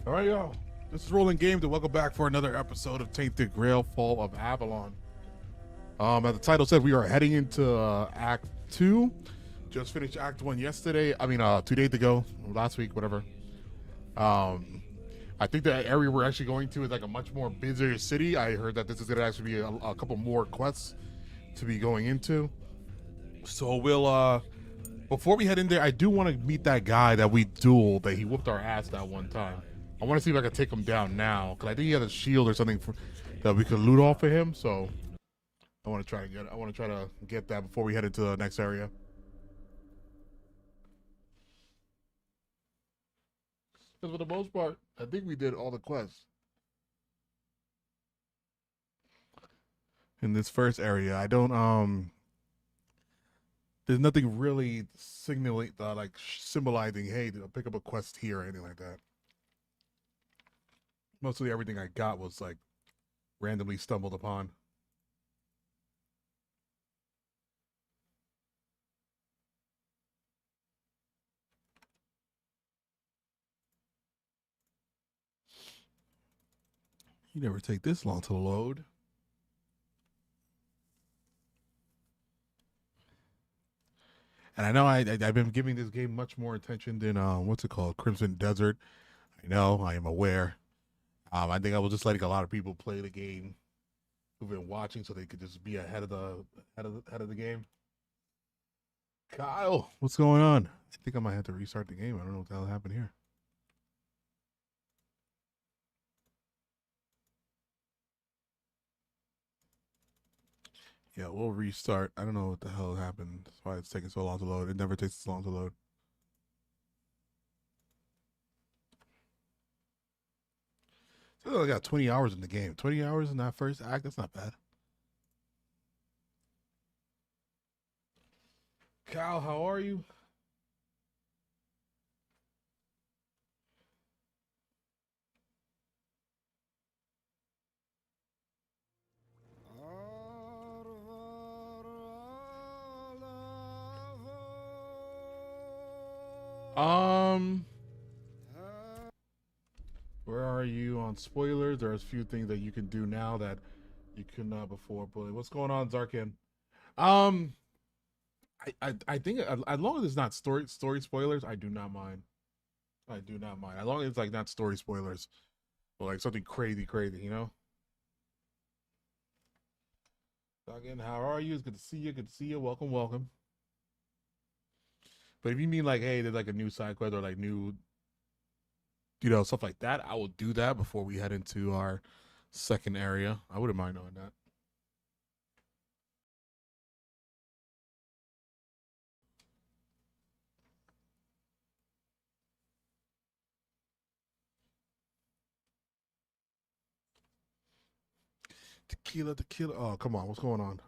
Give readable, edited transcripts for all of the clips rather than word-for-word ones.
All right, y'all. This is Rolling Games, and welcome back for another episode of Tainted Grail, Fall of Avalon. As the title said, we are heading into Act 2. Just finished Act 1 yesterday. 2 days ago, last week, whatever. I think the area we're actually going to is like a much more busier city. I heard that this is going to actually be a couple more quests to be going into. So before we head in there, I do want to meet that guy that we dueled, that he whooped our ass that one time. I want to see if I can take him down now, because I think he had a shield or something that we could loot off of him. So I want to try to get that before we head into the next area. Because for the most part, I think we did all the quests in this first area. I don't. There's nothing really symbolizing, hey, to pick up a quest here or anything like that. Mostly everything I got was like randomly stumbled upon. You never take this long to load. And I know I've been giving this game much more attention than what's it called, Crimson Desert. I know, I am aware. I think I was just letting a lot of people play the game who've been watching, so they could just be ahead of the game. Kyle, what's going on? I think I might have to restart the game. I don't know what the hell happened here. Yeah, we'll restart. I don't know what the hell happened. That's why it's taking so long to load. It never takes this long to load. So I got 20 hours in the game. 20 hours in that first act? That's not bad. Kyle, how are you? Um, where are you on spoilers? There's a few things that you can do now that you could not before. But what's going on, Zarkin? Um, I think as long as it's not story spoilers, I do not mind. I do not mind as long as it's like not story spoilers or like something crazy, you know. Zarkin, how are you? It's good to see you. Good to see you. Welcome, welcome. But if you mean like, hey, there's like a new side quest or like new, stuff like that, I will do that before we head into our second area. I wouldn't mind knowing that. Tequila, tequila. Oh, come on. What's going on?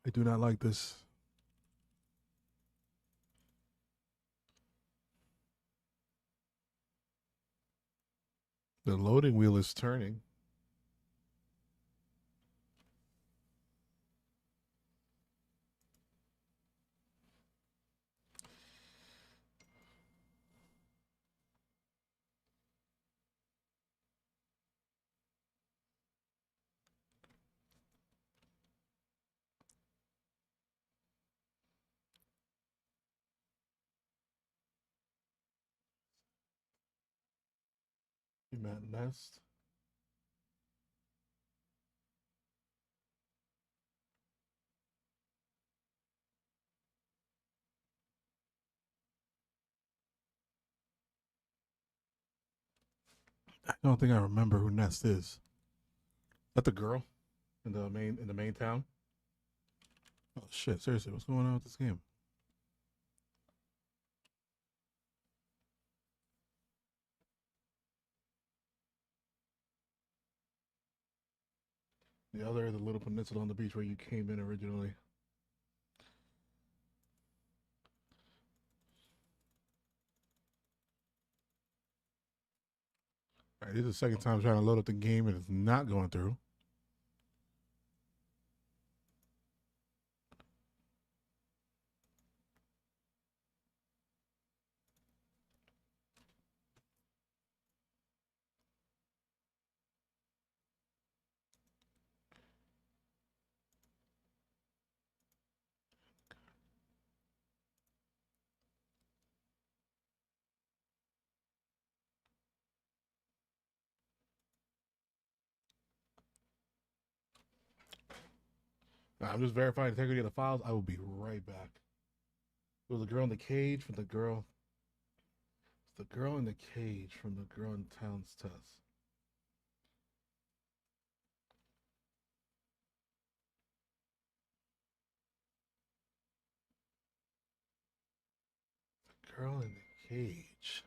I do not like this. The loading wheel is turning. You meant nest. I don't think I remember who Nest is. Is that the girl in the main town? Oh shit! Seriously, what's going on with this game? The other is a little peninsula on the beach where you came in originally. All right, this is the second time trying to load up the game and it's not going through. I'm just verifying integrity of the files. I will be right back. It was the girl in the cage from the girl. It's the girl in the cage from the girl in town's test. Girl in the cage.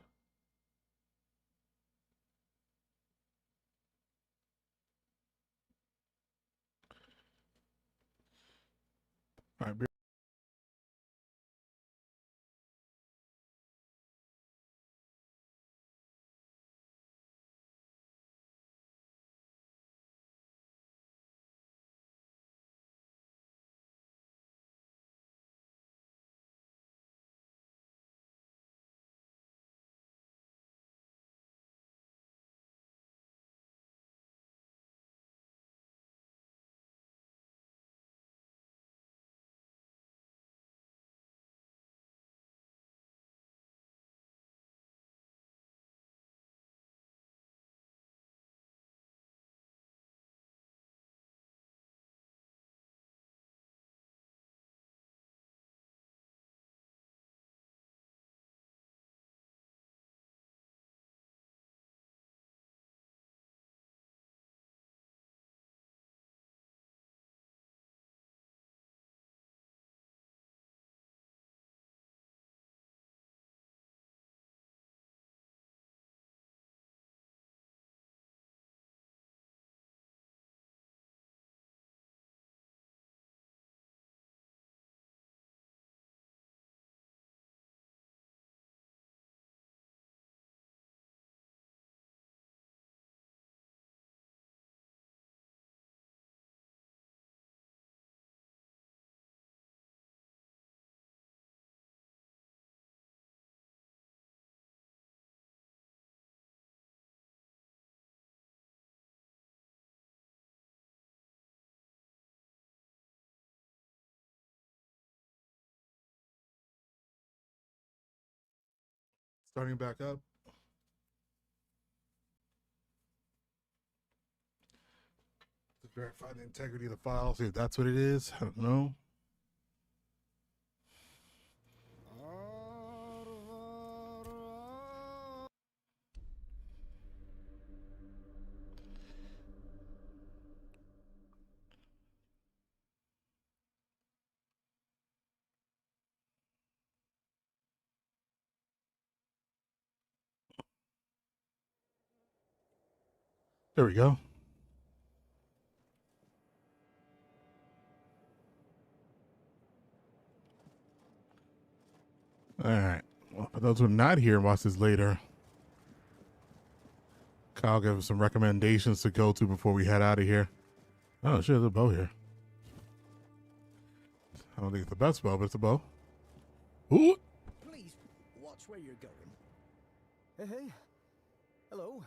All right. Starting back up. To verify the integrity of the file. See if that's what it is. I don't know. There we go. All right. Well, for those who are not here and watch this later, Kyle gave us some recommendations to go to before we head out of here. Oh, shit, there's a bow here. I don't think it's the best bow, but it's a bow. Ooh! Please, watch where you're going. Hey. Hello.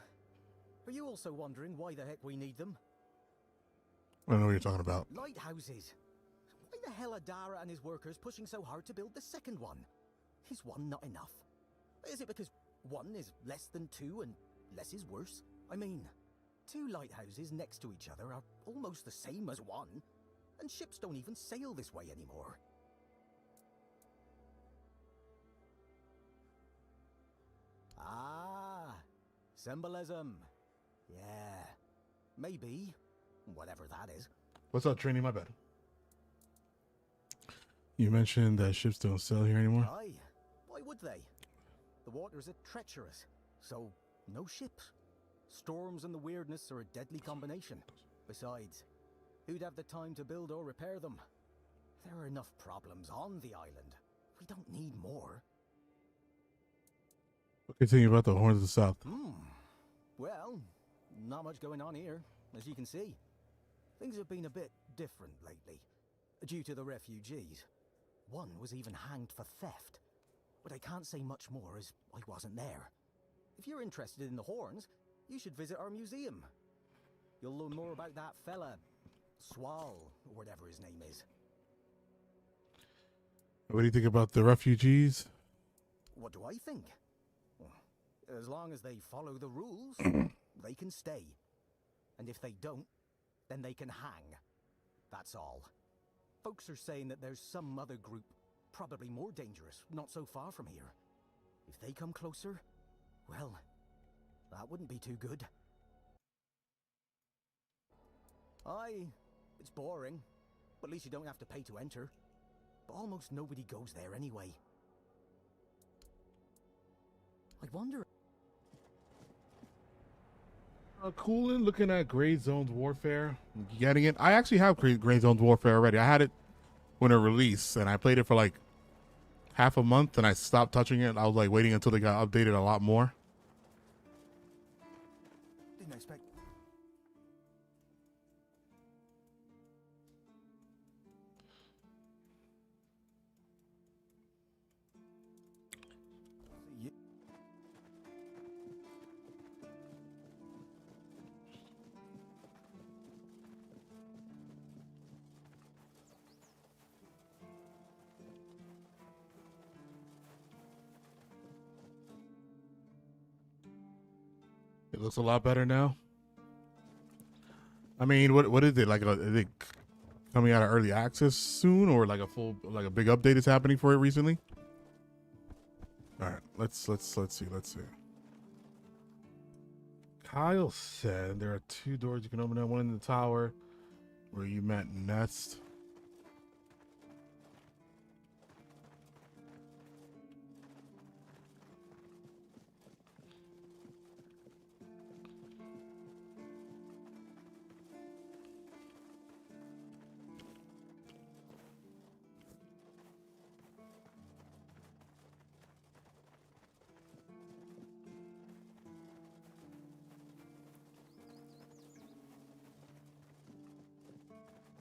Are you also wondering why the heck we need them? I don't know what you're talking about. Lighthouses. Why the hell are Dara and his workers pushing so hard to build the second one? Is one not enough? Is it because one is less than two and less is worse? I mean, two lighthouses next to each other are almost the same as one, and ships don't even sail this way anymore. Ah, symbolism. Yeah, maybe. Whatever that is. What's up, Trini? My bad. You mentioned that ships don't sail here anymore? Aye. Why would they? The waters are treacherous, so no ships. Storms and the weirdness are a deadly combination. Besides, who'd have the time to build or repair them? There are enough problems on the island. We don't need more. What can you tell me about the Horns of the South? Well, not much going on here, as you can see. Things have been a bit different lately, due to the refugees. One was even hanged for theft. But I can't say much more as I wasn't there. If you're interested in the Horns, you should visit our museum. You'll learn more about that fella, Swall, or whatever his name is. What do you think about the refugees? What do I think? As long as they follow the rules, they can stay. And if they don't, then they can hang. That's all. Folks are saying that there's some other group, probably more dangerous, not so far from here. If they come closer, well, that wouldn't be too good. Aye, it's boring, but at least you don't have to pay to enter. But almost nobody goes there anyway. I wonder... Coolin, looking at Gray Zones Warfare. Getting it. I actually have Gray Zones Warfare already. I had it when it released, and I played it for like half a month, and I stopped touching it. I was like waiting until they got updated a lot more. Didn't expect... It looks a lot better now. I mean, what is it like? Is it coming out of early access soon, or like a big update is happening for it recently? All right, let's see. Kyle said there are 2 doors you can open. One in the tower where you met Nest.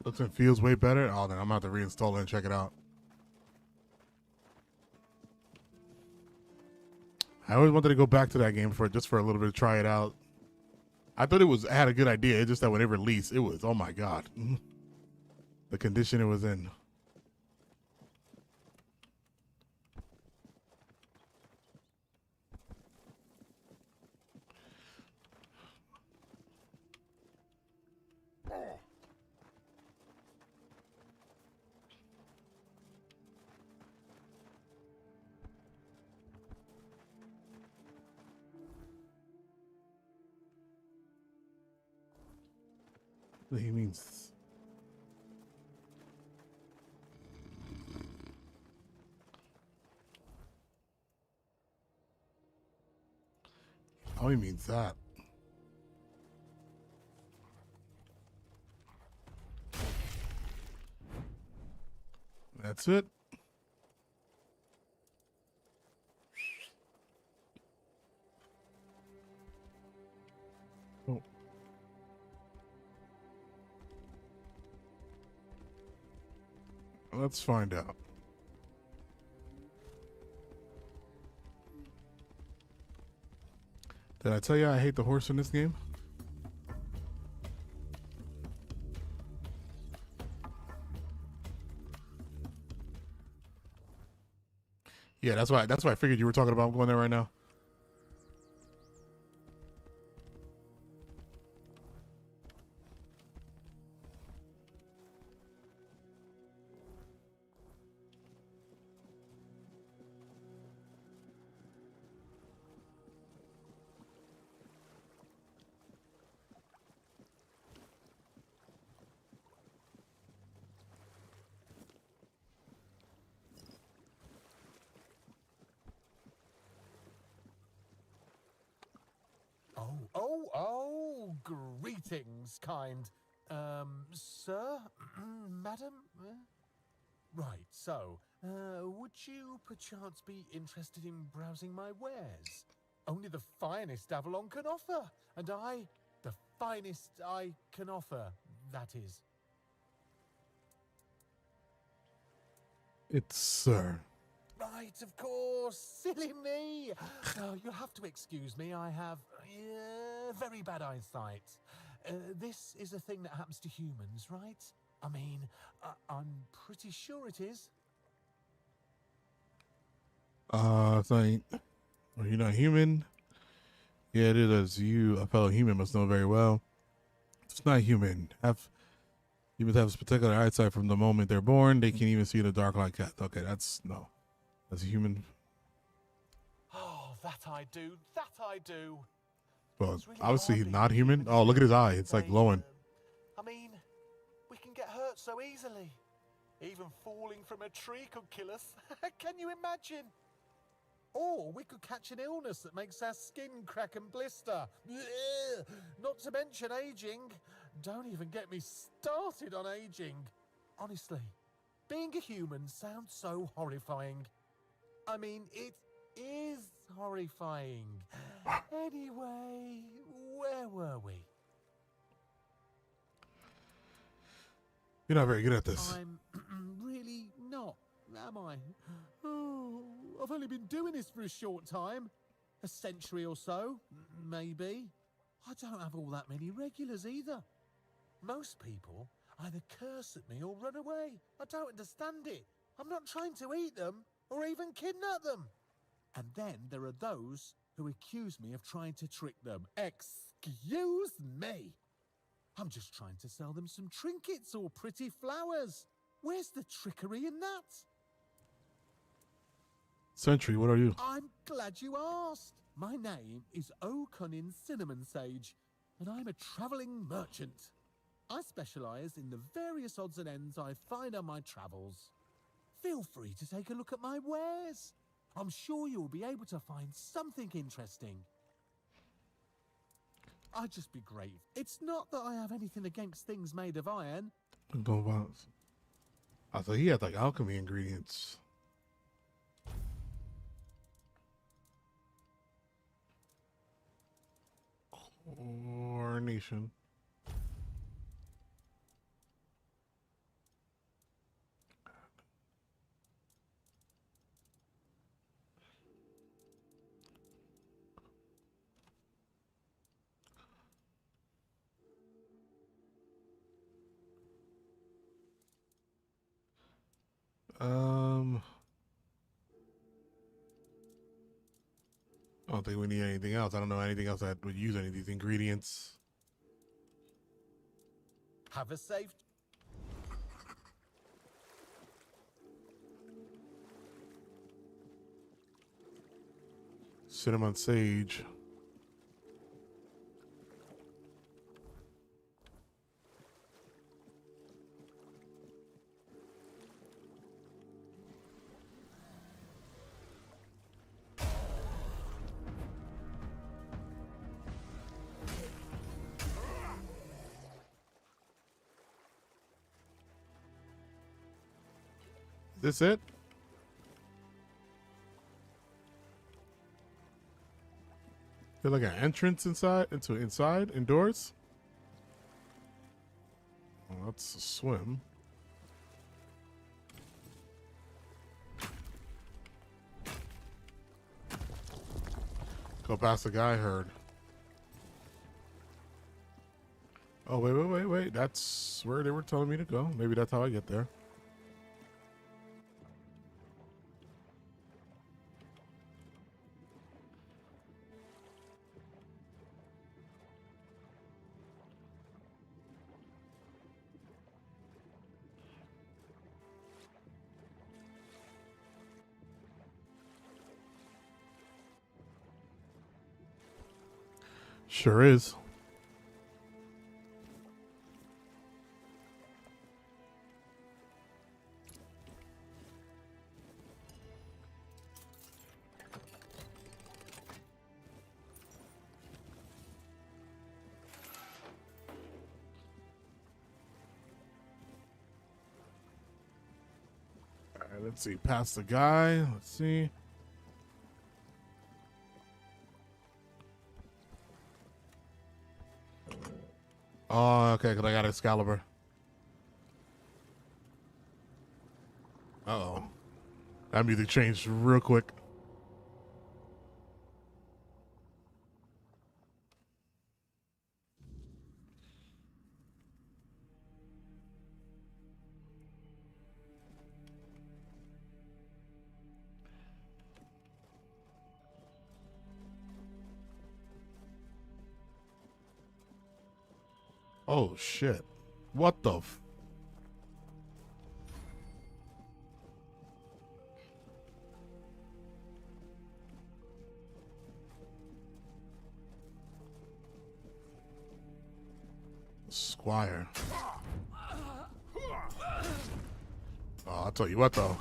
Looks and feels way better. Oh, then I'm about to reinstall it and check it out. I always wanted to go back to that game just for a little bit to try it out. I thought it had a good idea. It's just that when it released, it was, oh my God, the condition it was in. He means he means that. That's it. Oh. Let's find out. Did I tell you I hate the horse in this game? Yeah, that's why I figured you were talking about going there right now. Greetings, kind, sir, madam? Right, so, would you perchance be interested in browsing my wares? Only the finest Avalon can offer, and the finest I can offer, that is. It's Sir. Right, of course. Silly me. Oh, you'll have to excuse me. I have very bad eyesight. This is a thing that happens to humans, right? I mean, I'm pretty sure it is. It's like, are you not human? Yeah, it is. As you, a fellow human, must know very well. It's not human. Humans have spectacular eyesight from the moment they're born. They can even see in the dark like cats. Okay, that's no. That's a human. Oh, that I do. That I do. Well, It's really obviously hard he's being not human. human, Oh, isn't look at it? his eye. It's like They, glowing. I mean, we can get hurt so easily. Even falling from a tree could kill us. Can you imagine? Or we could catch an illness that makes our skin crack and blister. Ugh. Not to mention aging. Don't even get me started on aging. Honestly, being a human sounds so horrifying. I mean, it is horrifying. Anyway, where were we? You're not very good at this. I'm really not, am I? Oh, I've only been doing this for a short time. A century or so, maybe. I don't have all that many regulars either. Most people either curse at me or run away. I don't understand it. I'm not trying to eat them or even kidnap them. And then there are those who accuse me of trying to trick them. Excuse me. I'm just trying to sell them some trinkets or pretty flowers. Where's the trickery in that? Sentry, what are you? I'm glad you asked. My name is O'Cunnin Cinnamon Sage, and I'm a travelling merchant. I specialise in the various odds and ends I find on my travels. Feel free to take a look at my wares. I'm sure you'll be able to find something interesting. I'd just be great. It's not that I have anything against things made of iron. Don't bounce. I thought he had like alchemy ingredients. Coronation. I don't think we need anything else. I don't know anything else that would use any of these ingredients. Have a safe... Cinnamon sage. Is this it? Feel like an entrance inside, indoors. Oh, that's a swim. Go past the guy I heard. Oh, wait. That's where they were telling me to go. Maybe that's how I get there. Sure is. All right, let's see. Past the guy. Let's see. Oh, okay, because I got Excalibur. Uh-oh. That music changed real quick. Oh, shit. What the f... Squire. Oh, I'll tell you what though.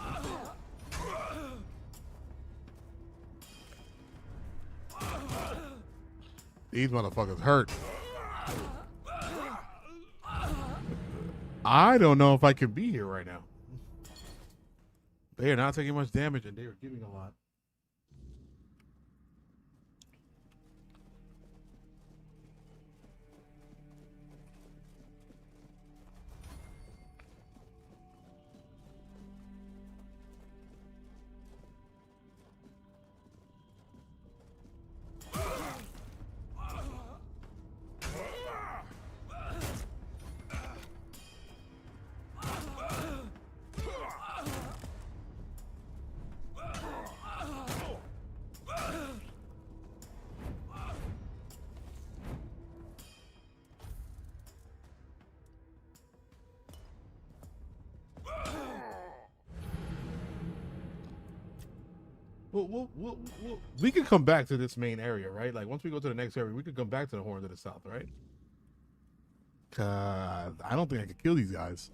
These motherfuckers hurt. I don't know if I can be here right now. They are not taking much damage and they are giving a lot. We could come back to this main area, right? Like once we go to the next area, we could come back to the Horns of the South, right? I don't think I could kill these guys.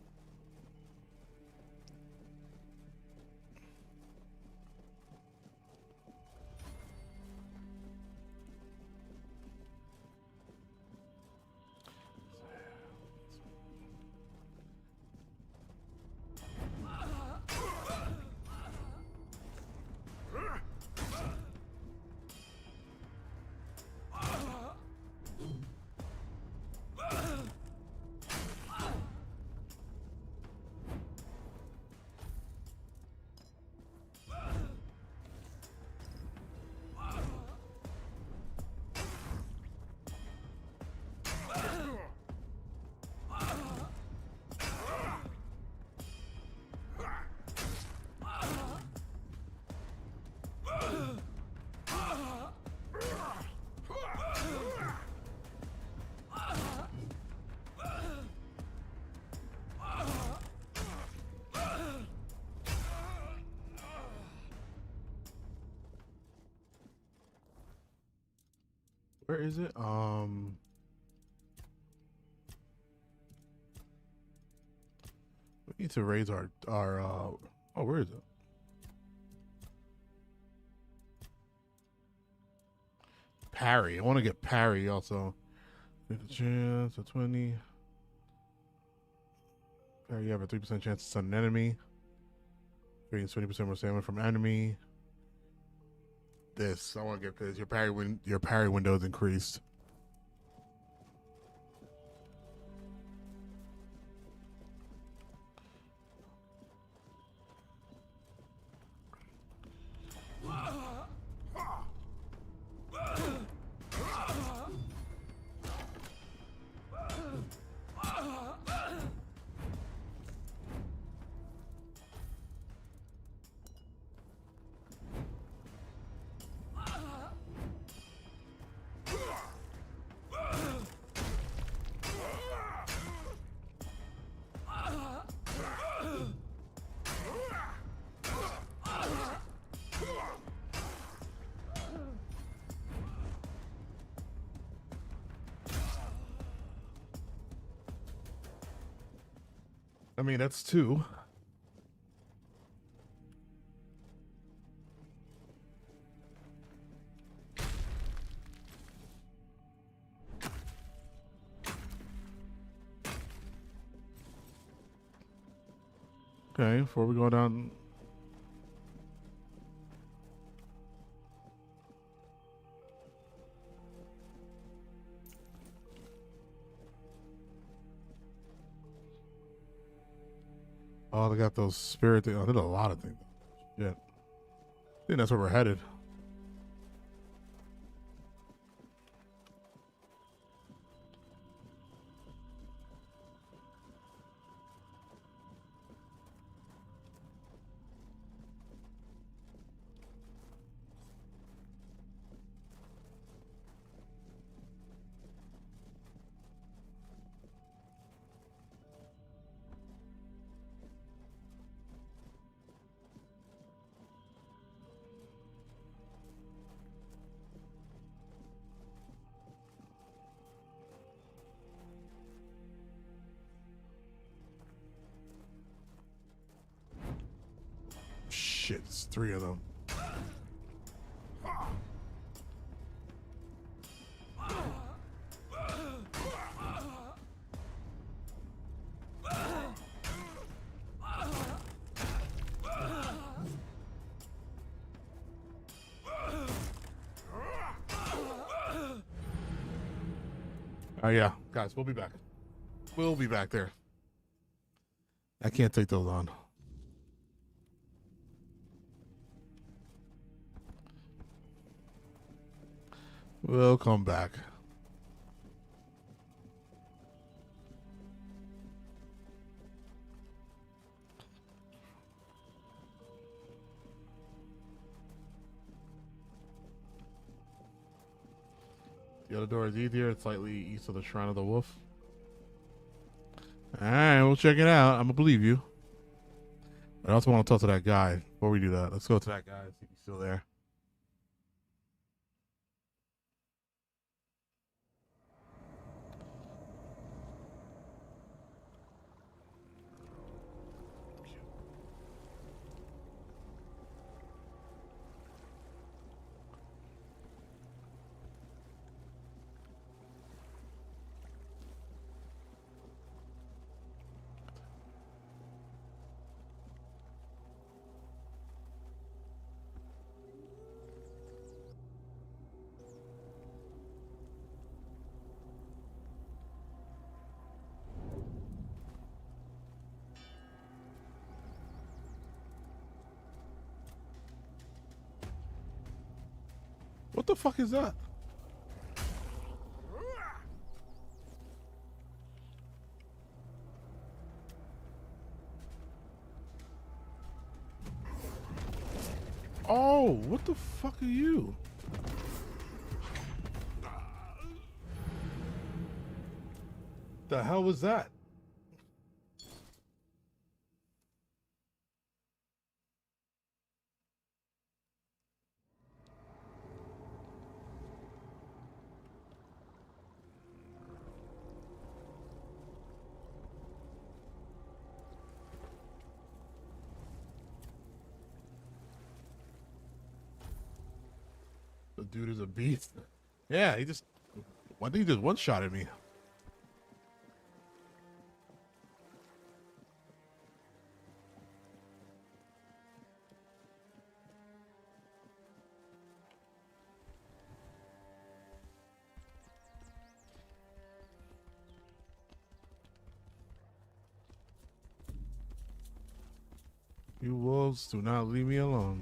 Where is it? We need to raise our oh, where is it? Parry. I want to get parry also. Get a chance of 20. Parry, you have a 3% chance to stun an enemy. Gains 20% more stamina from enemy. This I want to get this. Your parry window is increased. I mean, that's 2. Okay, before we go down. Oh, they got those spirit things. Oh, they did a lot of things. Yeah. I think that's where we're headed. 3 of them. Oh yeah, guys, we'll be back. We'll be back there. I can't take those on. We'll come back. The other door is easier. It's slightly east of the Shrine of the Wolf. Alright, we'll check it out. I'm gonna believe you. I also want to talk to that guy. Before we do that, let's go to that guy, see if he's still there. What the fuck is that? Oh, what the fuck are you? The hell was that? The dude is a beast. Yeah, he just one shot at me. You wolves do not leave me alone.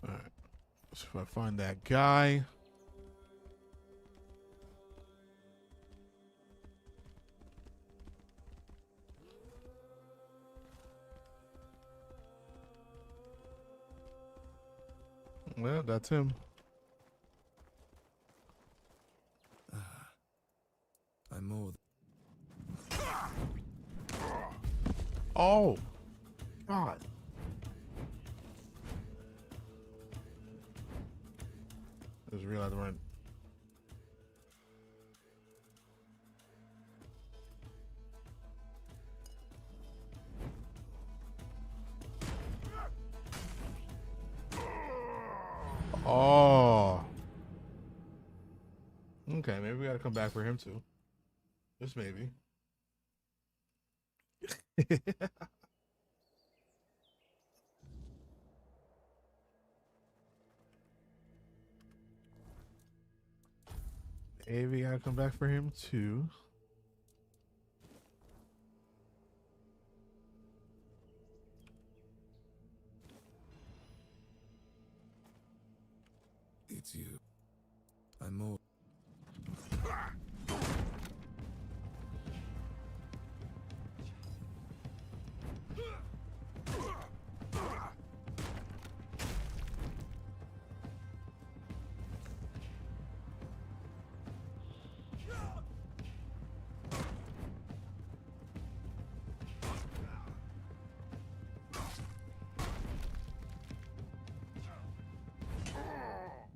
Alright. So if I find that guy. Well, that's him. I'm more. Oh, God. I just realized we're in. Oh. Okay, maybe we gotta come back for him too. Just maybe. Maybe we gotta come back for him too. It's you. I'm more.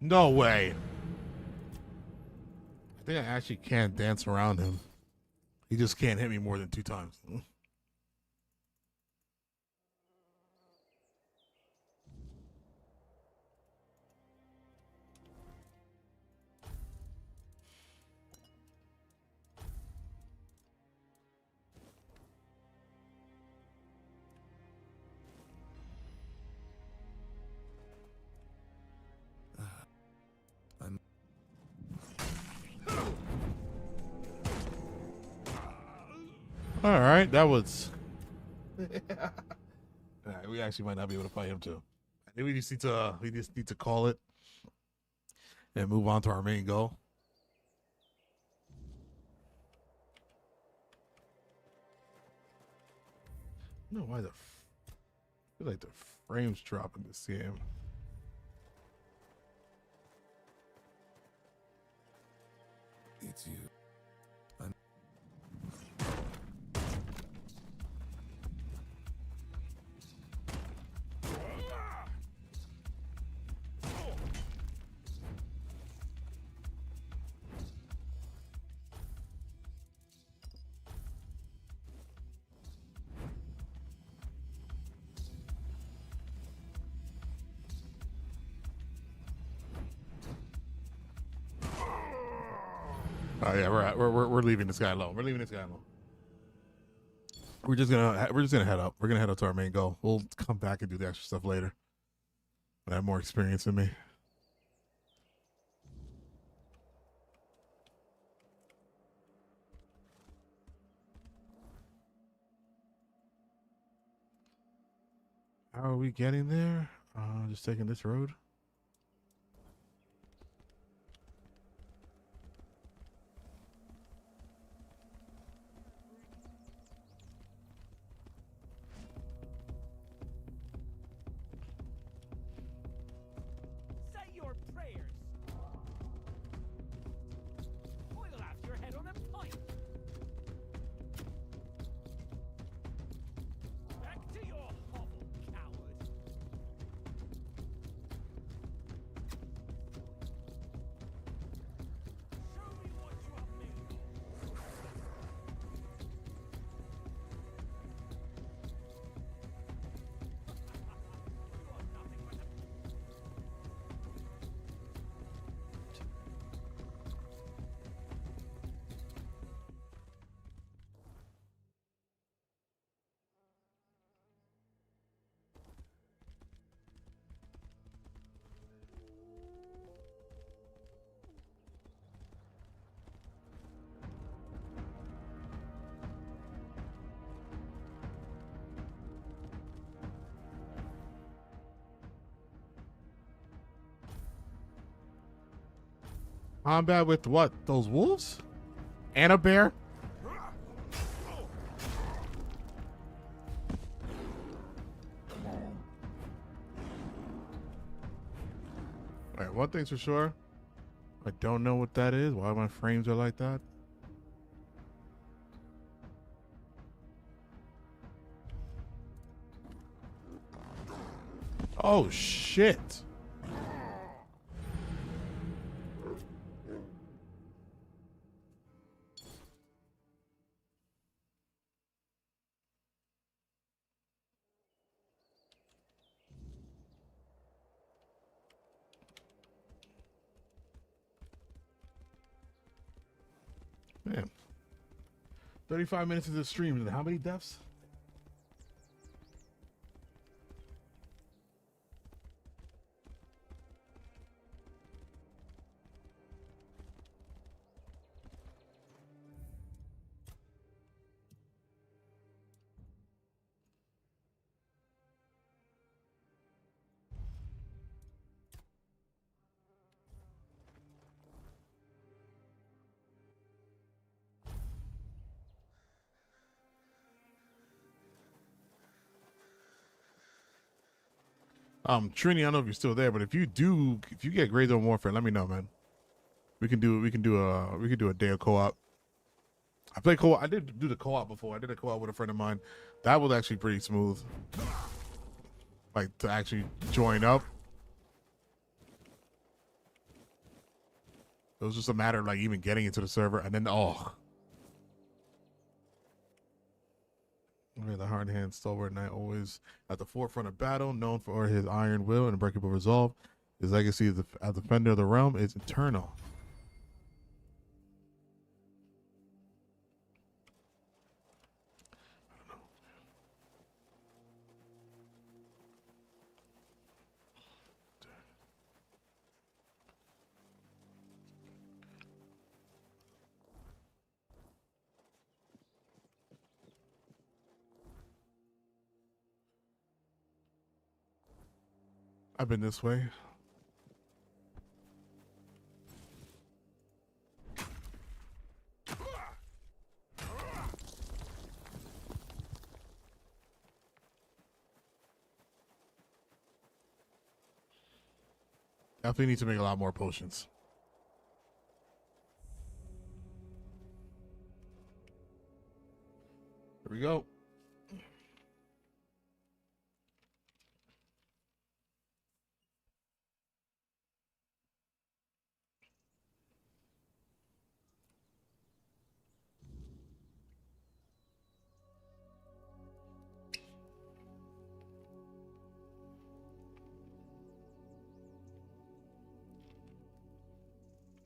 No way. I think I actually can't dance around him. He just can't hit me more than 2 times. I'm All right, that was. All right, we actually might not be able to fight him too. I think we just need to call it and move on to our main goal. I don't know why I feel like the frames drop in this game. it's you. I'm Oh yeah, we're leaving this guy alone. We're leaving this guy alone. We're just gonna head up. We're gonna head up to our main goal. We'll come back and do the extra stuff later. I have more experience than me. How are we getting there? Just taking this road. Say your prayers. We'll have your head on a pike. Back to your hovel, coward. Show me what you are made of. You are nothing but a Combat with what? Those wolves? And a bear? Alright, one thing's for sure. I don't know what that is. Why my frames are like that. Oh shit. Man. 35 minutes of the stream and how many deaths? Trini, I don't know if you're still there, but if you get Grey Zone Warfare, let me know, man. We can do a day of co-op. I played co-op. I did do the co-op before. I did a co-op with a friend of mine. That was actually pretty smooth. Like to actually join up. It was just a matter of like even getting into the server, and then oh. Okay, the hard hand stalwart knight, always at the forefront of battle, known for his iron will and unbreakable resolve. His legacy as a defender of the realm is eternal. I've been this way. Definitely need to make a lot more potions. Here we go.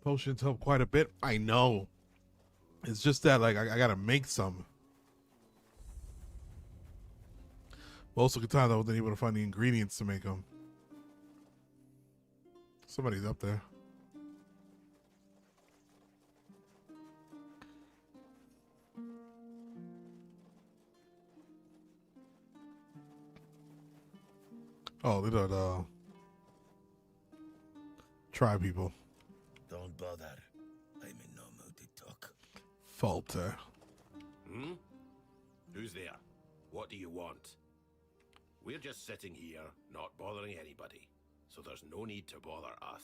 Potions help quite a bit. I know. It's just that like I gotta make some. Most of the time I wasn't able to find the ingredients to make them. Somebody's up there. Oh, they're the try people. Don't bother. I'm in no mood to talk. Falter. Hmm? Who's there? What do you want? We're just sitting here, not bothering anybody, so there's no need to bother us.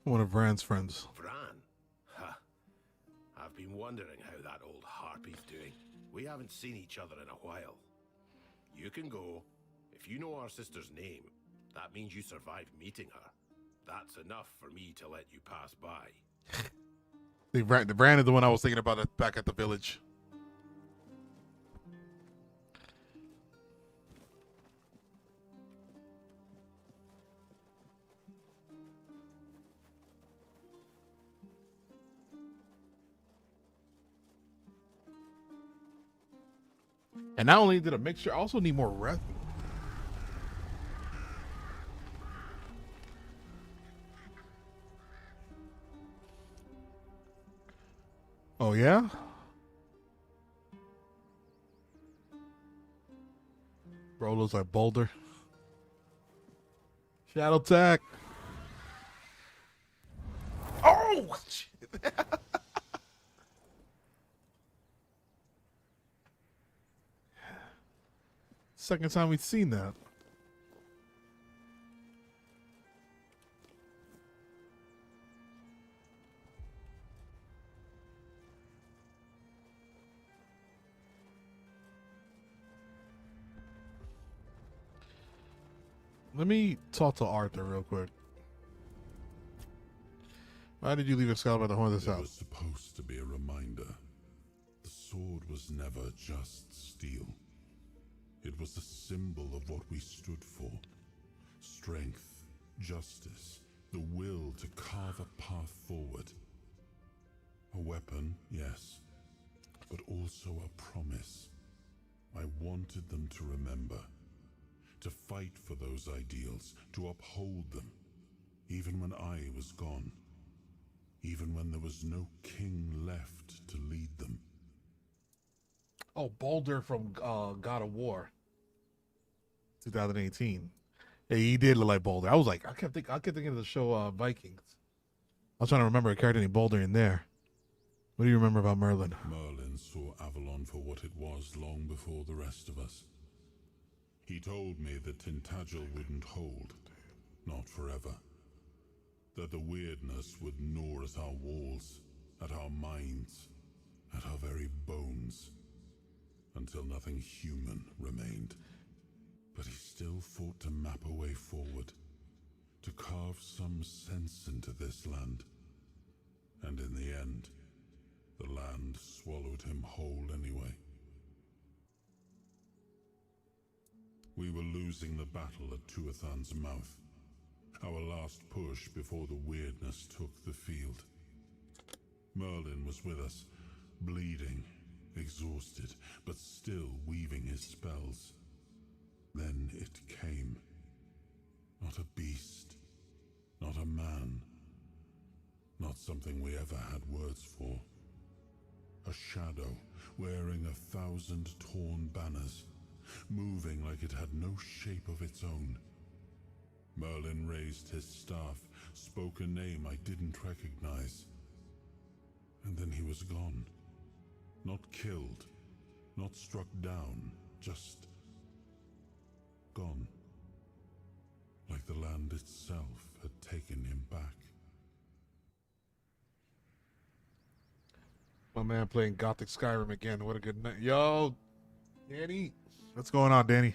One of Rand's friends. Vran? Ha! I've been wondering how that old harpy's doing. We haven't seen each other in a while. You can go. If you know our sister's name, that means you survived meeting her. That's enough for me to let you pass by. The brand is the one I was thinking about back at the village. And not only did a mixture, I also need more rest. Oh, yeah? Bro looks like Boulder. Shadow attack. Oh! Shit. Second time we've seen that. Let me talk to Arthur real quick. Why did you leave Excalibur at the horn of this It house? was supposed to be a reminder. The sword was never just steel. It was a symbol of what we stood for. Strength, justice, the will to carve a path forward. A weapon, yes, but also a promise. I wanted them to remember, to fight for those ideals, to uphold them, even when I was gone, even when there was no king left to lead them. Oh, Boulder from God of War, 2018. Yeah, he did look like Boulder. I was like, I kept thinking of the show Vikings. I was trying to remember a character named Boulder in there. What do you remember about Merlin? Merlin saw Avalon for what it was long before the rest of us. He told me that Tintagel wouldn't hold, not forever. That the weirdness would gnaw at our walls, at our minds, at our very bones, until nothing human remained. But he still fought to map a way forward, to carve some sense into this land. And in the end, the land swallowed him whole anyway. We were losing the battle at Tuathan's mouth. Our last push before the weirdness took the field. Merlin was with us, bleeding, exhausted, but still weaving his spells. Then it came. Not a beast, not a man, not something we ever had words for. A shadow wearing 1,000 torn banners, moving like it had no shape of its own. Merlin raised his staff, spoke a name I didn't recognize. And then he was gone. Not killed, not struck down, just gone. Like the land itself had taken him back. My man playing Gothic Skyrim again. What a good night. Yo, Danny. What's going on, Danny?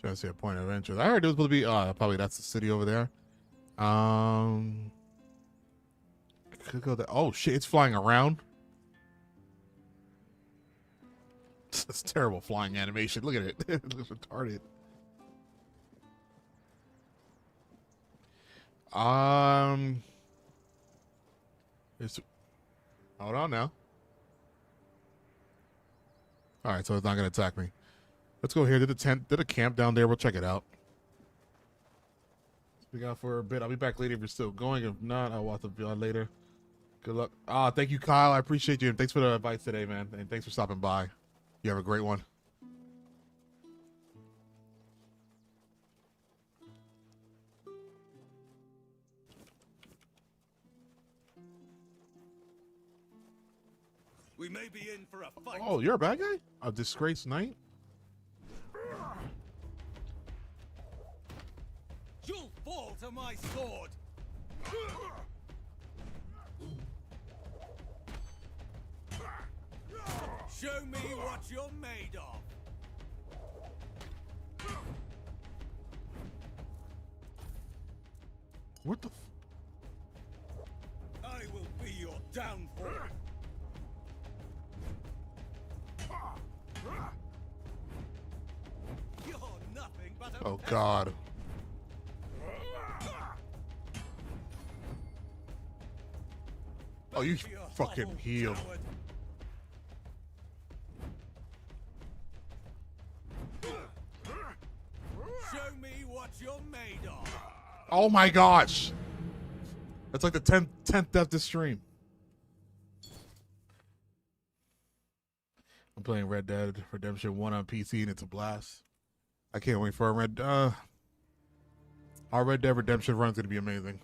Trying to see a point of interest. I heard it was supposed to be, probably that's the city over there. Could go there. Oh shit, it's flying around. It's terrible flying animation. Look at it. It looks retarded. It's, hold on now. All right, so it's not gonna attack me. Let's go here. Did a camp down there. We'll check it out. Speak out for a bit. I'll be back later if you're still going. If not, I'll watch the video later. Good luck. Thank you, Kyle. I appreciate you. And thanks for the advice today, man. And thanks for stopping by. You have a great one. We may be in for a fight. Oh, you're a bad guy? A disgraced knight? You'll fall to my sword. Show me what you're made of. What the I will be your downfall. You're nothing but a Oh, God. Oh, you fucking healed. Show me what you're made of. Oh my gosh. That's like the 10th death this stream. I'm playing Red Dead Redemption 1 on PC and it's a blast. I can't wait for our Red Dead Redemption run is going to be amazing.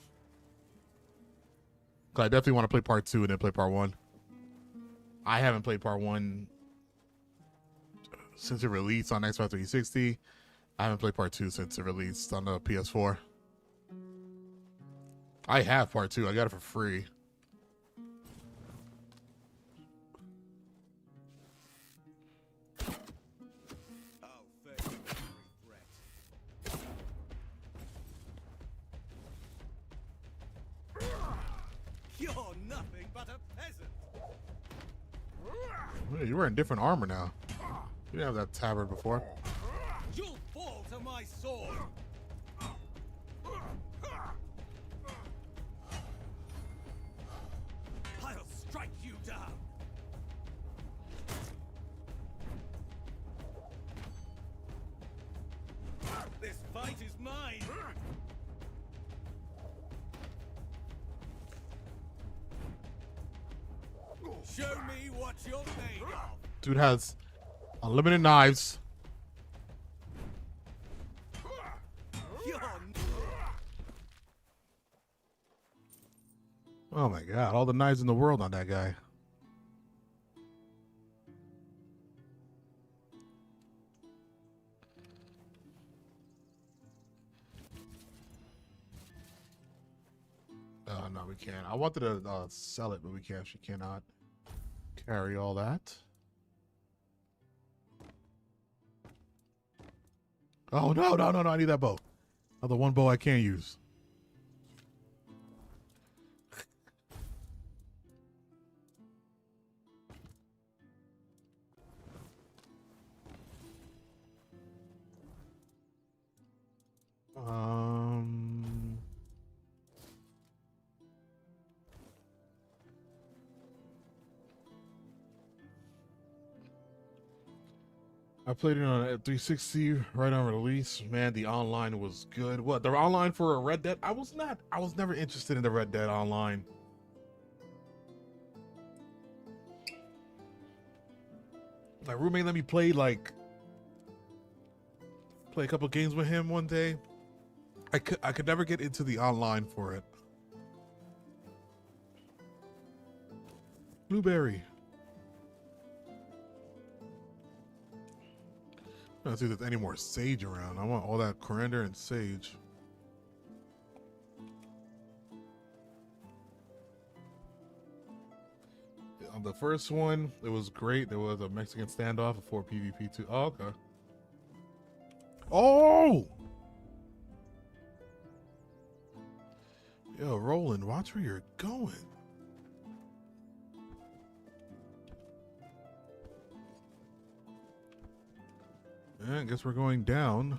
'Cause I definitely want to play part 2 and then play part 1. I haven't played part 1 since it released on Xbox 360. I haven't played part 2 since it released on the PS4. I have part 2. I got it for free. I'll face regret. You're nothing but a peasant. Yeah, you're wearing different armor now. You didn't have that tabard before. You'll fall to my sword. I'll strike you down. This fight is mine. Show me what you're made of. Dude has unlimited knives. You're Oh my god, all the knives in the world on that guy. Oh no, we can't. I wanted to sell it, but we can't. She cannot carry all that. Oh, no, no, no, no. I need that bow. Oh, the one bow I can't use. I played it on a 360 right on release. Man, the online was good. What, the online for a Red Dead? I was never interested in the Red Dead online. My roommate let me play a couple games with him one day. I could never get into the online for it. Blueberry. Let's see if there's any more sage around. I want all that coriander and sage. On the first one, it was great. There was a Mexican standoff before PvP 2. Oh, okay. Oh! Yo, Roland, watch where you're going. I guess we're going down.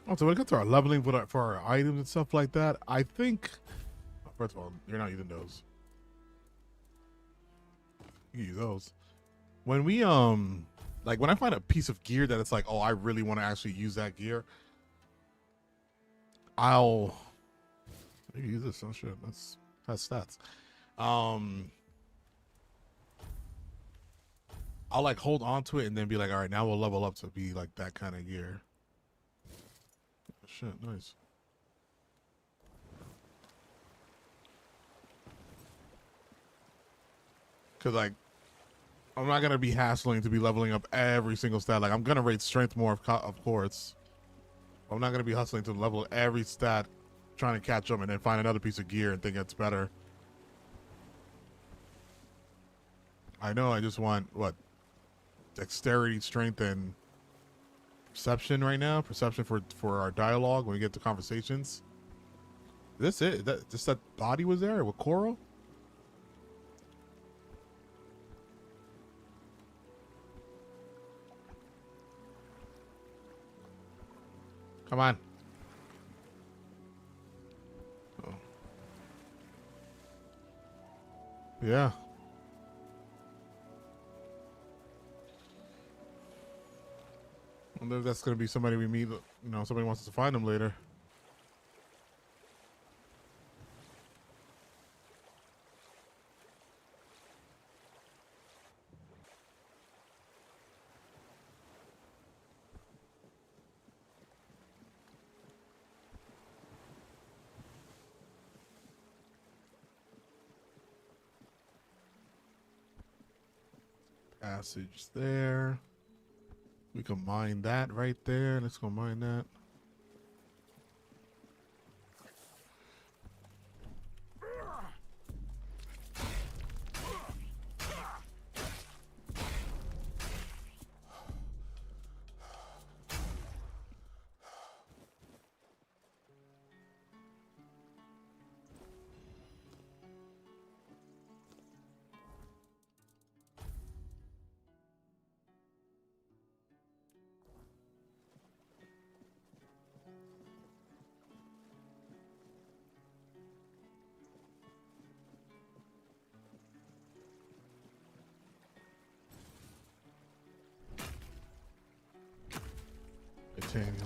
Also, when it comes to our leveling for our items and stuff like that, I think, first of all, you're not using those. You use those. When we, like when I find a piece of gear that it's like, oh, I really want to actually use that gear, I'll maybe use this. Oh shit, that's stats. I'll like hold on to it and then be like, all right, now we'll level up to be like that kind of gear. Shit, nice. Cause like, I'm not gonna be hassling to be leveling up every single stat. Like, I'm gonna rate strength more, of course. I'm not gonna be hustling to level every stat, trying to catch them, and then find another piece of gear and think it's better. I know. I just want what, dexterity, strength, and perception right now. Perception for our dialogue when we get to conversations. Is this it? That body was there with Coral? Come on. Oh. Yeah. I wonder if that's gonna be somebody we meet. You know, somebody wants us to find them later. Passage there. We can mine that right there. Let's go mine that. titanium.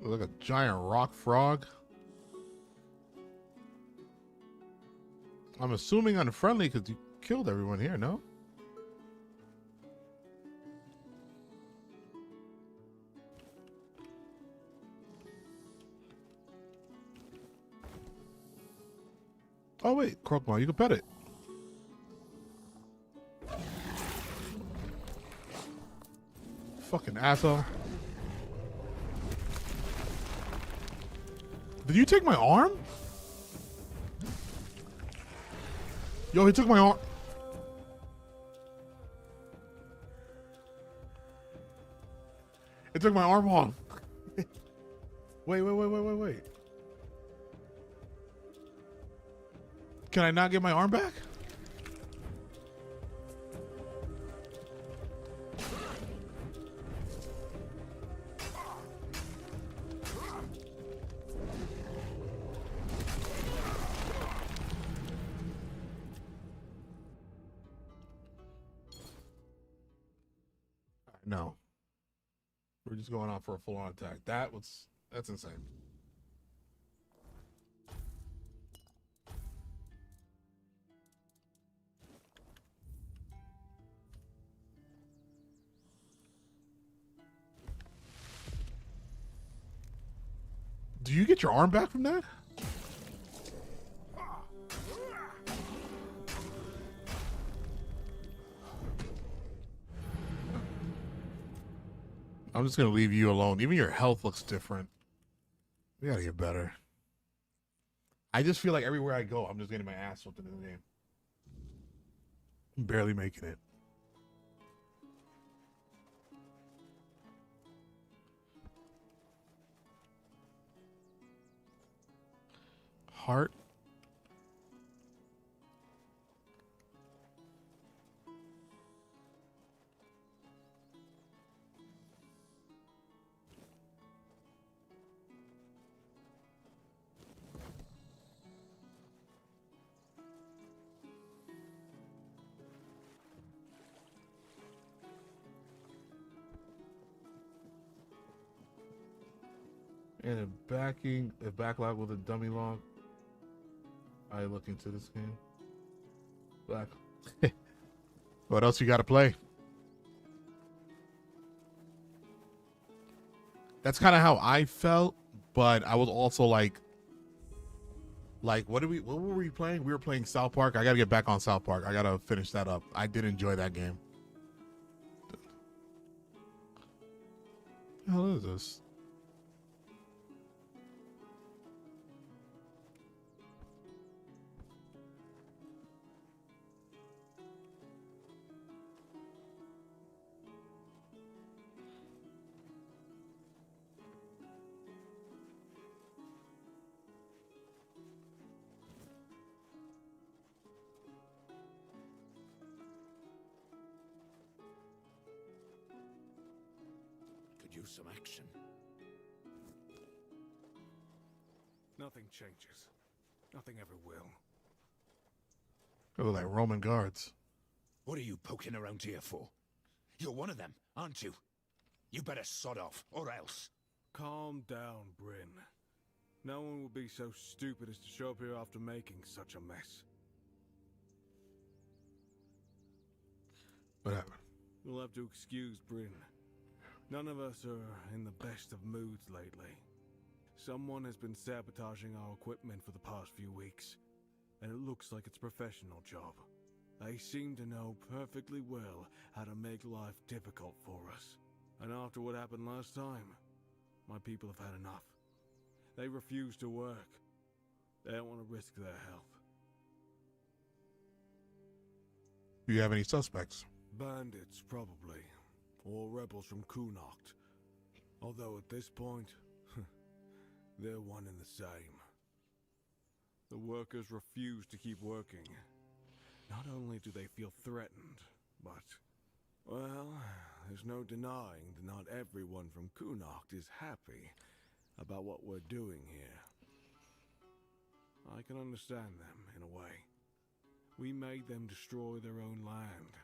Look, a giant rock frog. I'm assuming unfriendly because you killed everyone here, no? Oh wait, Krokma, you can pet it. Fucking asshole. Did you take my arm? Yo, he took my arm. It took my arm off. Wait. Can I not get my arm back? No. We're just going out for a full-on attack. That's insane. Do you get your arm back from that? I'm just gonna leave you alone. Even your health looks different. We gotta get better. I just feel like everywhere I go, I'm just getting my ass whooped in the game. I'm barely making it. Heart. And a backlog with a dummy log. I look into this game. Black. What else you got to play? That's kind of how I felt, but I was also like, what were we playing? We were playing South Park. I got to get back on South Park. I got to finish that up. I did enjoy that game. What the hell is this? Use some action. Nothing changes. Nothing ever will. They look like Roman guards. What are you poking around here for? You're one of them, aren't you? You better sod off, or else. Calm down, Bryn. No one would be so stupid as to show up here after making such a mess. What happened? You'll have to excuse Bryn. None of us are in the best of moods lately. Someone has been sabotaging our equipment for the past few weeks, and it looks like it's a professional job. They seem to know perfectly well how to make life difficult for us. And after what happened last time, my people have had enough. They refuse to work. They don't want to risk their health. Do you have any suspects? Bandits, probably. Or rebels from Kunakt. Although at this point, they're one and the same. The workers refuse to keep working. Not only do they feel threatened, but, well, there's no denying that not everyone from Kunakt is happy about what we're doing here. I can understand them, in a way. We made them destroy their own land.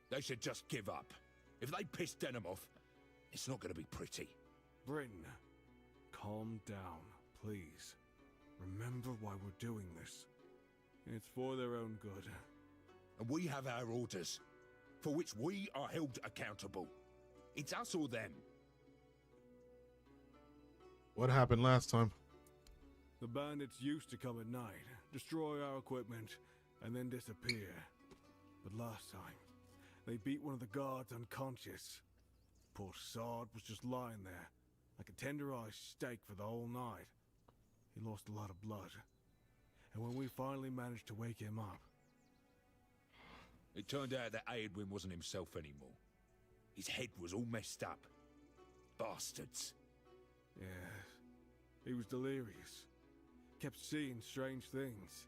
They should just give up. If they piss Denham off, it's not going to be pretty. Bryn, calm down, please. Remember why we're doing this. It's for their own good. And we have our orders, for which we are held accountable. It's us or them. What happened last time? The bandits used to come at night, destroy our equipment, and then disappear. But last time, they beat one of the guards unconscious. Poor sod was just lying there, like a tenderized steak for the whole night. He lost a lot of blood. And when we finally managed to wake him up... It turned out that Aedwin wasn't himself anymore. His head was all messed up. Bastards. Yes, he was delirious. Kept seeing strange things.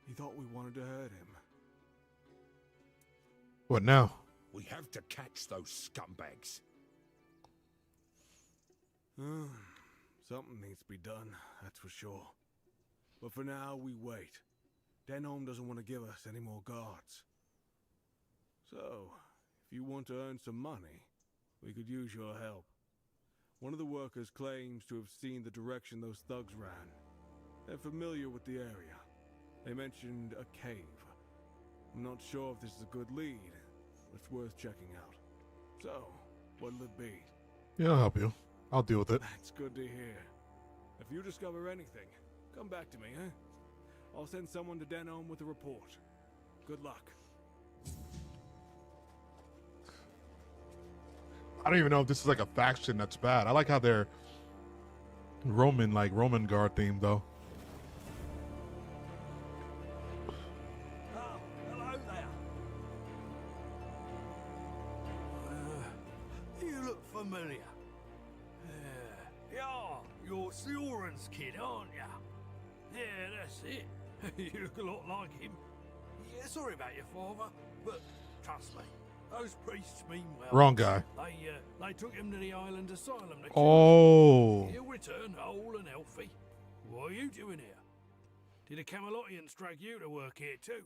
He thought we wanted to hurt him. What now? We have to catch those scumbags. Something needs to be done, that's for sure. But for now, we wait. Denholm doesn't want to give us any more guards. So, if you want to earn some money, we could use your help. One of the workers claims to have seen the direction those thugs ran. They're familiar with the area. They mentioned a cave. I'm not sure if this is a good lead, but it's worth checking out. So, what'll it be? Yeah, I'll help you. I'll deal with it. That's good to hear. If you discover anything, come back to me, huh? I'll send someone to Denholm with a report. Good luck. I don't even know if this is like a faction that's bad. I like how they're Roman guard themed though. Oh, hello there. You look familiar. Yeah, you're Sioran's kid, aren't ya? Yeah, that's it. You look a lot like him. Yeah, sorry about your father, but trust me, those priests mean well. Wrong guy. They took him to the island asylum to cure Oh. him. He'll return whole and healthy. What are you doing here? Did the Camelotians drag you to work here too?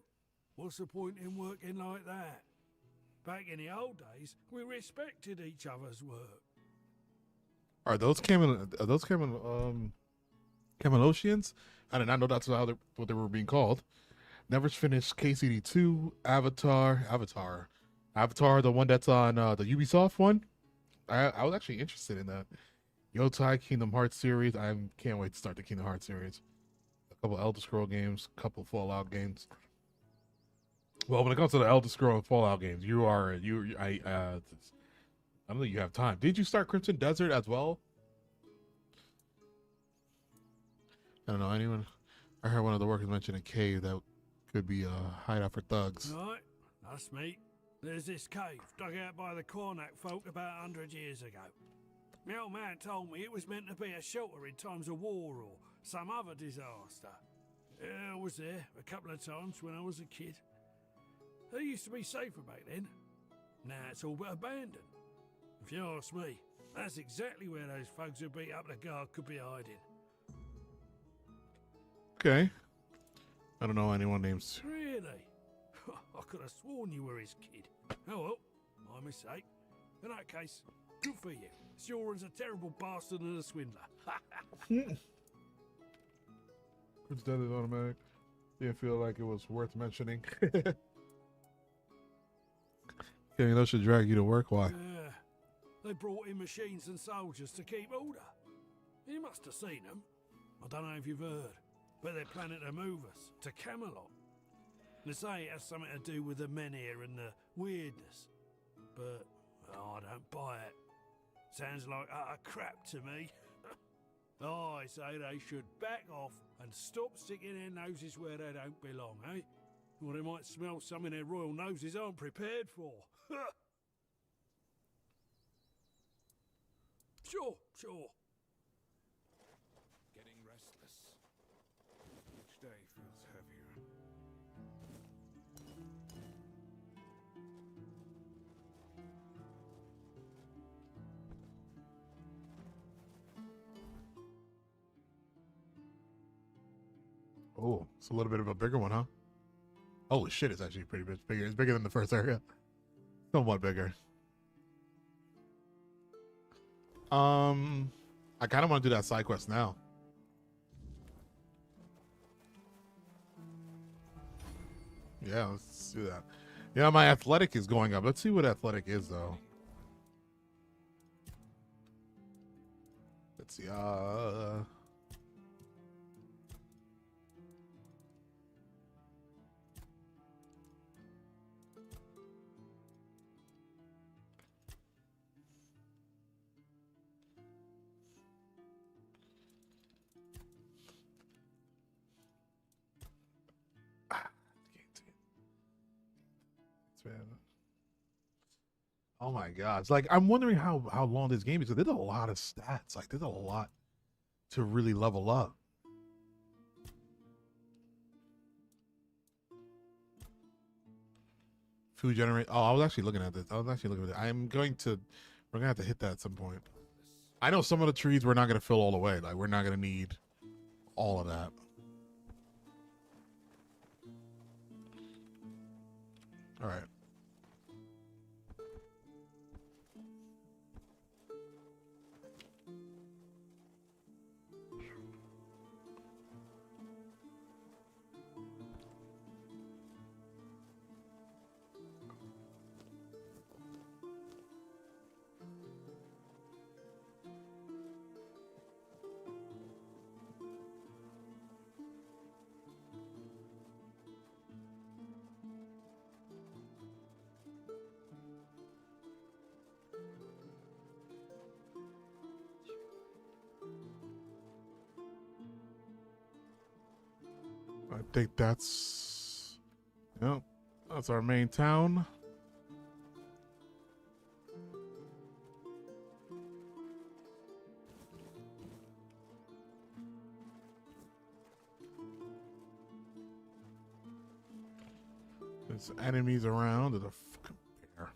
What's the point in working like that? Back in the old days, we respected each other's work. Are those Camelosians? I did not know that's what they were being called. Never finished KCD2, Avatar, the one that's on the Ubisoft one. I was actually interested in that. Yotai Kingdom Hearts series. I can't wait to start the Kingdom Hearts series. A couple Elder Scroll games, a couple Fallout games. Well, when it comes to the Elder Scroll and Fallout games, I don't think you have time. Did you start Crimson Desert as well? I don't know. Anyone? I heard one of the workers mention a cave that could be a hideout for thugs. Right, that's me. There's this cave dug out by the Cornac folk about 100 years ago. My old man told me it was meant to be a shelter in times of war or some other disaster. I was there a couple of times when I was a kid. It used to be safer back then. Now it's all but abandoned. If you ask me, that's exactly where those thugs who beat up the guard could be hiding. Okay. I don't know anyone named. Really? I could have sworn you were his kid. Oh well, my mistake. In that case, good for you. Sioran's a terrible bastard and a swindler. It's dead is automatic. Didn't feel like it was worth mentioning. Yeah, that should drag you to work. Why? Yeah. They brought in machines and soldiers to keep order. You must have seen them. I don't know if you've heard, but they're planning to move us to Camelot. They say it has something to do with the men here and the weirdness. But I don't buy it. Sounds like utter crap to me. I say they should back off and stop sticking their noses where they don't belong, eh? Or they might smell something their royal noses aren't prepared for. Sure. Getting restless. Each day feels heavier. Oh, it's a little bit of a bigger one, huh? Holy shit, it's actually pretty big. Bigger. It's bigger than the first area. Somewhat bigger. I kind of want to do that side quest now. Yeah, let's do that. Yeah, my athletic is going up. Let's see what athletic is, though. Let's see. Oh my god. It's like I'm wondering how long this game is. There's a lot of stats. Like there's a lot to really level up. Food generate. Oh, I was actually looking at this. We're gonna have to hit that at some point. I know some of the trees we're not gonna fill all the way. Like we're not gonna need all of that. All right. I think that's our main town. There's enemies around. There's a fucking bear.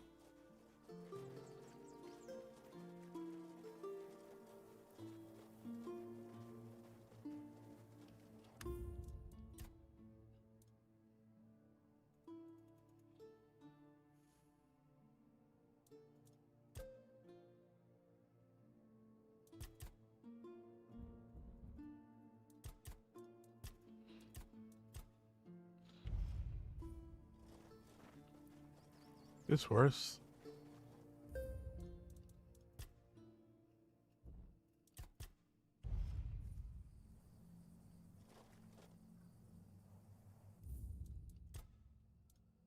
It's worse.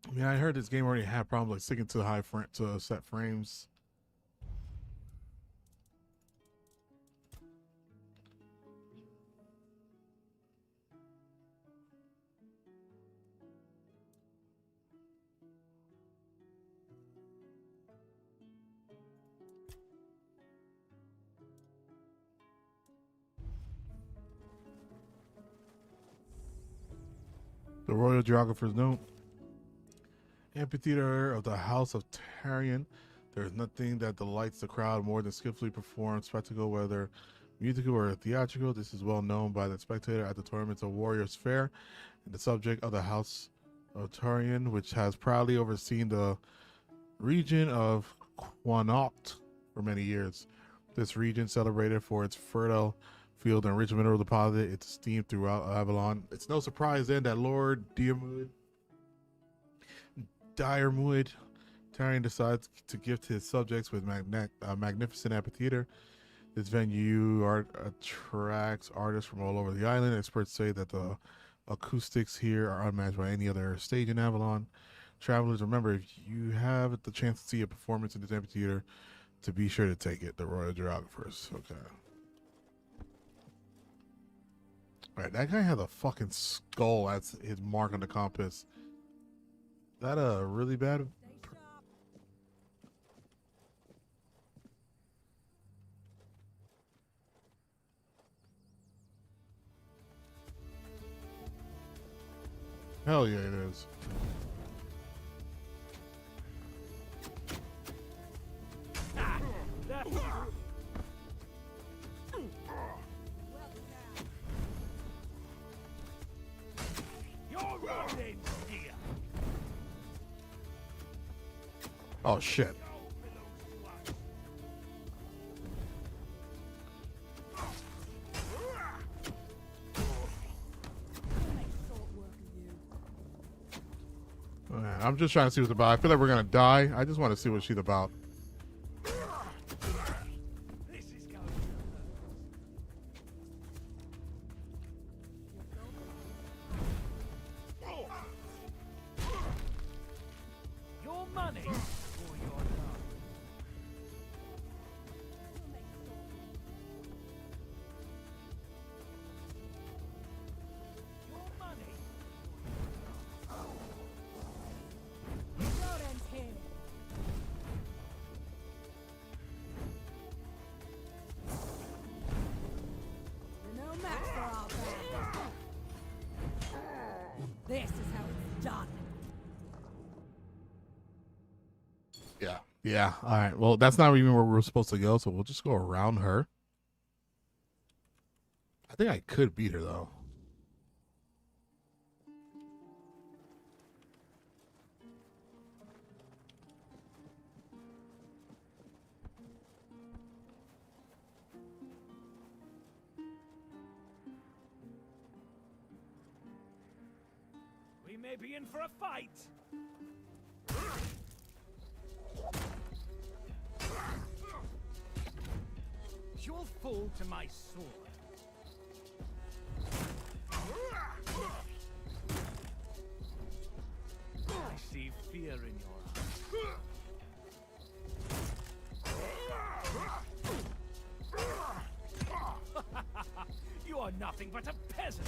I mean, I heard this game already had problems like sticking to to set frames. The Royal Geographer's Note. Amphitheater of the House of Tarion. There is nothing that delights the crowd more than skillfully performed spectacle, whether musical or theatrical. This is well known by the spectator at the tournaments of Warriors Fair, and the subject of the House of Tarion, which has proudly overseen the region of Quanacht for many years. This region, celebrated for its fertile field and rich mineral deposit, it's esteemed throughout Avalon. It's no surprise then that Lord Diarmuid Tarion decides to gift his subjects with magnificent amphitheater. This venue attracts artists from all over the island. Experts say that the acoustics here are unmatched by any other stage in Avalon. Travelers, remember, if you have the chance to see a performance in this amphitheater, to be sure to take it. The Royal Geographers. Okay. All right, that guy has a fucking skull as his mark on the compass. Is that a really bad? Hell yeah, it is. Oh shit. Alright, I'm just trying to see what's about. I feel like we're gonna die. I just want to see what she's about. Your money or your love? Your money. Your end's here. You're no match for our band. This is how it's done. Yeah. Yeah. All right. Well, that's not even where we're supposed to go, so we'll just go around her. I think I could beat her though. We may be in for a fight. You'll fall to my sword. I see fear in your eyes. You are nothing but a peasant.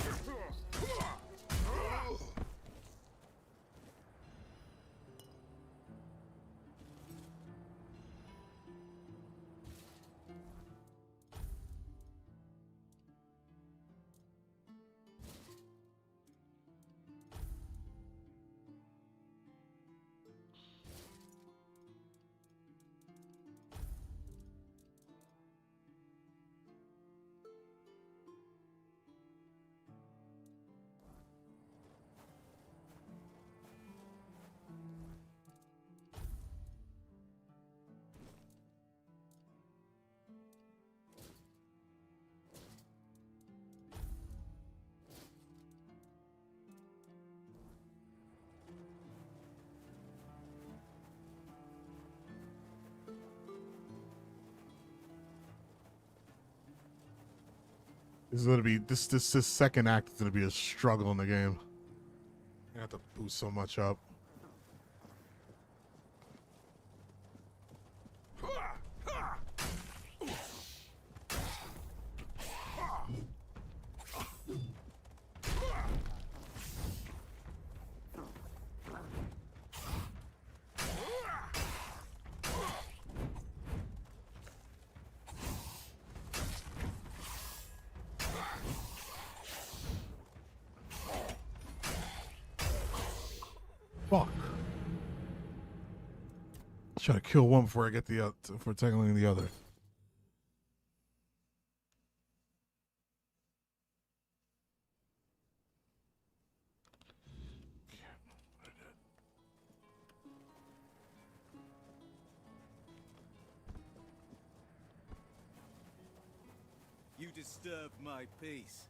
This is gonna be this second act is gonna be a struggle in the game. I have to boost so much up. Fuck. Try to kill one before I get the before tackling the other. You disturbed my peace.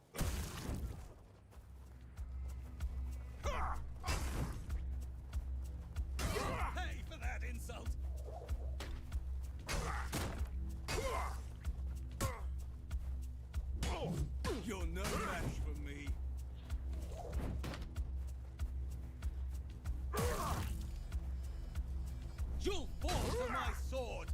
Pay for that insult! You're no match for me. You'll fall to my sword!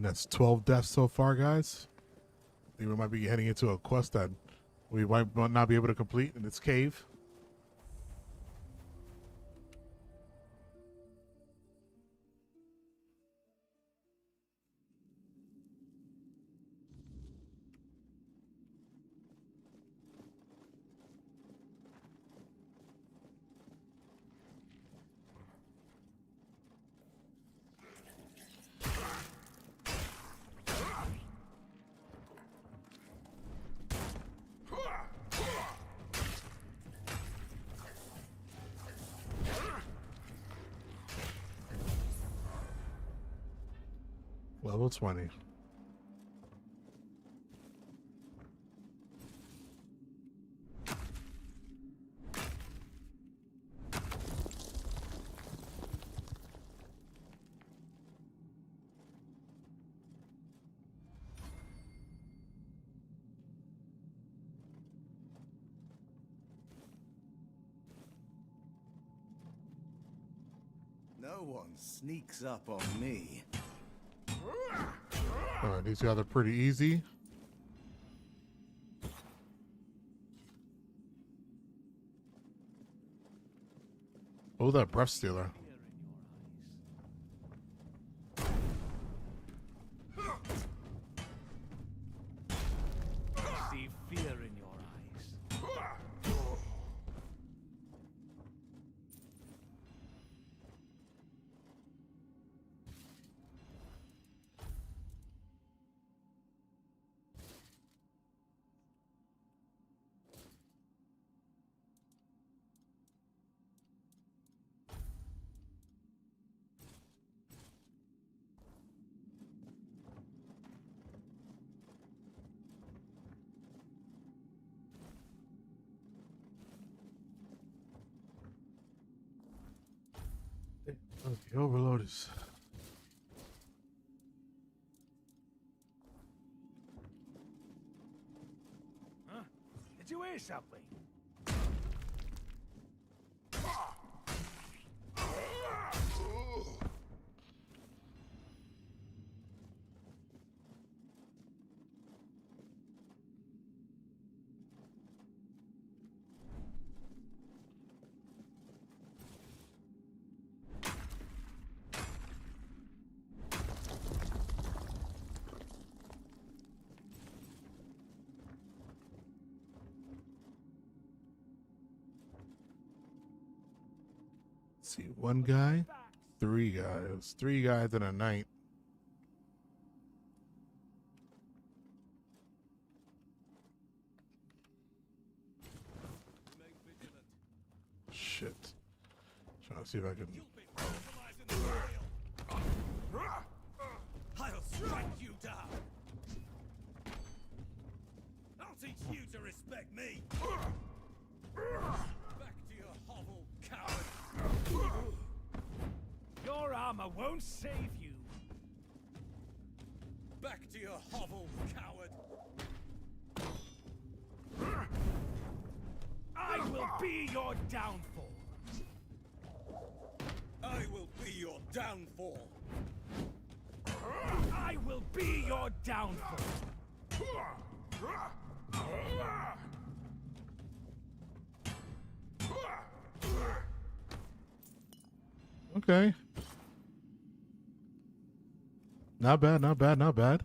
think that's 12 deaths so far, guys. I think we might be heading into a quest that we might not be able to complete in this cave. Level 20. No one sneaks up on me. Alright, these guys are pretty easy. Oh, that breath stealer. See fear in your eyes. Okay, overloaders. Huh? Did you hear something? Let's see, one guy, three guys. 3 guys in a night. Shit. Trying to see if I can. I'll strike you down. I'll teach you to respect me. Back to your hovel, coward. Your armor won't save you. Back to your hovel, coward. I will be your downfall. I will be your downfall. I will be your downfall. Okay. Not bad, not bad, not bad.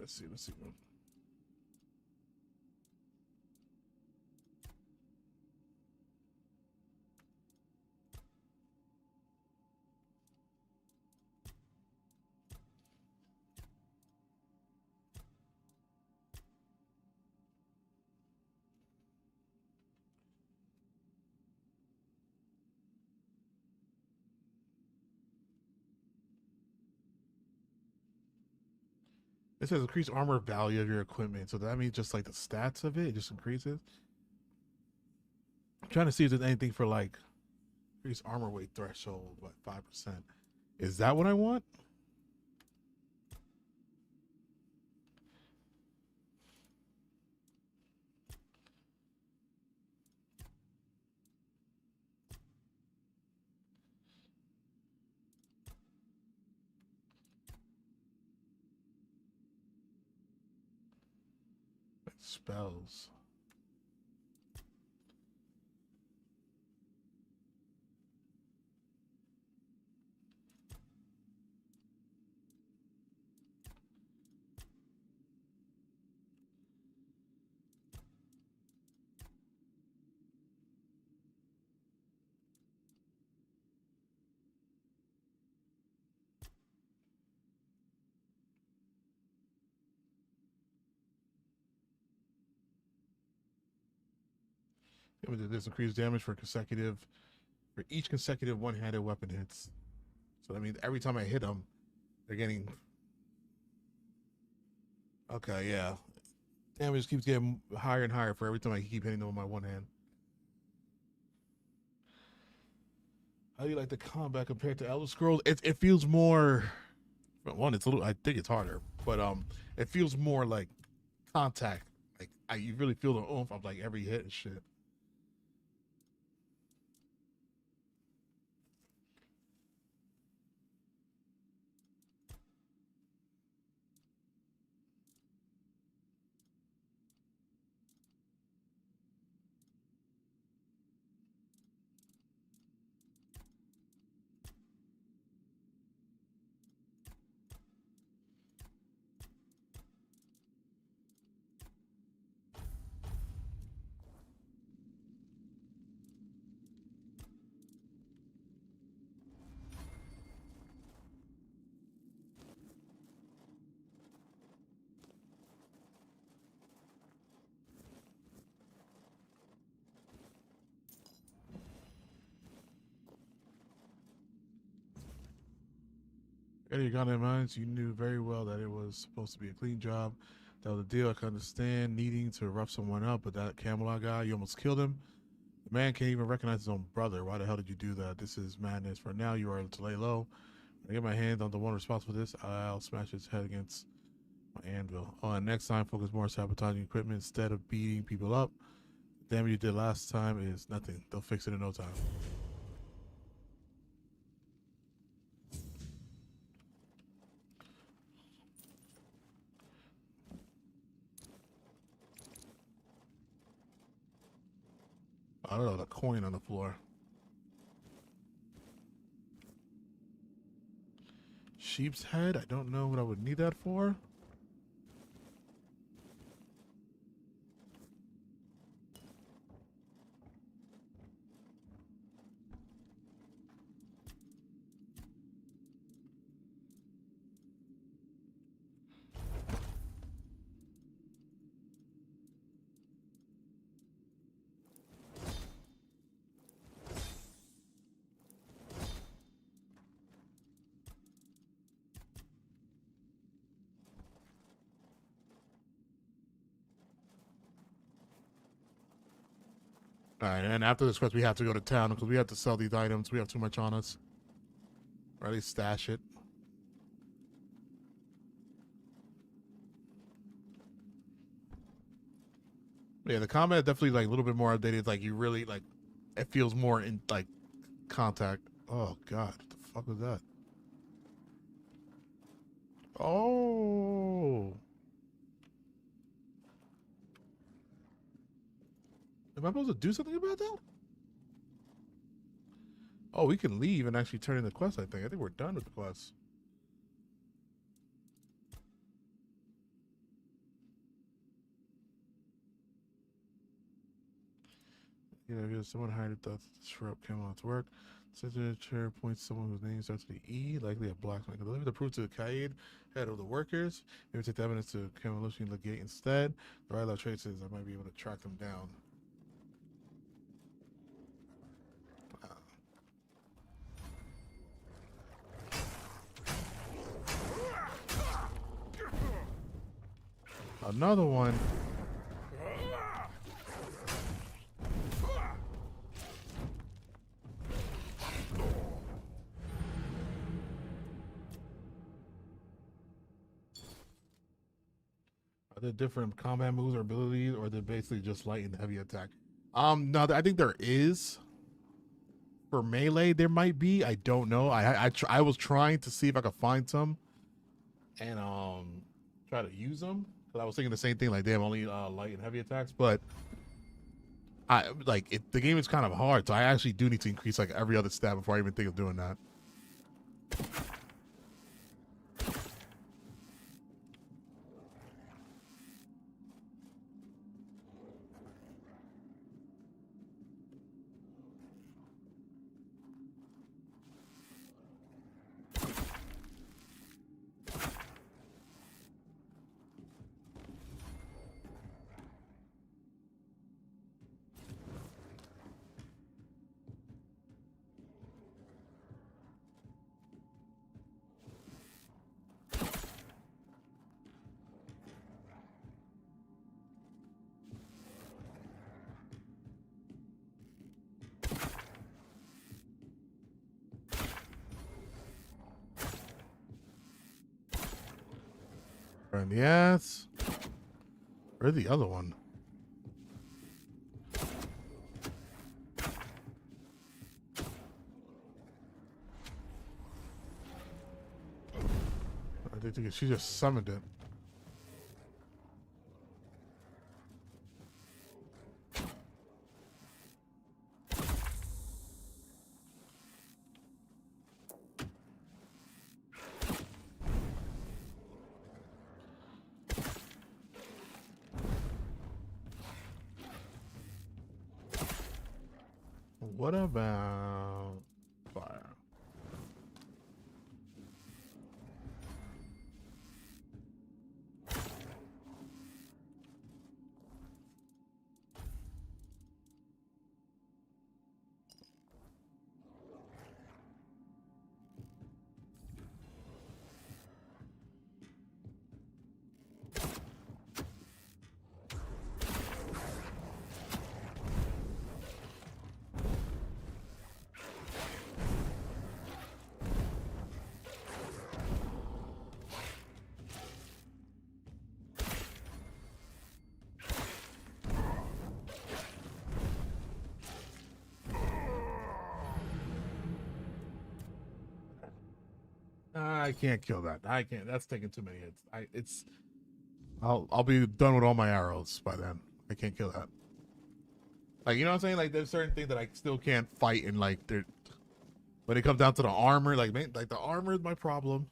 see. It says increase armor value of your equipment. So that means just like the stats of it just increases. I'm trying to see if there's anything for like increase armor weight threshold, what, 5%. Is that what I want? Spells. This increased damage for each consecutive one-handed weapon hits. So that means every time I hit them, they're getting. Okay, yeah. Damage keeps getting higher and higher for every time I keep hitting them with my one hand. How do you like the combat compared to Elder Scrolls? It feels more. One, it's a little. I think it's harder, but it feels more like contact. Like you really feel the oomph of like every hit and shit. You got in mind, you knew very well that it was supposed to be a clean job. That was a deal. I can understand needing to rough someone up, but that Camelot guy, you almost killed him. The man can't even recognize his own brother. Why the hell did you do that? This is madness. For now, you are to lay low. When I get my hands on the one responsible for this, I'll smash his head against my anvil. Oh, and next time, focus more on sabotaging equipment instead of beating people up. The damage you did last time is nothing. They'll fix it in no time. I don't know, the coin on the floor. Sheep's head? I don't know what I would need that for. All right, and after this quest, we have to go to town because we have to sell these items. We have too much on us. Or at least stash it. Yeah, the combat definitely like a little bit more updated. Like you really like, it feels more in like contact. Oh God, what the fuck was that? Oh. Am I supposed to do something about that? Oh, we can leave and actually turn in the quest, I think. I think we're done with the quest. You know, if someone hired thought to disrupt Camelot's work. Signature points someone whose name starts with the E, likely a blacksmith. Deliver the proof to the Kaid, head of the workers. Maybe take the evidence to Camelucian Legate instead. The right of traces, I might be able to track them down. Another one. Are there different combat moves or abilities, or they're basically just light and heavy attack? No, I think there is. For melee, there might be. I don't know. I was trying to see if I could find some, and try to use them. Cause I was thinking the same thing. Like, they have only light and heavy attacks, but the game is kind of hard, so I actually do need to increase like every other stat before I even think of doing that. Right in the ass. Where's the other one? I think she just summoned it. What about fire? I can't kill that. I can't. That's taking too many hits. I'll be done with all my arrows by then. I can't kill that. Like, you know what I'm saying? Like, there's certain things that I still can't fight, and like, when it comes down to the armor, like, man, like the armor is my problem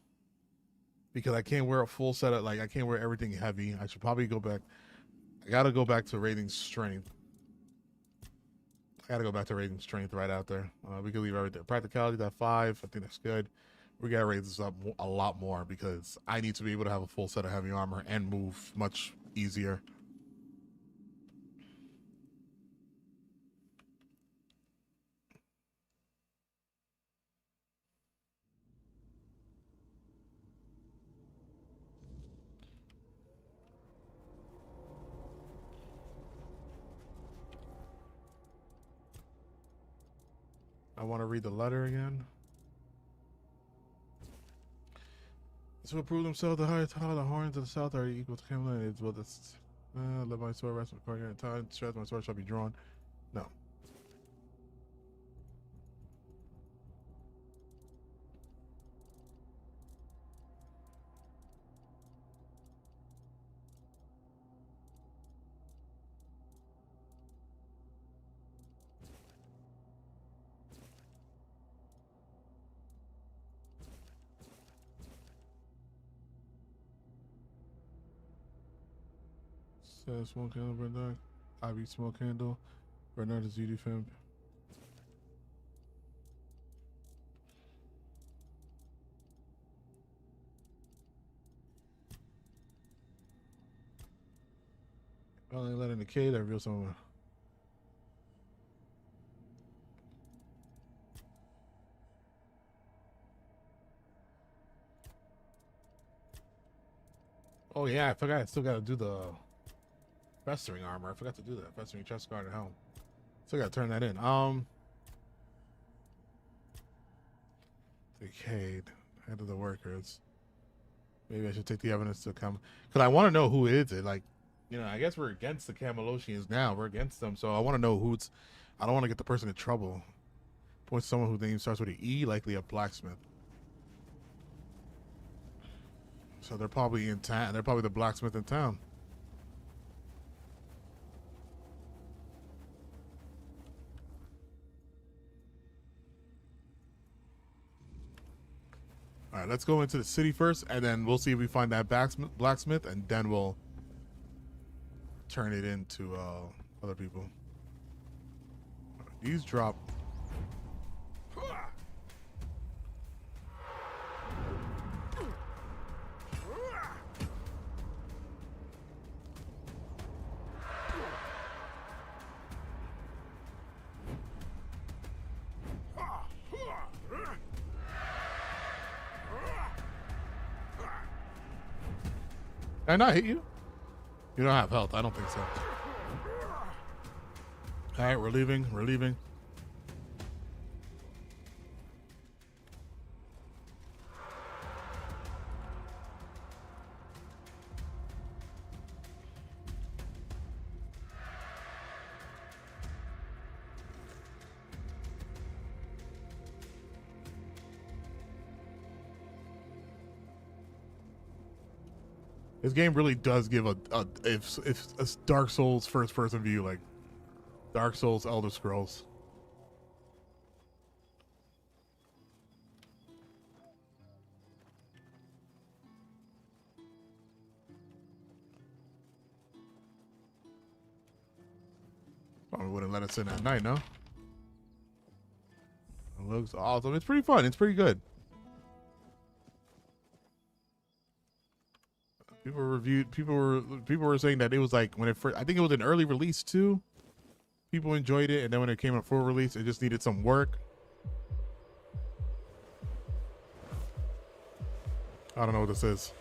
because I can't wear a full set of, like, I can't wear everything heavy. I should probably go back. I gotta go back to rating strength. Right out there. We can leave everything. Practicality, that 5. I think that's good. We gotta raise this up a lot more because I need to be able to have a full set of heavy armor and move much easier. I want to read the letter again. To prove themselves, the higher tower, the horns of the south are equal to Camelot. It's what this. Let my sword rest in the corner at time. Stress my sword shall be drawn. No. Says small candle burn dark. I be small candle. Bernard is UD fam. Only let in the cave that reveals someone. Oh yeah, I forgot. I still got to do the festering armor. I forgot to do that. Festering chest guard and helm. Still got to turn that in. Decayed. Head of the workers. Maybe I should take the evidence to come, because I want to know who is it. Like, you know, I guess we're against the Camelosians now. We're against them, so I want to know who's. I don't want to get the person in trouble. Point to someone whose name starts with an E, likely a blacksmith. So they're probably in town. They're probably the blacksmith in town. All right, let's go into the city first, and then we'll see if we find that blacksmith, and then we'll turn it into other people. These drop. Did I not hit you? You don't have health. I don't think so. All right, we're leaving. We're leaving. This game really does give a Dark Souls first person view, like Dark Souls, Elder Scrolls. Probably wouldn't let us in at night, no? It looks awesome. It's pretty fun. It's pretty good. People were saying that it was like when it first, I think it was an early release too. People enjoyed it, and then when it came out full release, it just needed some work. I don't know what this is.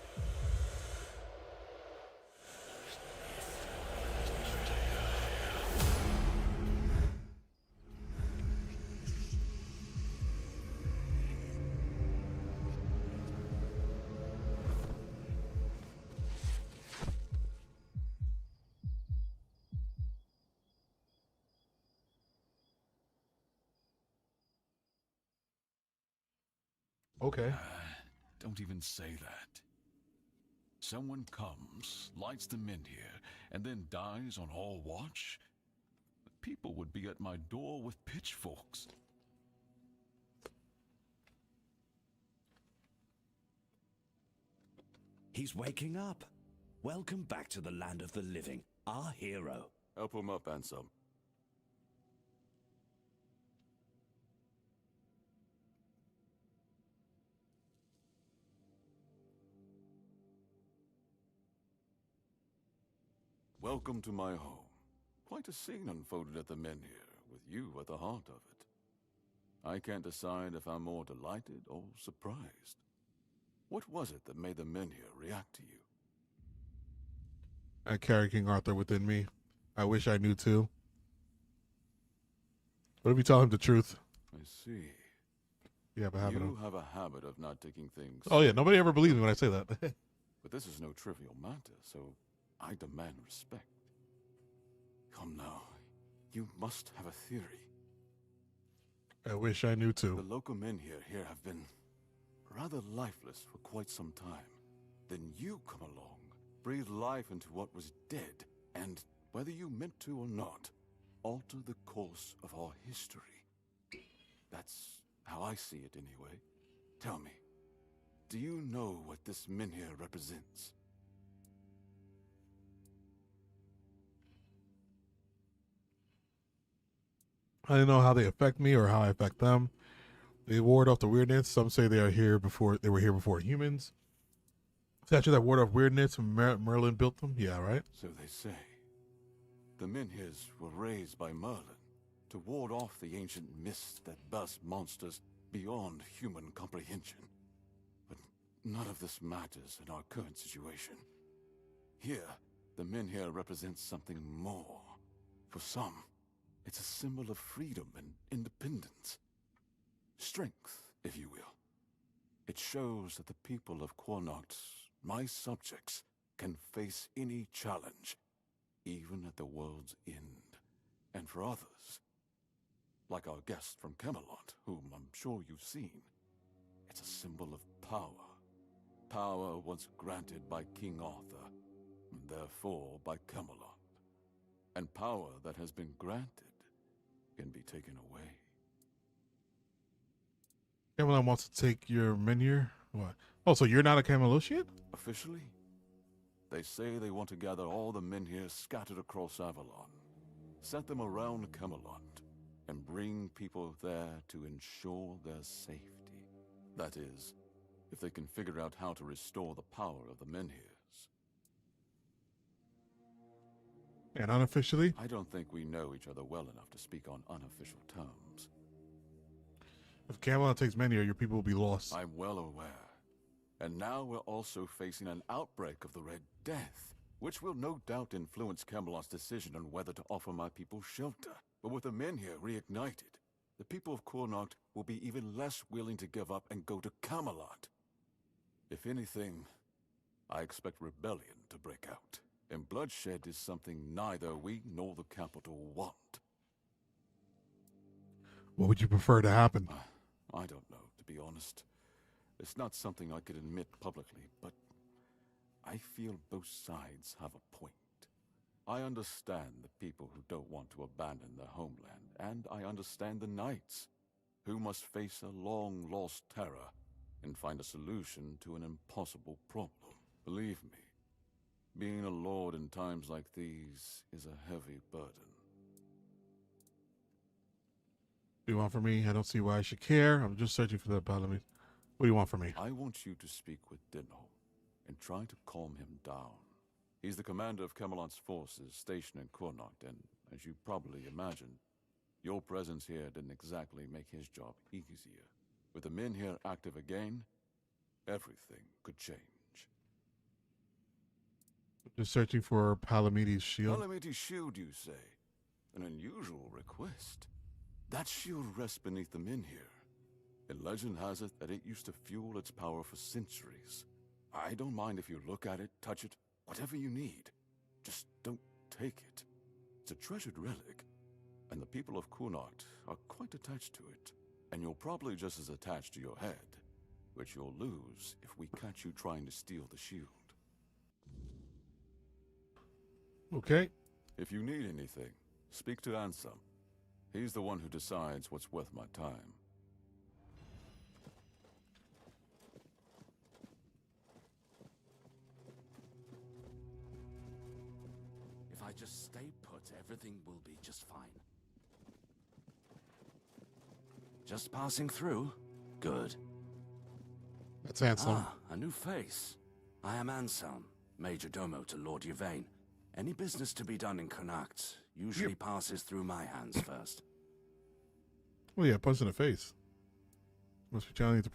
Okay. Don't even say that. Someone comes, lights them in here, and then dies on all watch? People would be at my door with pitchforks. He's waking up. Welcome back to the land of the living, our hero. Help him up, Ansem. Welcome to my home. Quite a scene unfolded at the Menhir, with you at the heart of it. I can't decide if I'm more delighted or surprised. What was it that made the Menhir react to you? I carry King Arthur within me. I wish I knew too. What if we tell him the truth? I see. You have a habit You have a habit of not taking things... Oh yeah, nobody ever believes me when I say that. But this is no trivial matter, so I demand respect. Come now, you must have a theory. I wish I knew too. The local men here have been rather lifeless for quite some time. Then you come along, breathe life into what was dead, and, whether you meant to or not, alter the course of our history. That's how I see it anyway. Tell me, do you know what this Menhir represents? I don't know how they affect me or how I affect them. They ward off the weirdness. Some say they were here before humans. Statue that ward off weirdness. Merlin built them. Yeah, right. So they say. The Menhirs were raised by Merlin to ward off the ancient mists that burst monsters beyond human comprehension. But none of this matters in our current situation. Here, the Menhir represents something more. For some, it's a symbol of freedom and independence. Strength, if you will. It shows that the people of Quernockt, my subjects, can face any challenge, even at the world's end. And for others, like our guest from Camelot, whom I'm sure you've seen, it's a symbol of power. Power once granted by King Arthur, and therefore by Camelot. And power that has been granted can be taken away. Camelot wants to take your Menhir? What? Oh, so you're not a Camelosian? Officially, they say they want to gather all the Menhir scattered across Avalon, set them around Camelot, and bring people there to ensure their safety. That is, if they can figure out how to restore the power of the Menhirs. And unofficially? I don't think we know each other well enough to speak on unofficial terms. If Camelot takes Menhir, your people will be lost. I'm well aware. And now we're also facing an outbreak of the Red Death, which will no doubt influence Camelot's decision on whether to offer my people shelter. But with the Menhir reignited, the people of Quernockt will be even less willing to give up and go to Camelot. If anything, I expect rebellion to break out. And bloodshed is something neither we nor the capital want. What would you prefer to happen? I don't know, to be honest. It's not something I could admit publicly, but I feel both sides have a point. I understand the people who don't want to abandon their homeland, and I understand the knights, who must face a long-lost terror and find a solution to an impossible problem. Believe me, being a lord in times like these is a heavy burden. What do you want from me? I don't see why I should care. I'm just searching for that Palamute. What do you want from me? I want you to speak with Dinho and try to calm him down. He's the commander of Camelot's forces stationed in Quernockt, and as you probably imagined, your presence here didn't exactly make his job easier. With the Menhir active again, everything could change. Just searching for Palamite's shield. Palamite's shield, you say? An unusual request. That shield rests beneath the Menhir. And legend has it that it used to fuel its power for centuries. I don't mind if you look at it, touch it, whatever you need. Just don't take it. It's a treasured relic, and the people of Quernockt are quite attached to it. And you're probably just as attached to your head, which you'll lose if we catch you trying to steal the shield. Okay. If you need anything, speak to Ansem. He's the one who decides what's worth my time. If I just stay put, everything will be just fine. Just passing through? Good. That's Anselm. Ah, a new face. I am Anselm, Major Domo to Lord Yvain. Any business to be done in Quernockt usually passes through my hands first. Well, yeah, punch in the face. Must be challenging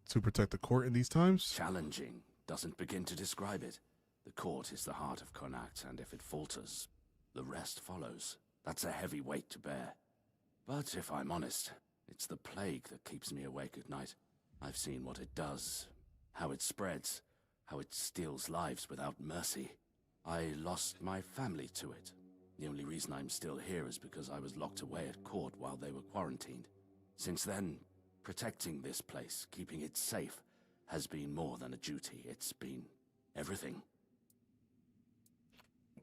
to protect the court in these times. Challenging doesn't begin to describe it. The court is the heart of Quernockt, and if it falters, the rest follows. That's a heavy weight to bear. But if I'm honest, it's the plague that keeps me awake at night. I've seen what it does, how it spreads, how it steals lives without mercy. I lost my family to it. The only reason I'm still here is because I was locked away at court while they were quarantined. Since then, protecting this place, keeping it safe, has been more than a duty. It's been everything.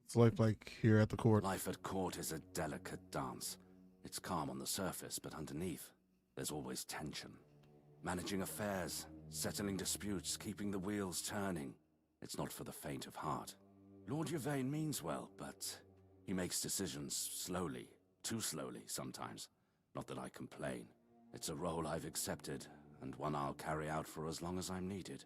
What's life like here at the court? Life at court is a delicate dance. It's calm on the surface, but underneath, there's always tension. Managing affairs, settling disputes, keeping the wheels turning. It's not for the faint of heart. Lord Yvain means well, but he makes decisions slowly, too slowly sometimes. Not that I complain. It's a role I've accepted, and one I'll carry out for as long as I'm needed.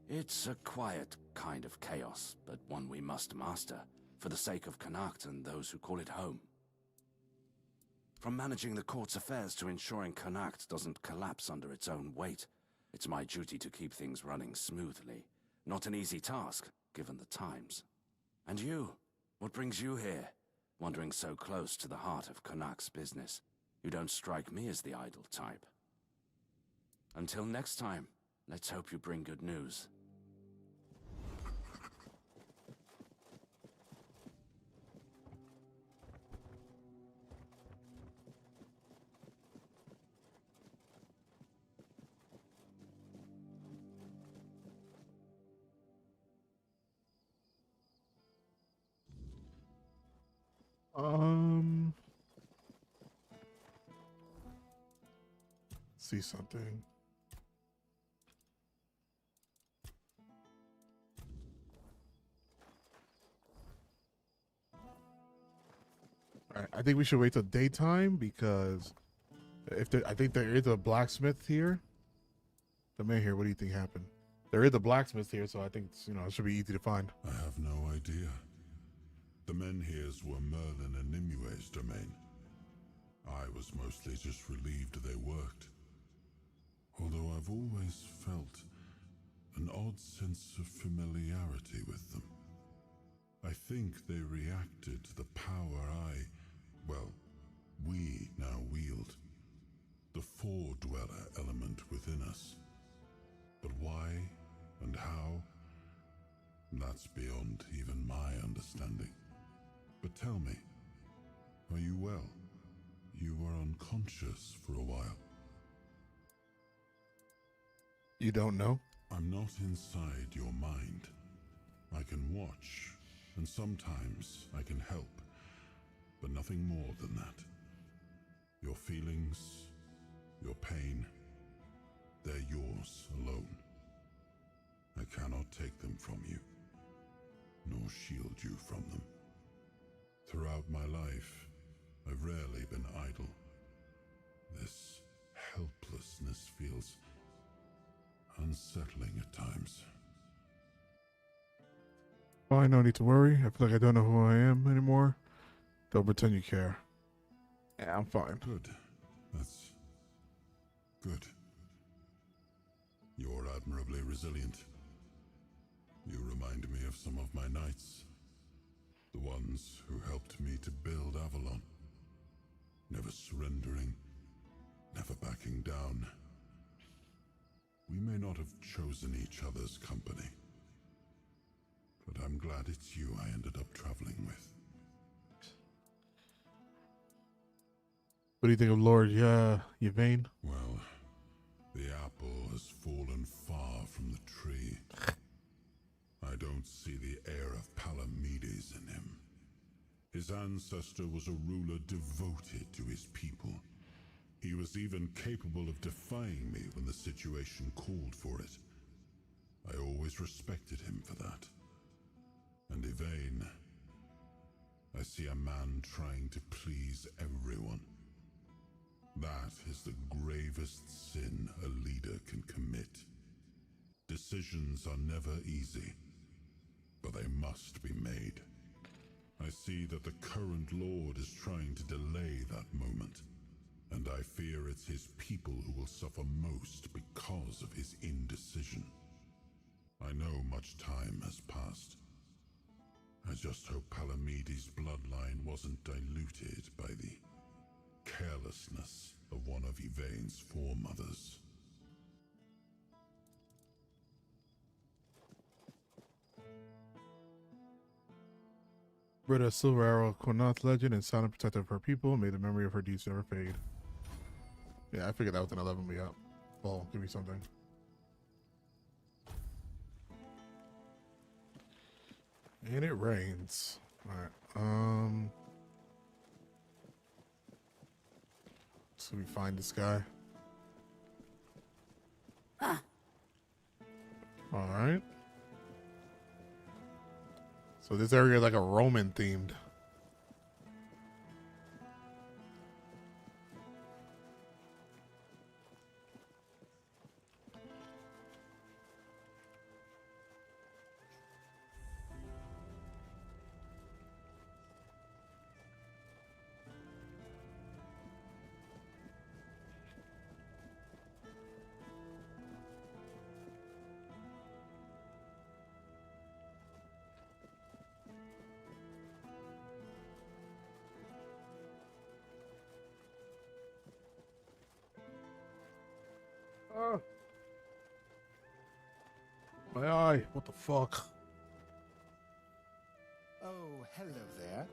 It's a quiet kind of chaos, but one we must master, for the sake of Connacht and those who call it home. From managing the court's affairs to ensuring Connacht doesn't collapse under its own weight, it's my duty to keep things running smoothly. Not an easy task, given the times. And you? What brings you here? Wandering so close to the heart of Connacht's business. You don't strike me as the idle type. Until next time, let's hope you bring good news. See something. All right, I think we should wait till daytime because if there, I think there is a blacksmith here. The man here, what do you think happened? There is a blacksmith here, so I think it's, you know, it should be easy to find. I have no idea. The men here's were Merlin and Nimue's domain. I was mostly just relieved they worked. Although I've always felt an odd sense of familiarity with them. I think they reacted to the power we now wield. The Four-Dweller element within us. But why and how? That's beyond even my understanding. But tell me, are you well? You were unconscious for a while. You don't know? I'm not inside your mind. I can watch, and sometimes I can help, but nothing more than that. Your feelings, your pain, they're yours alone. I cannot take them from you, nor shield you from them. Throughout my life, I've rarely been idle. This helplessness feels unsettling at times. Fine, no need to worry. I feel like I don't know who I am anymore. Don't pretend you care. Yeah, I'm fine. Good. That's good. You're admirably resilient. You remind me of some of my knights. The ones who helped me to build Avalon. Never surrendering, never backing down. We may not have chosen each other's company, but I'm glad it's you I ended up traveling with. What do you think of Lord Yvain? Well, the apple has fallen far from the tree. I don't see the air of Palamedes in him. His ancestor was a ruler devoted to his people. He was even capable of defying me when the situation called for it. I always respected him for that. And Yvain, I see a man trying to please everyone. That is the gravest sin a leader can commit. Decisions are never easy, but they must be made. I see that the current Lord is trying to delay that moment, and I fear it's his people who will suffer most because of his indecision. I know much time has passed. I just hope Palamedes' bloodline wasn't diluted by the carelessness of one of Yvain's foremothers. Britta, Silver Arrow, Connacht legend and silent protector of her people. May the memory of her deeds never fade. Yeah, I figured that was gonna level me up. Well, give me something. And it rains. Alright, so we find this guy. Alright. So this area is like a Roman themed. My eye. What the fuck? Oh, hello there.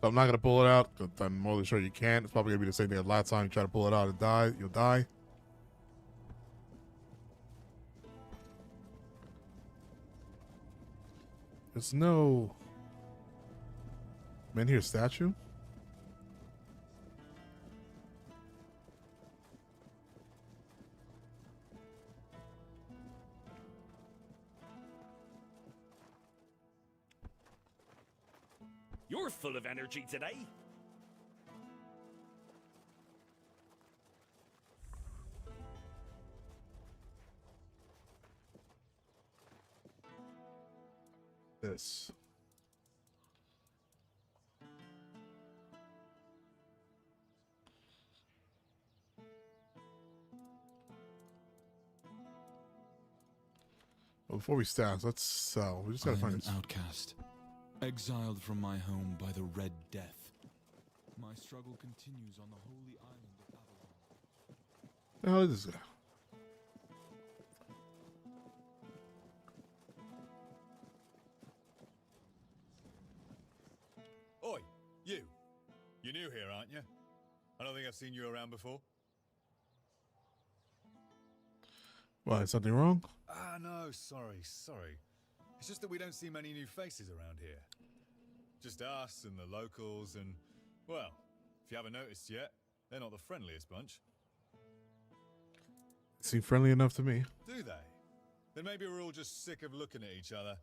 I'm not gonna pull it out. 'Cause I'm more than sure you can't. It's probably gonna be the same thing as last time. You try to pull it out and die, you'll die. There's no man here statue. You're full of energy today. This. Well, before we start, let's sell. We just gotta find an this. outcast, exiled from my home by the Red Death. My struggle continues on the holy island of Avalon. The hell is this guy? Oi, you. You're new here, aren't you? I don't think I've seen you around before. Why, is something wrong? Ah, no, sorry. It's just that we don't see many new faces around here. Just us and the locals and, well, if you haven't noticed yet, they're not the friendliest bunch. Seem friendly enough to me. Do they? Then maybe we're all just sick of looking at each other.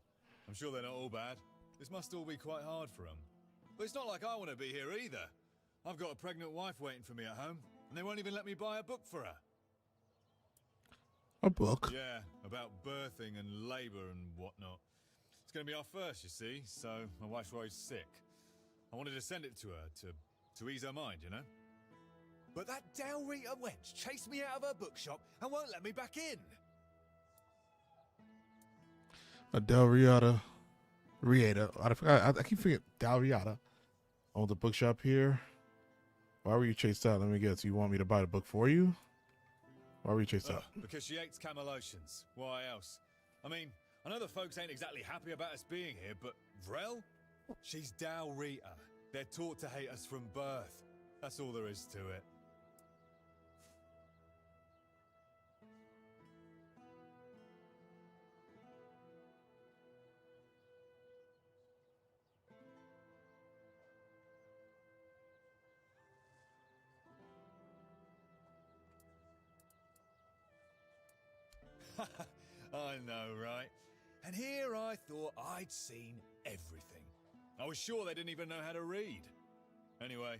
I'm sure they're not all bad. This must all be quite hard for them. But it's not like I want to be here either. I've got a pregnant wife waiting for me at home, and they won't even let me buy a book for her. A book? Yeah, about birthing and labour and whatnot. It's going to be our first, you see, so my wife's worried sick. I wanted to send it to her to ease her mind, you know? But that Dalrita wench chased me out of her bookshop and won't let me back in. A Dalriata. Riata. I keep forgetting Dalriata. Owns the bookshop here. Why were you chased out? Let me guess. You want me to buy the book for you? Why were you chased out? Because she hates Camelotians. Why else? I mean, I know the folks ain't exactly happy about us being here, but Vrel? She's Dalrita. They're taught to hate us from birth. That's all there is to it. I know, right? And here I thought I'd seen everything. I was sure they didn't even know how to read. Anyway,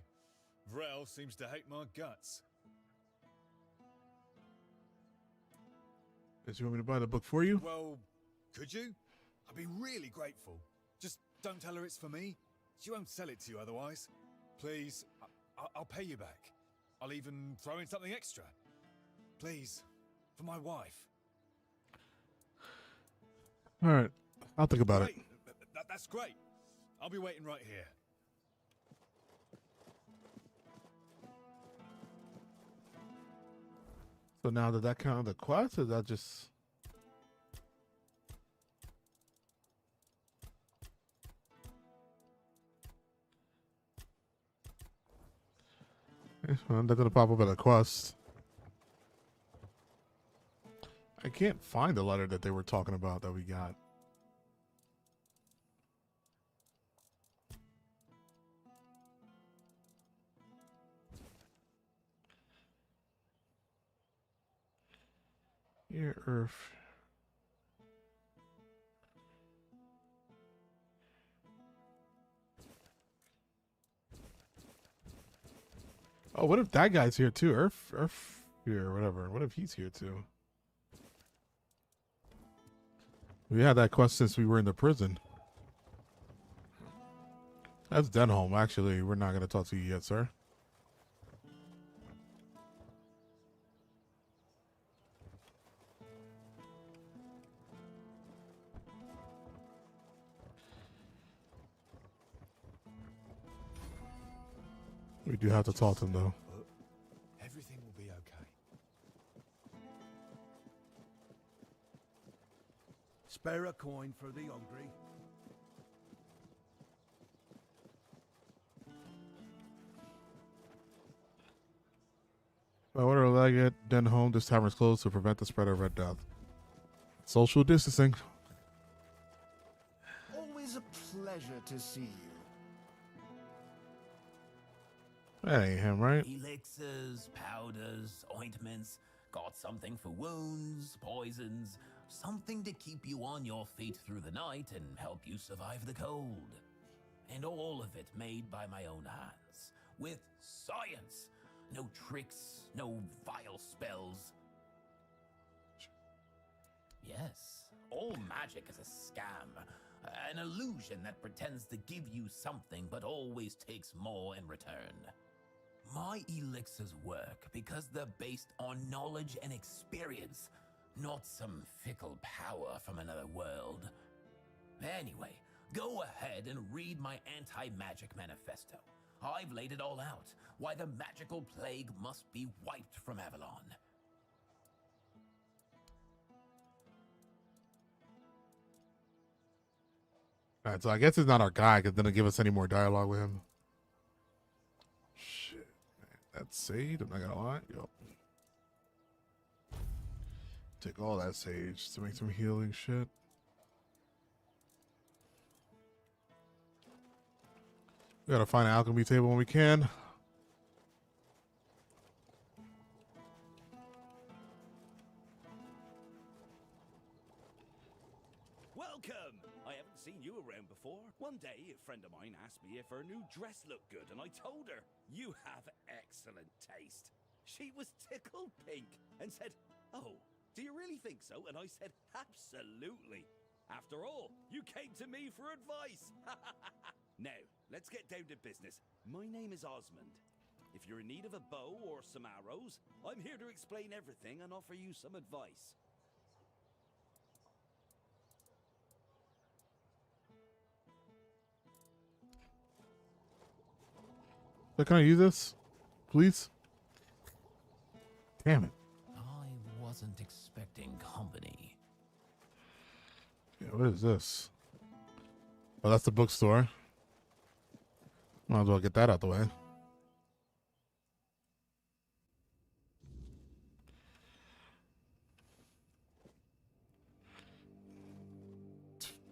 Vrel seems to hate my guts. Does you want me to buy the book for you? Well, could you? I'd be really grateful. Just don't tell her it's for me. She won't sell it to you otherwise. Please, I'll pay you back. I'll even throw in something extra. Please, for my wife. All right. I'll think about it. That's great. I'll be waiting right here. So now did that count the quest, or is that just... Well, they're gonna pop up at a quest. I can't find the letter that they were talking about that we got. Here, Earth. Oh, what if that guy's here too? Earth here, or whatever. What if he's here too? We had that quest since we were in the prison. That's Denholm. Actually, we're not going to talk to you yet, sir. We do have to talk to him though. Everything will be okay. Spare a coin for the hungry. By order of Legate, Den home, this tavern is closed to prevent the spread of Red Death. Social distancing. Always a pleasure to see you. That ain't him, right? Elixirs, powders, ointments, got something for wounds, poisons, something to keep you on your feet through the night and help you survive the cold. And all of it made by my own hands, with science. No tricks, no vile spells. Yes, all magic is a scam, an illusion that pretends to give you something but always takes more in return. My elixirs work because they're based on knowledge and experience, not some fickle power from another world. Anyway, go ahead and read my anti-magic manifesto. I've laid it all out, why the magical plague must be wiped from Avalon. Alright, so I guess he's not our guy because it didn't give us any more dialogue with him. Shit, man. That's sage, I'm not gonna lie. Yup. Take all that sage to make some healing shit. We gotta find an alchemy table when we can. Welcome! I haven't seen you around before. One day, a friend of mine asked me if her new dress looked good, and I told her, "You have excellent taste." She was tickled pink and said, "Oh, do you really think so?" And I said, "Absolutely. After all, you came to me for advice." Now, let's get down to business. My name is Osmond. If you're in need of a bow or some arrows, I'm here to explain everything and offer you some advice. So can I use this? Please? Damn it. I wasn't expecting company. Yeah, what is this? Oh, that's the bookstore. Might as well get that out the way.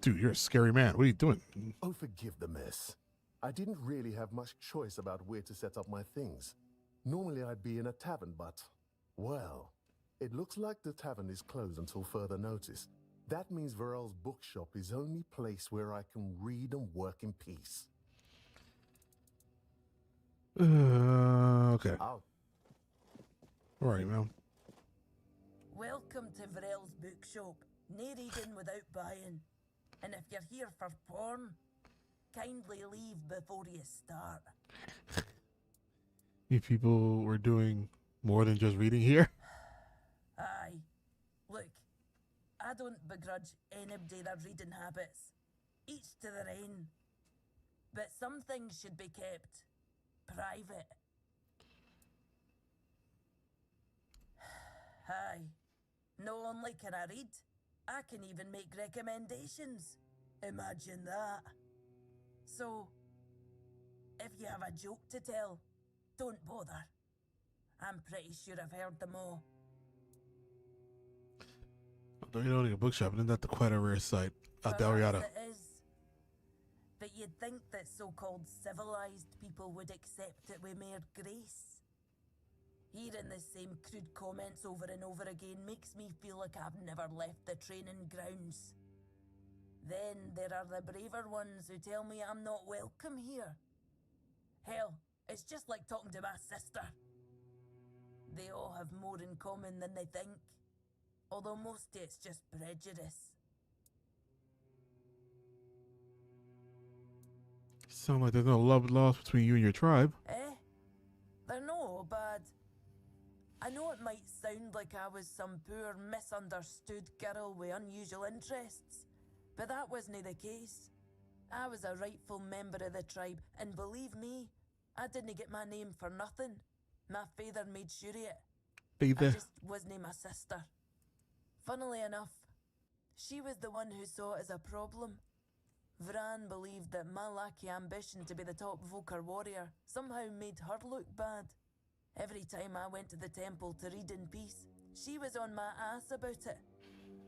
Dude, you're a scary man. What are you doing? Oh, forgive the mess. I didn't really have much choice about where to set up my things. Normally I'd be in a tavern, but, well, it looks like the tavern is closed until further notice. That means Varel's bookshop is the only place where I can read and work in peace. Okay. All right, man. Welcome to Varel's bookshop. No reading without buying. And if you're here for porn, kindly leave before you start. You people were doing more than just reading here? Aye. Look, I don't begrudge anybody their reading habits. Each to their own. But some things should be kept private. Aye. Not only can I read, I can even make recommendations. Imagine that. So, if you have a joke to tell, don't bother. I'm pretty sure I've heard them all. Though you're owning a bookshop, isn't that quite a rare sight? Delriata. Perhaps it is. But you'd think that so-called civilized people would accept it with mere grace. Hearing the same crude comments over and over again makes me feel like I've never left the training grounds. Then there are the braver ones who tell me I'm not welcome here. Hell, it's just like talking to my sister. They all have more in common than they think, although mostly it's just prejudice. Sound like there's no love lost between you and your tribe. They're not all bad. I know it might sound like I was some poor, misunderstood girl with unusual interests, but that wasn't the case. I was a rightful member of the tribe, and believe me, I didn't get my name for nothing. My father made sure of it. Father. I just wasn't my sister. Funnily enough, she was the one who saw it as a problem. Vran believed that my lackey ambition to be the top Volker warrior somehow made her look bad. Every time I went to the temple to read in peace, she was on my ass about it.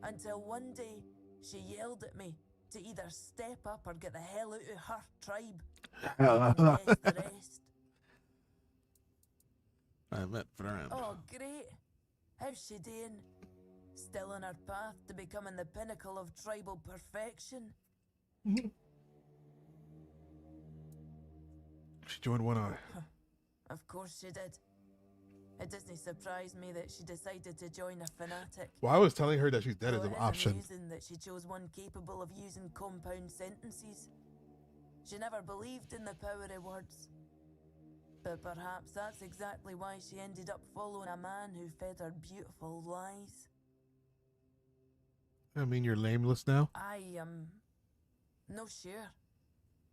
Until one day, she yelled at me to either step up or get the hell out of her tribe. And guess the rest. I met Vran. Oh, great. How's she doing? Still on her path to becoming the pinnacle of tribal perfection? She joined One Eye. Of course she did. It doesn't surprise me that she decided to join a fanatic. Well, I was telling her that she's dead as Though an it is option. amusing that she chose one capable of using compound sentences. She never believed in the power of words. But perhaps that's exactly why she ended up following a man who fed her beautiful lies. I mean, you're lameless now? I am no sure.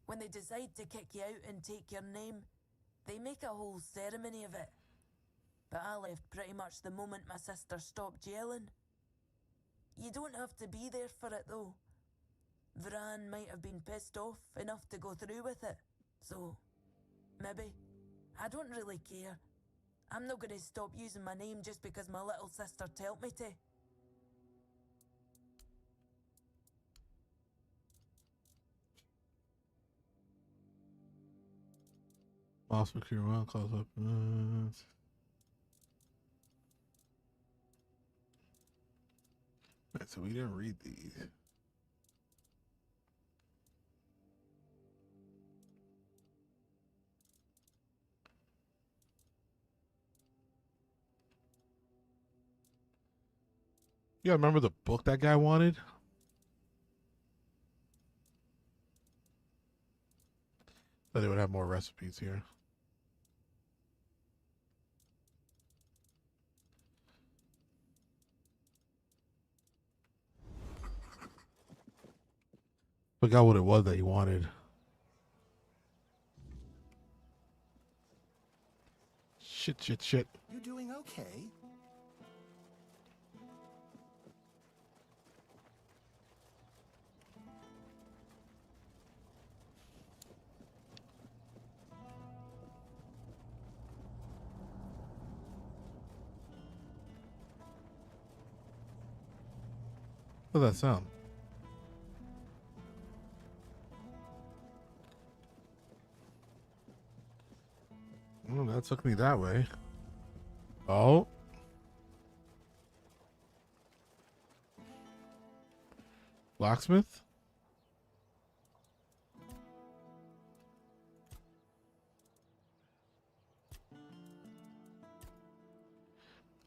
When they decide to kick you out and take your name, they make a whole ceremony of it. But I left pretty much the moment my sister stopped yelling. You don't have to be there for it though. Vran might have been pissed off enough to go through with it. So, maybe. I don't really care. I'm not going to stop using my name just because my little sister told me to. Also, secure well, close up. Right, so we didn't read these. Yeah, remember the book that guy wanted? So they would have more recipes here. Forgot what it was that he wanted. Shit. You doing okay? What does that sound? Oh, that took me that way. Oh. Blacksmith?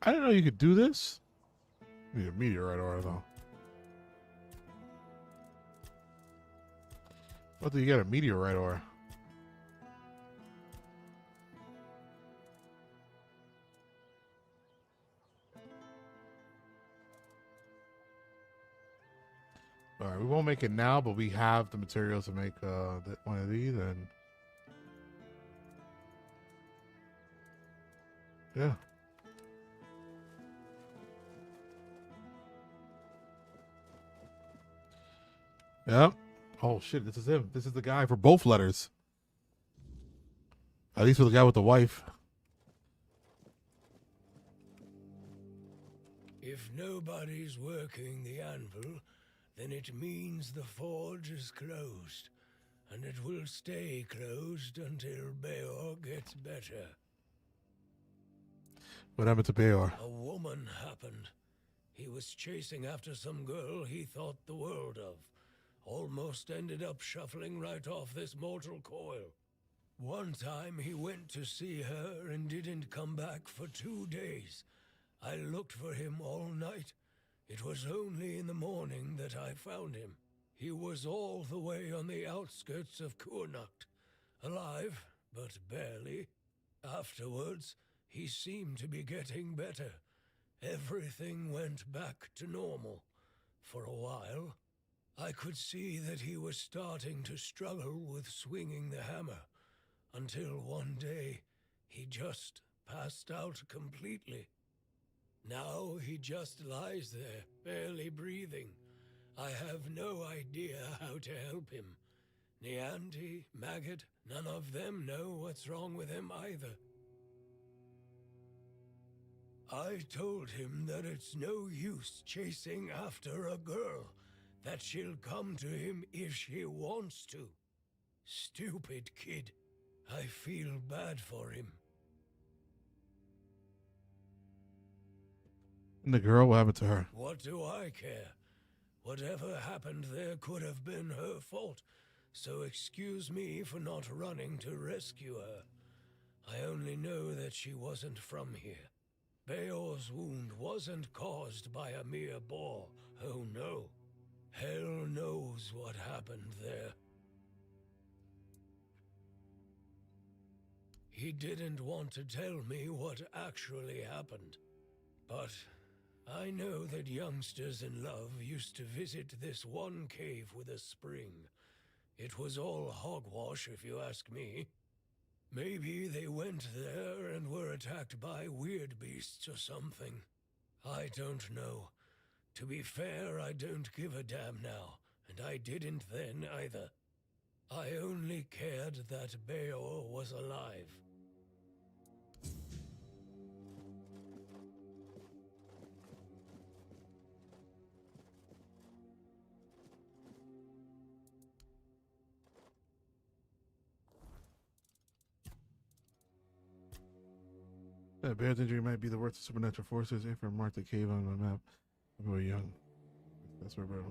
I didn't know you could do this. Need a meteorite ore though. What do you get a meteorite ore? All right, we won't make it now, but we have the materials to make one of these, and yeah. Yep. Oh shit, this is him. This is the guy for both letters. At least for the guy with the wife. If nobody's working the anvil, then it means the forge is closed, and it will stay closed until Beor gets better. What happened to Beor? A woman happened. He was chasing after some girl he thought the world of. Almost ended up shuffling right off this mortal coil. One time he went to see her and didn't come back for 2 days. I looked for him all night. It was only in the morning that I found him. He was all the way on the outskirts of Kurnacht, alive, but barely. Afterwards, he seemed to be getting better. Everything went back to normal. For a while, I could see that he was starting to struggle with swinging the hammer. until one day he just passed out completely. Now he just lies there, barely breathing. I have no idea how to help him. Nianti, Maggot, none of them know what's wrong with him either. I told him that it's no use chasing after a girl, that she'll come to him if she wants to. Stupid kid. I feel bad for him. And the girl, what happened to her? What do I care? Whatever happened there could have been her fault, so excuse me for not running to rescue her. I only know that she wasn't from here. Beor's wound wasn't caused by a mere boar. Oh no. Hell knows what happened there. He didn't want to tell me what actually happened, but I know that youngsters in love used to visit this one cave with a spring. It was all hogwash, if you ask me. Maybe they went there and were attacked by weird beasts or something. I don't know. To be fair, I don't give a damn now, and I didn't then either. I only cared that Beor was alive. That Bear's injury might be the worst of supernatural forces. Ephraim marked the cave on my map. We were young. That's where we're.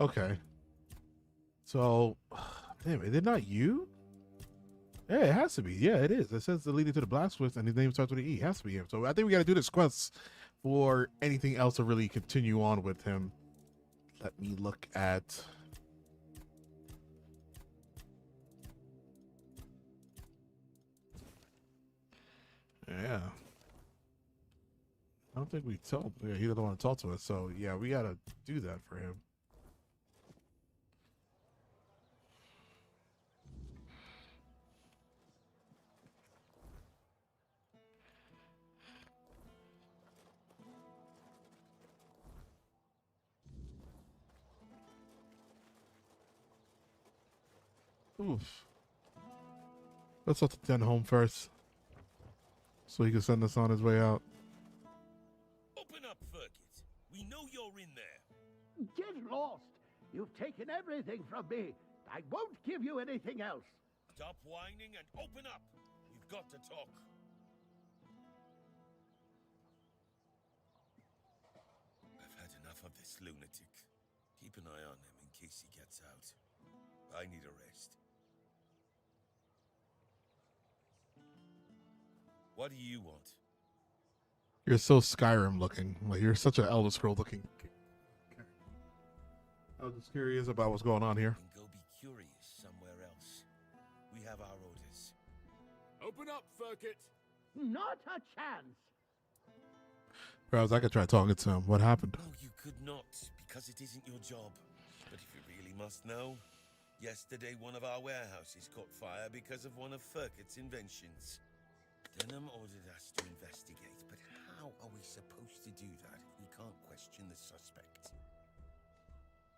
Okay. So, damn, is it not you? Yeah, it has to be. Yeah, it is. It says the leading to the blacksmith, and his name starts with an E. It has to be him. So I think we got to do this quest for anything else to really continue on with him. Let me look at. Yeah. I don't think we told. Yeah, he doesn't want to talk to us. So yeah, we gotta do that for him. Oof. Let's let the Den home first, so he can send us on his way out. Open up, Ferkit. We know you're in there. Get lost! You've taken everything from me. I won't give you anything else. Stop whining and open up. We've got to talk. I've had enough of this lunatic. Keep an eye on him in case he gets out. I need a rest. What do you want? You're so Skyrim looking. Like you're such an Elder Scroll looking. I was just curious about what's going on here. Go be curious somewhere else. We have our orders. Open up, Ferkit. Not a chance. Perhaps I could try talking to him. What happened? No, you could not, because it isn't your job. But if you really must know, yesterday one of our warehouses caught fire because of one of Ferkit's inventions. Denham ordered us to investigate, but how are we supposed to do that if we can't question the suspect?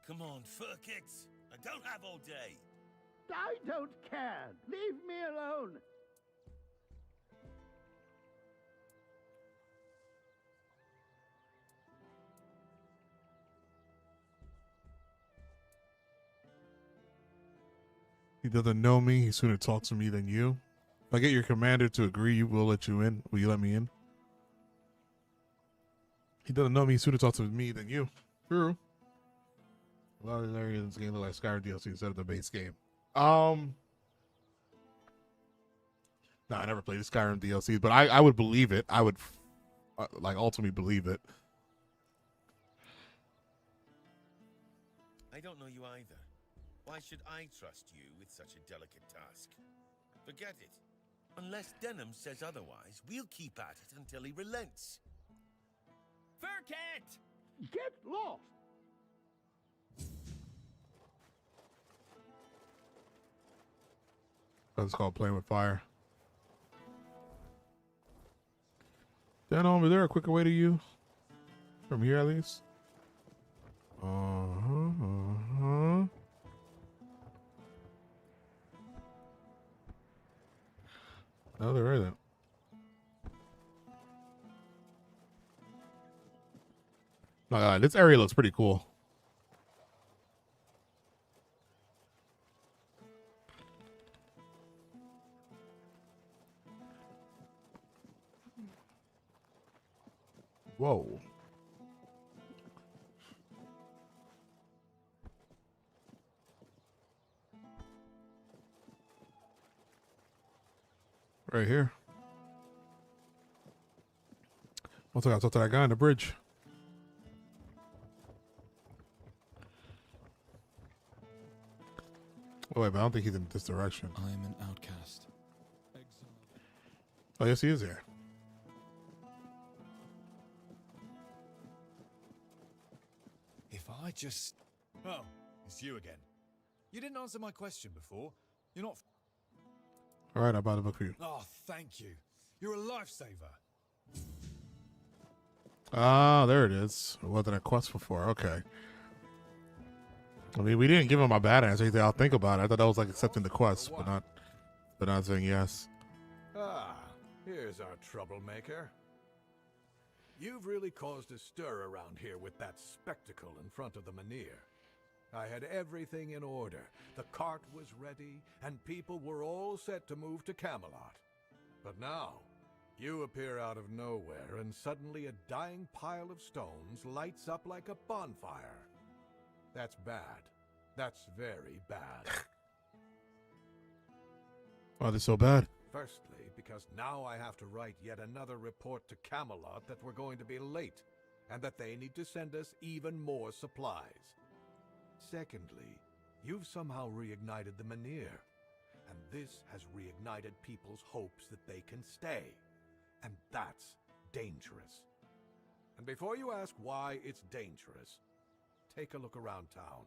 Come on, Ferkit! I don't have all day! I don't care. Leave me alone. He doesn't know me. He sooner talks to me than you. If I get your commander to agree, we'll let you in. Will you let me in? He doesn't know me. He sooner talks to me than you. True. A lot of the areas in this game look like Skyrim DLC instead of the base game. Nah, I never played the Skyrim DLC, but I would believe it. I would like ultimately believe it. I don't know you either. Why should I trust you with such a delicate task? Forget it. Unless Denham says otherwise, we'll keep at it until he relents. Ferkit! Get lost! That's called playing with fire. Dan, is there a quicker way to you? From here, at least? Uh-huh. No, there isn't. My God, this area looks pretty cool. Whoa. Right here. Once I got to talk to that guy on the bridge. Oh, wait, but I don't think he's in this direction. I am an outcast. Oh, yes, he is here. If I just... Oh, it's you again. You didn't answer my question before. You're not... All right, I bought a book for you. Oh, thank you. You're a lifesaver. Ah, there it is. It wasn't a quest before. Okay. I mean, we didn't give him a bad answer. He said, I'll think about it. I thought that was like accepting the quest, but not saying yes. Ah, here's our troublemaker. You've really caused a stir around here with that spectacle in front of the Menhir. I had everything in order. The cart was ready, and people were all set to move to Camelot. But now, you appear out of nowhere, and suddenly a dying pile of stones lights up like a bonfire. That's bad. That's very bad. Why are they so bad? Firstly, because now I have to write yet another report to Camelot that we're going to be late, and that they need to send us even more supplies. Secondly, you've somehow reignited the Menhir, and this has reignited people's hopes that they can stay, and that's dangerous. And before you ask why it's dangerous, take a look around town.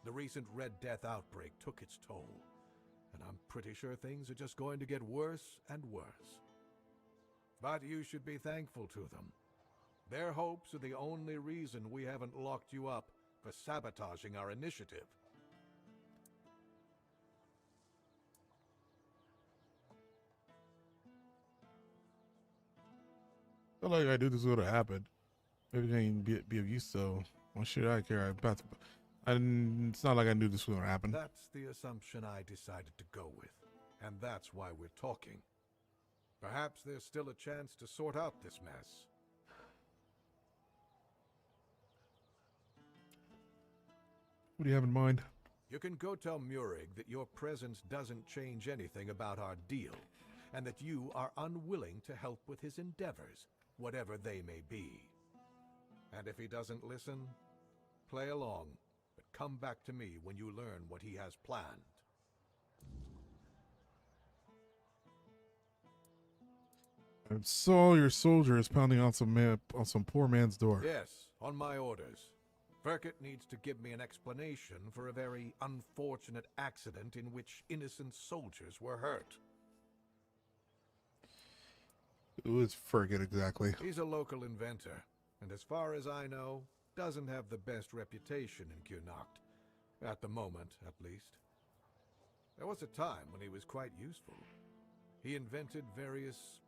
The recent Red Death outbreak took its toll, and I'm pretty sure things are just going to get worse and worse. But you should be thankful to them. Their hopes are the only reason we haven't locked you up for sabotaging our initiative. I feel like I knew this would have happened. Maybe they ain't be of use, so why should I care? And it's not like I knew this was going to happen. That's the assumption I decided to go with, and that's why we're talking. Perhaps there's still a chance to sort out this mess. What do you have in mind? You can go tell Murig that your presence doesn't change anything about our deal, and that you are unwilling to help with his endeavors, whatever they may be. And if he doesn't listen, play along, but come back to me when you learn what he has planned. And so your soldier is pounding on some poor man's door. Yes, on my orders. Verkett needs to give me an explanation for a very unfortunate accident in which innocent soldiers were hurt. Who is Fergus exactly? He's a local inventor, and as far as I know, doesn't have the best reputation in Connacht. At the moment, at least. There was a time when he was quite useful. He invented various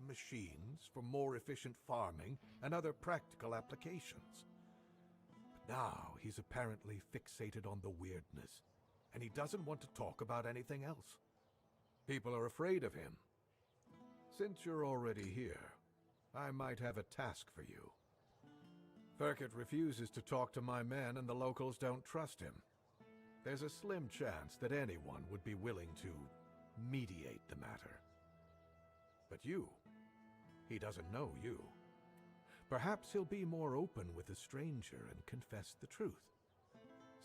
machines for more efficient farming and other practical applications. But now he's apparently fixated on the weirdness, and he doesn't want to talk about anything else. People are afraid of him. Since you're already here, I might have a task for you. Verkett refuses to talk to my men, and the locals don't trust him. There's a slim chance that anyone would be willing to mediate the matter. But you, he doesn't know you. Perhaps he'll be more open with a stranger and confess the truth.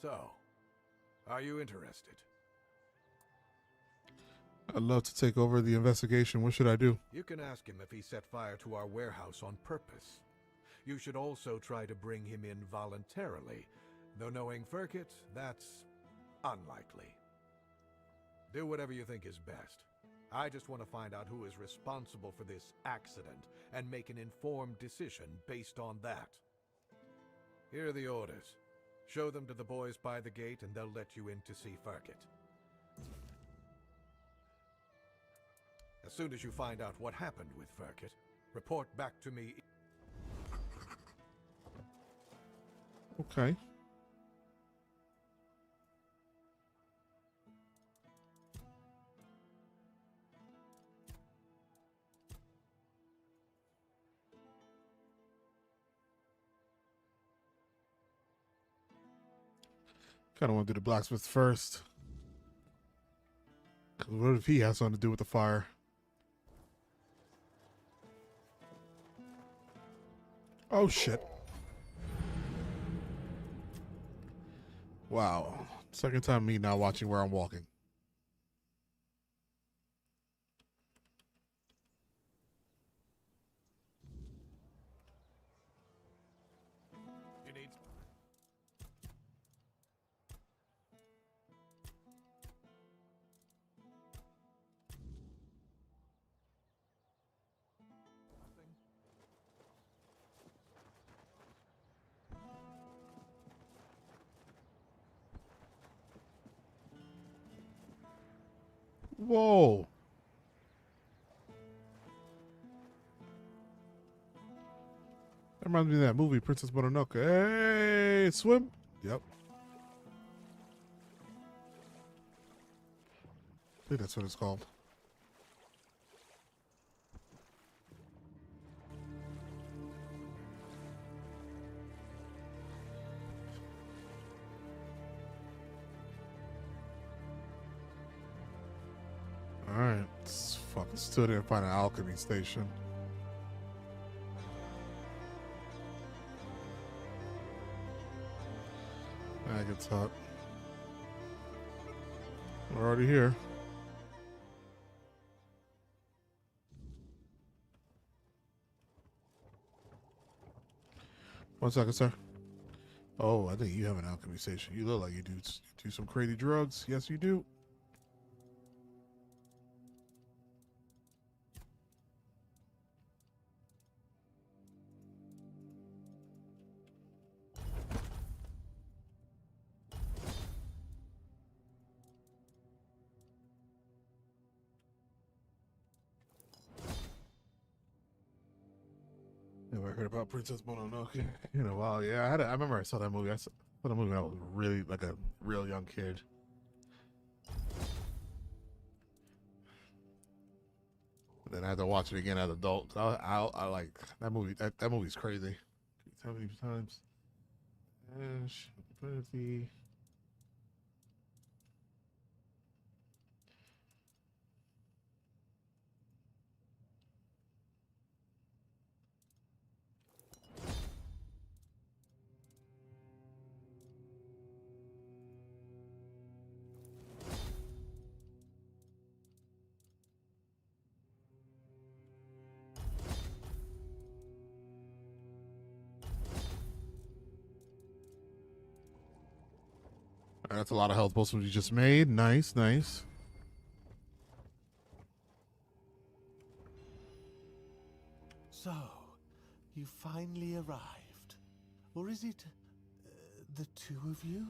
So, are you interested? I'd love to take over the investigation. What should I do? You can ask him if he set fire to our warehouse on purpose. You should also try to bring him in voluntarily, though knowing Verkett, that's unlikely. Do whatever you think is best. I just want to find out who is responsible for this accident and make an informed decision based on that. Here are the orders. Show them to the boys by the gate and they'll let you in to see Firkit. As soon as you find out what happened with Firkit, report back to me. Okay. Kind of want to do the blacksmith first. Because what if he has something to do with the fire? Oh, shit. Wow. Second time me not watching where I'm walking. You need... Whoa. That reminds me of that movie, Princess Mononoke. Hey, swim. Yep. I think that's what it's called. Alright, let's fucking stood there and find an alchemy station. That gets hot. We're already here. One second, sir. Oh, I think you have an alchemy station. You look like you do some crazy drugs. Yes, you do. Never heard about Princess Mononoke in a while. Yeah, I remember I saw that movie. I saw the movie when I was really like a real young kid. And then I had to watch it again as an adult. I like that movie. That movie's crazy. How many times? Ash, Infinity. That's a lot of health potions you just made. Nice, nice. So, you finally arrived. Or is it the two of you?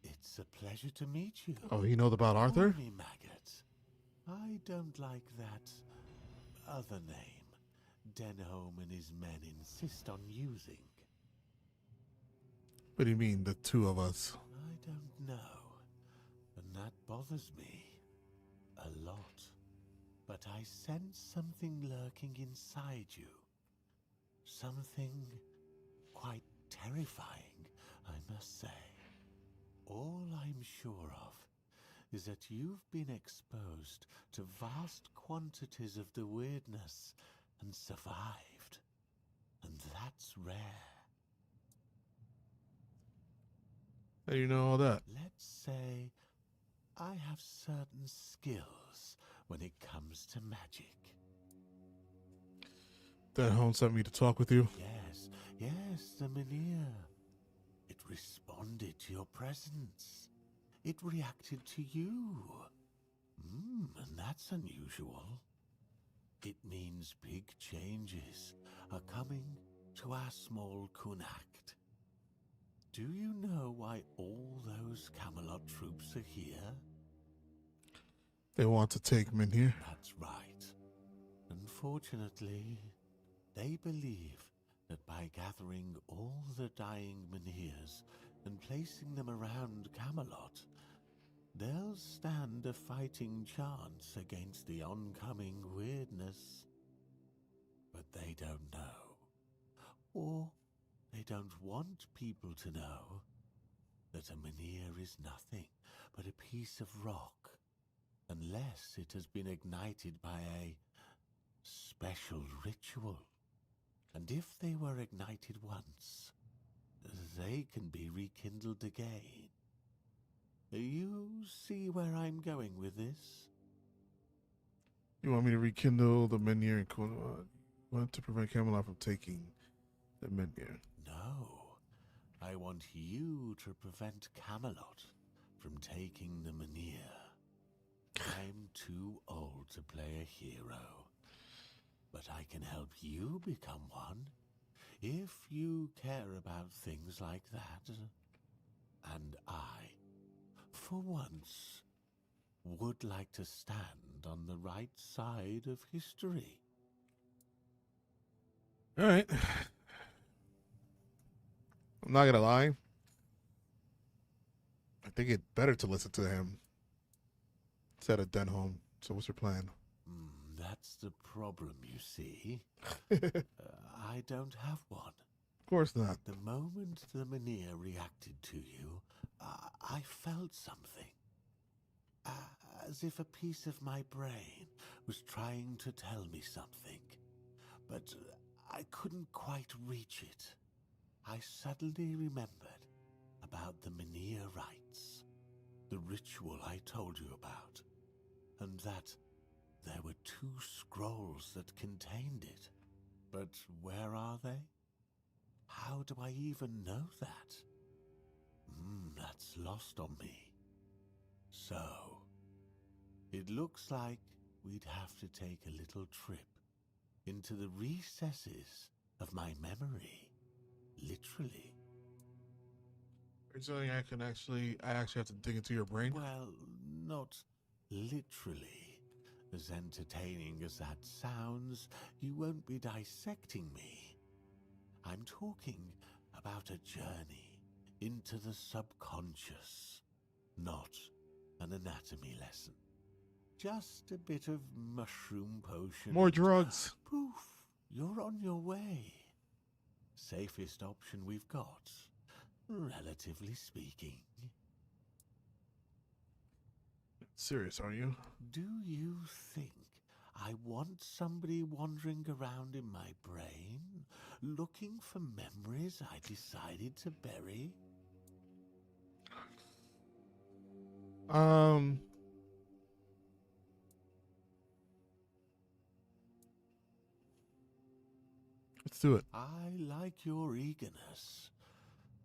It's a pleasure to meet you. Oh, he knows about Arthur? Call me Maggot. I don't like that other name Denholm and his men insist on using. What do you mean, the two of us? I don't know, and that bothers me a lot. But I sense something lurking inside you. Something quite terrifying, I must say. All I'm sure of is that you've been exposed to vast quantities of the weirdness and survived. And that's rare. How do you know all that? Let's say I have certain skills when it comes to magic. Denholm sent me to talk with you. Yes, the Menhir. It responded to your presence. It reacted to you. That's unusual. It means big changes are coming to our small Kunacht. Do you know why all those Camelot troops are here? They want to take Minir. That's right. Unfortunately, they believe that by gathering all the dying Minirs and placing them around Camelot, they'll stand a fighting chance against the oncoming weirdness. But they don't know, or they don't want people to know, that a Minir is nothing but a piece of rock, unless it has been ignited by a special ritual. And if they were ignited once, they can be rekindled again. You see where I'm going with this? You want me to rekindle the Menhir and want to prevent Camelot from taking the Menhir? No. I want you to prevent Camelot from taking the Menhir. I'm too old to play a hero, but I can help you become one if you care about things like that. And I, for once, would like to stand on the right side of history. All right. I'm not gonna lie. I think it's better to listen to him instead of Denholm. So what's your plan? That's the problem, you see. I don't have one. Of course not. The moment the Menhir reacted to you, I felt something. As if a piece of my brain was trying to tell me something. But I couldn't quite reach it. I suddenly remembered about the Menhir rites, the ritual I told you about, and that there were 2 scrolls that contained it. But where are they? How do I even know that? That's lost on me. So, it looks like we'd have to take a little trip into the recesses of my memory. Literally. Are you saying I actually have to dig into your brain? Well, not literally. As entertaining as that sounds, you won't be dissecting me. I'm talking about a journey into the subconscious, not an anatomy lesson. Just a bit of mushroom potion. More drugs. Poof, you're on your way. Safest option we've got, relatively speaking. Serious, are you? Do you think I want somebody wandering around in my brain, looking for memories I decided to bury? Let's do it. I like your eagerness,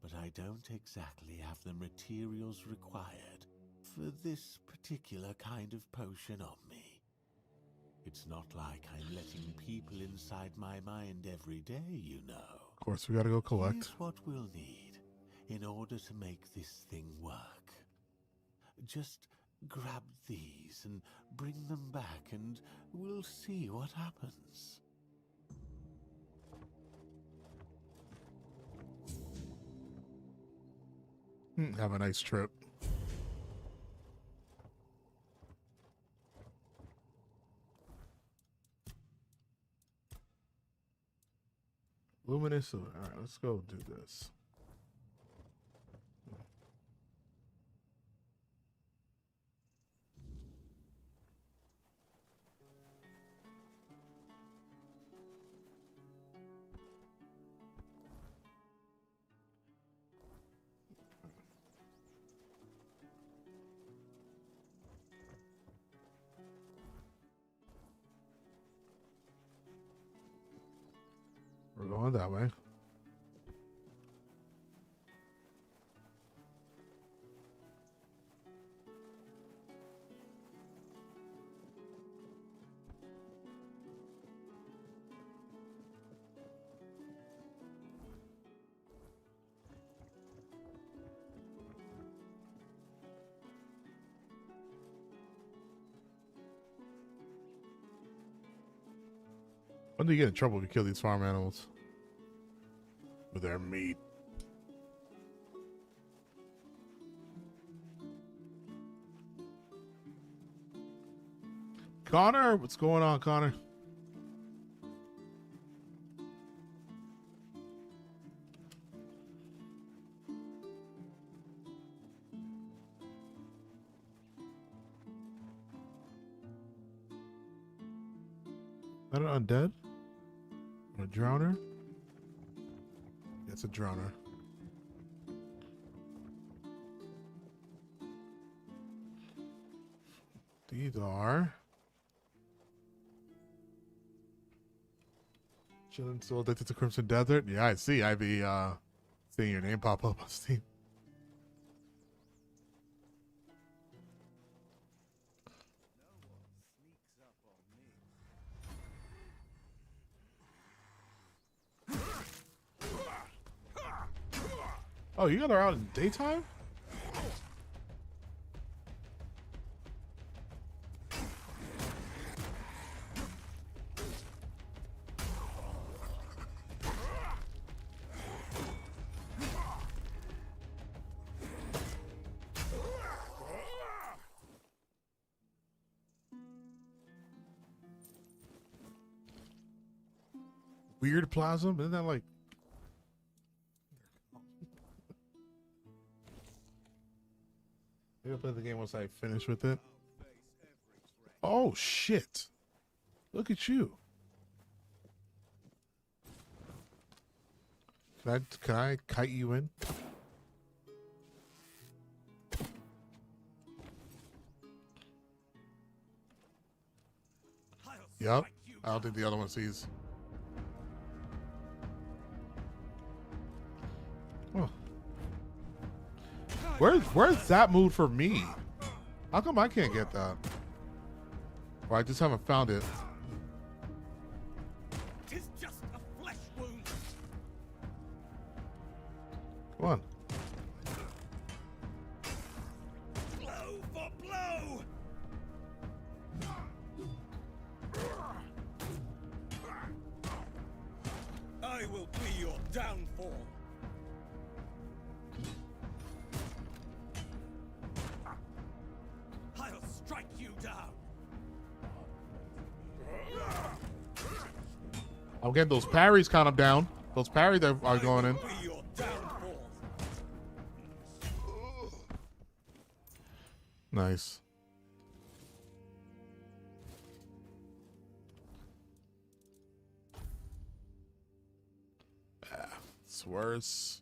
but I don't exactly have the materials required for this particular kind of potion on me. It's not like I'm letting people inside my mind every day, you know. Of course, we gotta go collect. Here's what we'll need in order to make this thing work. Just grab these and bring them back and we'll see what happens. Have a nice trip. Luminous. All right, let's go do this. We're going that way. When do you get in trouble if you kill these farm animals? With their meat. Connor, what's going on, Connor? Is that an undead? A drowner? It's a drowner. These are chilling, still addicted to Crimson Desert. Yeah, I see. I be seeing your name pop up on Steam. Oh, you got her out in daytime? Weird plasm? Isn't that like... Maybe I'll play the game once I finish with it. Oh, shit. Look at you. Can I kite you in? Yep. I don't think the other one sees. Oh. Where's that mood for me? How come I can't get that? Or I just haven't found it. Tis just a flesh wound. Come on. Blow for blow. I will be your downfall. I'll strike you down. I'm getting those parries kind of down. Those parries that are going in. Be your downfall. Nice. It's worse.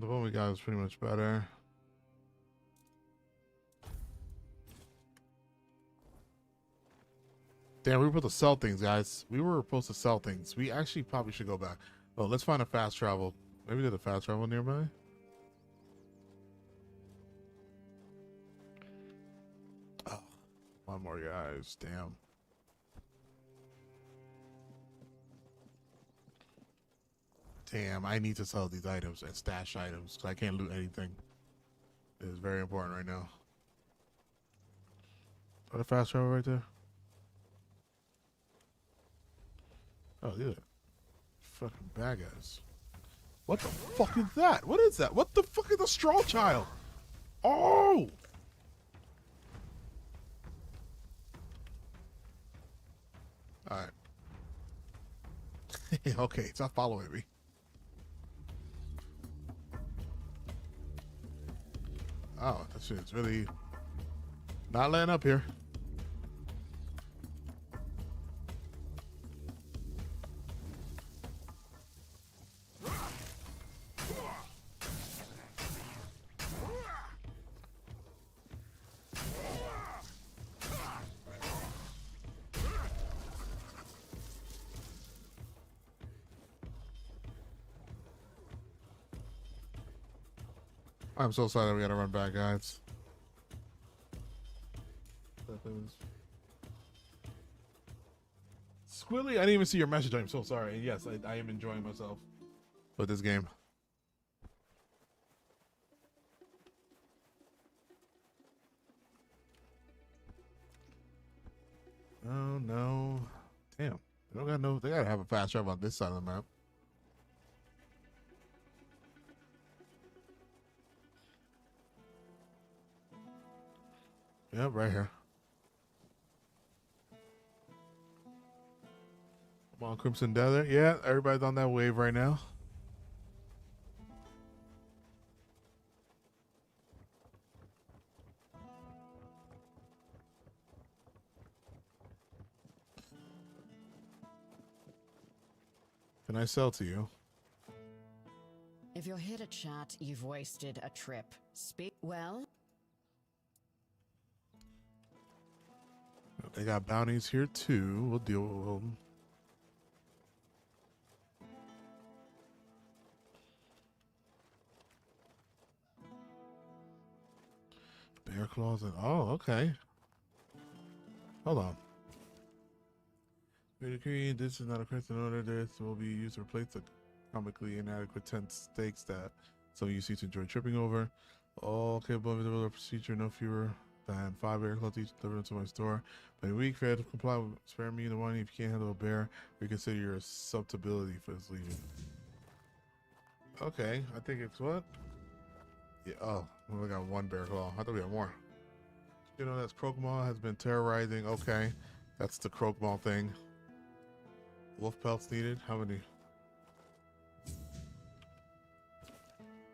The one we got is pretty much better. Damn, we were supposed to sell things, guys. We were supposed to sell things. We actually probably should go back. Oh, let's find a fast travel. Maybe there's a fast travel nearby. Oh, one more, guys. Damn. Damn, I need to sell these items and stash items because I can't loot anything. It is very important right now. What a fast travel right there. Oh, yeah. Fucking bad guys. What the fuck is that? What is that? What the fuck is a straw child? Oh! Alright. Okay, it's not following me. Oh, that shit's really not letting up here. I'm so sorry we gotta run back, guys. Squilly, I didn't even see your message. I'm so sorry. And yes, I am enjoying myself with this game. Oh no. Damn. They don't got no, they gotta have a fast travel on this side of the map. Yep, right here. Come on, Crimson Desert. Yeah, everybody's on that wave right now. Can I sell to you? If you're here to chat, you've wasted a trip. Speak well. They got bounties here too. We'll deal with them. Bear claws and oh, okay. Hold on. We agree this is not a question order. This will be used to replace the comically inadequate tent stakes that some of you seem to enjoy tripping over. All capable of the procedure, no fewer than 5 bear claws each delivered into my store. By a week, fair to comply with spare me the one if you can't handle a bear, reconsider your subtability for this leaving. Okay, I think it's what? Yeah, oh, we only got 1 bear claw. I thought we had more. You know, that's Croakmaw has been terrorizing. Okay, that's the Croakmaw thing. Wolf pelts needed. How many?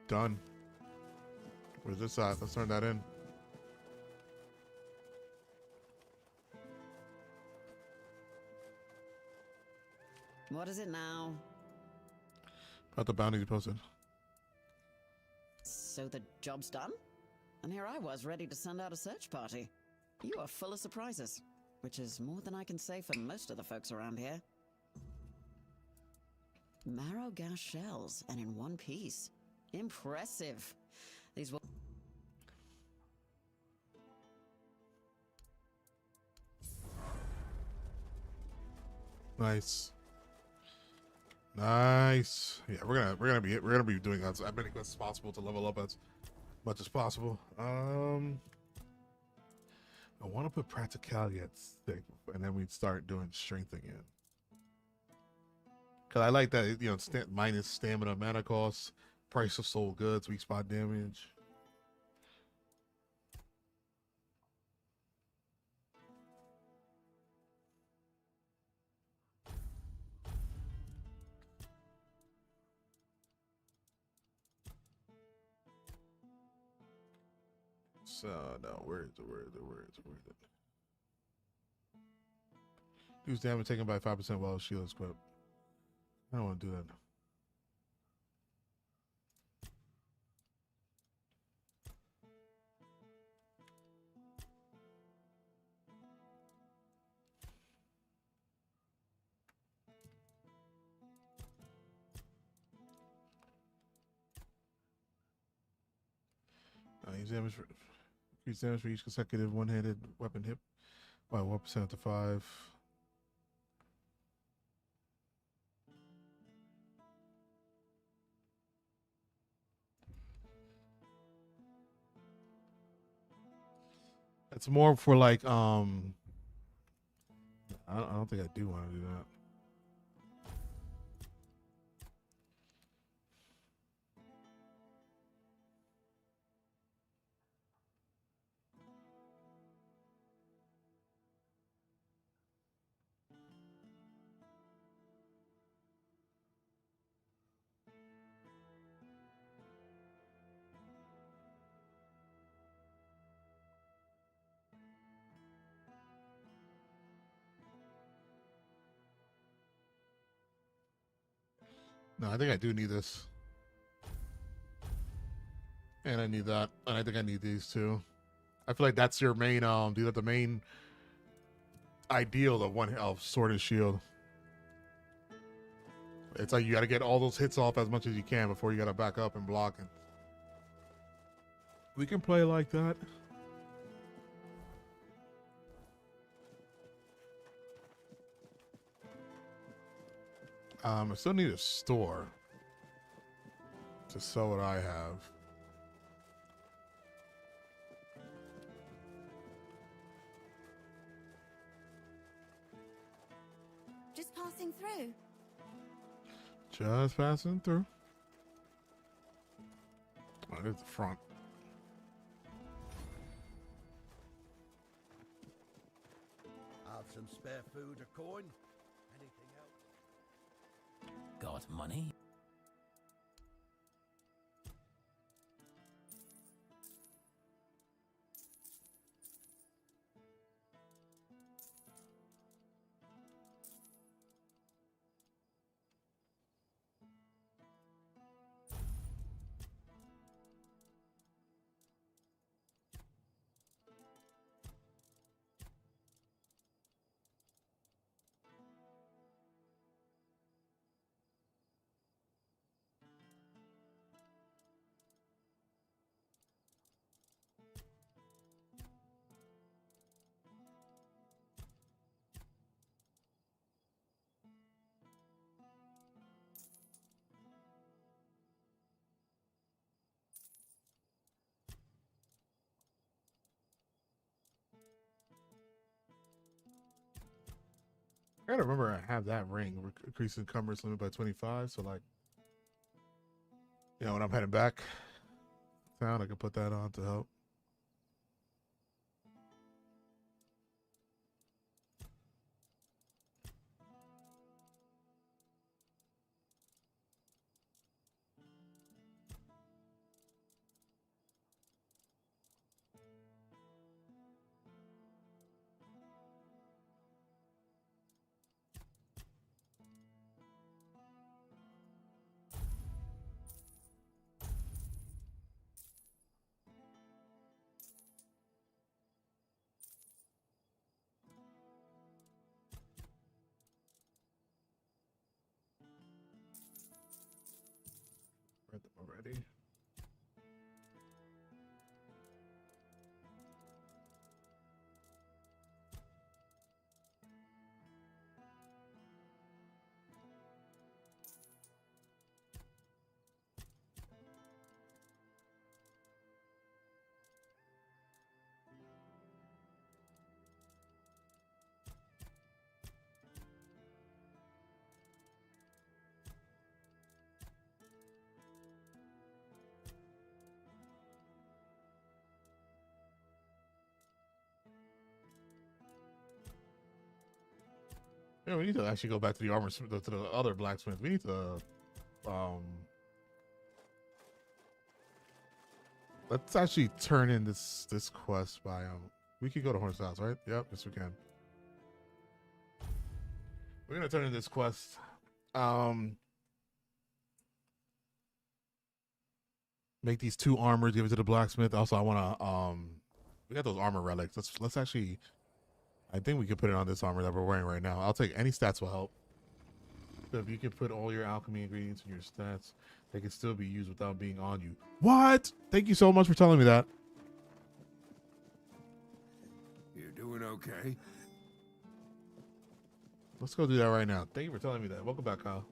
Done. Where's this at? Let's turn that in. What is it now? About the bounty you posted. So the job's done? And here I was, ready to send out a search party. You are full of surprises, which is more than I can say for most of the folks around here. Marrow gas shells, and in one piece. Impressive. These will... Nice. Nice. Yeah, we're gonna be doing as many quests as possible to level up as much as possible. I want to put practicality at 6, and then we'd start doing strength again. Cause I like that, you know, minus stamina, mana costs, price of soul goods, weak spot damage. So no, where is it? Use damage taken by 5% while shield is equipped. I don't want to do that. Use damage for increase damage for each consecutive one-handed weapon hit by 1% to 5. It's more for like I don't think I do want to do that. No, I think I do need this. And I need that. And I think I need these too. I feel like that's your main do that the main ideal of one of sword and shield. It's like you gotta get all those hits off as much as you can before you gotta back up and block, and we can play like that. I still need a store to sell what I have. Just passing through. Just passing through. Oh, there's the front. Have some spare food or coin? Anything else? Got money? I gotta remember I have that ring. Increase encumbrance limit by 25. So like, you know, when I'm heading back town, I can put that on to help. Read them already. Yeah, we need to actually go back to the armor to the other blacksmith. We need to let's actually turn in this quest by we could go to Horn's house, right? Yep, yes we can. We're gonna turn in this quest. Make these 2 armors, give it to the blacksmith. Also, I wanna we got those armor relics. Let's actually, I think we could put it on this armor that we're wearing right now. I'll take any stats will help. So if you can put all your alchemy ingredients in your stats, they can still be used without being on you. What? Thank you so much for telling me that. You doing okay? Let's go do that right now. Thank you for telling me that. Welcome back, Kyle.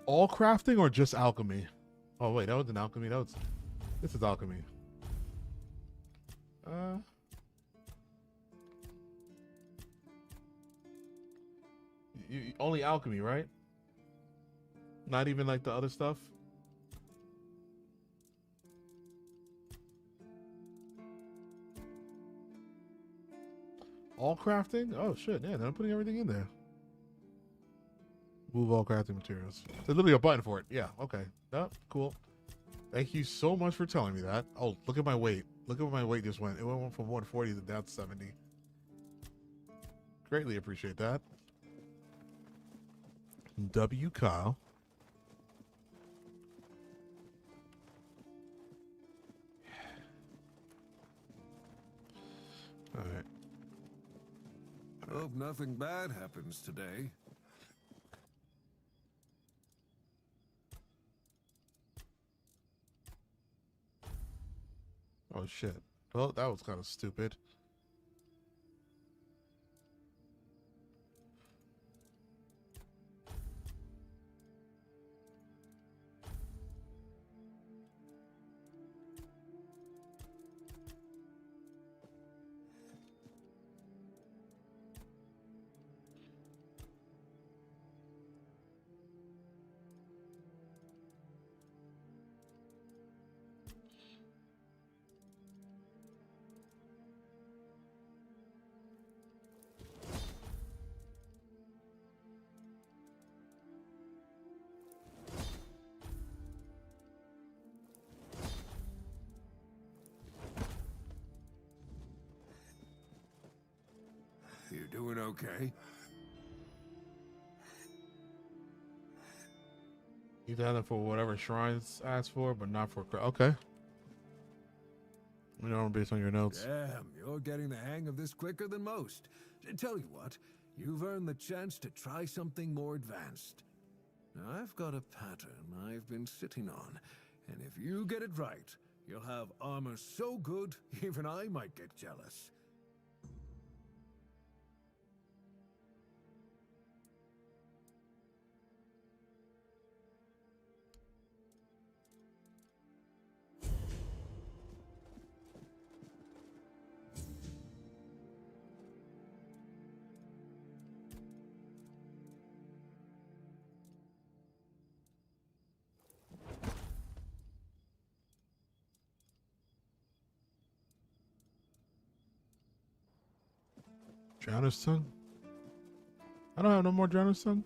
All crafting or just alchemy? Oh wait, that wasn't alchemy. This is alchemy. Only alchemy, right? Not even like the other stuff. All crafting? Oh shit, yeah, I'm putting everything in there. Move all crafting materials. There's literally a button for it. Yeah, okay. Oh, cool. Thank you so much for telling me that. Oh, look at my weight. Look at where my weight just went. It went from 140 to down to 70. Greatly appreciate that. W. Kyle. Hope nothing bad happens today. Oh shit. Well, that was kind of stupid. You doing okay? You done it for whatever shrines asked for, but not for. Okay. You know, based on your notes. Damn, you're getting the hang of this quicker than most. Tell you what, you've earned the chance to try something more advanced. Now, I've got a pattern I've been sitting on, and if you get it right, you'll have armor so good, even I might get jealous. Drowner's tongue? I don't have no more Drowner's tongue.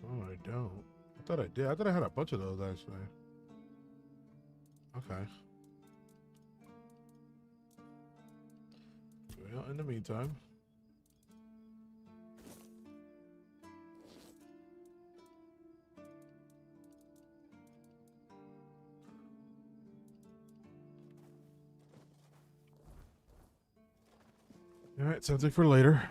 Oh, I don't. I thought I did. I thought I had a bunch of those actually. Okay. Well, in the meantime. All right, sounds like for later.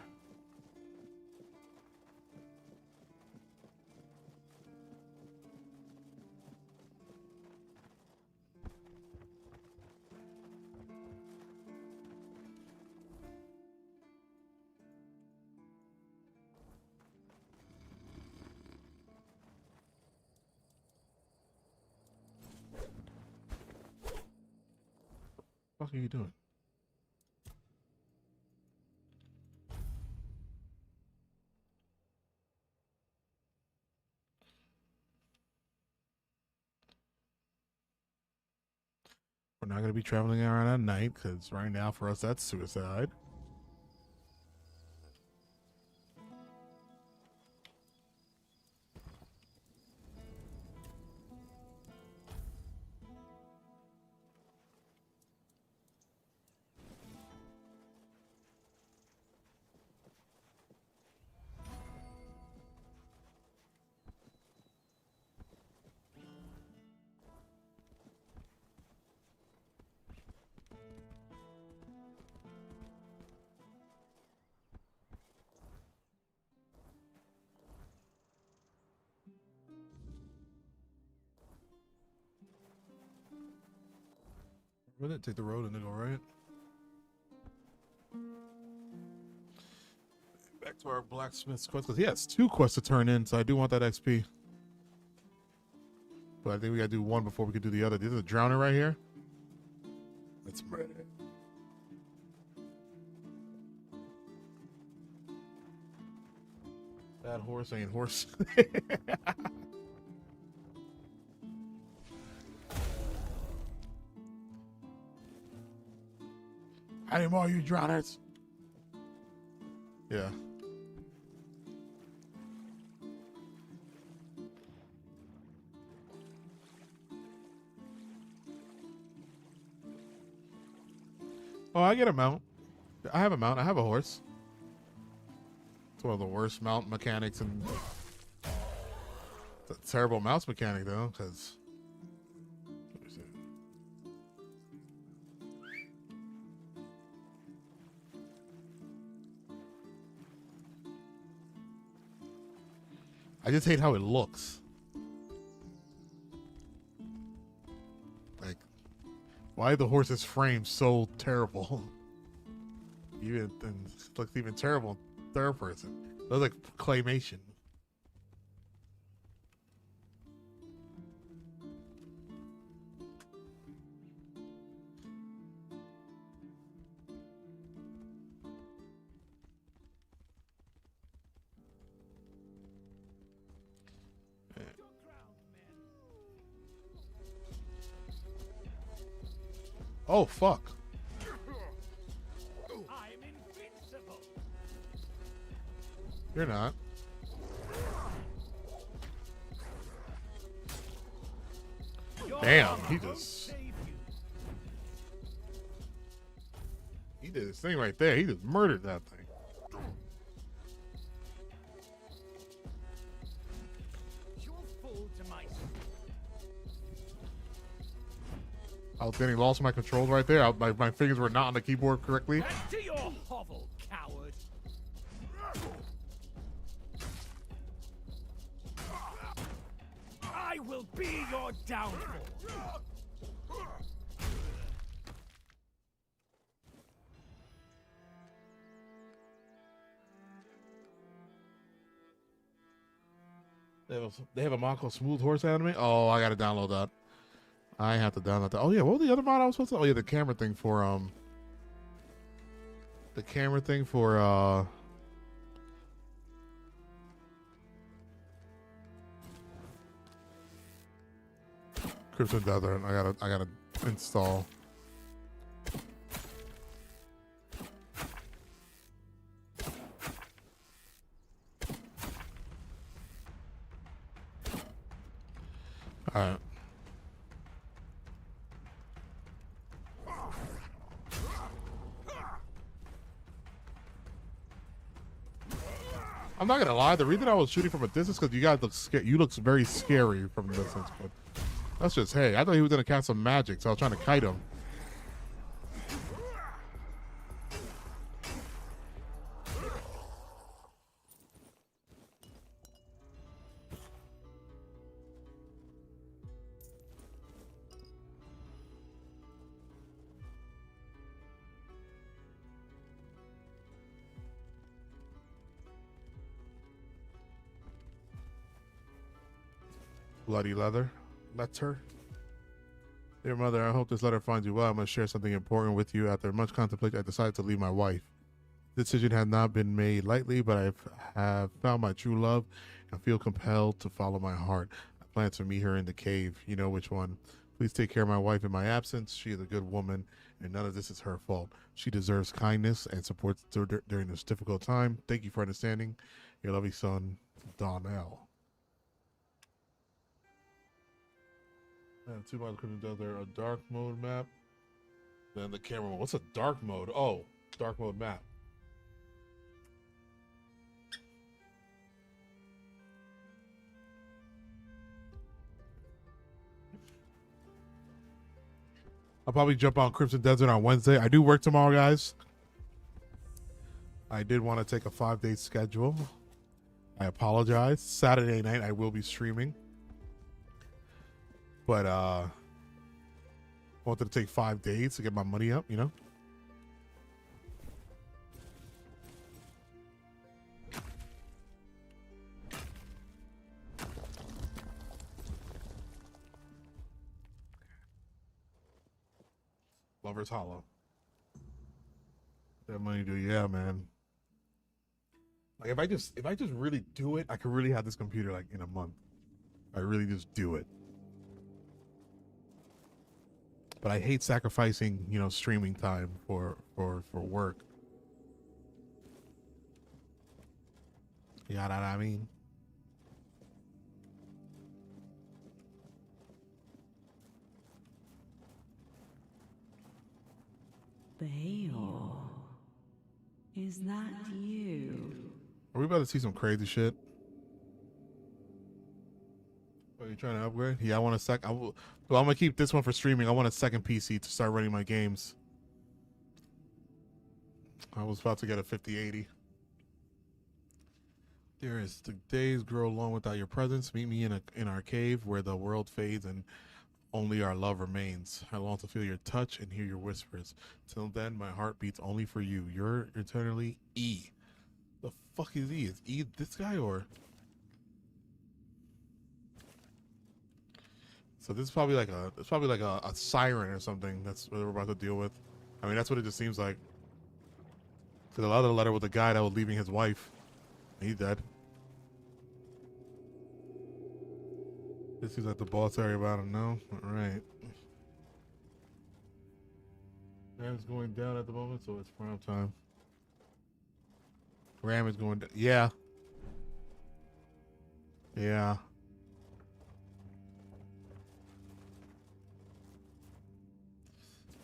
What the fuck are you doing? We're not going to be traveling around at night because right now for us that's suicide. We're going to take the road and then go right. Back to our blacksmith's quest because he has 2 quests to turn in, so I do want that XP. But I think we gotta do one before we can do the other. This is a drowner right here. Let's murder it. Bad horse ain't horse. How many more you drowners? Yeah. Oh, I get a mount. I have a mount. I have a horse. It's one of the worst mount mechanics, and it's a terrible mouse mechanic though, because I just hate how it looks. Like, why are the horse's frame so terrible? Even and it looks even terrible in third person. It looks like claymation. Oh fuck. I'm invincible. You're not. Damn, he did his thing right there. He just murdered that thing. You'll fall to my Then he lost my controls right there. My fingers were not on the keyboard correctly. Back to your hovel, coward. I will be your downfall. They have a mod called Smooth Horse Anime. Oh, I gotta download that. I have to download that. Oh yeah, what was the other mod I was supposed to? Oh yeah, the camera thing for Crimson Desert. I gotta install. All right. I'm not gonna lie. The reason I was shooting from a distance because you guys look scared. You look very scary from a distance, but that's just hey. I thought he was gonna cast some magic, so I was trying to kite him. Bloody leather. Letter. Dear mother, I hope this letter finds you well. I must share something important with you. After much contemplation, I decided to leave my wife. The decision had not been made lightly, but I have found my true love and feel compelled to follow my heart. I plan to meet her in the cave. You know which one. Please take care of my wife in my absence. She is a good woman, and none of this is her fault. She deserves kindness and support during this difficult time. Thank you for understanding. Your loving son, Donnell. And 2 miles Crimson Desert, a dark mode map. Then the camera mode. What's a dark mode? Oh, dark mode map. I'll probably jump on Crimson Desert on Wednesday. I do work tomorrow, guys. I did want to take a 5-day schedule. I apologize. Saturday night I will be streaming. But I wanted to take 5 days to get my money up, you know? Lover's Hollow. That money do, yeah, man. Like if I just really do it, I could really have this computer like in a month. I really just do it. But I hate sacrificing, you know, streaming time for work. You know what I mean? Bayor, is that you? Are we about to see some crazy shit? Are you trying to upgrade? Yeah, I want a sec. Well, I'm gonna keep this one for streaming. I want a second PC to start running my games. I was about to get a 5080. Dearest, the days grow long without your presence. Meet me in our cave where the world fades and only our love remains. I long to feel your touch and hear your whispers. Till then, my heart beats only for you. You're eternally E. The fuck is E? Is E this guy or? So this is probably like a siren or something. That's what we're about to deal with. I mean, that's what it just seems like. Because a lot of the letter with the guy that was leaving his wife. He's dead. This seems like the boss area, but I don't know. All right. Ram's going down at the moment, so it's prime time. Ram is going down. Yeah. Yeah.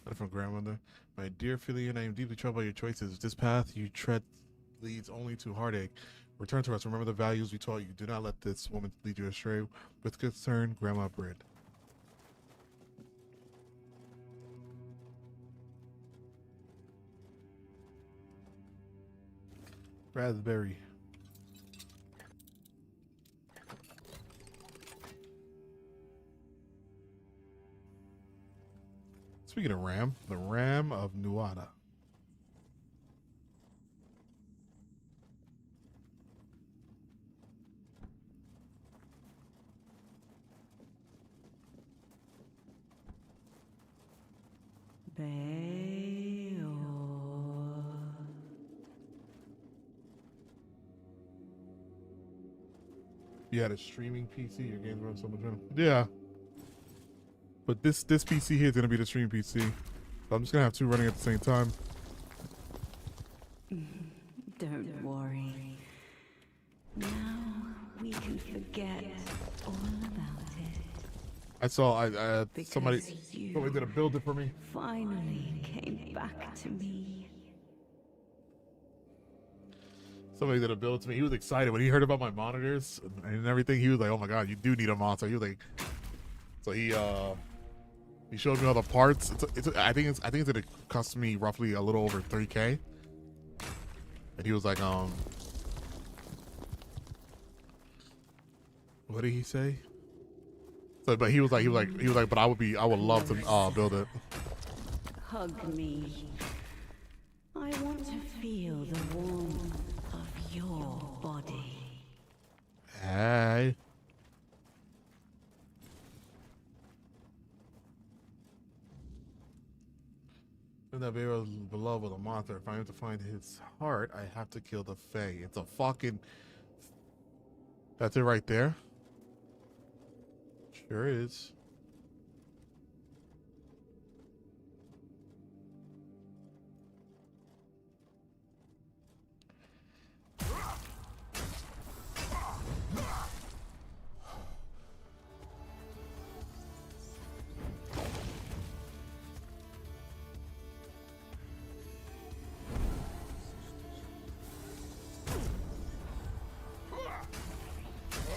Letter from grandmother. My dear Philian, I am deeply troubled by your choices. This path you tread leads only to heartache. Return to us. Remember the values we taught you. Do not let this woman lead you astray. With concern, Grandma Bread. Raspberry. Speaking of Ram, the Ram of Nuada. Bayor. You had a streaming PC, your games run so much better. Yeah. But this PC here is gonna be the stream PC. So I'm just gonna have two running at the same time. Don't worry. Now we can forget all about it. I saw somebody did a build it for me. Finally came back to me. Somebody did a build to me. He was excited when he heard about my monitors and everything. He was like, "Oh my god, you do need a monitor." He was like, so he showed me all the parts. I think it's gonna cost me roughly a little over 3K. And he was like, what did he say? So, but he was like, but I would love to build it. Hug me. I want to feel the warmth of your body. Hey. If that baby was beloved with a monster, if I am to find his heart, I have to kill the Fae. It's a fucking... That's it right there? Sure is.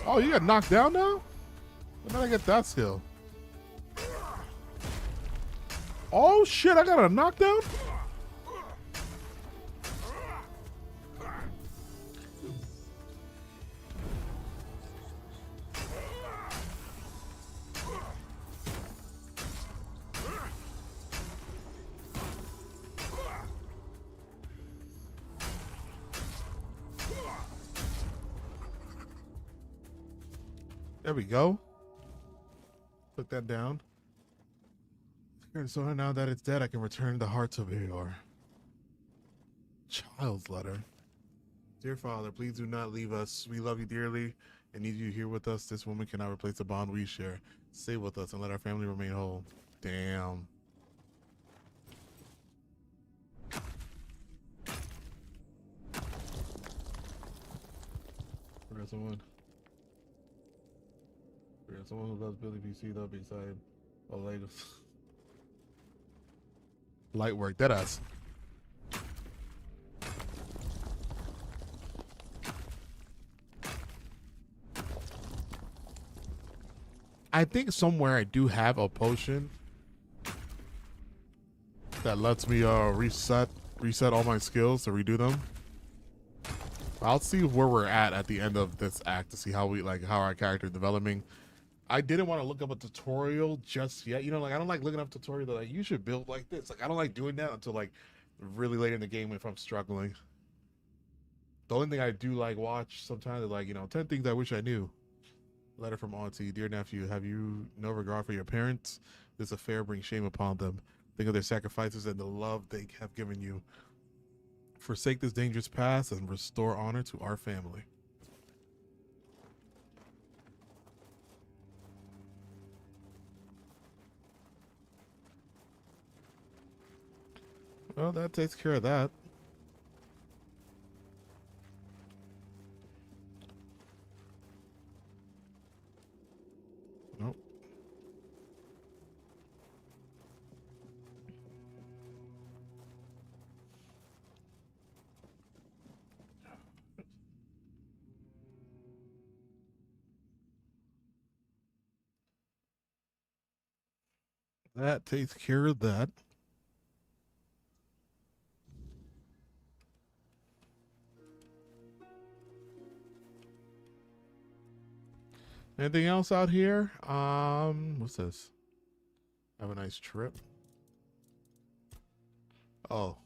Oh, you got knocked down now? When did I get that skill? Oh shit, I got a knockdown? There we go. Put that down. So now that it's dead, I can return the heart to Bayor. Child's letter. Dear Father, please do not leave us. We love you dearly and need you here with us. This woman cannot replace the bond we share. Stay with us and let our family remain whole. Damn. Forgot someone. Someone who loves Billy PC, that'll be excited. Oh, Legos. Light work, deadass. I think somewhere I do have a potion that lets me reset all my skills to redo them. I'll see where we're at the end of this act to see how our character is developing. I didn't want to look up a tutorial just yet. You know, like I don't like looking up tutorial that like you should build like this. Like I don't like doing that until like really late in the game if I'm struggling. The only thing I do like watch sometimes is like, 10 things I wish I knew. Letter from Auntie. Dear nephew, have you no regard for your parents? This affair brings shame upon them. Think of their sacrifices and the love they have given you. Forsake this dangerous past and restore honor to our family. Well, that takes care of that. Nope. That takes care of that. Anything else out here? What's this? Have a nice trip. Oh.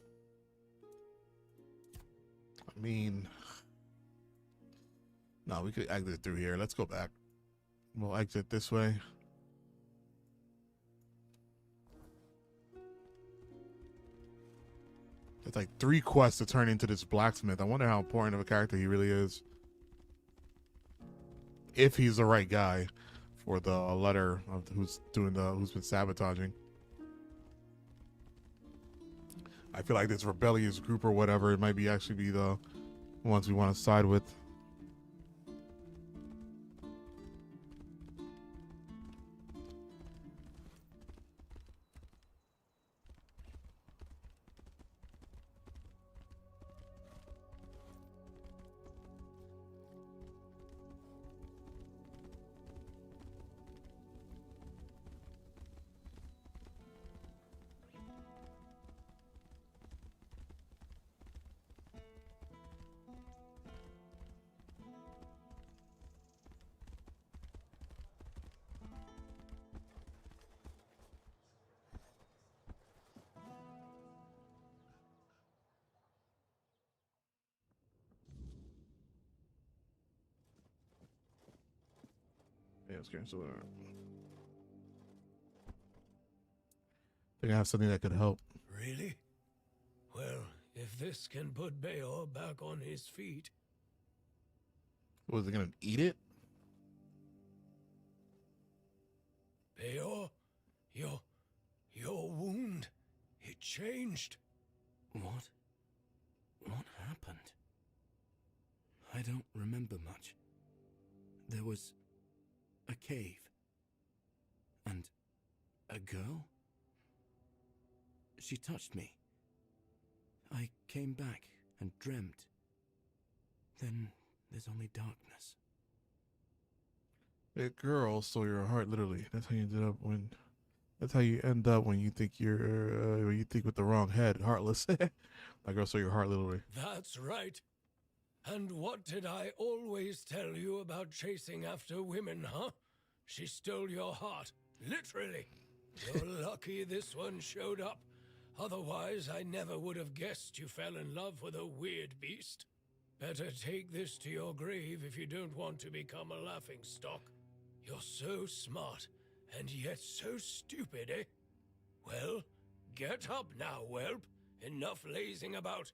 I mean, no, we could exit through here. Let's go back. We'll exit this way. It's like 3 quests to turn into this blacksmith. I wonder how important of a character he really is. If he's the right guy for the letter of who's been sabotaging. I feel like this rebellious group or whatever, it might be actually be the ones we want to side with. Yeah, let's cancel that. I think I have something that could help. Really? Well, if this can put Bayor back on his feet. Was it gonna eat it? Bayor, your wound, it changed. What? What happened? I don't remember much. There was a cave. And a girl? She touched me. I came back and dreamt. Then there's only darkness. That girl stole your heart, literally. That's how you ended up when. That's how you end up when you think with the wrong head, heartless. That girl stole your heart, literally. That's right. And what did I always tell you about chasing after women, huh? She stole your heart, literally. You're lucky this one showed up. Otherwise, I never would have guessed you fell in love with a weird beast. Better take this to your grave if you don't want to become a laughingstock. You're so smart, and yet so stupid, eh? Well, get up now, whelp. Enough lazing about.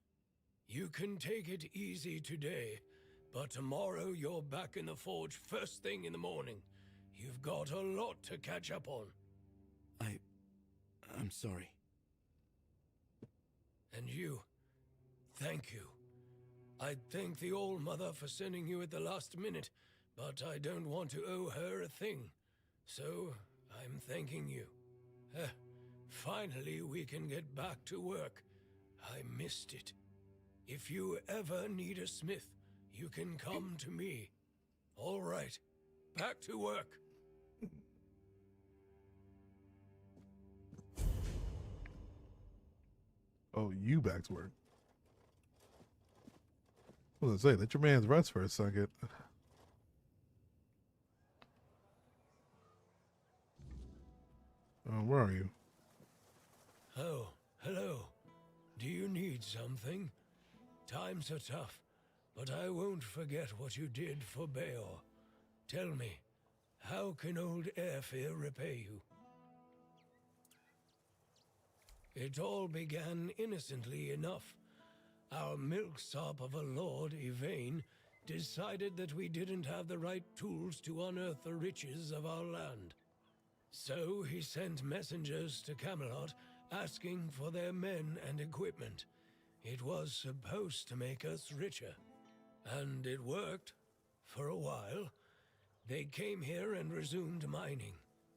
You can take it easy today, but tomorrow you're back in the forge first thing in the morning. You've got a lot to catch up on. I'm sorry. And you, thank you. I'd thank the All-Mother for sending you at the last minute, but I don't want to owe her a thing. So, I'm thanking you. Finally, we can get back to work. I missed it. If you ever need a smith, you can come to me. All right, back to work. Oh, you back to work. I was gonna say, let your man's rest for a second. Where are you? Oh, hello. Do you need something? Times are tough, but I won't forget what you did for Beor. Tell me, how can old Airfear repay you? It all began innocently enough. Our milksop of a lord, Yvain, decided that we didn't have the right tools to unearth the riches of our land. So he sent messengers to Camelot asking for their men and equipment. It was supposed to make us richer. And it worked. For a while. They came here and resumed mining.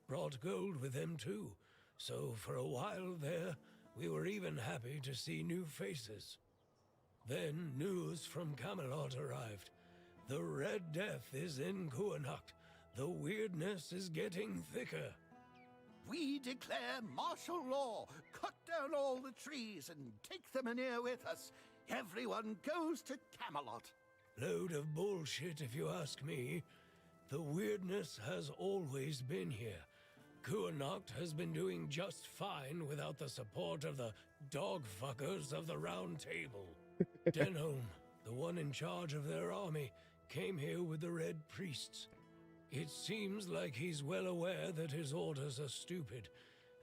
Brought gold with them too. So for a while there, we were even happy to see new faces. Then news from Camelot arrived. The Red Death is in Kuanacht. The weirdness is getting thicker. We declare martial law, cut down all the trees and take them in here with us. Everyone goes to Camelot. Load of bullshit if you ask me. The weirdness has always been here. Kuanacht has been doing just fine without the support of the dog-fuckers of the Round Table. Denholm, the one in charge of their army, came here with the Red Priests. It seems like he's well aware that his orders are stupid,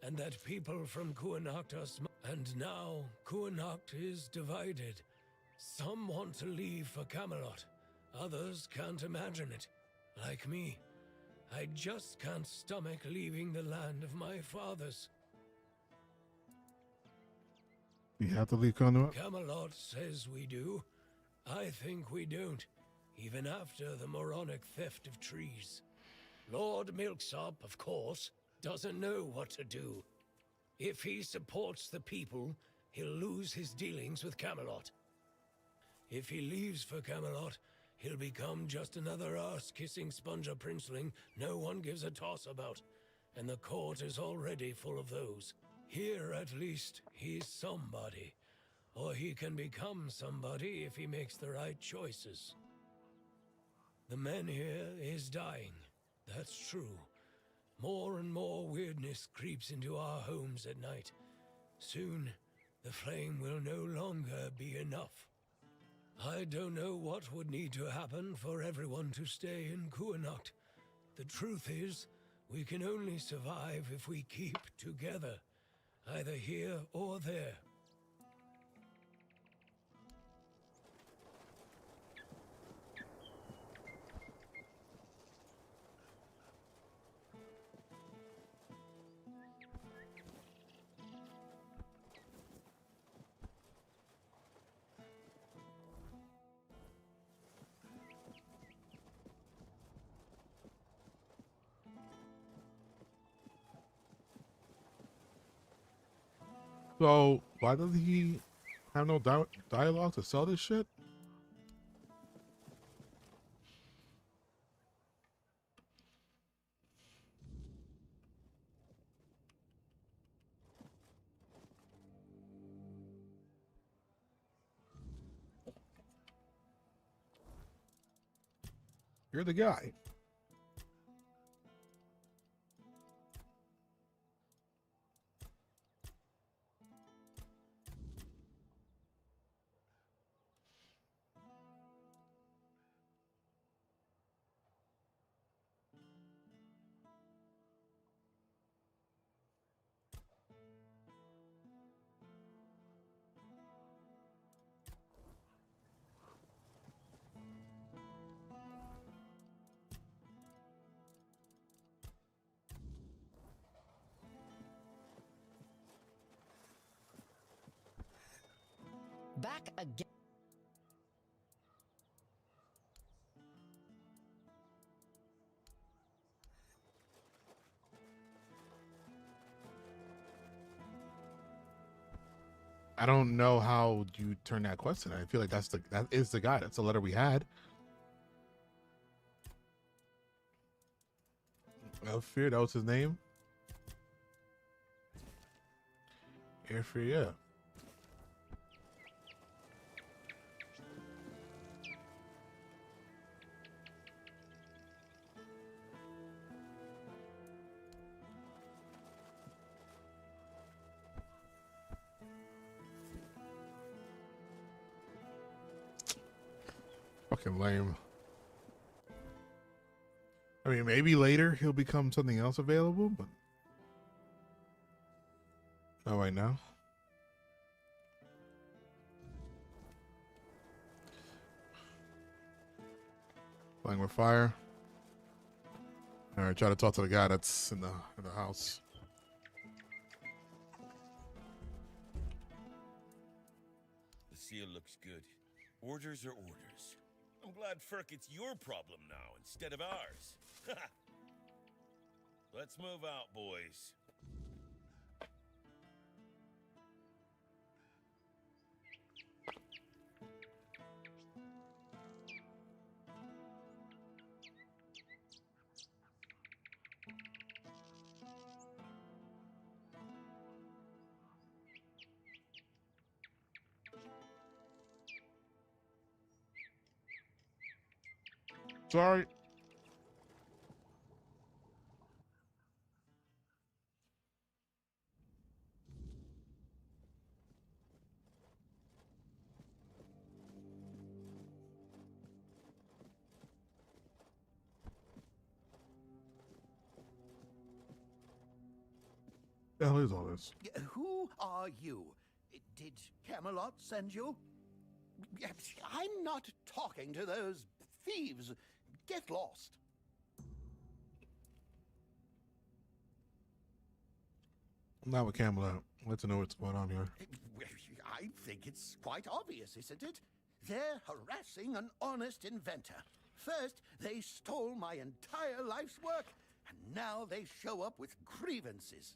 and that people from Kuanacht are and now Kuanacht is divided. Some want to leave for Camelot, others can't imagine it. Like me, I just can't stomach leaving the land of my fathers. You have to leave Camelot? Camelot says we do. I think we don't, even after the moronic theft of trees. Lord Milksop, of course, doesn't know what to do. If he supports the people, he'll lose his dealings with Camelot. If he leaves for Camelot, he'll become just another arse-kissing sponger princeling no one gives a toss about, and the court is already full of those. Here, at least, he's somebody. Or he can become somebody if he makes the right choices. The man here is dying. That's true. More and more weirdness creeps into our homes at night. Soon, the flame will no longer be enough. I don't know what would need to happen for everyone to stay in Kuanacht. The truth is, we can only survive if we keep together, either here or there. So, why does he have no dialogue to sell this shit? You're the guy. Back again. I don't know how you turn that quest in. I feel like that is the guy. That's the letter we had. Fear, that was his name. Fear, yeah. Fucking lame. I mean, maybe later he'll become something else available, but not right now. Playing with fire. All right, try to talk to the guy that's in the house. The seal looks good. Orders are orders. I'm glad, Ferk, it's your problem now instead of ours. Let's move out, boys. Sorry. The hell is all this? Who are you? Did Camelot send you? I'm not talking to those thieves. Get lost. I'm not with Camelot. I'd like to know what's going on here. I think it's quite obvious, isn't it? They're harassing an honest inventor. First, they stole my entire life's work, and now they show up with grievances.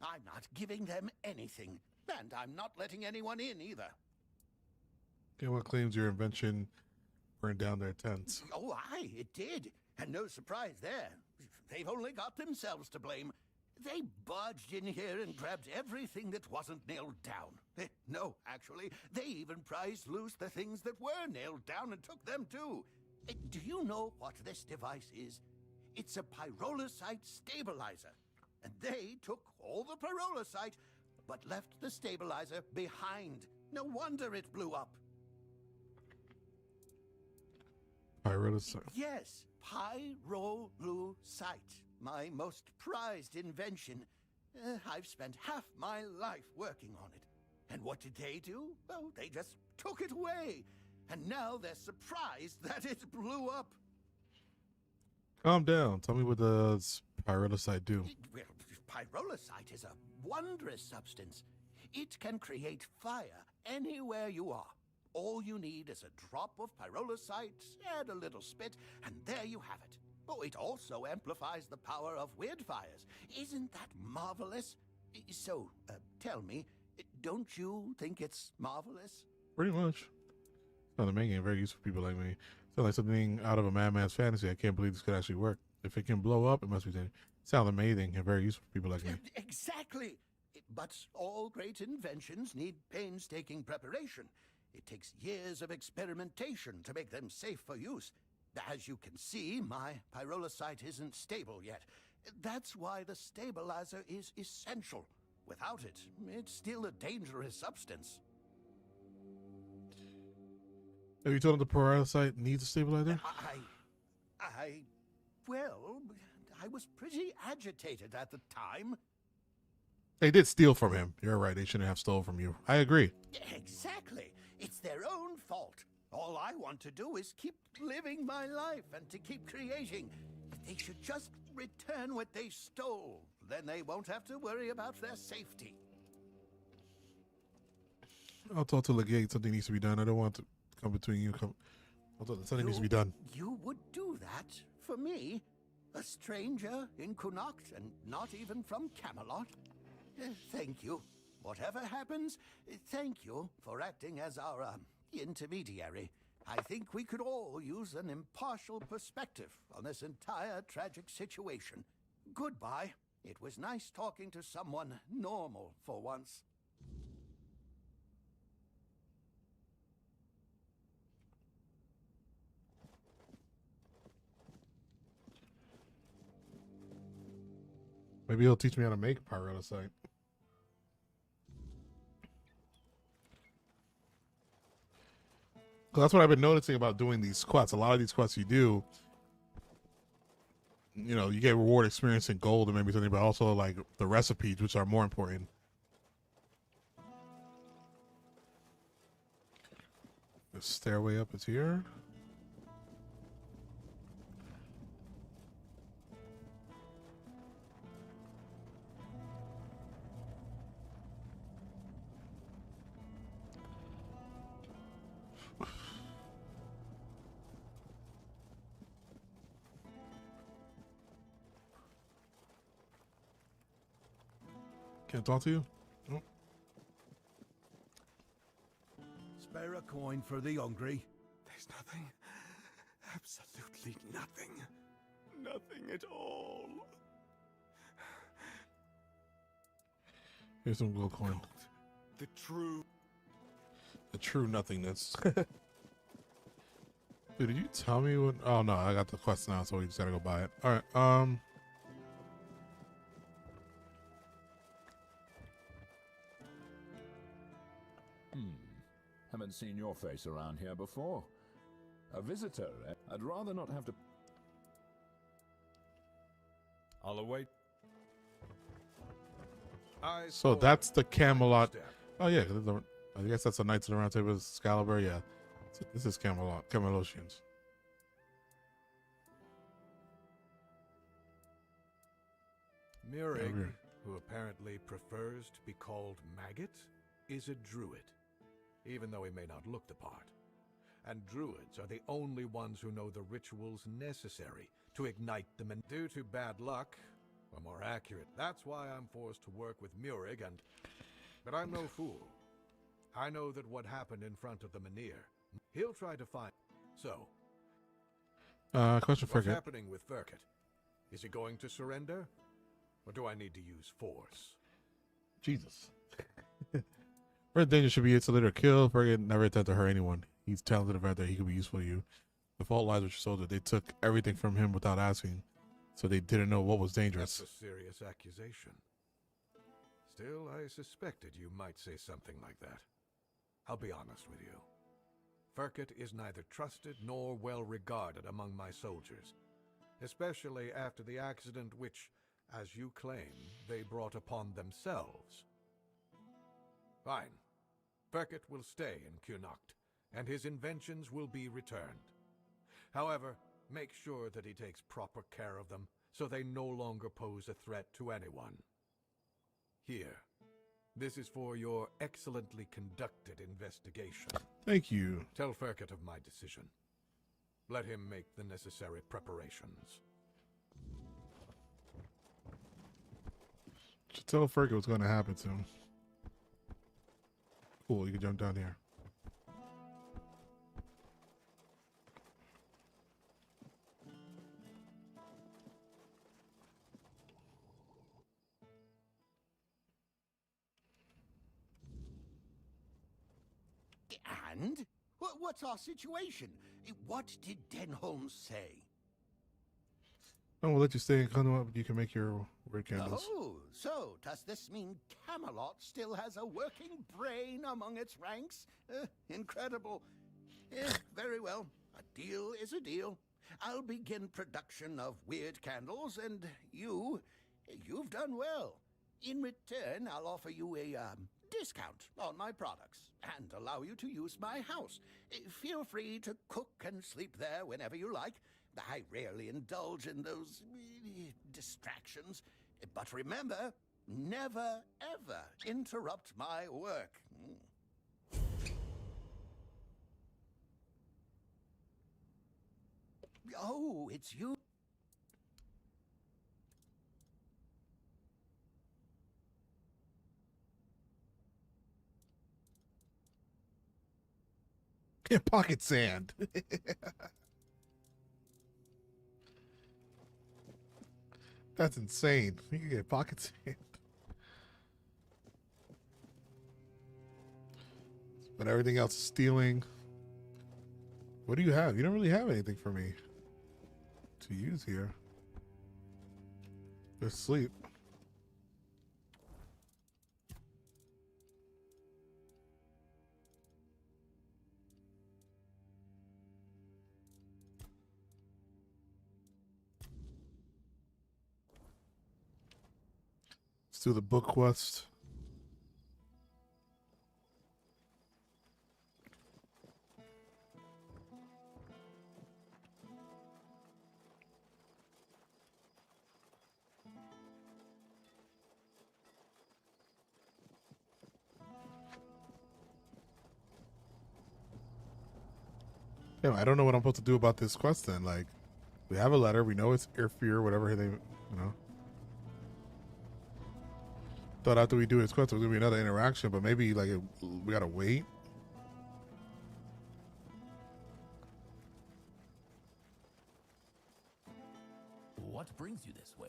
I'm not giving them anything, and I'm not letting anyone in either. Camelot claims your invention burned down their tents. Oh, aye, it did. And no surprise there. They've only got themselves to blame. They barged in here and grabbed everything that wasn't nailed down. No, actually, they even prized loose the things that were nailed down and took them too. Do you know what this device is? It's a pyrolosite stabilizer. And they took all the pyrolosite, but left the stabilizer behind. No wonder it blew up. Pyrolosite. Yes, pyrolosite, my most prized invention. I've spent half my life working on it. And what did they do? Oh, they just took it away. And now they're surprised that it blew up. Calm down. Tell me what does pyrolosite do? Well, pyrolosite is a wondrous substance. It can create fire anywhere you are. All you need is a drop of pyrolosite, add a little spit, and there you have it. Oh, it also amplifies the power of weird fires. Isn't that marvelous? So, tell me, don't you think it's marvelous? Pretty much. Sounds amazing. Very useful for people like me. Sounds like something out of a madman's fantasy. I can't believe this could actually work. If it can blow up, it must be. Sounds amazing and very useful for people like me. Exactly. But all great inventions need painstaking preparation. It takes years of experimentation to make them safe for use. As you can see, my pyrolosite isn't stable yet. That's why the stabilizer is essential. Without it, it's still a dangerous substance. Have you told him the pyrolosite needs a stabilizer? Well, I was pretty agitated at the time. They did steal from him. You're right. They shouldn't have stolen from you. I agree. Exactly. It's their own fault. All I want to do is keep living my life and to keep creating. They should just return what they stole. Then they won't have to worry about their safety. I'll talk to Legate. Something needs to be done. I don't want to come between you. Something needs to be done. You would do that for me? A stranger in Connacht and not even from Camelot? Thank you. whatever happens, thank you for acting as our intermediary. I think we could all use an impartial perspective on this entire tragic situation. Goodbye. It was nice talking to someone normal for once. Maybe he'll teach me how to make pyrolusite. That's what I've been noticing about doing these quests. A lot of these quests you do, you know, you get reward experience in gold and maybe something, but also like the recipes, which are more important. The stairway up is here. Can't talk to you? Oh. Spare a coin for the hungry. There's nothing. Absolutely nothing. Nothing at all. Here's some gold coin. The true nothingness. Dude, did you tell me what? Oh no, I got the quest now, so we just gotta go buy it. All right. Haven't seen your face around here before. A visitor, eh? I'd rather not have to... I'll await. So that's the Camelot. Oh yeah, I guess that's the Knights of the Round Table, Excalibur. Yeah, so this is Camelot, Camelosians. Murig, who apparently prefers to be called Maggot, is a druid, even though he may not look the part. And druids are the only ones who know the rituals necessary to ignite them. And due to bad luck, or more accurate, that's why I'm forced to work with Murig and... But I'm no fool. I know that what happened in front of the Menhir, he'll try to find... So... Question for What's happening with Verkut? Is he going to surrender? Or do I need to use force? Jesus. Red Danger should be insulated or killed. Forget never attempt to hurt anyone. He's talented enough that he could be useful to you. The fault lies with your soldier. They took everything from him without asking, so they didn't know what was dangerous. That's a serious accusation. Still, I suspected you might say something like that. I'll be honest with you. Verkut is neither trusted nor well regarded among my soldiers, especially after the accident which, as you claim, they brought upon themselves. Fine. Verkut will stay in Kunokt, and his inventions will be returned. However, make sure that he takes proper care of them, so they no longer pose a threat to anyone. Here. This is for your excellently conducted investigation. Thank you. Tell Verkut of my decision. Let him make the necessary preparations. Just tell Fergus what's going to happen to him. Cool, you can jump down here. And? What's our situation? What did Denholm say? Oh, we'll let you stay and come up. You can make your red candles. Oh, so does this mean Camelot still has a working brain among its ranks? Incredible. Very well. A deal is a deal. I'll begin production of weird candles, and you've done well. In return, I'll offer you a discount on my products and allow you to use my house. Feel free to cook and sleep there whenever you like. I rarely indulge in those distractions. But remember, never, ever interrupt my work. Oh, it's you. Get pocket sand. That's insane. You can get pocket sand. But everything else is stealing. What do you have? You don't really have anything for me to use here. Just sleep. Let's do the book quest. Yeah, I don't know what I'm supposed to do about this quest then. Like, we have a letter. We know it's Airfear, whatever they, Thought after we do this quest, there was going to be another interaction, but maybe, like, we got to wait. What brings you this way?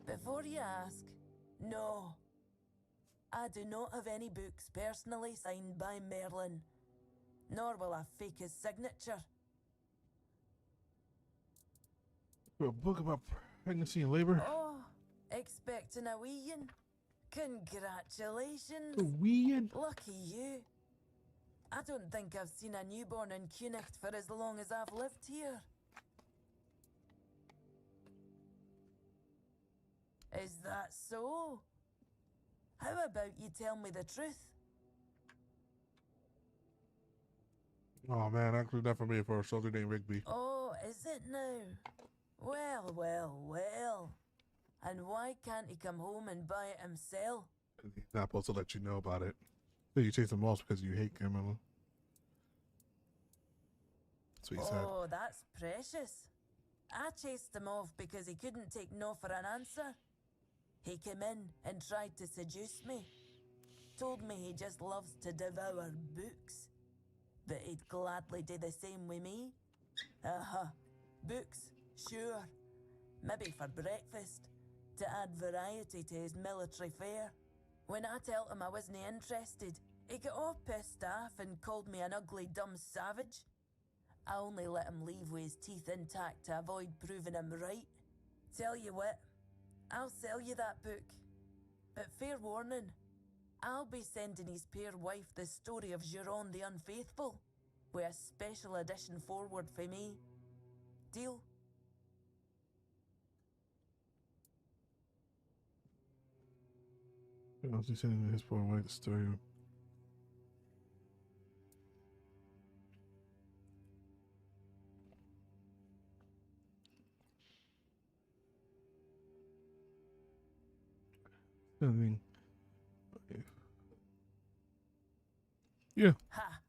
Before you ask, no. I do not have any books personally signed by Merlin, nor will I fake his signature. A book about pregnancy and labor? Oh, expecting a weein'? Congratulations. A weein'? Lucky you. I don't think I've seen a newborn in Cunicht for as long as I've lived here. Is that so? How about you tell me the truth? Oh man, actually not for me, for a soldier named Rigby. Oh, is it now? Well, well, well. And why can't he come home and buy it himself? He's not supposed to let you know about it. So you chase him off because you hate Camilla. That's what he said. Oh, that's precious. I chased him off because he couldn't take no for an answer. He came in and tried to seduce me. Told me he just loves to devour books. But he'd gladly do the same with me. Books, sure. Maybe for breakfast, to add variety to his military fare. When I told him I wasn't interested, he got all pissed off and called me an ugly, dumb savage. I only let him leave with his teeth intact to avoid proving him right. Tell you what, I'll sell you that book. But fair warning, I'll be sending his peer wife the story of Giron the Unfaithful, with a special edition forward for me. Deal? I was just sending his poor wife the story. I mean, yeah. Ha!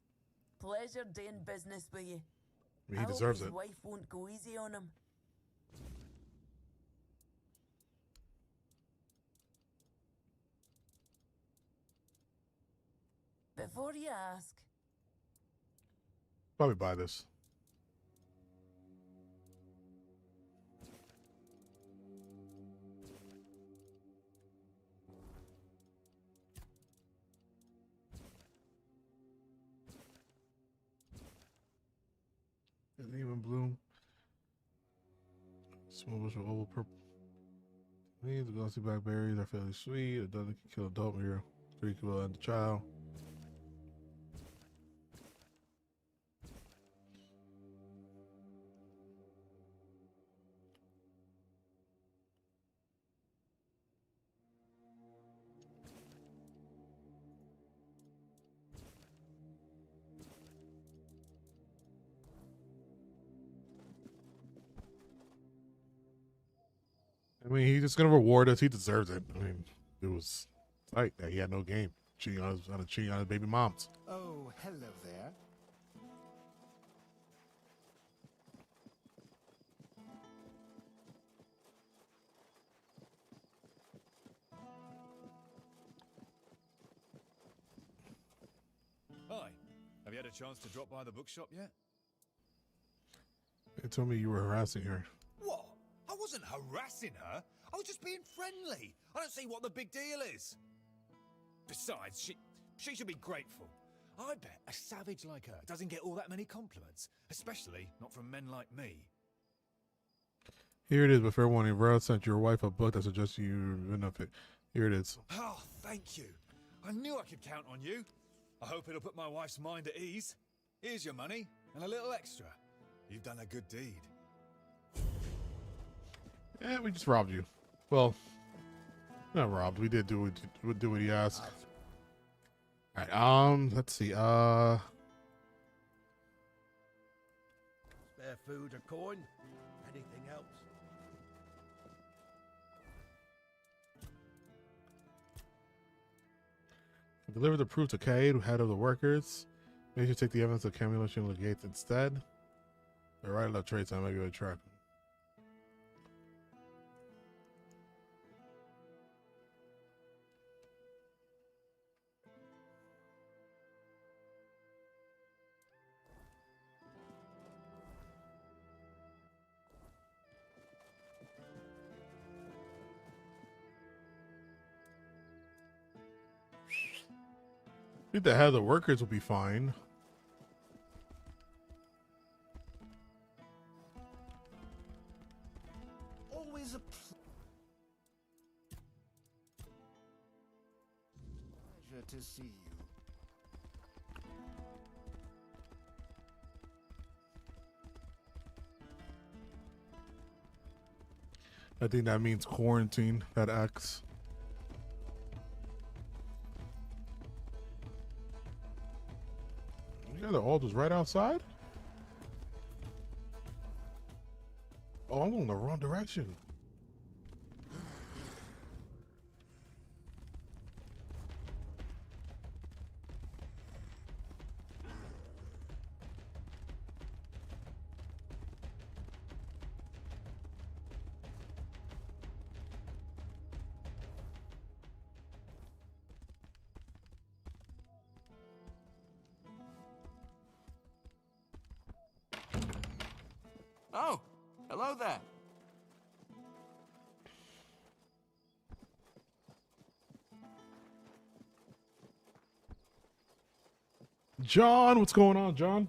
Pleasure doing business with you. I mean, he deserves hope his it. wife won't go easy on him. Before you ask, Probably buy this. Doesn't even bloom. Small bush of old purple leaves. The glossy blackberries are fairly sweet. It doesn't kill adult material. 3 will end the child. I mean, he's just gonna reward us. He deserves it. I mean, it was tight that he had no game. Cheating on his baby moms. Oh, hello there. a chance to drop by the bookshop yet? They told me you were harassing her. What? I wasn't harassing her. I was just being friendly. I don't see what the big deal is. Besides, she should be grateful. I bet a savage like her doesn't get all that many compliments, especially not from men like me. Here it is, but fair warning, Brad sent your wife a book that suggests you benefit. Here it is. Oh, thank you. I knew I could count on you. I hope it'll put my wife's mind at ease. Here's your money, and a little extra. You've done a good deed. Yeah, we just robbed you. Well, not robbed. We did do what he asked. All right. Let's see. Spare food or coin? Anything else? Deliver the proof to Cade, head of the workers. Make sure to take the evidence of accumulation of the gates instead. They're right left traits. I might be able to track them. I think the head of the workers will be fine. Always a pleasure to see you. I think that means quarantine, that X. Yeah, the altar's right outside. Oh, I'm going the wrong direction. Oh, hello there. John, what's going on, John?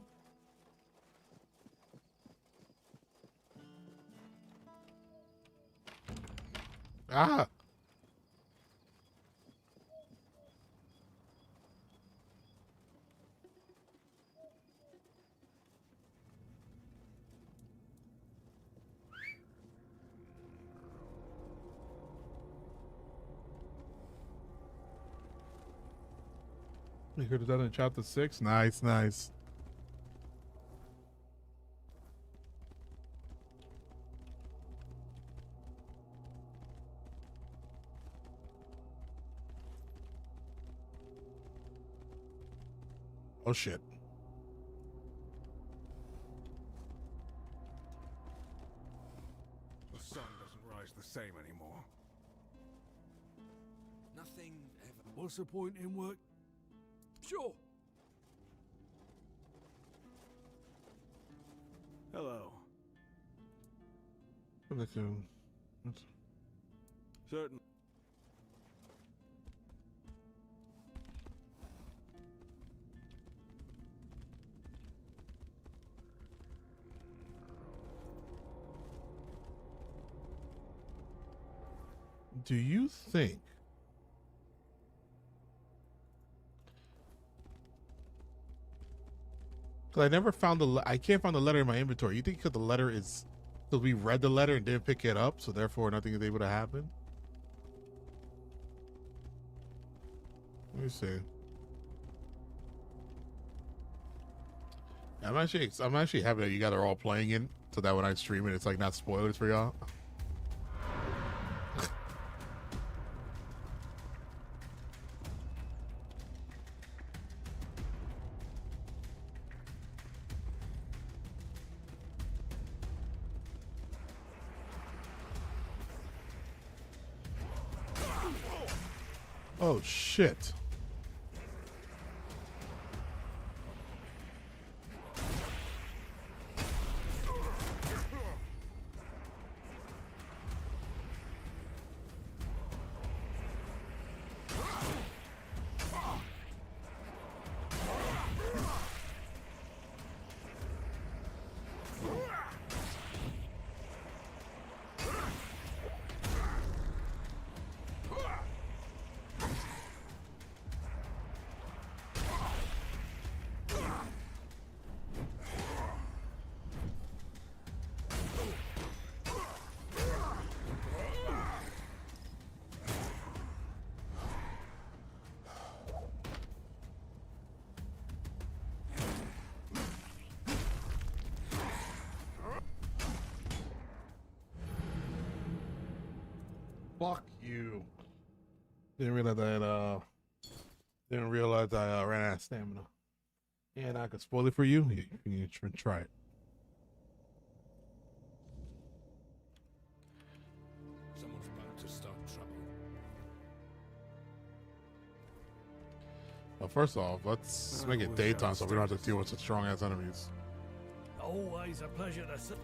Ah. You could have done it in chapter 6. Nice, nice. Oh shit. The sun doesn't rise the same anymore. Nothing ever. What's the point in work? Sure. Hello. Certain. Do you think I never found I can't find the letter in my inventory. You think because the letter is because we read the letter and didn't pick it up, so therefore nothing is able to happen? Let me see. I'm actually happy that you guys are all playing it, so that when I stream it, it's like not spoilers for y'all. Oh shit. Fuck you. Didn't realize I ran out of stamina. And I could spoil it for you. You can try it. Someone's about to start trouble. Well, first off, let's make it daytime so we don't have to deal with such strong ass enemies. Always a pleasure to sit.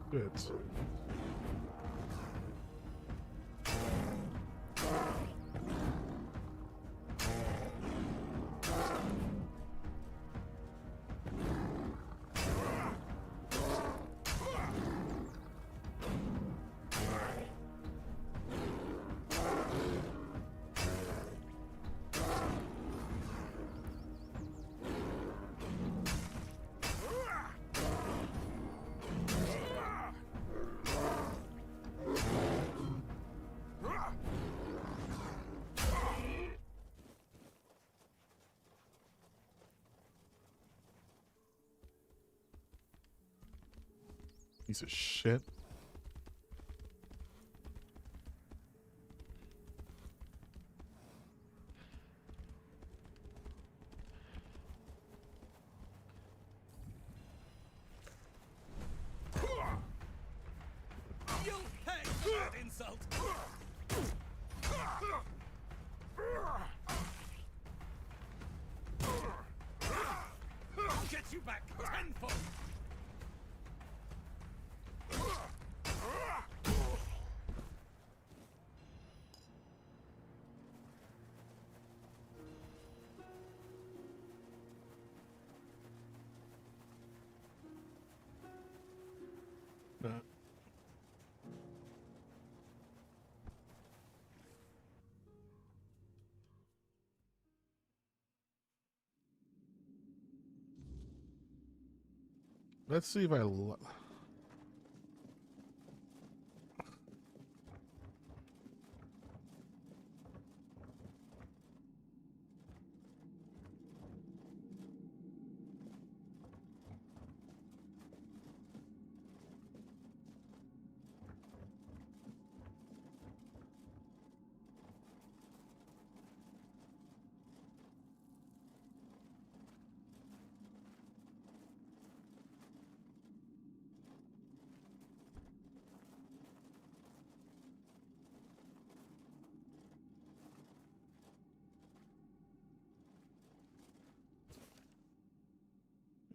Good. Piece of shit. You'll pay for that insult. I'll get you back tenfold. Let's see if I.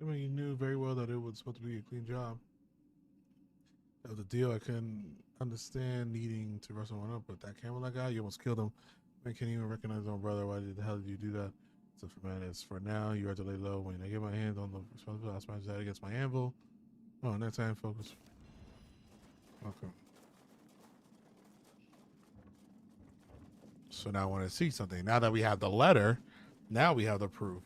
I mean, you knew very well that it was supposed to be a clean job. That was the deal. I couldn't understand needing to wrestle one up, but that Camelot guy, you almost killed him. Man, can't even recognize my brother. Why the hell did you do that? So for man, it's for now. You have to lay low. When I get my hands on the responsibility, I'll smash that against my anvil. Oh, next time, focus. Okay. So now I want to see something. Now that we have the letter, now we have the proof.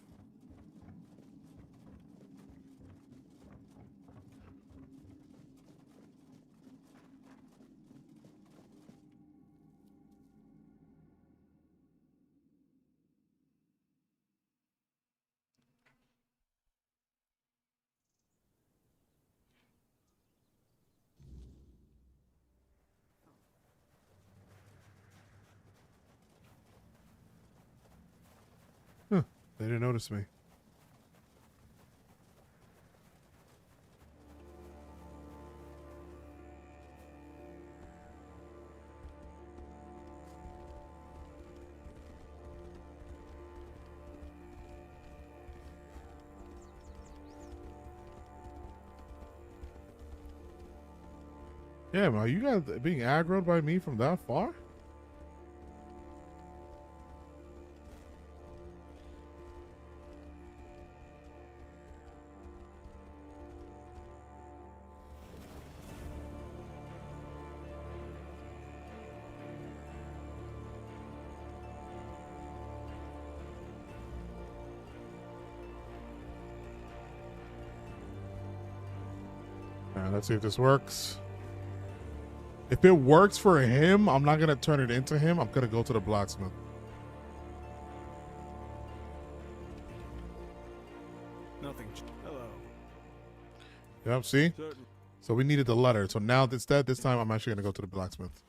Huh, they didn't notice me. Yeah, man, you guys being aggroed by me from that far? All right, let's see if this works. If it works for him, I'm not gonna turn it into him. I'm gonna go to the blacksmith. Nothing. Hello. Yep, see? So we needed the letter. So now instead, this time I'm actually gonna go to the blacksmith.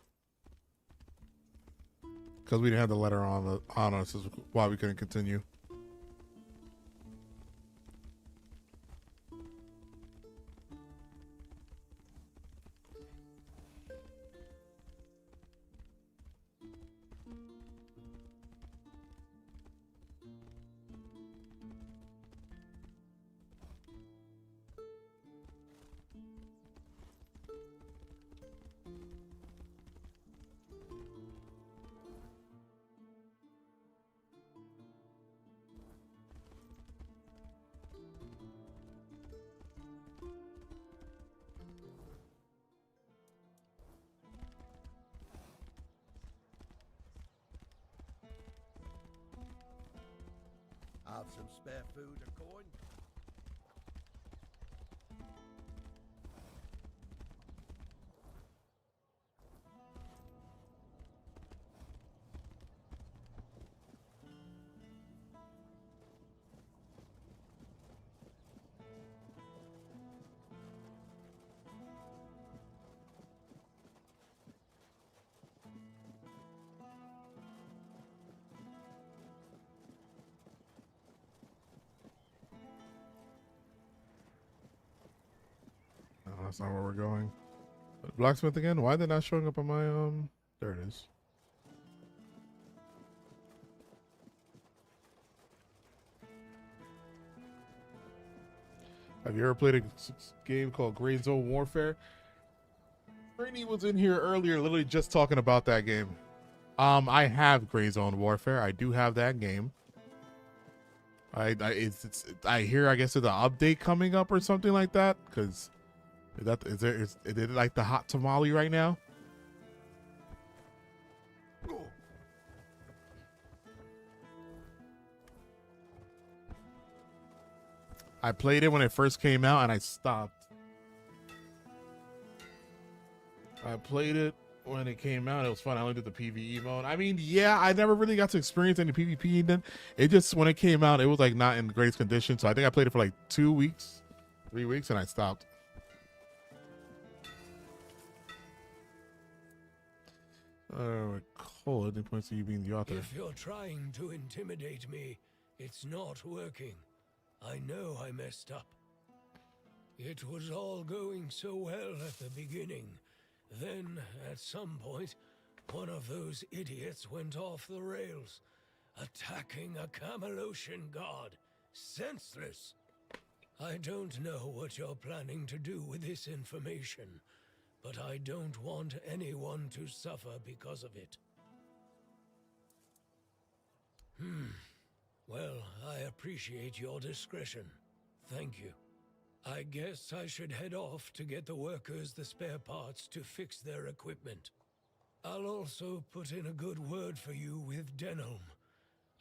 Because we didn't have the letter on us is why we couldn't continue. Have some spare food or coin? No, that's not where we're going. Blacksmith again? Why are they not showing up on my there it is. Have you ever played a game called Gray Zone Warfare? Brainy was in here earlier, literally just talking about that game. I have Gray Zone Warfare. I do have that game. I hear I guess there's an update coming up or something like that. Cause is it like the hot tamale right now? I played it when it first came out and I stopped. I played it when it came out. It was fun. I only did the PvE mode. I mean, yeah, I never really got to experience any PvP then. It just, when it came out, it was like not in the greatest condition. So I think I played it for like 2 weeks, 3 weeks, and I stopped. Cole, it points to you being the author. If you're trying to intimidate me, it's not working. I know I messed up. It was all going so well at the beginning. Then, at some point, one of those idiots went off the rails, attacking a Camelocian god. Senseless. I don't know what you're planning to do with this information, but I don't want anyone to suffer because of it. Well, I appreciate your discretion. Thank you. I guess I should head off to get the workers the spare parts to fix their equipment. I'll also put in a good word for you with Denholm.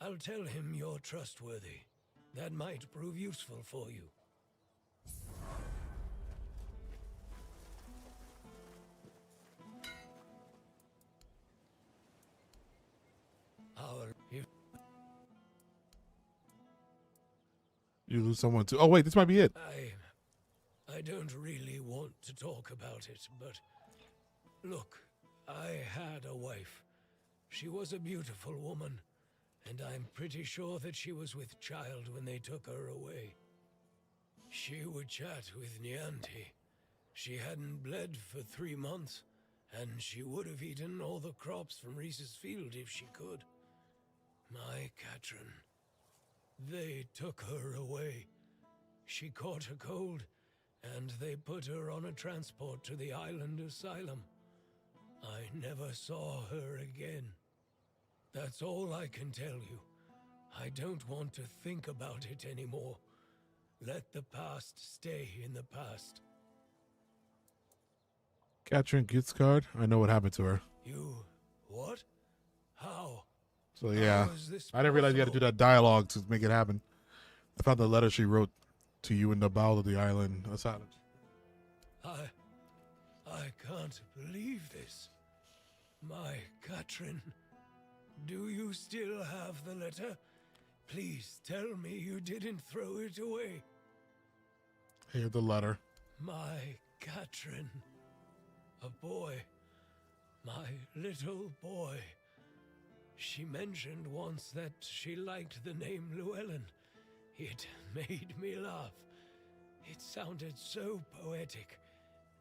I'll tell him you're trustworthy. That might prove useful for you. You lose someone too. Oh wait, this might be it. I don't really want to talk about it, but look, I had a wife. She was a beautiful woman, and I'm pretty sure that she was with child when they took her away. She would chat with Nianti. She hadn't bled for 3 months, and she would have eaten all the crops from Reese's field if she could. My Katrin. They took her away. She caught a cold, and they put her on a transport to the island asylum. I never saw her again. That's all I can tell you. I don't want to think about it anymore. Let the past stay in the past. Catherine Gutzgard, I know what happened to her. You... what? How? So yeah, How is this I didn't realize you had to do that dialogue to make it happen. I found the letter she wrote to you in the bowel of the island asylum. I can't believe this. My Katrin, do you still have the letter? Please tell me you didn't throw it away. Here's the letter. My Katrin. A boy. My little boy. She mentioned once that she liked the name Llewellyn. It made me laugh. It sounded so poetic.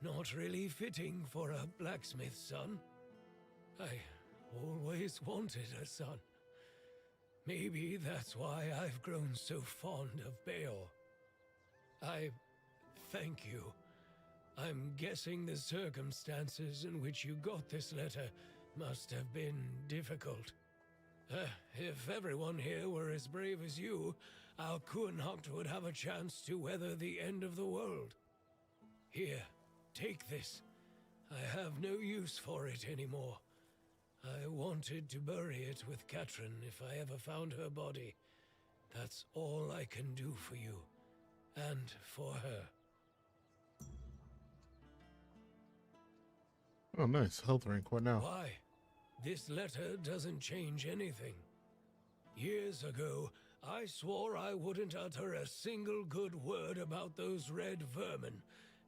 Not really fitting for a blacksmith's son. I always wanted a son. Maybe that's why I've grown so fond of Beor. I thank you. I'm guessing the circumstances in which you got this letter must have been difficult. If everyone here were as brave as you, our Kuhnhacht would have a chance to weather the end of the world. Here, take this. I have no use for it anymore. I wanted to bury it with Katrin if I ever found her body. That's all I can do for you. And for her. Oh, nice. Health rank. What now? Why? This letter doesn't change anything. Years ago, I swore I wouldn't utter a single good word about those red vermin,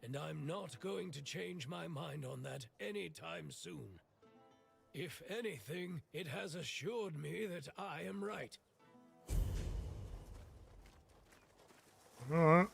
and I'm not going to change my mind on that anytime soon. If anything, it has assured me that I am right. All right.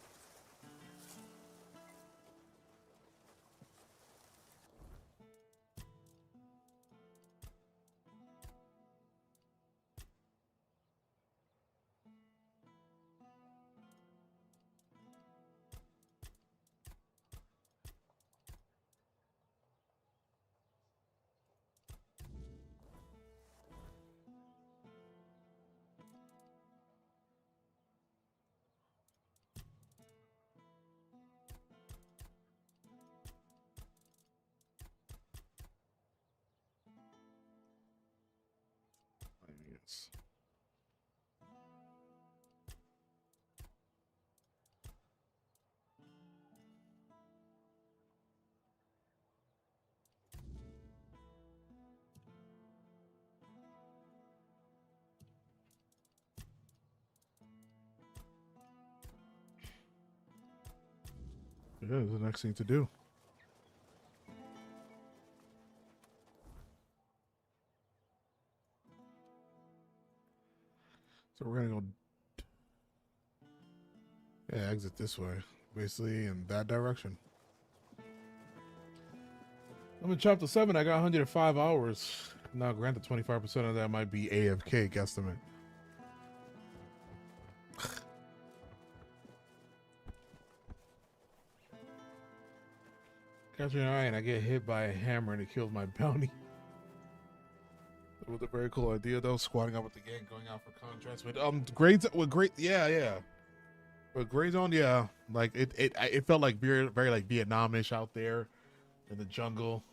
Yes. Yeah, the next thing to do. So we're gonna go, yeah, exit this way, basically in that direction. I'm in chapter 7. I got 105 hours. Now, granted, 25% of that might be AFK guesstimate. Catching an eye and I get hit by a hammer and it kills my bounty. It was a very cool idea though, squatting up with the gang, going out for contrast. But grades with great, yeah. But Gray Zone, yeah, like it felt like very like Vietnamish out there in the jungle.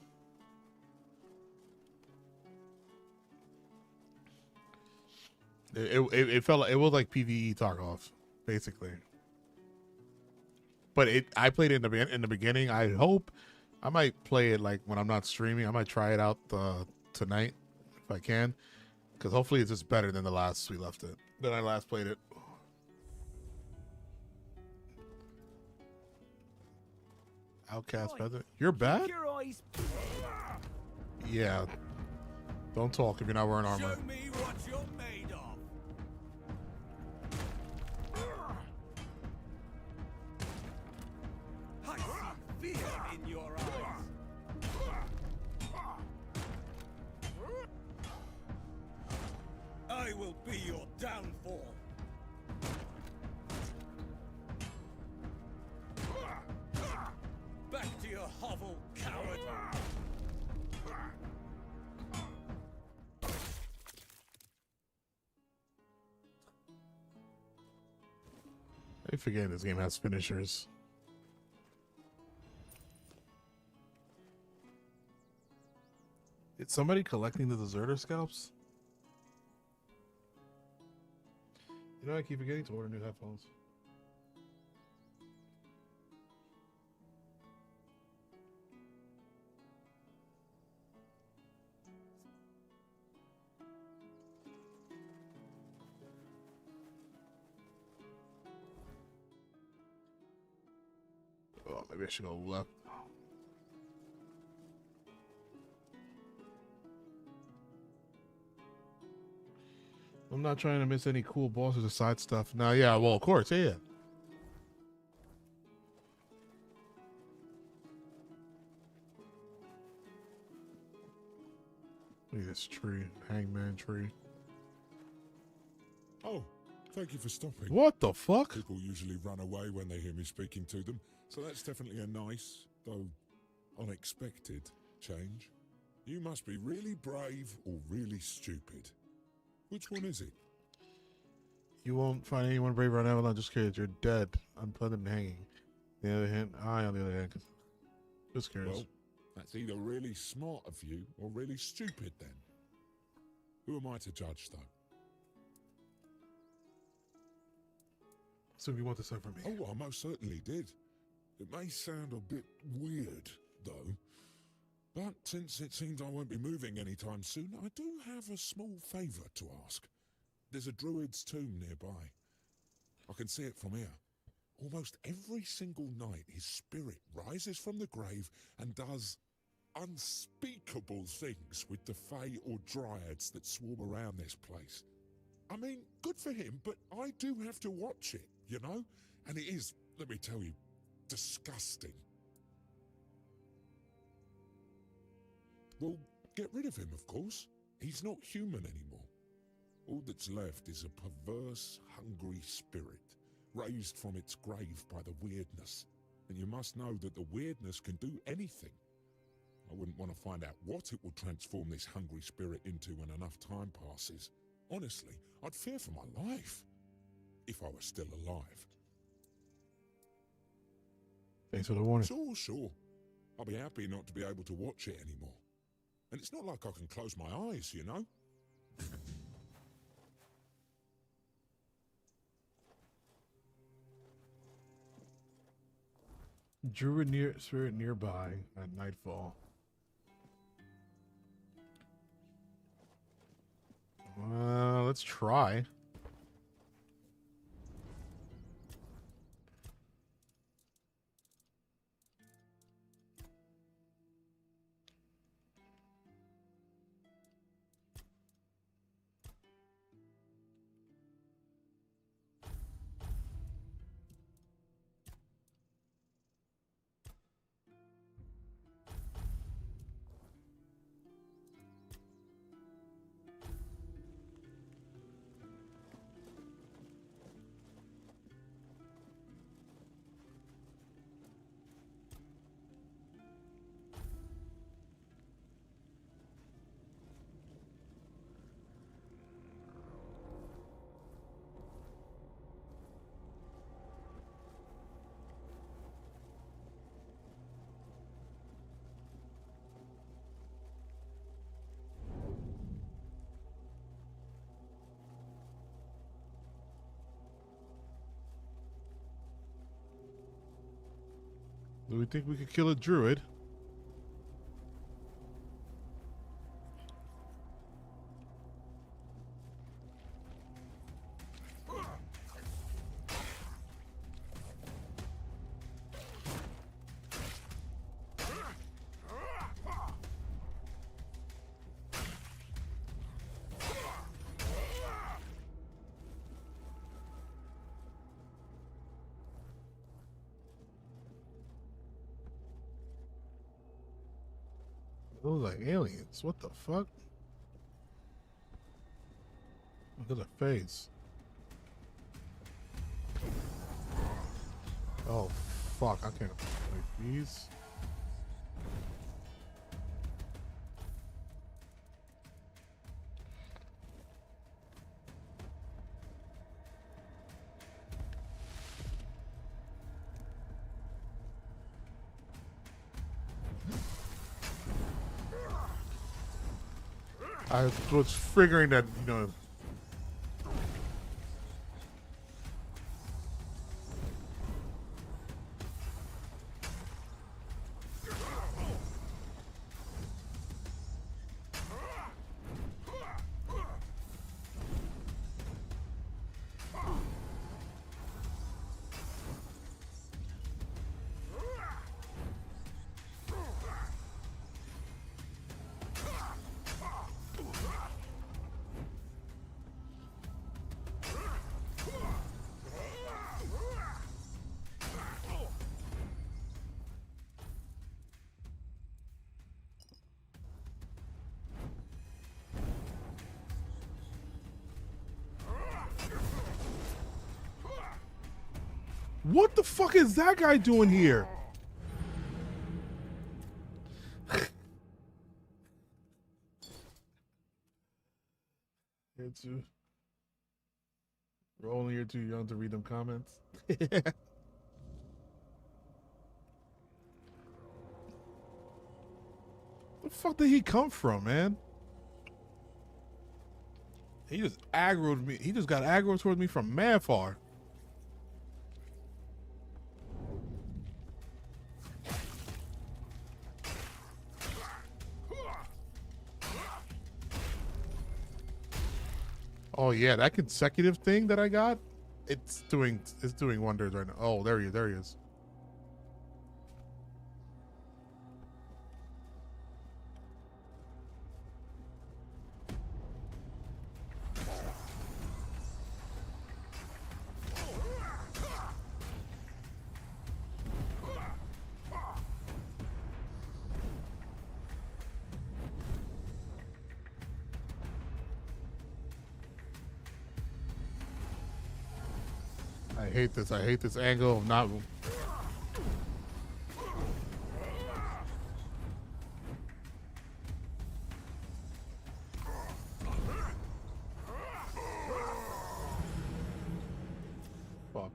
It felt like, it was like PvE Tarkov, basically. But I played it in the beginning. I hope I might play it like when I'm not streaming. I might try it out tonight if I can, because hopefully it's just better than the last we left it. Than I last played it. Outcast Feather, you're bad. Yeah. Don't talk if you're not wearing armor. Show me what you're made of. I see fear in your eyes. I will be your downfall. I forget this game has finishers. Is somebody collecting the deserter scalps? You know, I keep forgetting to order new headphones. Oh, maybe I should go left. I'm not trying to miss any cool bosses or side stuff. Now, yeah, well, of course, yeah. Look at this tree, hangman tree. Oh, thank you for stopping. What the fuck? People usually run away when they hear me speaking to them, so that's definitely a nice, though unexpected, change. You must be really brave or really stupid. Which one is it? You won't find anyone brave on Avalon just because you're dead. Unplugged and hanging. The other hand, I on the other hand, just curious. Well, that's either really smart of you or really stupid then. Who am I to judge, though? So you want this from me? Oh, I most certainly did. It may sound a bit weird, though. But since it seems I won't be moving anytime soon, I do have a small favour to ask. There's a druid's tomb nearby. I can see it from here. Almost every single night, his spirit rises from the grave and does unspeakable things with the fae or dryads that swarm around this place. I mean, good for him, but I do have to watch it, you know? And it is, let me tell you, disgusting. Well, get rid of him, of course. He's not human anymore. All that's left is a perverse, hungry spirit, raised from its grave by the weirdness. And you must know that the weirdness can do anything. I wouldn't want to find out what it will transform this hungry spirit into when enough time passes. Honestly, I'd fear for my life, if I was still alive. Thanks for the warning. Sure. I'll be happy not to be able to watch it anymore. And it's not like I can close my eyes, you know? Druid spirit nearby at nightfall. Let's try. Do we think we could kill a druid? Those like aliens. What the fuck? Look at the face. Oh fuck! I can't like these. I was figuring that, you know. What the fuck is that guy doing here? Rolling, you're too young to read them comments. The fuck did he come from, man? He just aggroed me. He just got aggro towards me from mad far. Oh yeah, that consecutive thing that I got, it's doing wonders right now. Oh, there he is. I hate this angle of not. Fuck.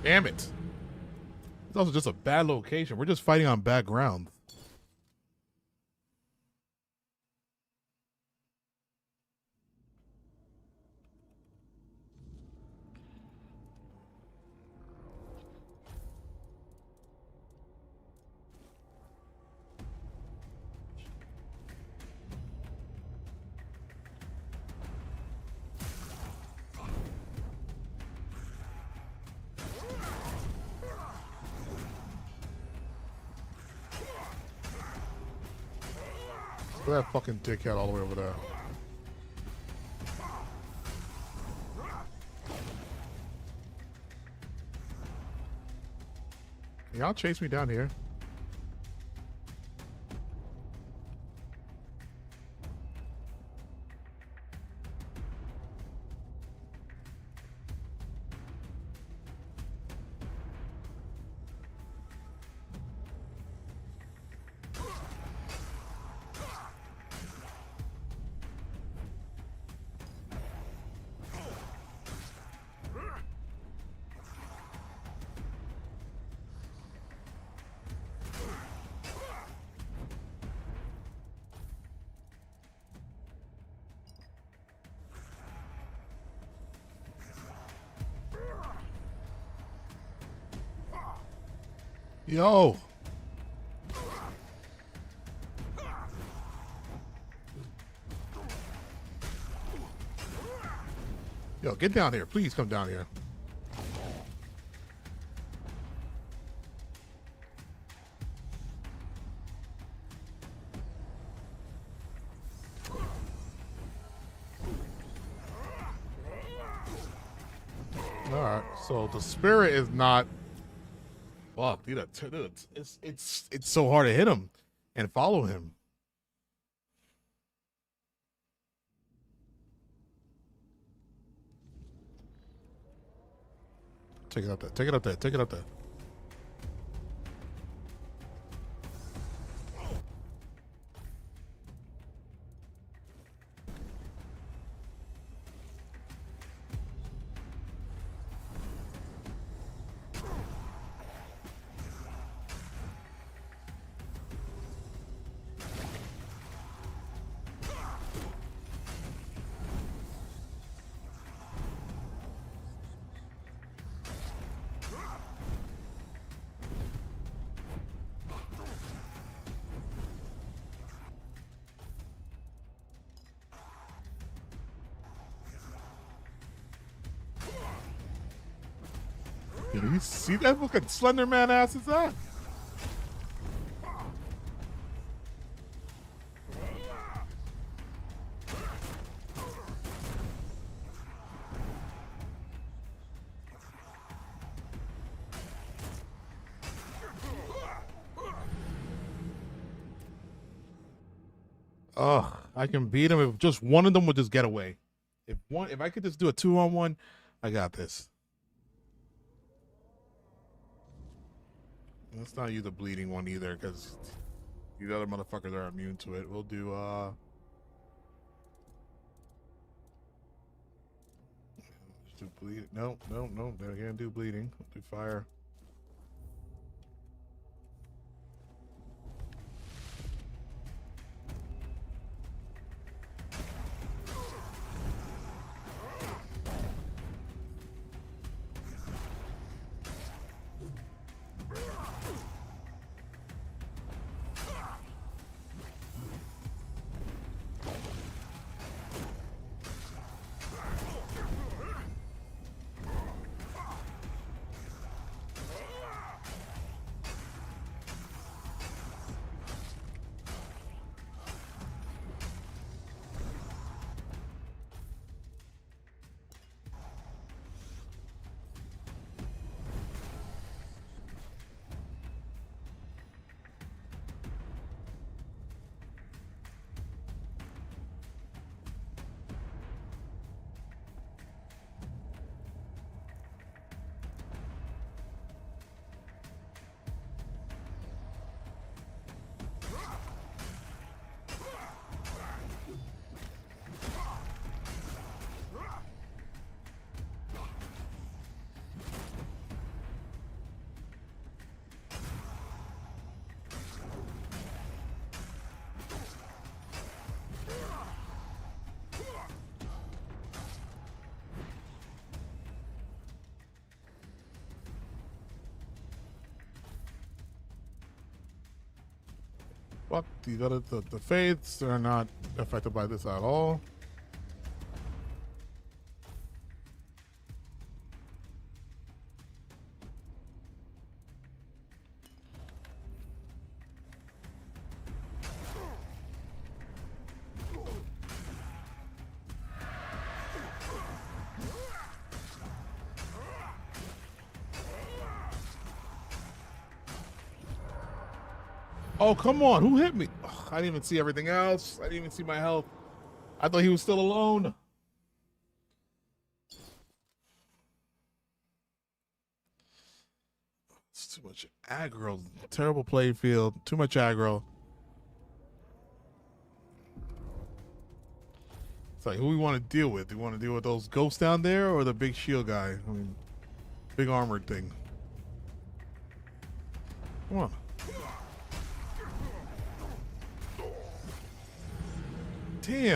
Damn it. It's also just a bad location. We're just fighting on bad ground. Look at that fucking dickhead all the way over there. Y'all chase me down here. Yo. Yo, get down here. Please come down here. Alright, so the spirit is not. Fuck, dude, it's so hard to hit him and follow him. Take it up there. Take it up there. Take it up there. You see that fucking Slender Man ass is that? Ugh, I can beat him if just one of them would just get away. If I could just do a 2-on-1, I got this. Let's not use the bleeding one either, because these other motherfuckers are immune to it. We'll do let's do bleed. No, they can't do bleeding. We'll do fire. Fuck these other the faiths. They're not affected by this at all. Oh, come on. Who hit me? Ugh, I didn't even see everything else. I didn't even see my health. I thought he was still alone. It's too much aggro. Terrible play field. Too much aggro. It's like, who we want to deal with? Do we want to deal with those ghosts down there or the big shield guy? I mean, big armored thing. Come on. Damn.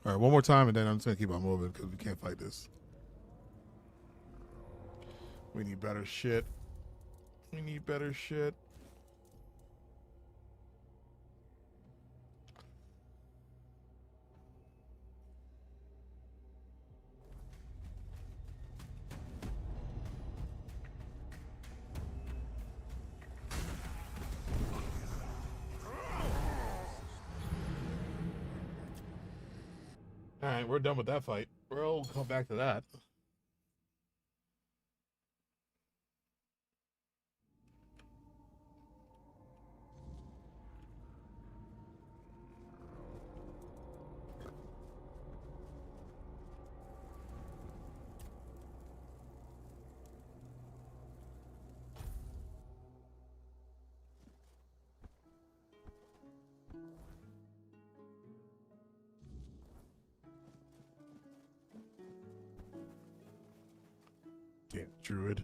All right, one more time, and then I'm just gonna keep on moving because we can't fight this. We need better shit. We need better shit. All right, we're done with that fight. We'll come back to that. druid.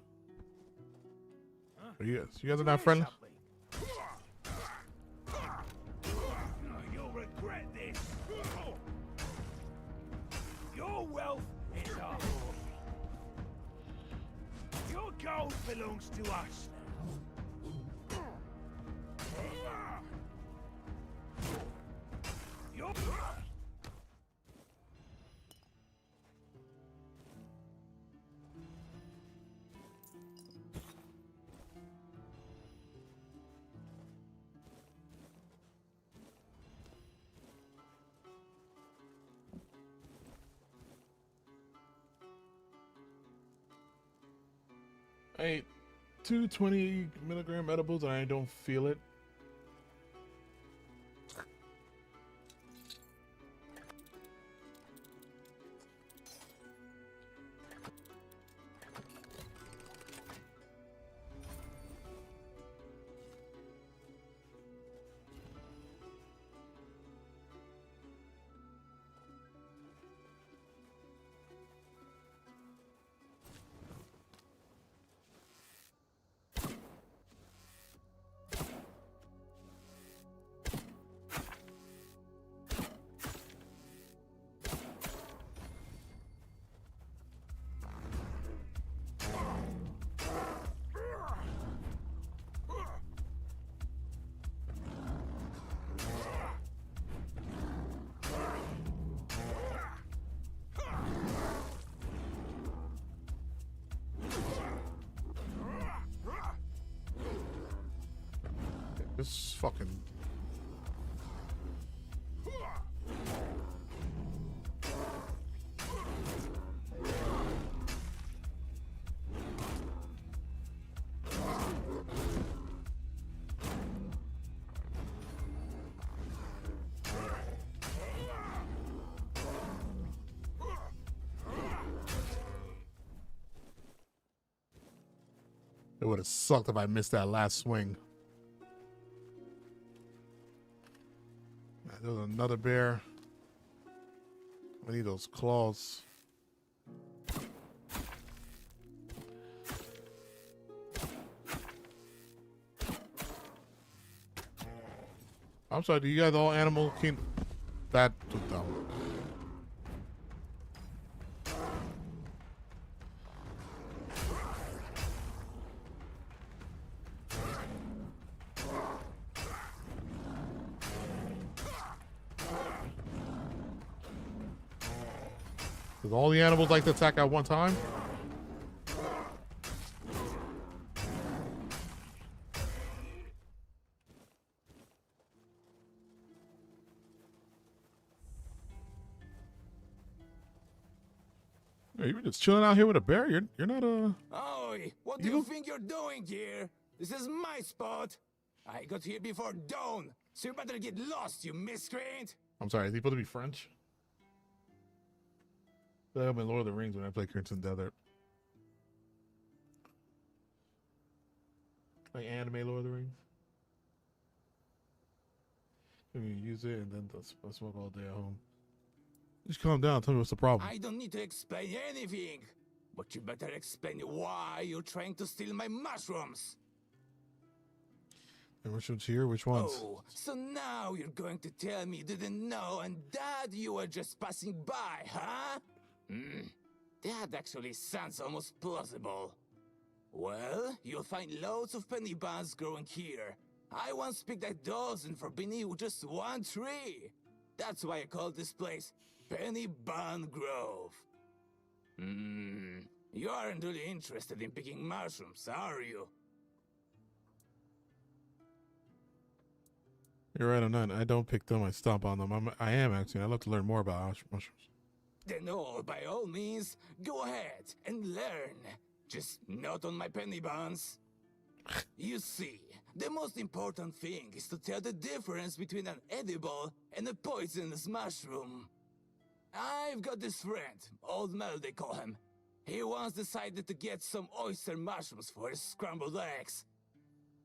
Oh, yes. You guys are not friends? You'll regret this. Your wealth is our own. Your gold belongs to us now. Your... I ate 220 milligram edibles and I don't feel it. This fucking... It would have sucked if I missed that last swing. There's another bear. I need those claws. I'm sorry, do you guys all animal king? That was dumb. Does all the animals like to attack at one time? Hey, you're just chilling out here with a bear. You're not a... Oi, what do you think you're doing here? This is my spot. I got here before dawn, so you better get lost, you miscreant. I'm sorry, is he supposed to be French? That happened in Lord of the Rings when I played Crimson Desert. Like anime Lord of the Rings. You use it and then smoke all day at home. Just calm down. Tell me what's the problem. I don't need to explain anything, but you better explain why you're trying to steal my mushrooms. And which ones here? Which ones? Oh, so now you're going to tell me you didn't know and that you were just passing by, huh? That actually sounds almost plausible. Well, you'll find loads of penny buns growing here. I once picked a dozen for beneath just one tree. That's why I call this place Penny Bun Grove. You aren't really interested in picking mushrooms, are you? You're right on that. I don't pick them. I stomp on them. I am actually. I'd love to learn more about mushrooms. Then by all means, go ahead and learn. Just not on my penny buns. You see, the most important thing is to tell the difference between an edible and a poisonous mushroom. I've got this friend, Old Mel they call him. He once decided to get some oyster mushrooms for his scrambled eggs.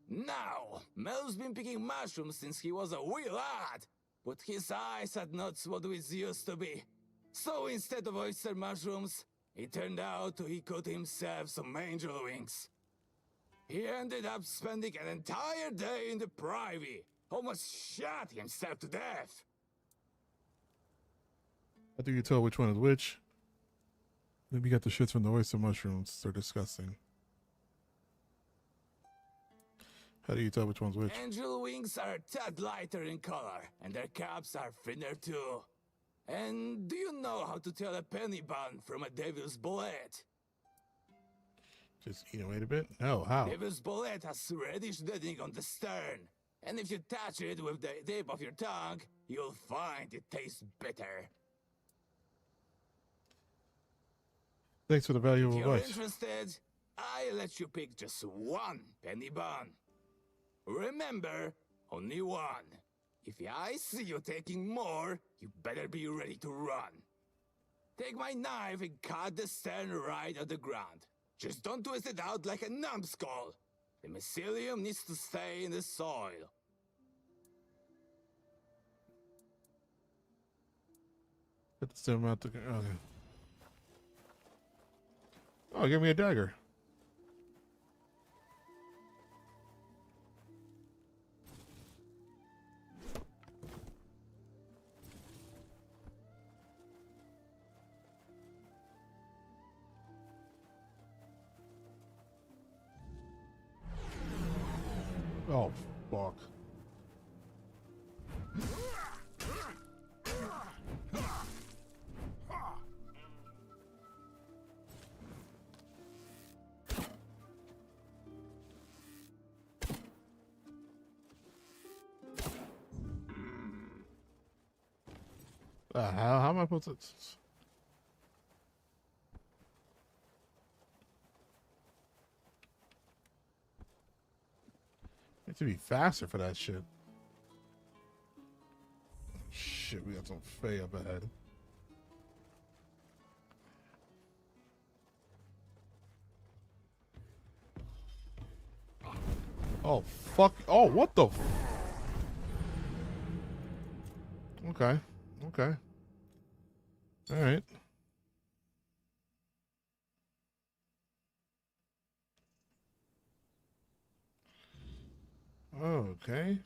Now, Mel's been picking mushrooms since he was a wee lad, but his eyes had not what it used to be. So instead of oyster mushrooms, It turned out he cut himself some angel wings. He ended up spending an entire day in the privy. Almost shot himself to death. I think you tell which one is which. Maybe you got the shits from the oyster mushrooms. They're disgusting. How do you tell which one's which? Angel wings are a tad lighter in color, and their caps are thinner too. And do you know how to tell a penny bun from a devil's bullet? Just eat away a bit? No, how? Devil's bullet has reddish deadening on the stern. And if you touch it with the tip of your tongue, you'll find it tastes bitter. Thanks for the valuable If you're advice. interested, I'll let you pick just one penny bun. Remember, only one. If I see you taking more, you better be ready to run. Take my knife and cut the stern right at the ground. Just don't twist it out like a numbskull. The mycelium needs to stay in the soil. Put the stem out the. Okay. Oh, give me a dagger. Oh, fuck. How am I supposed to? Need to be faster for that shit. Shit, we got some Fae up ahead. Oh, fuck. Oh, what the? Okay. Okay. All right. Okay.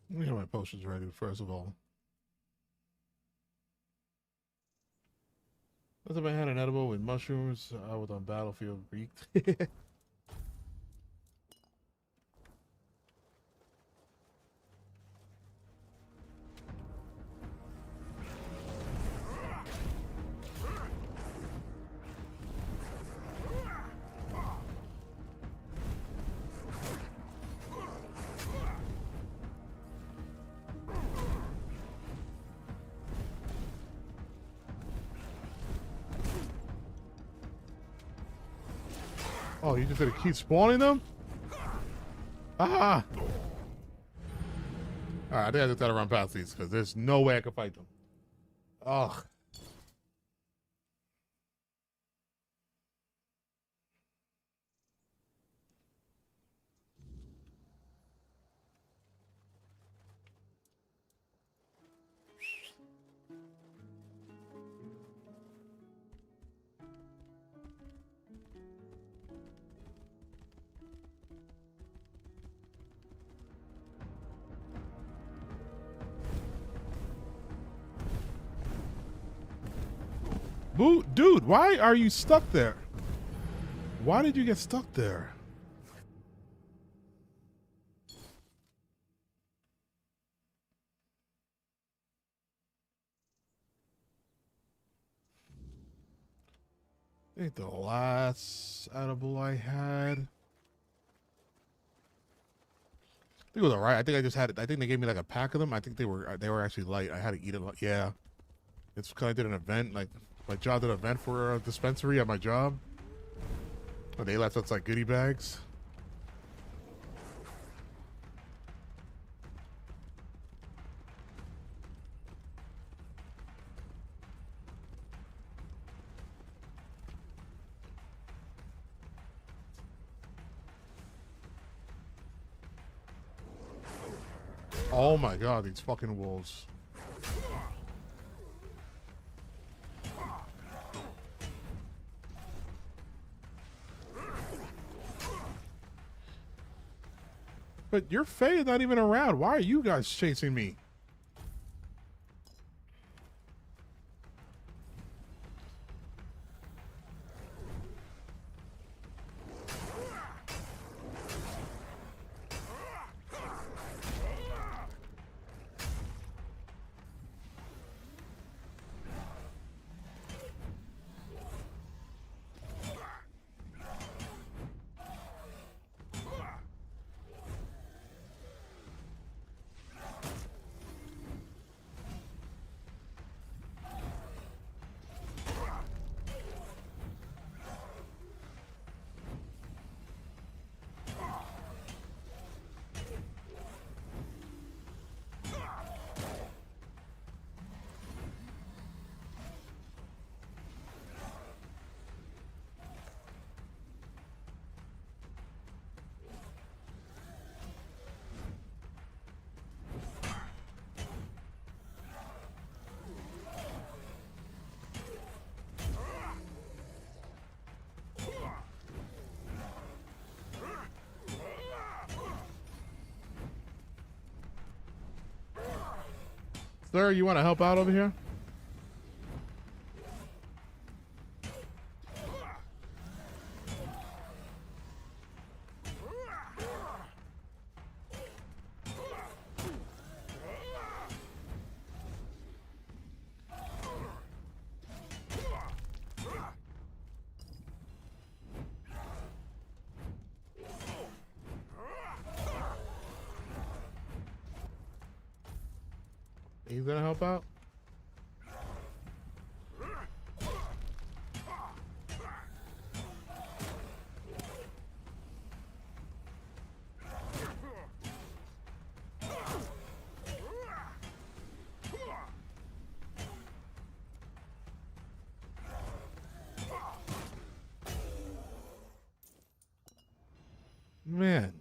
Let me get my potions ready first of all. That's if I had an edible with mushrooms, I was on battlefield reeked. Oh, you just gonna keep spawning them? Ah! Alright, I think I just gotta run past these because there's no way I can fight them. Ugh. Dude, why are you stuck there? Why did you get stuck there? I think the last edible I had. I think it was alright. I think I just had. I think they gave me like a pack of them. I think they were actually light. I had to eat it. Yeah, it's because I did an event. Like my job did an event for a dispensary at my job. And they left us like goodie bags. Oh my god, these fucking wolves. But your Faye is not even around. Why are you guys chasing me? Sir, you want to help out over here? You gonna help out? Man.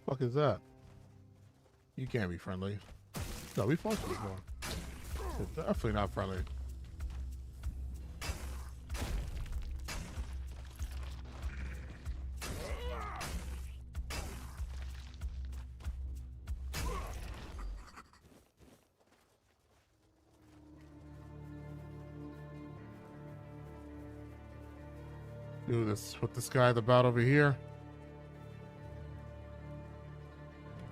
Fuck is that? You can't be friendly. No, we fought you before. It's definitely not friendly. Do this. Put this guy about over here.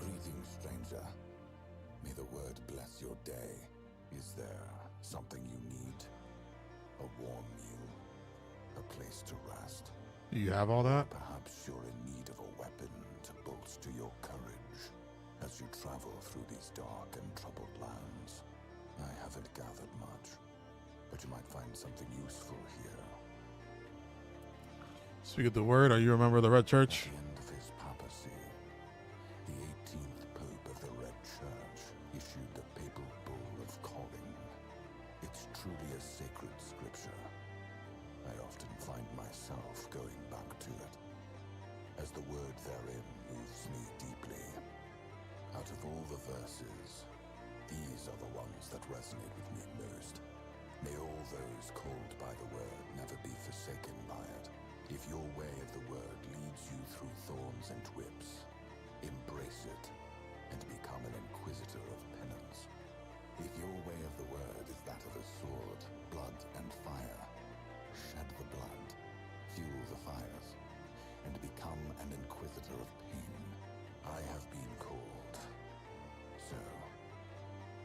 Greetings, stranger. May the word bless your day. Is there something you need? A warm meal? A place to rest? Do you have all that? Perhaps you're in need of a weapon to bolster your courage as you travel through these dark and troubled lands. I haven't gathered much, but you might find something useful here. Speak of the word, are you a member of the Red Church? At the end of his papacy, the 18th Pope of the Red Church issued the papal bull of calling. It's truly a sacred scripture. I often find myself going back to it, as the word therein moves me deeply. Out of all the verses, these are the ones that resonate with me most. May all those called by the word never be forsaken by it. If your way of the word leads you through thorns and whips, embrace it and become an inquisitor of penance. If your way of the word is that of a sword, blood, and fire, shed the blood, fuel the fires, and become an inquisitor of pain. I have been called. So,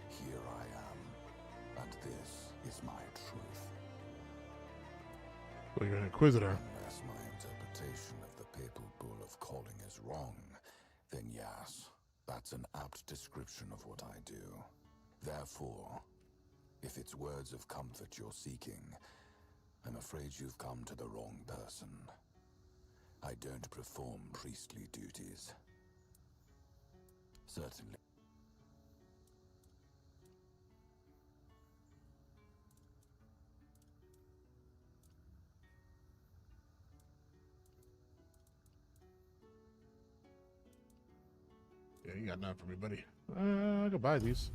here I am. And this is my truth. Well, you're an inquisitor. Unless my interpretation of the papal bull of calling is wrong, then yes, that's an apt description of what I do. Therefore, if it's words of comfort you're seeking, I'm afraid you've come to the wrong person. I don't perform priestly duties. Certainly. Yeah, you got nothing for me, buddy. I could buy these.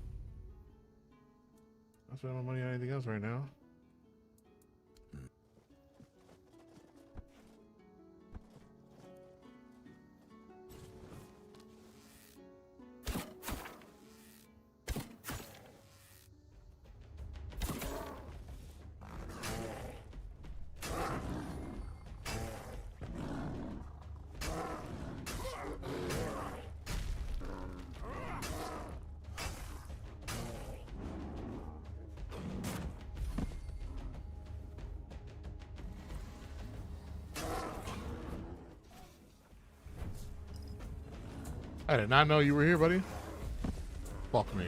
I'm spending my money on anything else right now. I did not know you were here, buddy. Fuck me.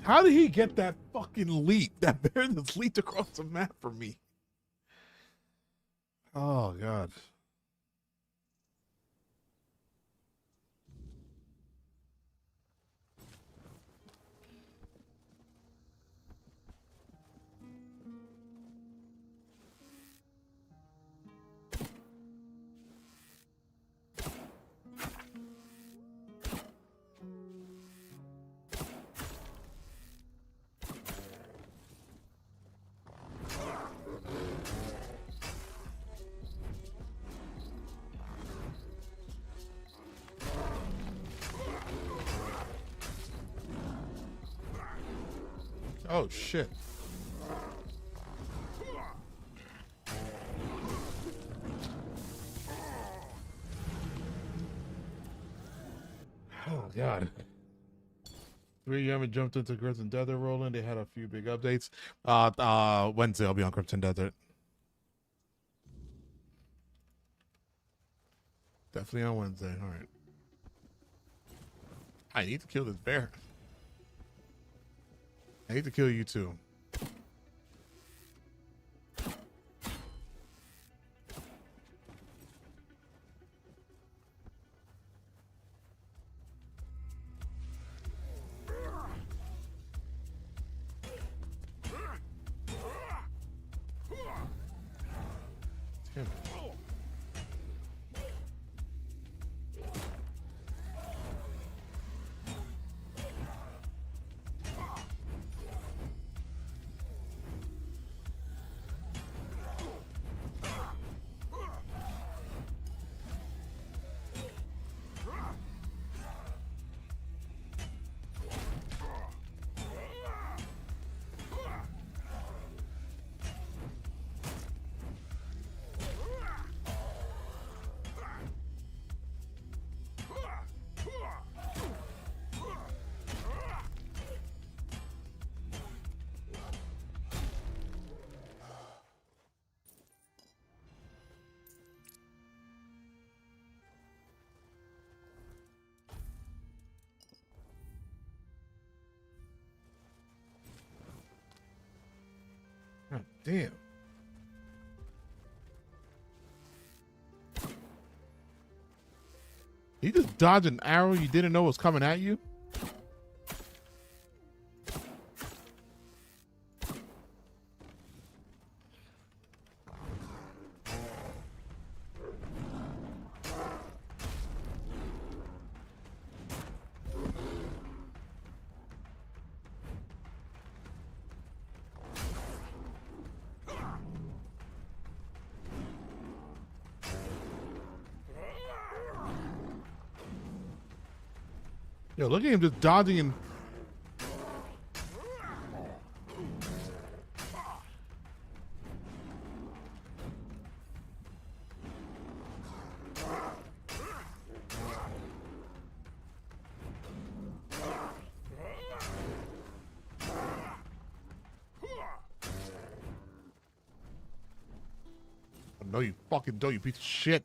How did he get that fucking leap? That bear that's leaped across the map for me. Oh, God. Oh, shit. Oh, God. You haven't jumped into Crimson Desert, Roland. They had a few big updates. Wednesday, I'll be on Crimson Desert. Definitely on Wednesday. All right. I need to kill this bear. I need to kill you too. Damn it. God damn. You just dodged an arrow you didn't know was coming at you? Yo, look at him just dodging and... No, you fucking don't, you piece of shit.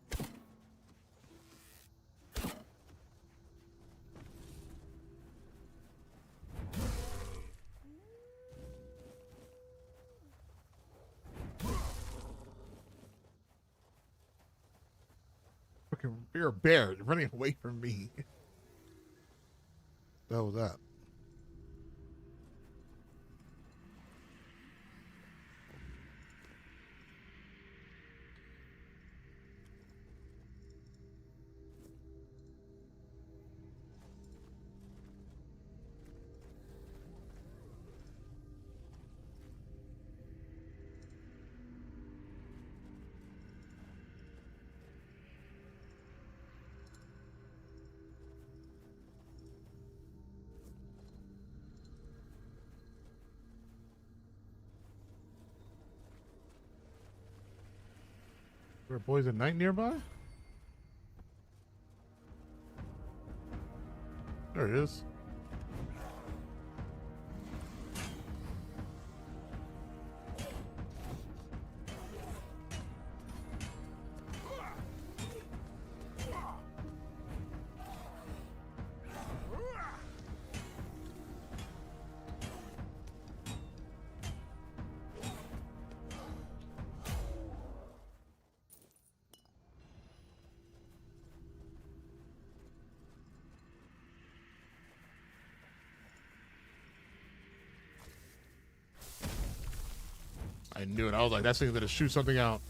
Fucking, you're a bear. You're running away from me. What the hell was that? There are boys at night nearby? There it is. I knew it. I was like, that thing's gonna shoot something out.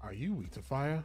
Are you weak to fire?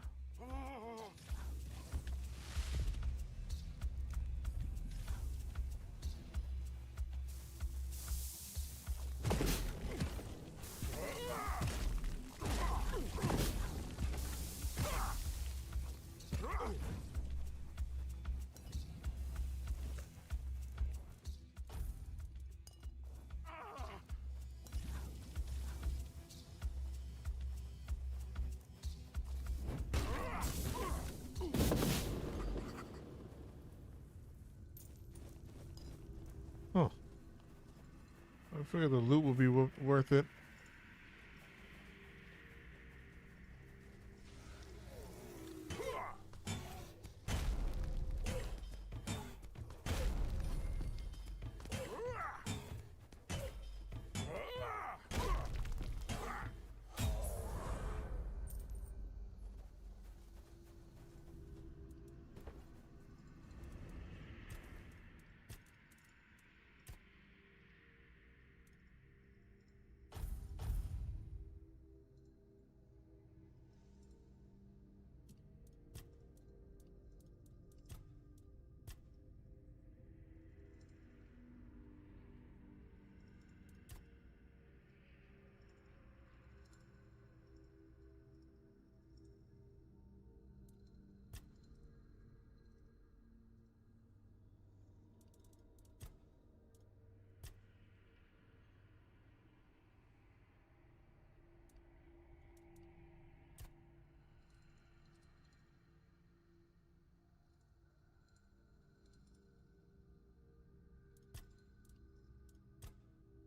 Huh. I figured the loot would be worth it.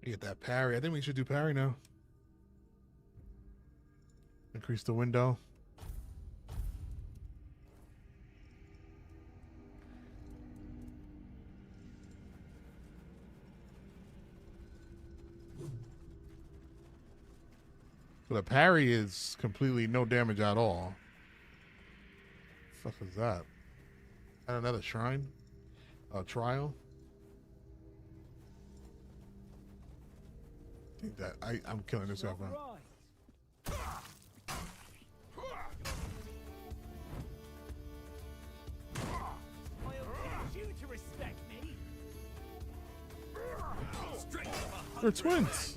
Get that parry. I think we should do parry now. Increase the window. So the parry is completely no damage at all. What the fuck is that? And another shrine? A trial? I think that I'm killing this guy, bro. They're twins.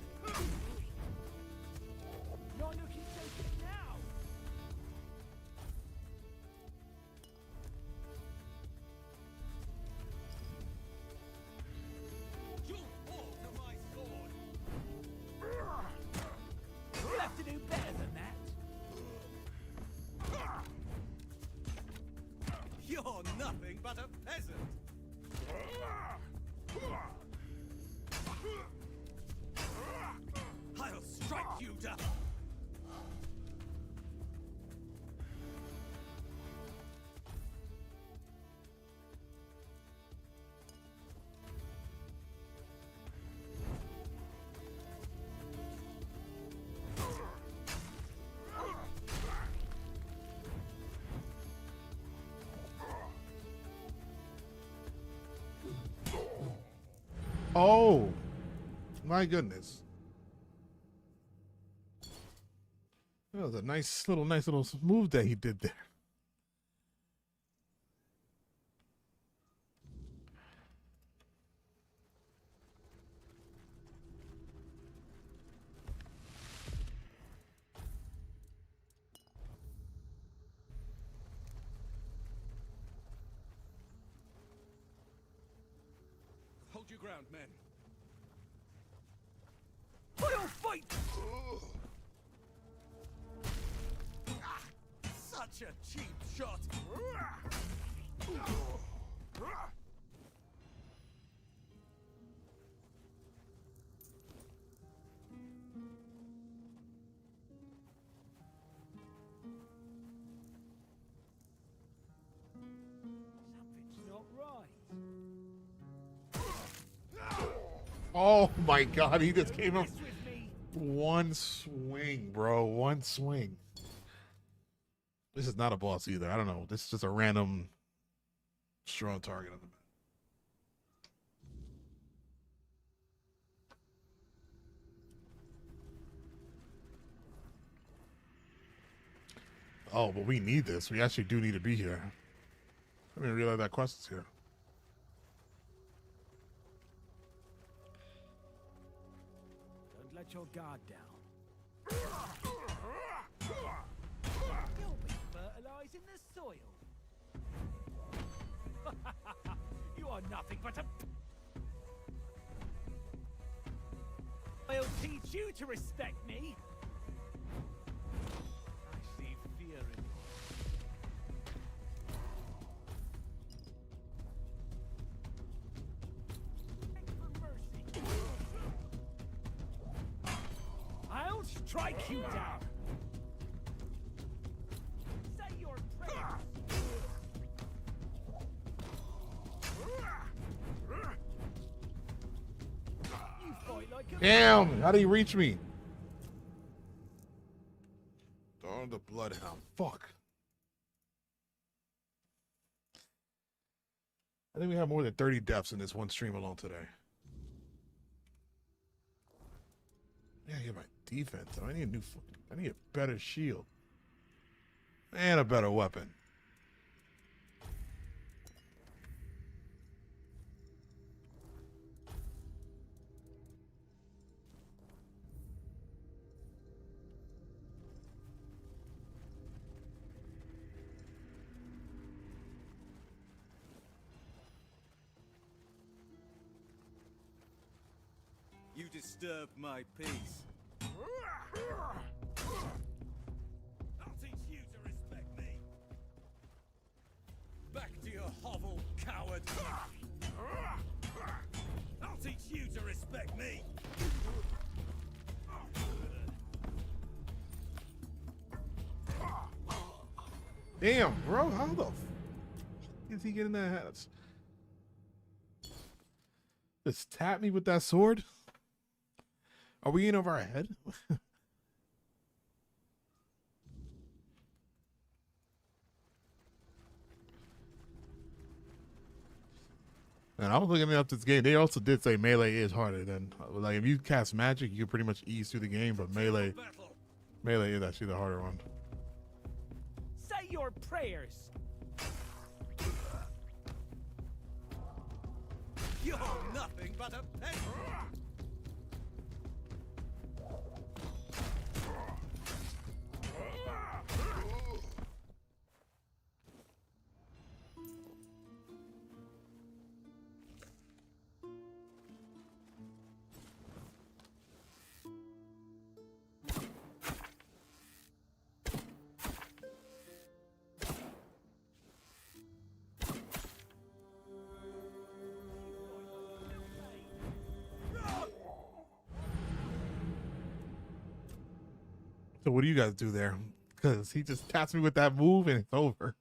to do better than that. You're nothing but a peasant. I'll strike you down. Oh, my goodness. That was a nice little move that he did there. Hold your ground, men. I'll fight! Such a cheap shot. Something's not right. Oh my God, he just came up one swing, bro. One swing. This is not a boss either. I don't know. This is just a random strong target on the map. Oh, but we need this. We actually do need to be here. I didn't realize that quest is here. Don't let your guard down. You'll be fertilizing the soil. You are nothing but a... I'll teach you to respect me. I see fear in you. I'll strike you down. Say your prayers. You fight like a... Damn! How did he reach me? Darn the bloodhound. Fuck. I think we have more than 30 deaths in this one stream alone today. Yeah, I get my defense. I need a new. I need a better shield and a better weapon. You disturbed my peace. I'll teach you to respect me. Back to your hovel, coward. I'll teach you to respect me. Damn, bro, how the f is he getting that hat? Just tap me with that sword? Are we in over our head? And I was looking up this game. They also did say melee is harder than, like, if you cast magic, you can pretty much ease through the game, but melee is actually the harder one. Say your prayers. You're nothing but a peasant. So what do you guys do there? Because he just taps me with that move and it's over.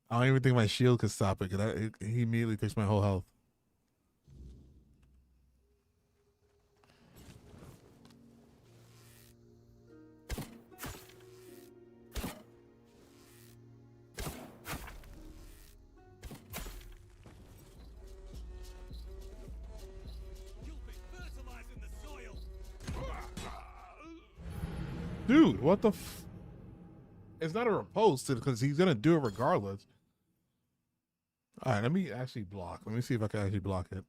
I don't even think my shield could stop it because he immediately takes my whole health. Dude, what the It's not a riposte because he's going to do it regardless. All right, let me actually block. Let me see if I can actually block it.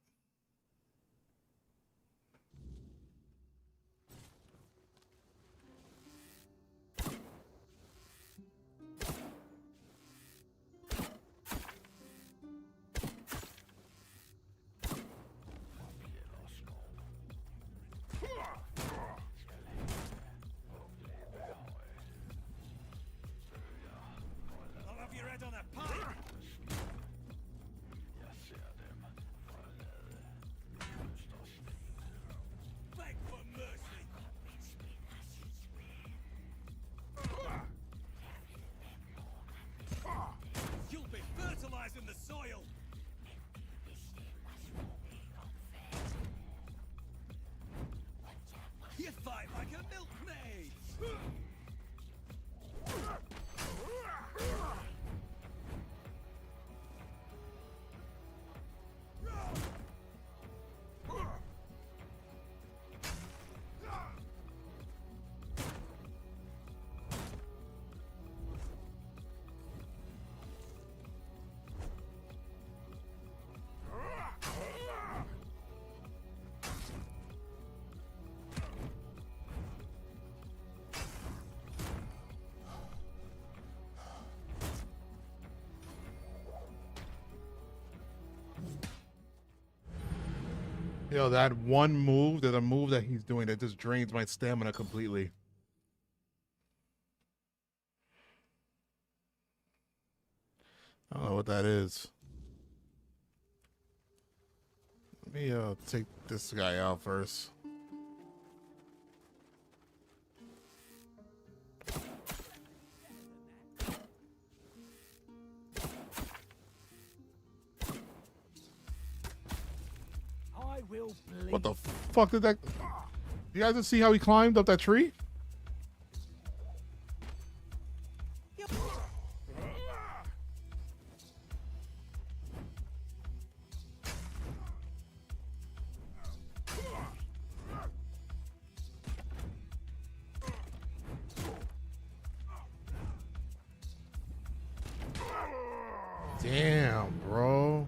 I'll have your head on a pike. Beg for mercy. You'll be fertilizing the soil. You fight like a milkmaid. Yo, that one move, there's a move that he's doing that just drains my stamina completely. I don't know what that is. Let me take this guy out first. I will bleed. What the fuck did that? You guys just see how he climbed up that tree? Damn, bro.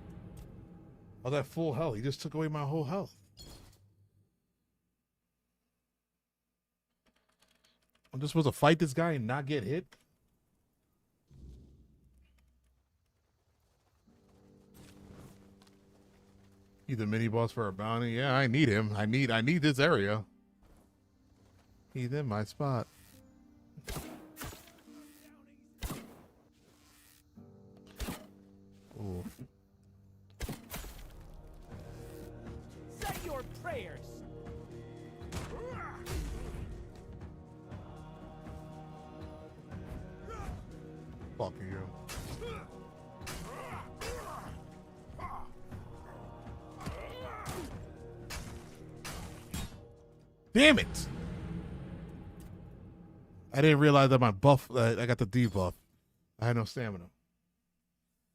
Oh, that full health. He just took away my whole health. I'm just supposed to fight this guy and not get hit? He's the mini boss for a bounty. Yeah, I need him. I need this area. He's in my spot. Ooh. Say your prayers. Fuck you. Damn it! I didn't realize that my buff, I got the debuff. I had no stamina.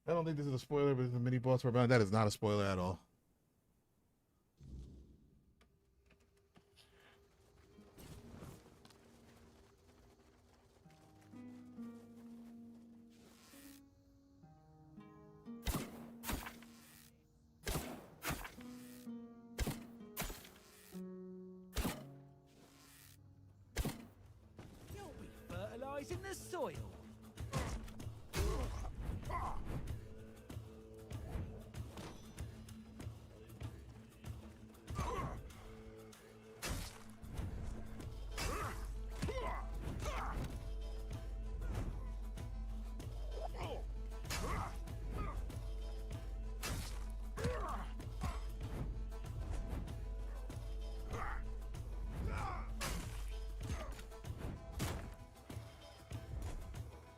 I don't think this is a spoiler, but it's a mini boss for a bounty. That is not a spoiler at all. You'll be fertilizing the soil.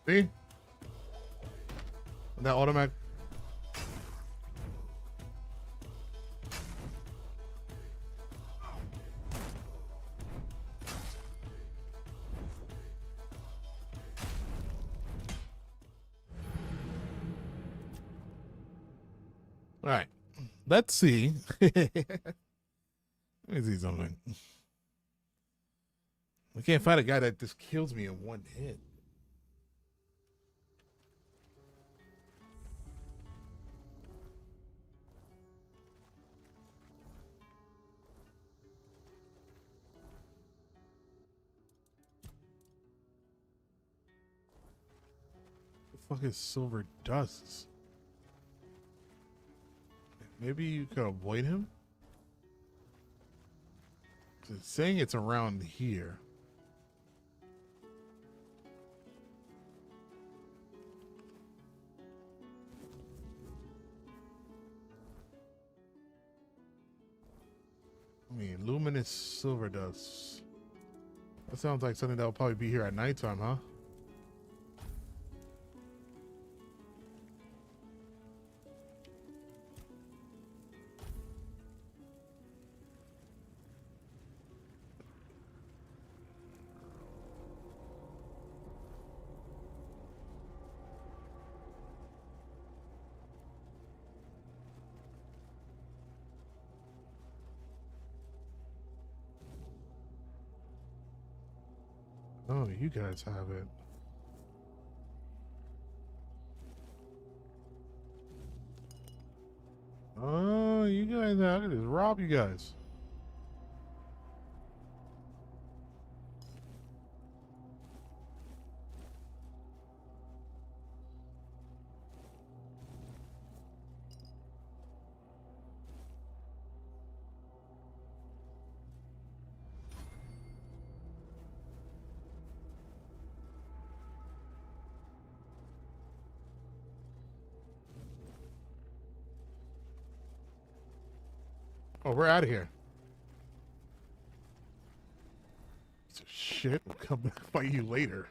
See? And that automatic. All right. Let's see. Let me see something. I can't find a guy that just kills me in one hit. The fuck is silver dust? Maybe you could avoid him? It's saying it's around here. I mean, luminous silver dust. That sounds like something that will probably be here at nighttime, huh? Oh, you guys have it. Oh, you guys have it. Just rob you guys. Oh, we're out of here. Piece of shit. We'll come back and fight you later.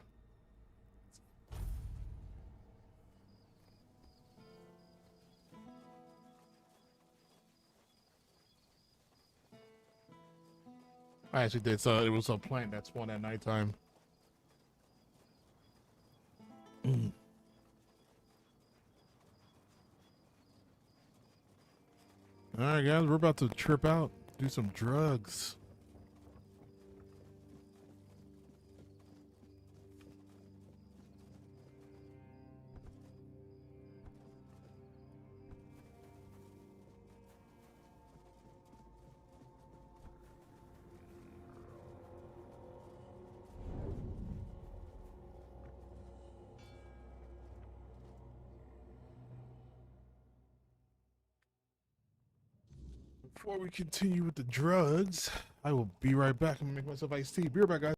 I actually did. So it was a plant that spawned at nighttime. All right, guys, we're about to trip out, do some drugs. Before we continue with the drugs, I will be right back. I'm gonna make myself iced tea. Be right back, guys.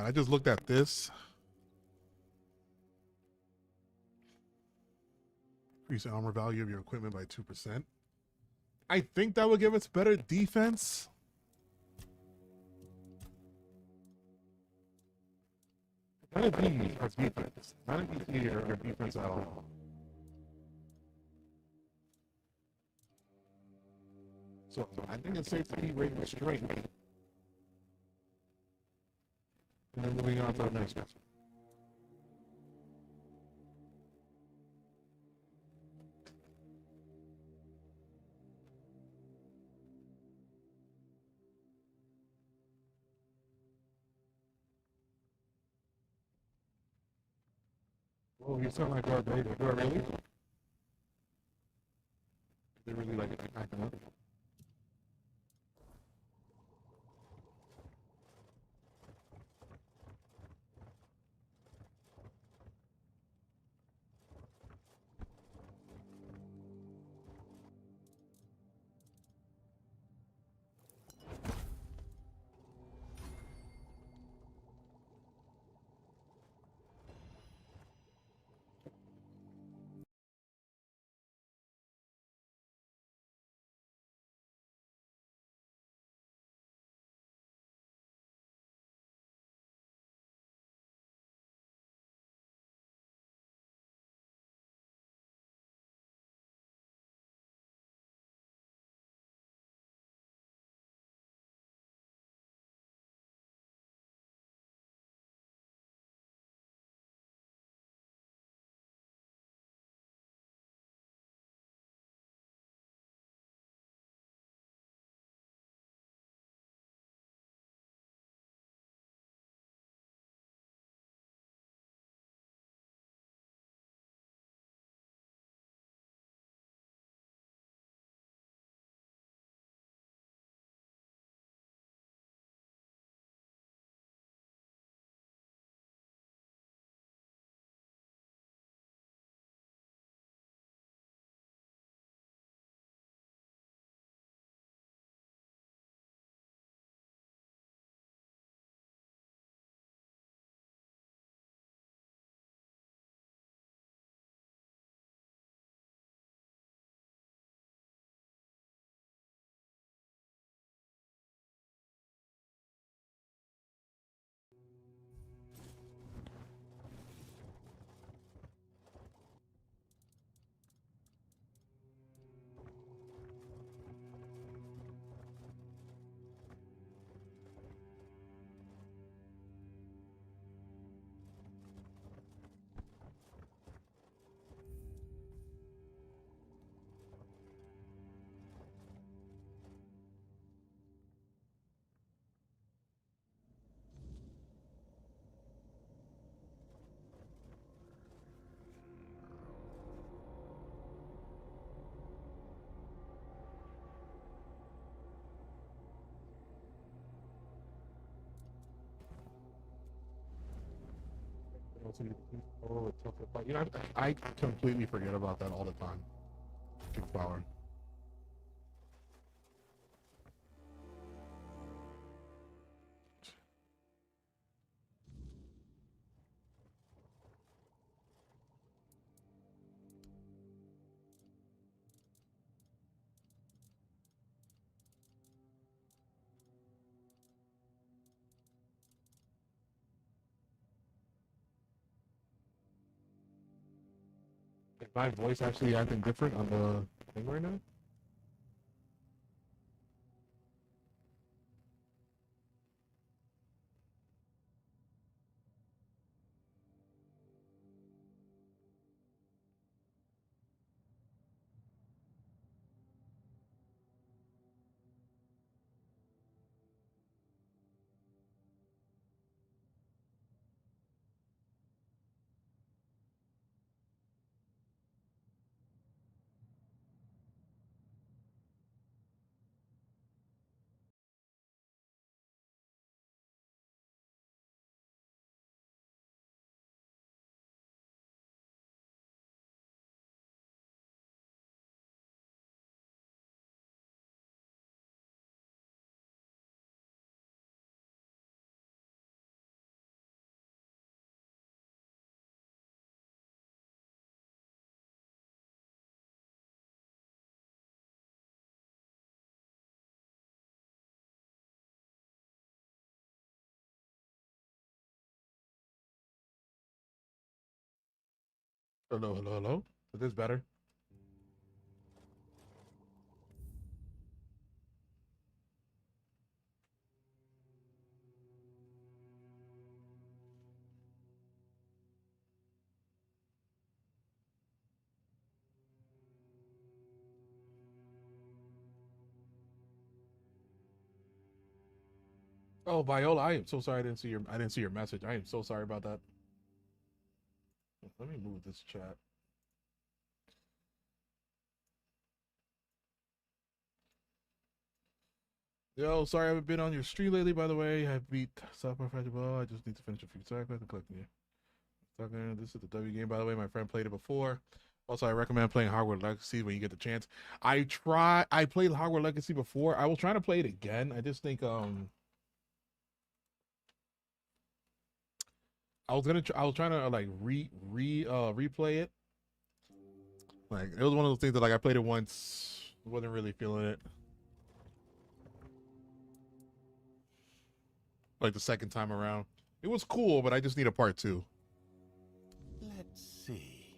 I just looked at this. Increase armor value of your equipment by 2%. I think that would give us better defense. None of these are defense. None of these here are defense at all. So I think it's safe to keep rating strength. And then moving on to the next one. Oh, you sound like our baby. Do I really? They really like it acting up. Oh, it's tough to fight. You know, I completely forget about that all the time. King Flower. Is my voice actually acting different on the thing right now? Hello, hello, hello. Is this better? Oh, Viola, I am so sorry I didn't see your message. I am so sorry about that. Let me move this chat. Yo, sorry I haven't been on your stream lately, by the way. I beat Southpaw Festival. I just need to finish a few cycles and collect you. This is the W game, by the way. My friend played it before. Also, I recommend playing Hogwarts Legacy when you get the chance. I played Hogwarts Legacy before. I was trying to play it again. I just think I was trying to like replay it. Like it was one of those things that like I played it once, wasn't really feeling it. Like the second time around, it was cool, but I just need a part 2. Let's see.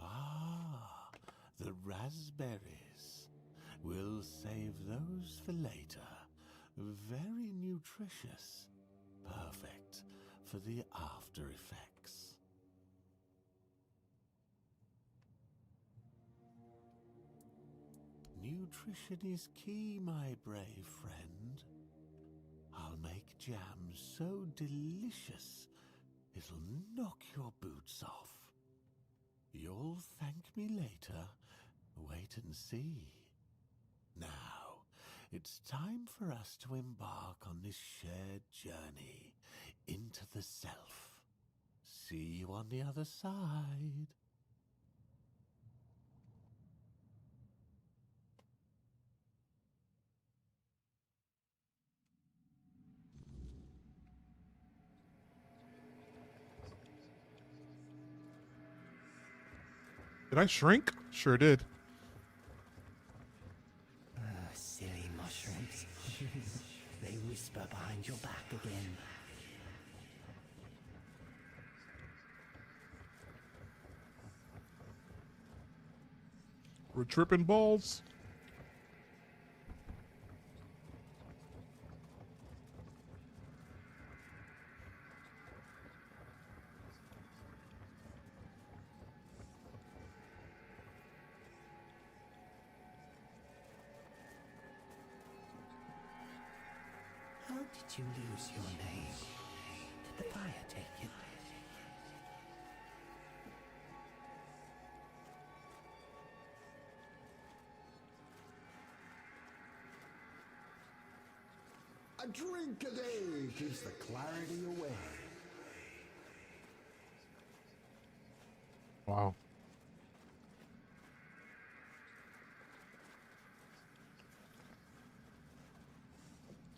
Ah, the raspberries. We'll save those for later. Very nutritious. Perfect for the after effects. Nutrition is key, my brave friend. I'll make jam so delicious, it'll knock your boots off. You'll thank me later. Wait and see. Now, it's time for us to embark on this shared journey into the self. See you on the other side. Did I shrink? Sure did. Silly mushrooms. They whisper behind your back again. We're tripping balls. How did you lose your name? Did the fire take it? A drink a day keeps the clarity away. Wow.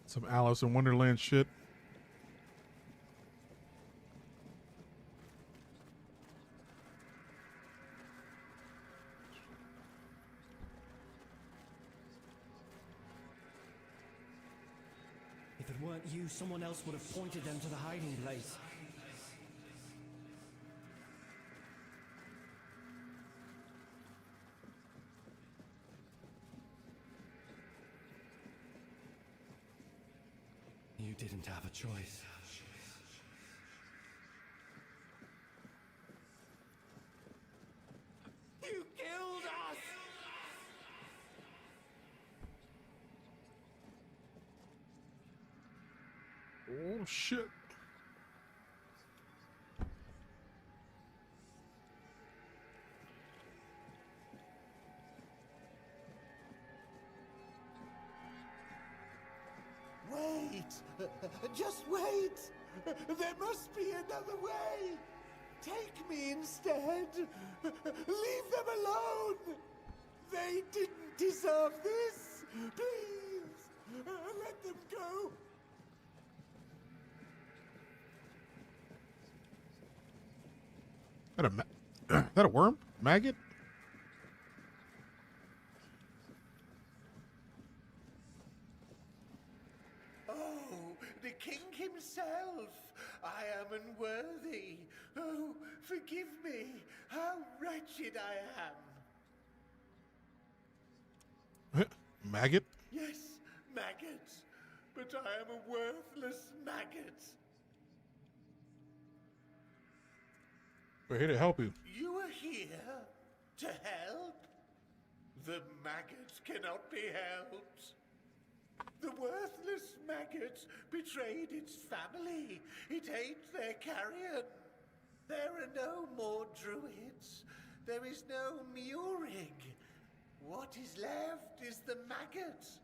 Some Alice in Wonderland shit. If it weren't you, someone else would have pointed them to the hiding place. You didn't have a choice. You killed us! Oh shit. Wait! Just wait! There must be another way! Take me instead! Leave them alone! They didn't deserve this! Please! Let them go! That a worm? Maggot? Oh, the king himself! I am unworthy. Oh, forgive me. How wretched I am. Maggot? Yes, maggot. But I am a worthless maggot. We're here to help you. You are here to help? The maggot cannot be helped. The worthless maggot betrayed its family. It ate their carrion. There are no more druids. There is no Murig. What is left is the maggot.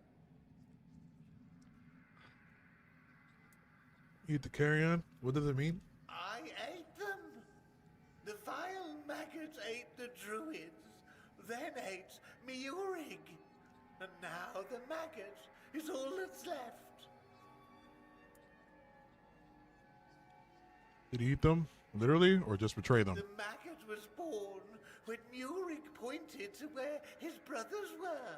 Eat the carrion? What does it mean? I ate them. The vile maggot ate the druids, then ate Murig. And now the maggot is all that's left. Did he eat them? Literally? Or just betray them? The maggot was born when Murig pointed to where his brothers were.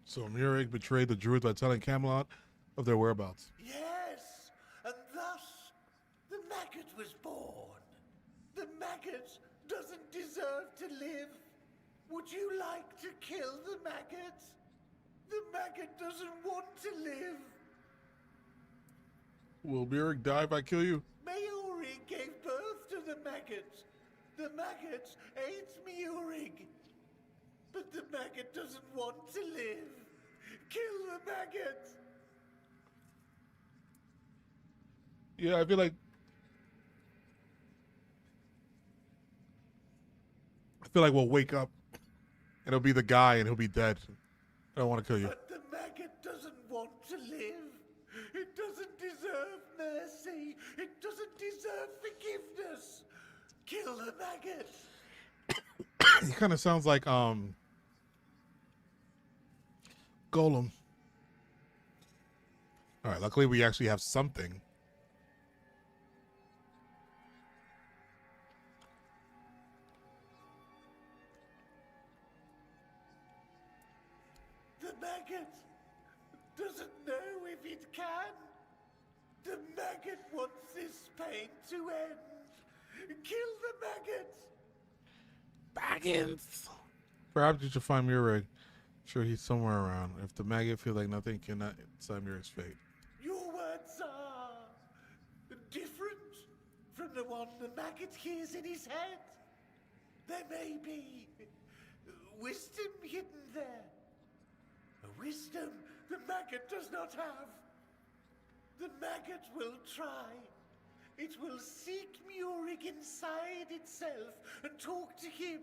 So Murig betrayed the druids by telling Camelot of their whereabouts. Yes, and thus the maggot was born. The maggot doesn't deserve to live. Would you like to kill the maggot? The maggot doesn't want to live. Will Murig die if I kill you? Murig gave birth to the maggot. The maggot ate Murig. But the maggot doesn't want to live. Kill the maggot. Yeah, I feel like we'll wake up and it'll be the guy and he'll be dead. I don't want to kill you. But the maggot doesn't want to live. It doesn't deserve mercy. It doesn't deserve forgiveness. Kill the maggot. He kind of sounds like Golem. All right, luckily we actually have something. The maggot doesn't know if it can. The maggot wants this pain to end. Kill the maggot. Baggins. Perhaps you should find Murig. Sure, he's somewhere around. If the maggot feels like nothing cannot decide Murig's fate. Your words are different from the one the maggot hears in his head. There may be wisdom hidden there. A wisdom the maggot does not have. The maggot will try. It will seek Murig inside itself and talk to him.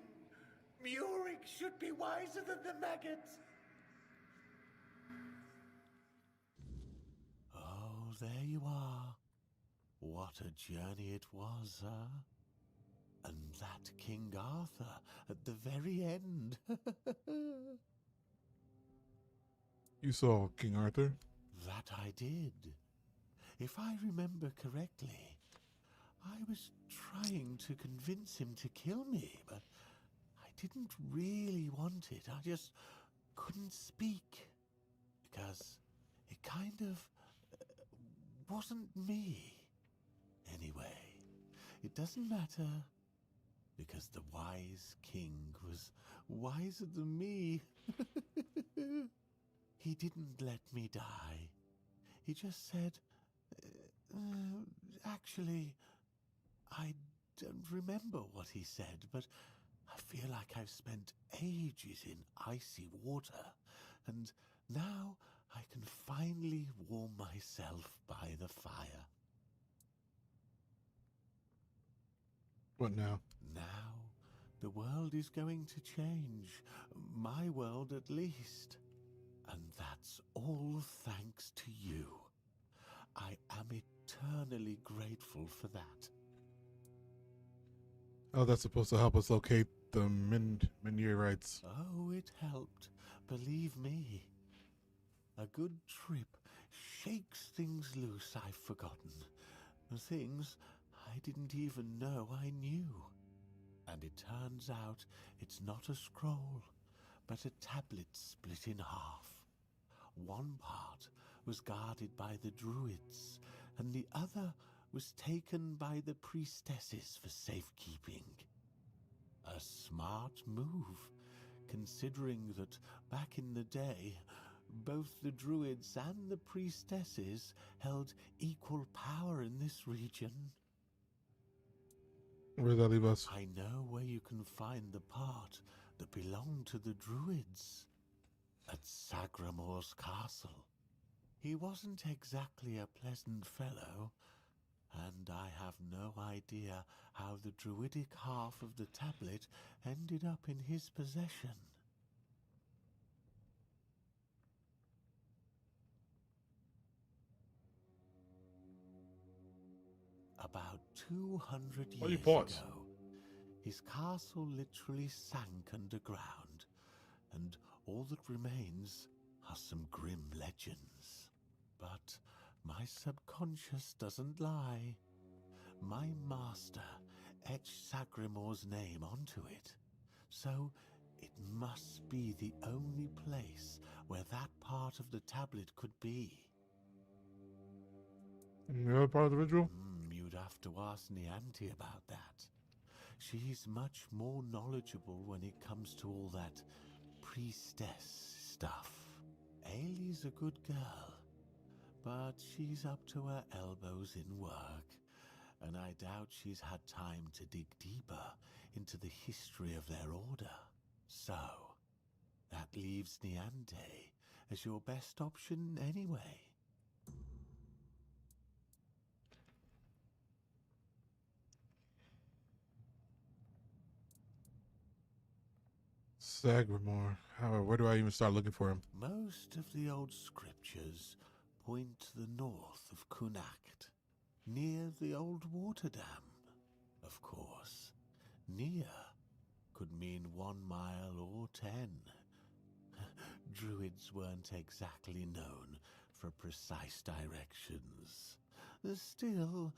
Murig should be wiser than the maggot. Oh, there you are. What a journey it was, huh? And that King Arthur at the very end. You saw King Arthur? That I did. If I remember correctly, I was trying to convince him to kill me, but I didn't really want it. I just couldn't speak because it kind of wasn't me. Anyway, it doesn't matter because the wise king was wiser than me. He didn't let me die. He just said, actually, I don't remember what he said, but I feel like I've spent ages in icy water, and now I can finally warm myself by the fire. What now? Now, the world is going to change. My world, at least. And that's all thanks to you. I am eternally grateful for that. Oh, that's supposed to help us locate the Minerites. Oh, it helped. Believe me. A good trip shakes things loose I've forgotten. Things I didn't even know I knew. And it turns out it's not a scroll, but a tablet split in half. One part was guarded by the druids, and the other was taken by the priestesses for safekeeping. A smart move, considering that back in the day, both the druids and the priestesses held equal power in this region. Where does that leave us? I know where you can find the part that belonged to the druids. At Sagramor's castle. He wasn't exactly a pleasant fellow, and I have no idea how the druidic half of the tablet ended up in his possession. About 200 years ago, his castle literally sank underground, and all that remains are some grim legends. But my subconscious doesn't lie. My master etched Sagramor's name onto it, so it must be the only place where that part of the tablet could be. The other part of the ritual? You'd have to ask Nianti about that. She's much more knowledgeable when it comes to all that priestess stuff. Ailey's a good girl, but she's up to her elbows in work, and I doubt she's had time to dig deeper into the history of their order. So, that leaves Niante as your best option anyway. Sagramor. However, where do I even start looking for him? Most of the old scriptures point to the north of Kunacht, near the old water dam. Of course, near could mean 1 mile or 10. Druids weren't exactly known for precise directions. Still,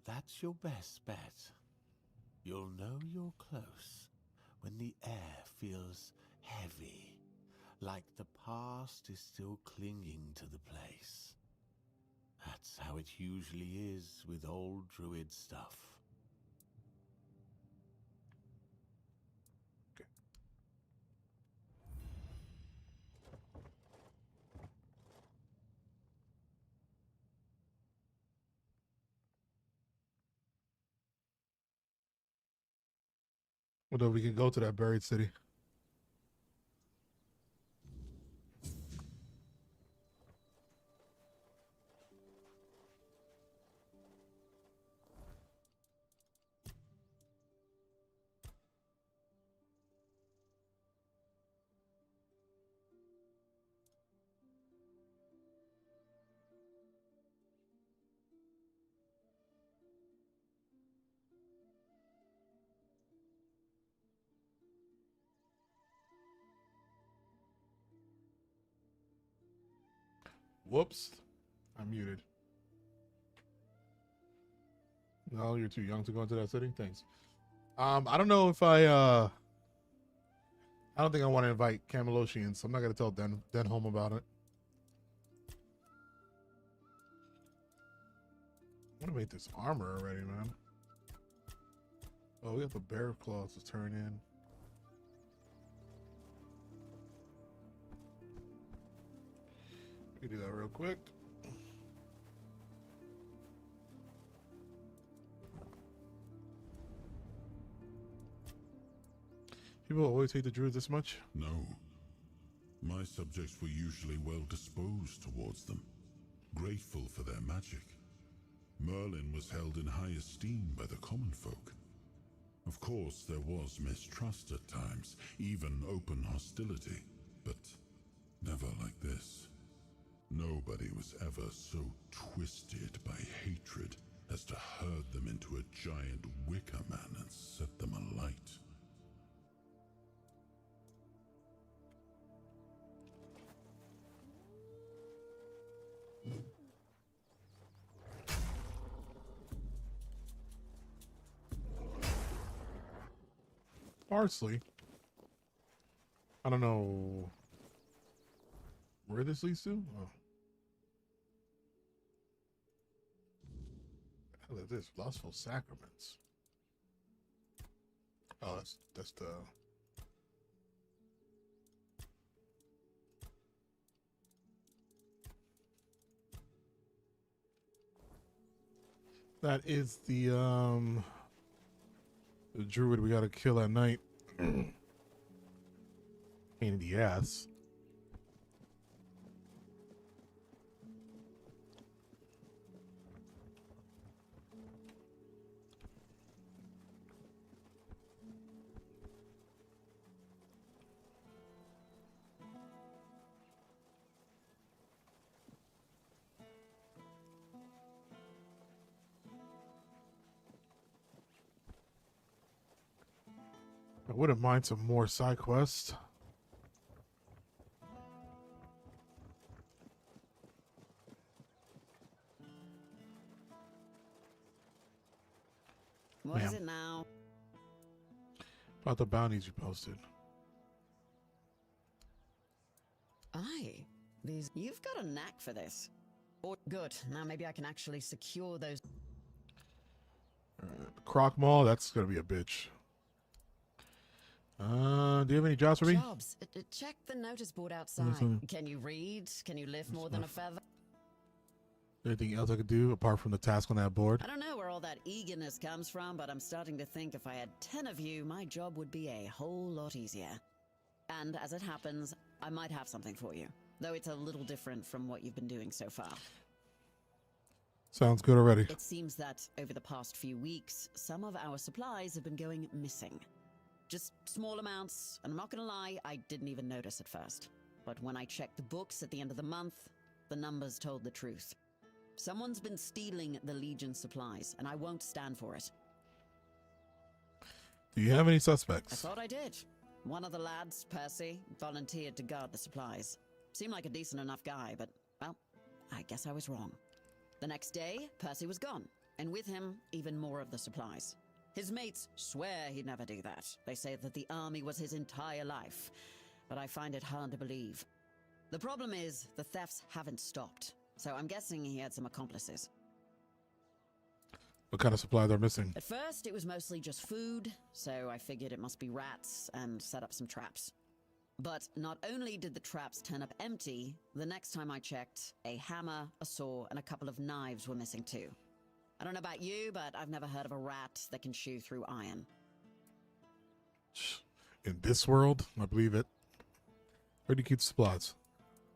that's your best bet. You'll know you're close when the air feels heavy, like the past is still clinging to the place. That's how it usually is with old druid stuff. Although we can go to that buried city. Whoops. I'm muted. No, you're too young to go into that city. Thanks. I don't know if I don't think I want to invite Camelosians. I'm not gonna tell Denholm about it. I want to make this armor already, man. Oh, we have the bear claws to turn in. We can do that real quick. People always hate the druids this much? No. My subjects were usually well disposed towards them, grateful for their magic. Merlin was held in high esteem by the common folk. Of course, there was mistrust at times, even open hostility, but never like this. Nobody was ever so twisted by hatred as to herd them into a giant wicker man and set them alight. Parsley. I don't know where this leads to. Oh. What is this? Lustful Sacraments. Oh, that's the... That is the druid we gotta kill at night. Pain in the ass. I wouldn't mind some more side quests. What is it now? About the bounties you posted. Aye. You've got a knack for this. Or good. Now maybe I can actually secure those. Croc Mall, that's gonna be a bitch. Do you have any jobs for me? Jobs. Check the notice board outside. Can you read? Can you lift more than a feather? Anything else I could do apart from the task on that board? I don't know where all that eagerness comes from, but I'm starting to think if I had 10 of you, my job would be a whole lot easier. And as it happens, I might have something for you, though it's a little different from what you've been doing so far. Sounds good already. It seems that over the past few weeks, some of our supplies have been going missing. Just small amounts, and I'm not gonna lie, I didn't even notice at first. But when I checked the books at the end of the month, the numbers told the truth. Someone's been stealing the Legion supplies, and I won't stand for it. Do you have any I suspects? thought I did. One of the lads, Percy, volunteered to guard the supplies. Seemed like a decent enough guy, but, well, I guess I was wrong. The next day, Percy was gone, and with him, even more of the supplies. His mates swear he'd never do that. They say that the army was his entire life, but I find it hard to believe. The problem is, the thefts haven't stopped, so I'm guessing he had some accomplices. What kind of supplies are missing? At first, it was mostly just food, so I figured it must be rats and set up some traps. But not only did the traps turn up empty, the next time I checked, a hammer, a saw, and a couple of knives were missing too. I don't know about you, but I've never heard of a rat that can chew through iron. In this world, I believe it. Where do you keep the supplies?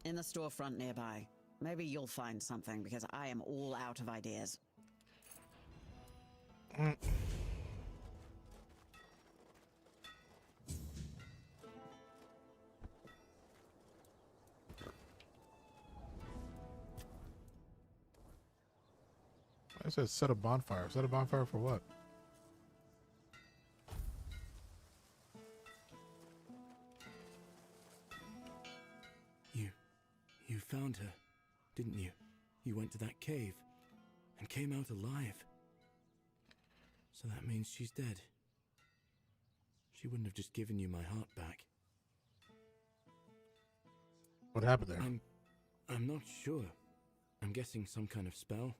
In the storefront nearby. Maybe you'll find something, because I am all out of ideas. I said set a bonfire. Set a bonfire for what? You found her, didn't you? You went to that cave and came out alive. So that means she's dead. She wouldn't have just given you my heart back. What happened there? I'm not sure. I'm guessing some kind of spell.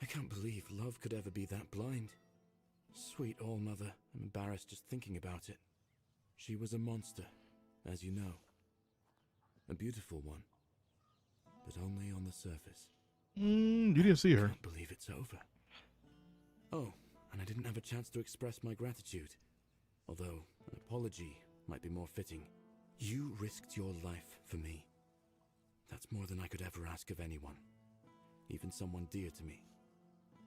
I can't believe love could ever be that blind. Sweet All-Mother, I'm embarrassed just thinking about it. She was a monster, as you know. A beautiful one, but only on the surface. You didn't see her. I can't believe it's over. Oh, and I didn't have a chance to express my gratitude. Although, an apology might be more fitting. You risked your life for me. That's more than I could ever ask of anyone. Even someone dear to me.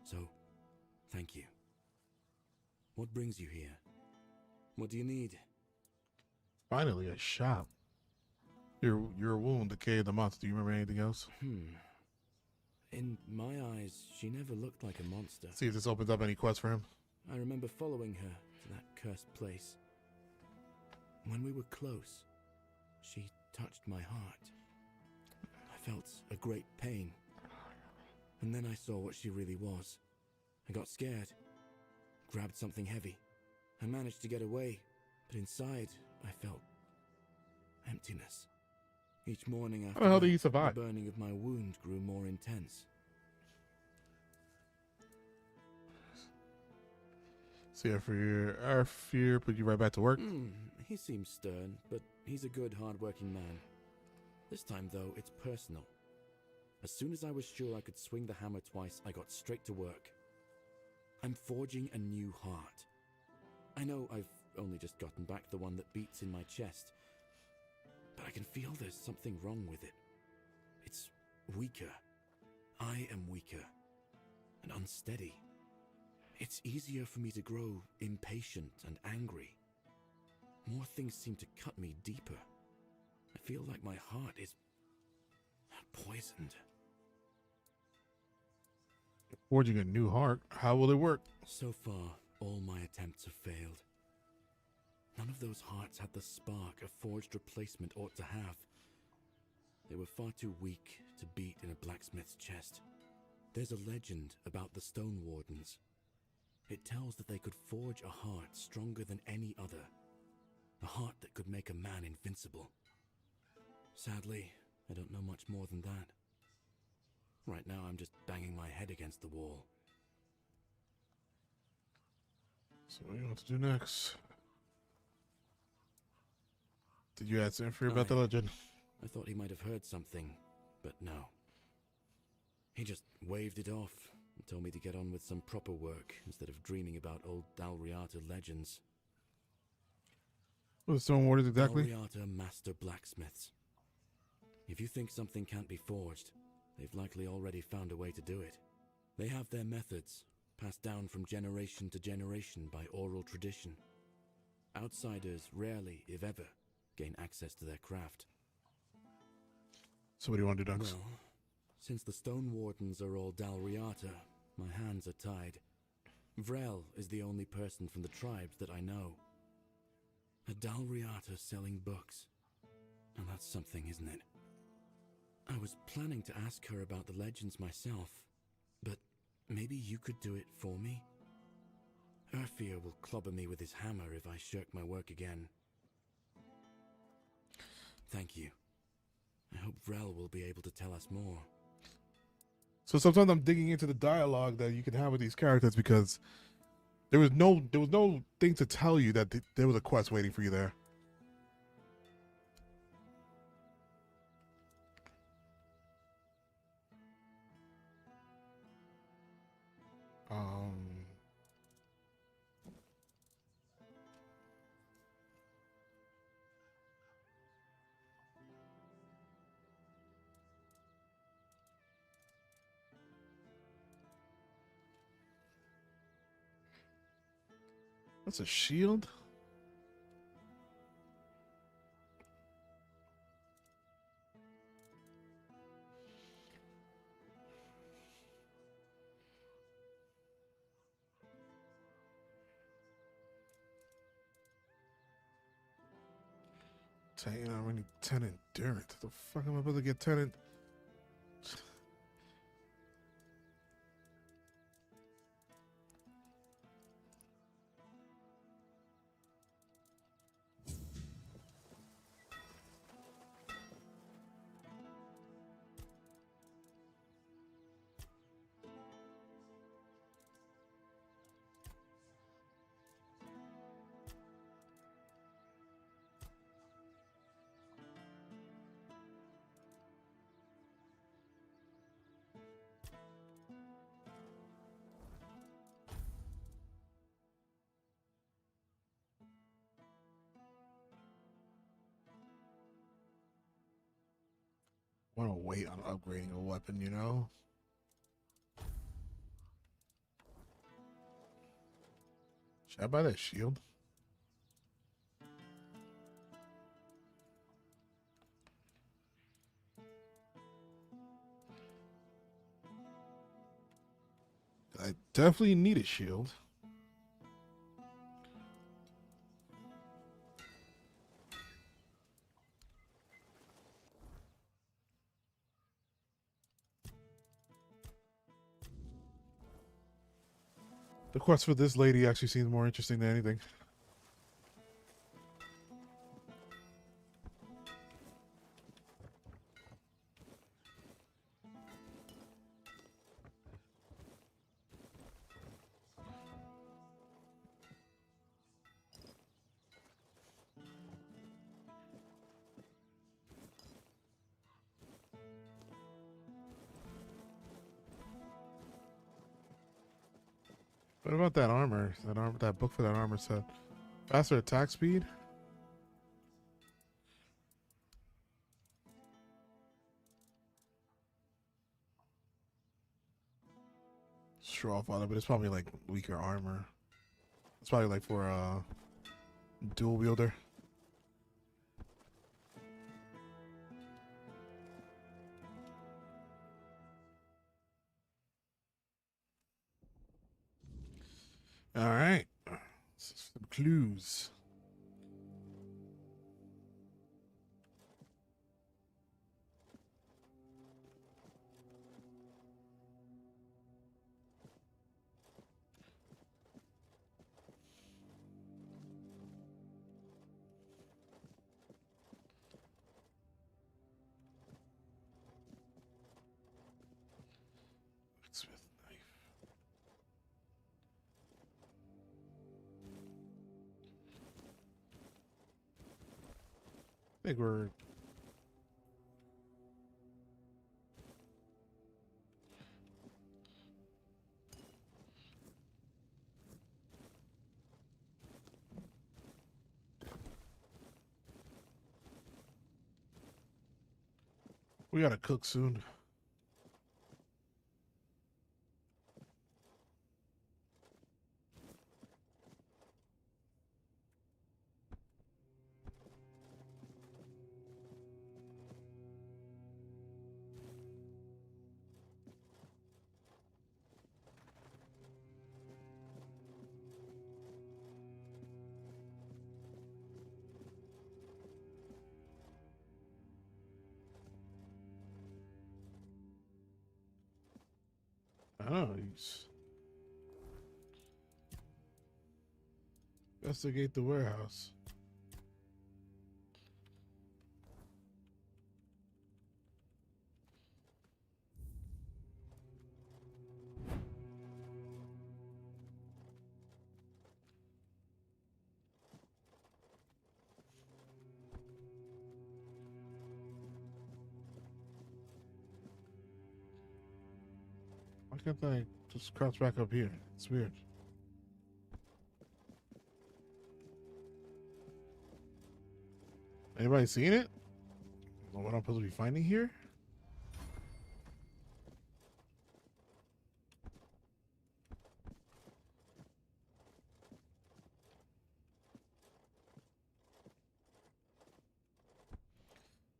So, thank you. What brings you here? What do you need? Finally, a shop. Your wound decayed the monster. Do you remember anything else? In my eyes, she never looked like a monster. See if this opens up any quests for him. I remember following her to that cursed place. When we were close, she touched my heart. I felt a great pain. And then I saw what she really was. I got scared, grabbed something heavy. I managed to get away, but inside I felt emptiness. Each morning after How the hell did that, he survive? the burning of my wound grew more intense. See, our fear put you right back to work. He seems stern, but he's a good, hard-working man. This time, though, it's personal. As soon as I was sure I could swing the hammer twice, I got straight to work. I'm forging a new heart. I know I've only just gotten back the one that beats in my chest, but I can feel there's something wrong with it. It's weaker. I am weaker and unsteady. It's easier for me to grow impatient and angry. More things seem to cut me deeper. I feel like my heart is poisoned. Forging a new heart. How will it work? So far, all my attempts have failed. None of those hearts had the spark a forged replacement ought to have. They were far too weak to beat in a blacksmith's chest. There's a legend about the Stone Wardens. It tells that they could forge a heart stronger than any other. A heart that could make a man invincible. Sadly, I don't know much more than that. Right now, I'm just banging my head against the wall. So what do you want to do next? Did you ask Inferi about the legend? I thought he might have heard something, but no. He just waved it off and told me to get on with some proper work instead of dreaming about old Dalriata legends. What are the Stone Wardens exactly? Dalriata master blacksmiths. If you think something can't be forged, they've likely already found a way to do it. They have their methods, passed down from generation to generation by oral tradition. Outsiders rarely, if ever, gain access to their craft. So what do you want to do next? Well, since the Stone Wardens are all Dalriata, my hands are tied. Vrel is the only person from the tribes that I know. A Dalriata selling books. And that's something, isn't it? I was planning to ask her about the legends myself, but maybe you could do it for me? Urfir will clobber me with his hammer if I shirk my work again. Thank you. I hope Vrel will be able to tell us more. So sometimes I'm digging into the dialogue that you can have with these characters because there was no thing to tell you that there was a quest waiting for you there. That's a shield? Saying I need 10 endurance. The fuck am I supposed to get 10? I want to wait on upgrading a weapon, you know? Should I buy that shield? I definitely need a shield. The quest for this lady actually seems more interesting than anything. What about that armor? That book for that armor set. Faster attack speed? Straw father, but it's probably like weaker armor. It's probably like for dual wielder. All right. Some clues. Smith knife. I think we're we gotta cook soon. Oh, investigate the warehouse. Why can't I just crouch back up here? It's weird. Anybody seen it? What I'm supposed to be finding here?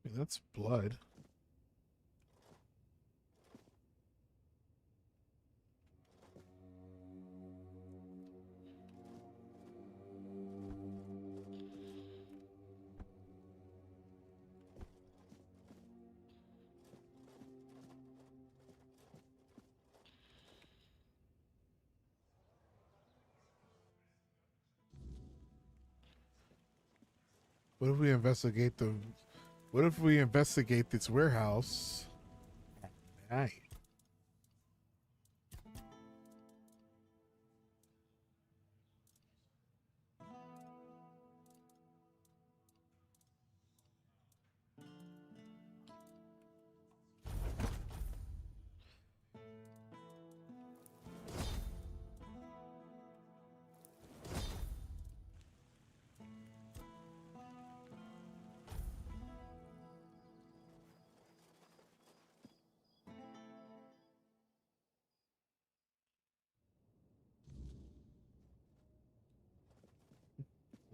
I mean, that's blood. What if we investigate the? What if we investigate this warehouse at night?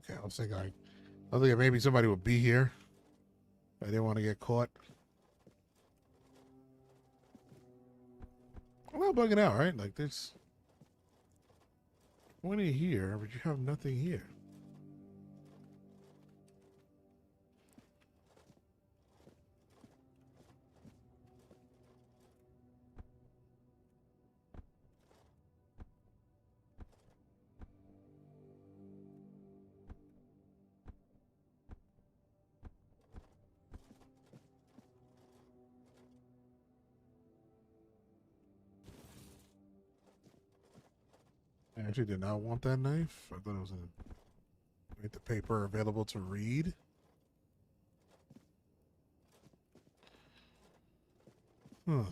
Okay, I was thinking maybe somebody would be here. I didn't want to get caught. I'm not bugging out, right? Like there's plenty here, but you have nothing here. I actually did not want that knife. I thought it was make the paper available to read. Huh.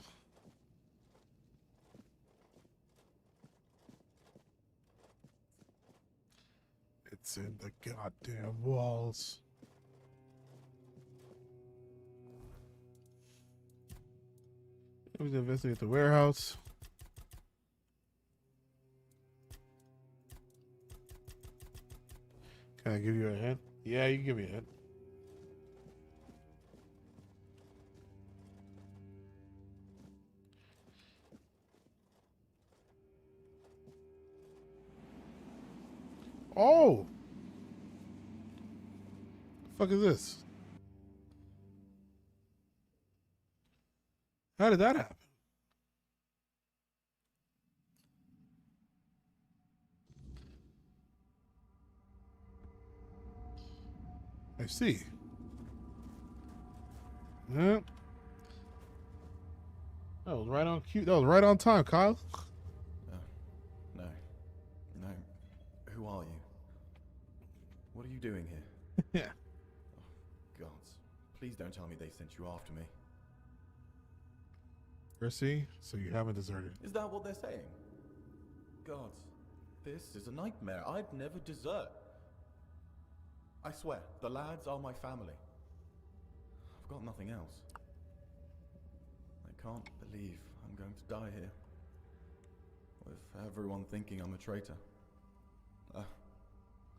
in the goddamn walls? Let's investigate the warehouse. Can I give you a hint? Yeah, you can give me a hint. Oh! The fuck is this? How did that happen? I see. Yeah. That was right on cue. That was right on time, Kyle. No. No. Who are you? What are you doing here? Yeah. Oh, gods. Please don't tell me they sent you after me. Percy, so you haven't deserted. Is that what they're saying? Gods. This is a nightmare. I'd never desert. I swear, the lads are my family. I've got nothing else. I can't believe I'm going to die here. With everyone thinking I'm a traitor.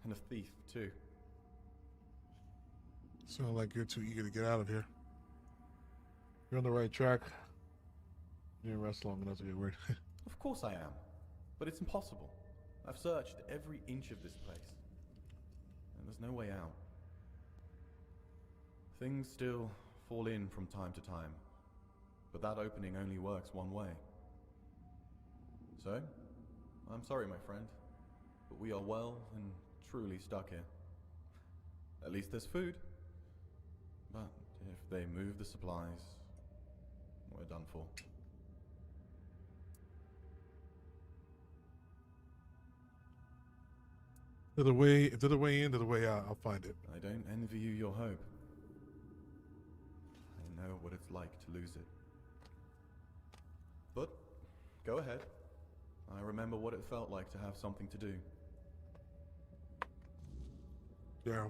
And a thief, too. Sounds like you're too eager to get out of here. You're on the right track. You didn't rest long enough to get worried. Of course I am. But it's impossible. I've searched every inch of this place. And there's no way out. Things still fall in from time to time. But that opening only works one way. So, I'm sorry, my friend. But we are well and truly stuck here. At least there's food. But if they move the supplies, we're done for. If they're the way in, they're the way out. I'll find it. I don't envy you your hope. I know what it's like to lose it. But, go ahead. I remember what it felt like to have something to do. Yeah.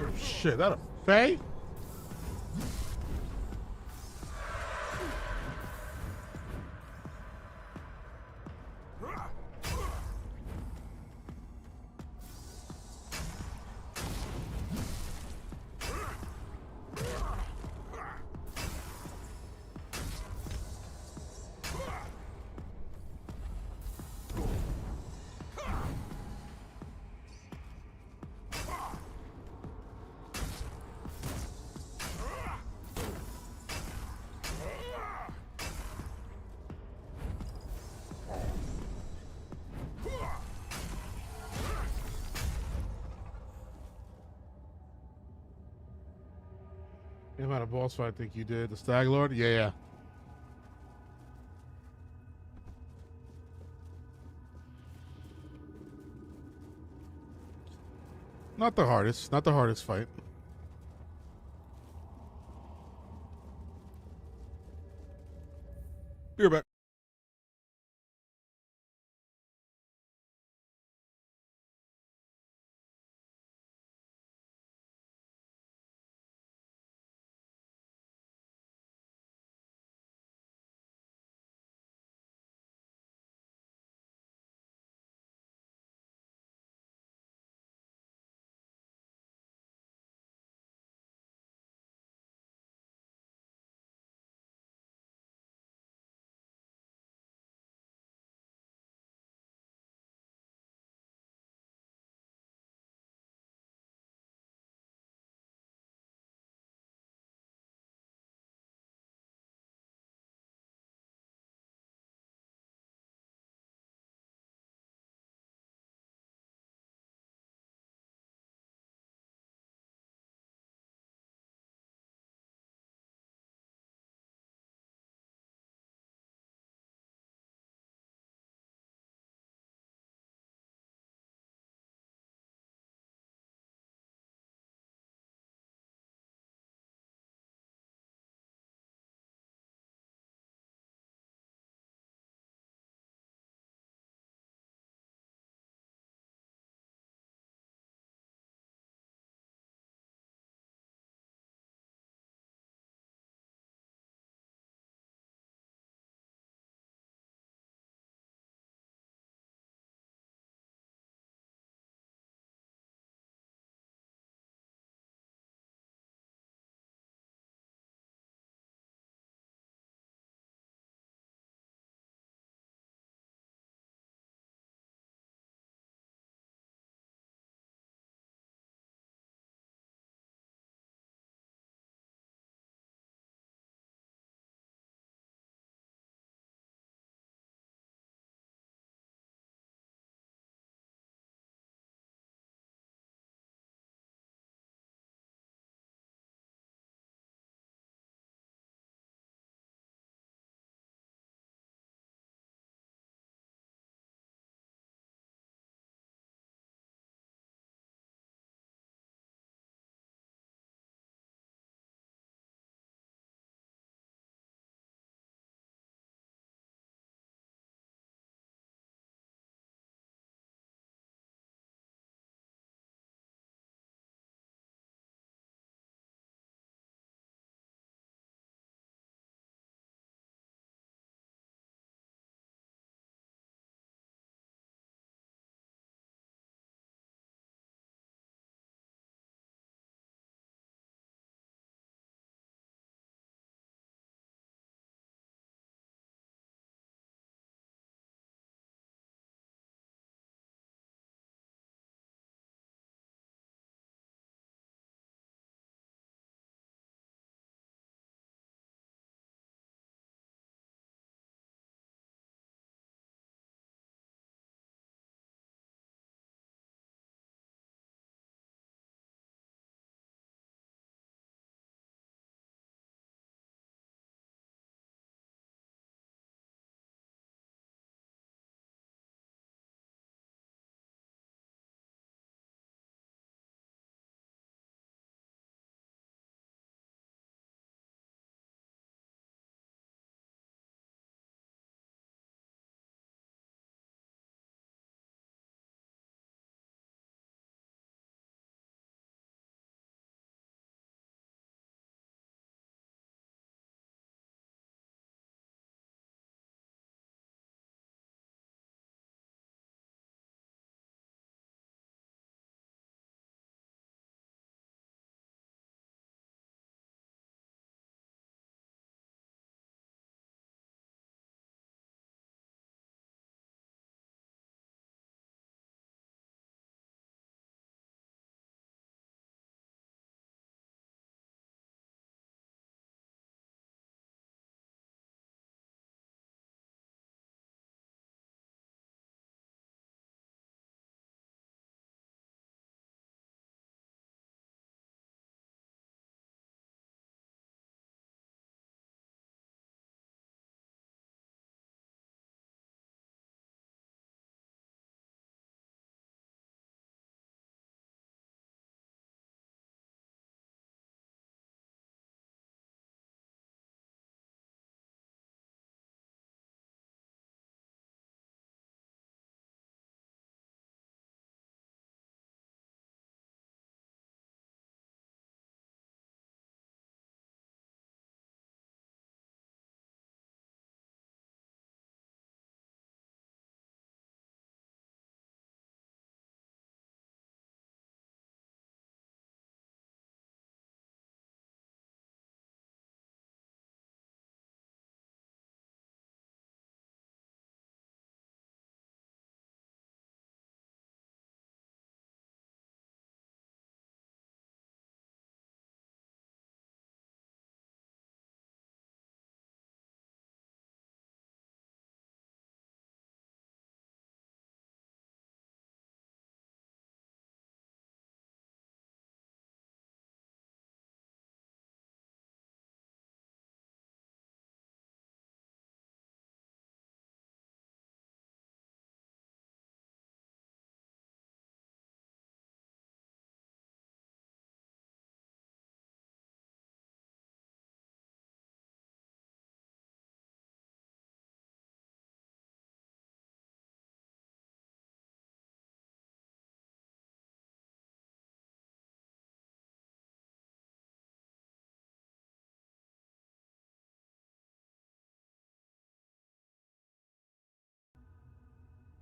Oh shit, that a Faye? The amount of boss fight I think you did. The Stag Lord? Yeah. Not the hardest fight. Be right back.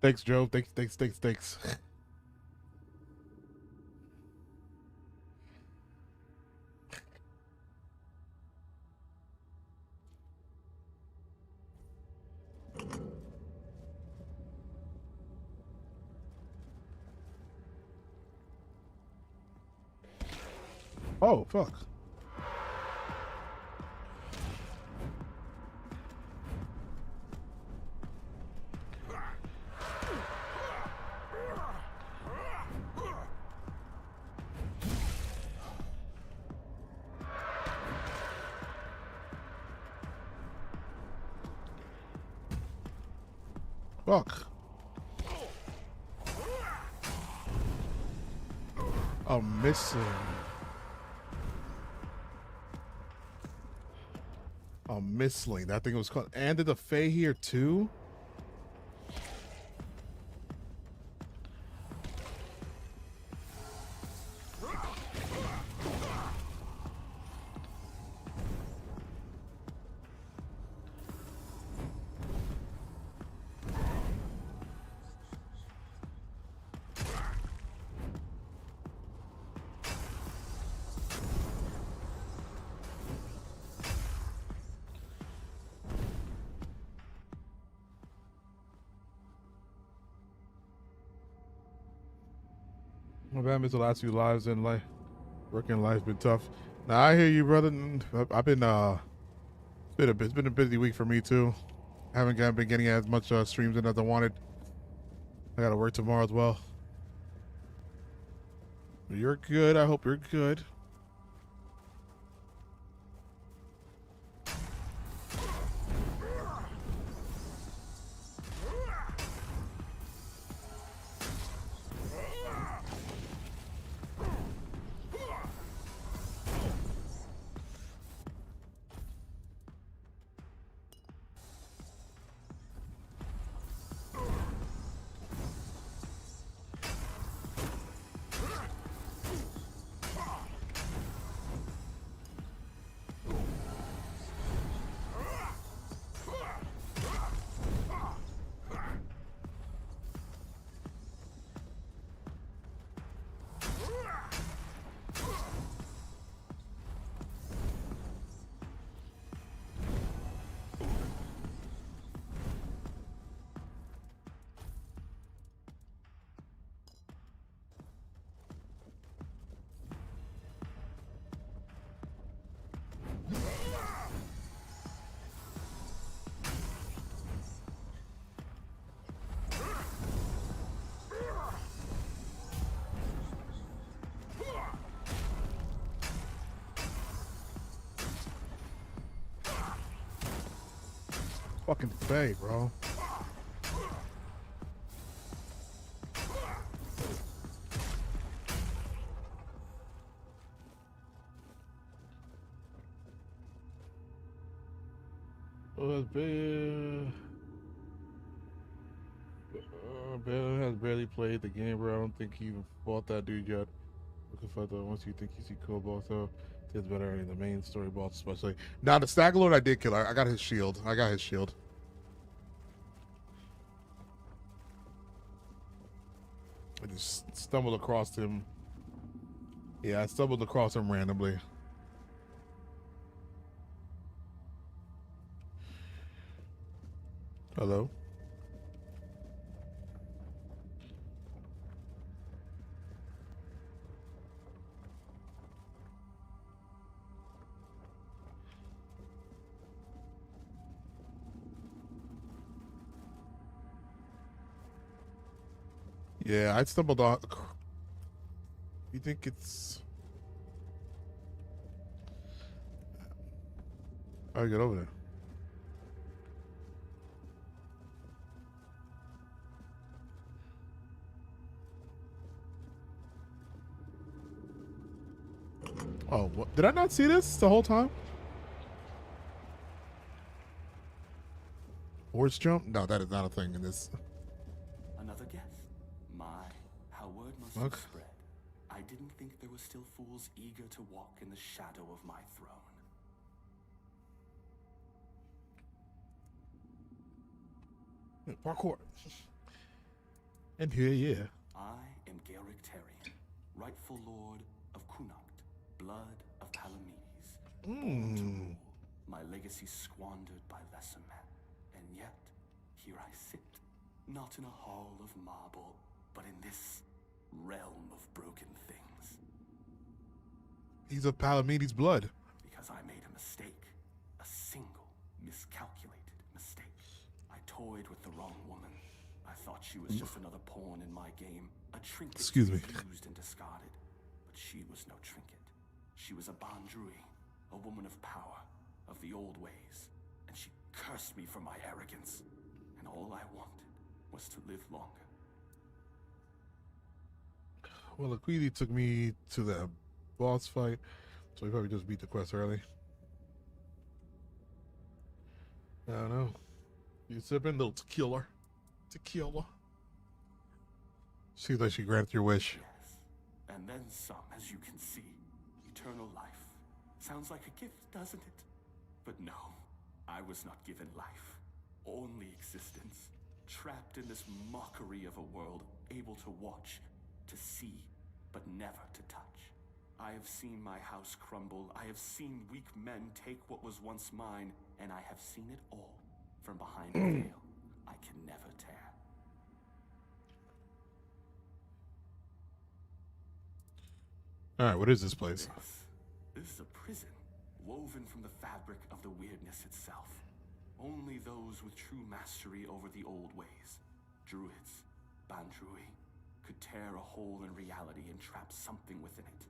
Thanks, Joe. Thanks. Oh, fuck. Fuck. I'm missing. A missling. That thing was called. And did the Fae here too? My bad, missed the last few lives in life. Working life's been tough. Now I hear you, brother. I've been it's been a busy week for me too. Haven't been getting as much streams in as I wanted. I gotta work tomorrow as well. But you're good. I hope you're good. Fucking Fae, bro. Ben has barely played the game, bro. I don't think he even fought that dude yet. Looking for the once you think you see cool boss, so it's better in the main story boss, especially. Now the Staglord I did kill. I got his shield. I just stumbled across him. Yeah, I stumbled across him randomly. Hello? Yeah, I stumbled on. You think it's? How do I get over there? Oh, what? Did I not see this the whole time? Horse jump? No, that is not a thing in this. Another guess? My, how word must have spread. I didn't think there were still fools eager to walk in the shadow of my throne. Parkour. And here, yeah. I am Garrick Tarian, rightful lord of Kunokt, blood of Palamedes. Born to rule, my legacy squandered by lesser men. And yet, here I sit, not in a hall of marble, but in this realm of broken things. He's of Palamedes' blood. Because I made a mistake. A single, miscalculated mistake. I toyed with the wrong woman. I thought she was just another pawn in my game. A trinket Excuse me. used and discarded. But she was no trinket. She was a Bandrui, a woman of power, of the old ways. And she cursed me for my arrogance. And all I wanted was to live longer. Well, Aquili took me to the boss fight, so we probably just beat the quest early. I don't know. You sipping a little tequila. Tequila. Seems like she granted your wish. Yes. And then some, as you can see. Eternal life. Sounds like a gift, doesn't it? But no, I was not given life. Only existence. Trapped in this mockery of a world, able to watch, to see, but never to touch. I have seen my house crumble. I have seen weak men take what was once mine, and I have seen it all from behind a veil I can never tear. All right, what is this place? This is a prison, woven from the fabric of the weirdness itself. Only those with true mastery over the old ways, druids, Bandrui, could tear a hole in reality and trap something within it.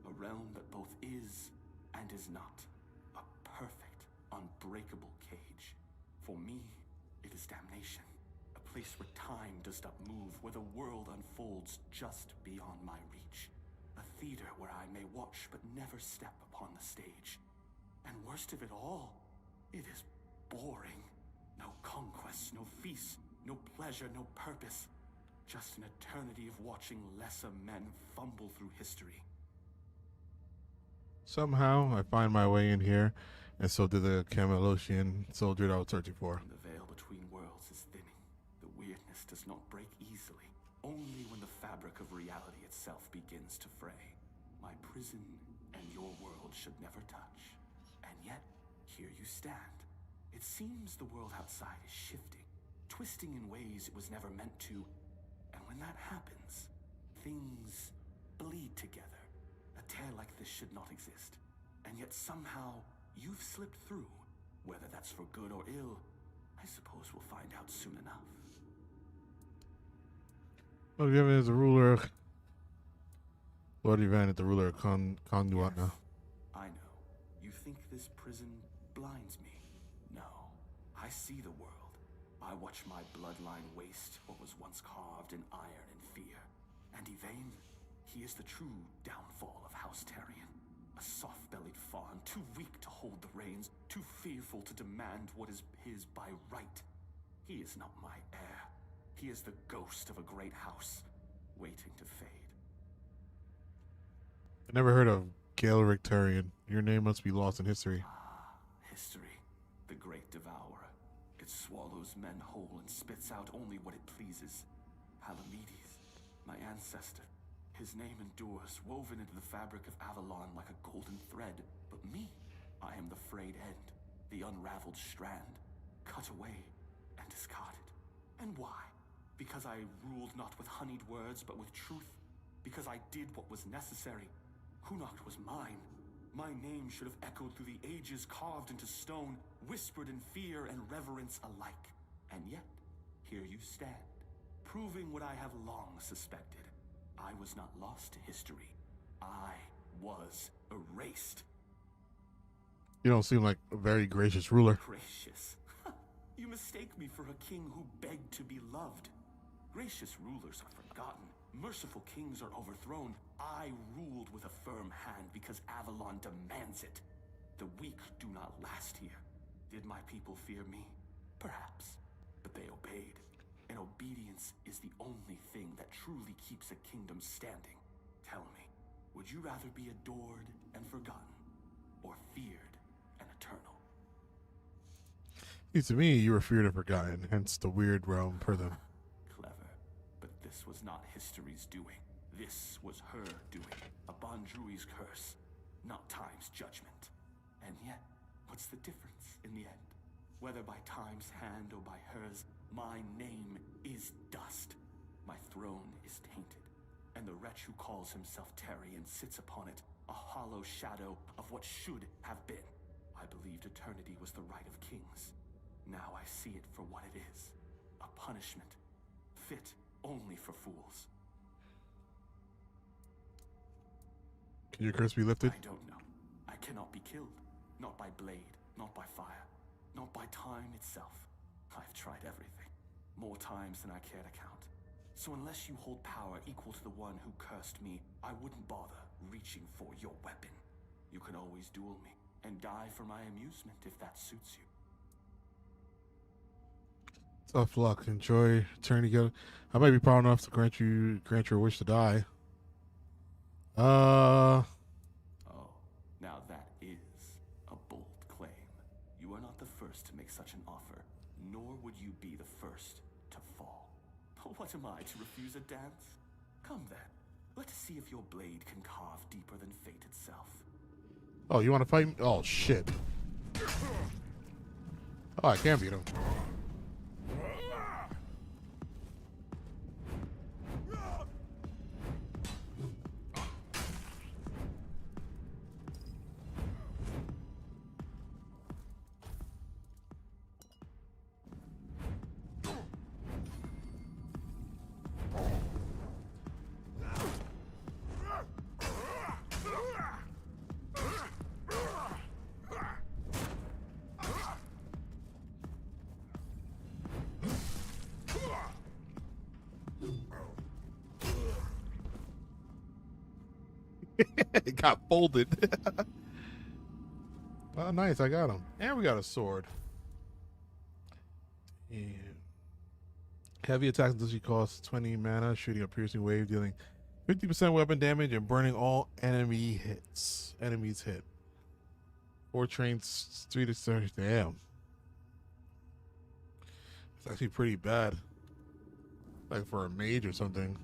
A realm that both is and is not. A perfect, unbreakable cage. For me, it is damnation. A place where time does not move, where the world unfolds just beyond my reach. A theater where I may watch but never step upon the stage. And worst of it all, it is boring. No conquests, no feasts, no pleasure, no purpose. Just an eternity of watching lesser men fumble through history. Somehow, I find my way in here, and so did the Camelosian soldier that I was searching for. The veil between worlds is thinning. The weirdness does not break easily, only when the fabric of reality itself begins to fray. My prison and your world should never touch. And yet, here you stand. It seems the world outside is shifting, twisting in ways it was never meant to. And when that happens, things bleed together. A tear like this should not exist. And yet somehow, you've slipped through. Whether that's for good or ill, I suppose we'll find out soon enough. Lord Yevon is the ruler. Lord Yevon is the ruler of Conduit now. I know. You think this prison blinds me? No. I see the world. I watch my bloodline waste what was once carved in iron and fear. And Yvain, he is the true downfall of House Tarian. A soft-bellied fawn, too weak to hold the reins, too fearful to demand what is his by right. He is not my heir. He is the ghost of a great house, waiting to fade. I never heard of Galeric Tarian. Your name must be lost in history. History, the great devourer. It swallows men whole and spits out only what it pleases. Palamedes, my ancestor. His name endures, woven into the fabric of Avalon like a golden thread. But me, I am the frayed end, the unraveled strand, cut away and discarded. And why? Because I ruled not with honeyed words, but with truth. Because I did what was necessary. Kunokt was mine. My name should have echoed through the ages, carved into stone, whispered in fear and reverence alike. And yet, here you stand, proving what I have long suspected. I was not lost to history. I was erased. You don't seem like a very gracious ruler. Gracious? You mistake me for a king who begged to be loved. Gracious rulers are forgotten. Merciful kings are overthrown. I ruled with a firm hand because Avalon demands it. The weak do not last here. Did my people fear me? Perhaps. But they obeyed. And obedience is the only thing that truly keeps a kingdom standing. Tell me, would you rather be adored and forgotten, or feared and eternal? To me, you were feared and forgotten, hence the weird realm per them. Clever, but this this was not history's doing. This was her doing. A Bandrui's curse, not time's judgment. And yet, what's the difference in the end? Whether by time's hand or by hers, my name is dust. My throne is tainted. And the wretch who calls himself Terry and sits upon it, a hollow shadow of what should have been. I believed eternity was the right of kings. Now I see it for what it is. A punishment, fit only for fools. Can your curse be lifted? I don't know. I cannot be killed. Not by blade, not by fire, not by time itself. I've tried everything. More times than I care to count. So unless you hold power equal to the one who cursed me, I wouldn't bother reaching for your weapon. You can always duel me and die for my amusement if that suits you. Tough luck. Enjoy turning together. I might be power enough to grant your wish to die. Oh, now that is a bold claim. You are not the first to make such an offer, nor would you be the first to fall. What am I, to refuse a dance? Come then, let's see if your blade can carve deeper than fate itself. Oh, you want to fight me? Oh, shit. Oh, I can't beat him. It got folded. Oh, nice. I got him. And we got a sword. And heavy attacks until she costs 20 mana, shooting a piercing wave, dealing 50% weapon damage and burning all enemy hits. Enemies hit. 4 trains, 3 to 30. Damn. It's actually pretty bad. Like for a mage or something.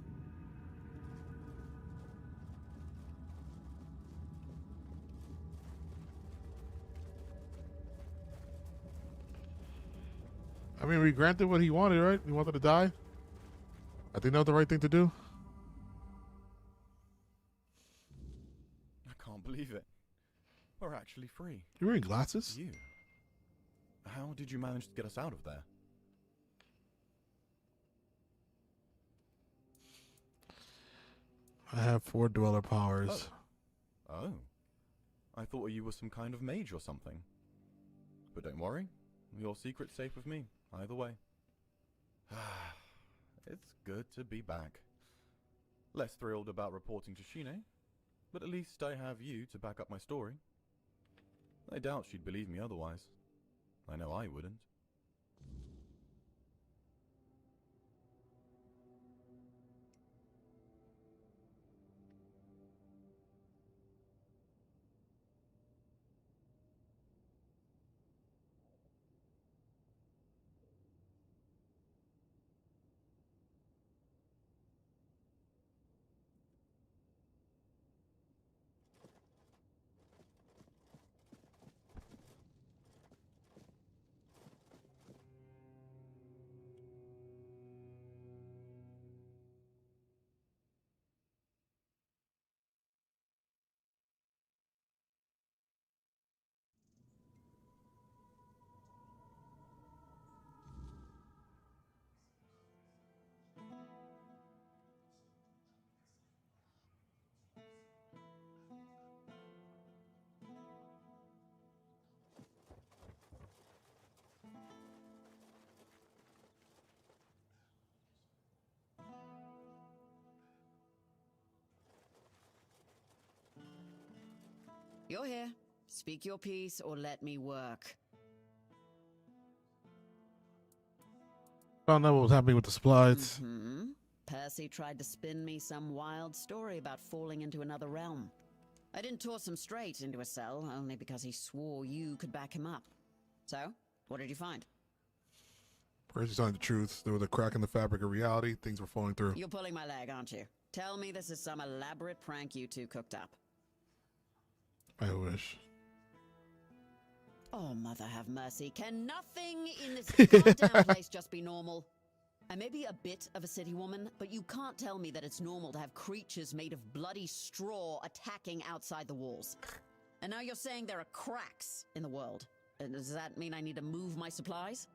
I mean, we granted what he wanted, right? He wanted to die. I think that was the right thing to do. I can't believe it. We're actually free. You're wearing glasses? You? How did you manage to get us out of there? I have 4 dweller powers. Oh. I thought you were some kind of mage or something. But don't worry. Your secret's safe with me, either way. It's good to be back. Less thrilled about reporting to Shine, but at least I have you to back up my story. I doubt she'd believe me otherwise. I know I wouldn't. You're here. Speak your piece or let me work. Found out what was happening with the supplies. Percy tried to spin me some wild story about falling into another realm. I didn't toss him straight into a cell, only because he swore you could back him up. So, what did you find? Percy's telling the truth. There was a crack in the fabric of reality. Things were falling through. You're pulling my leg, aren't you? Tell me this is some elaborate prank you two cooked up. I wish. Oh, mother have mercy. Can nothing in this goddamn place just be normal? I may be a bit of a city woman, but you can't tell me that it's normal to have creatures made of bloody straw attacking outside the walls. And now you're saying there are cracks in the world. And does that mean I need to move my supplies?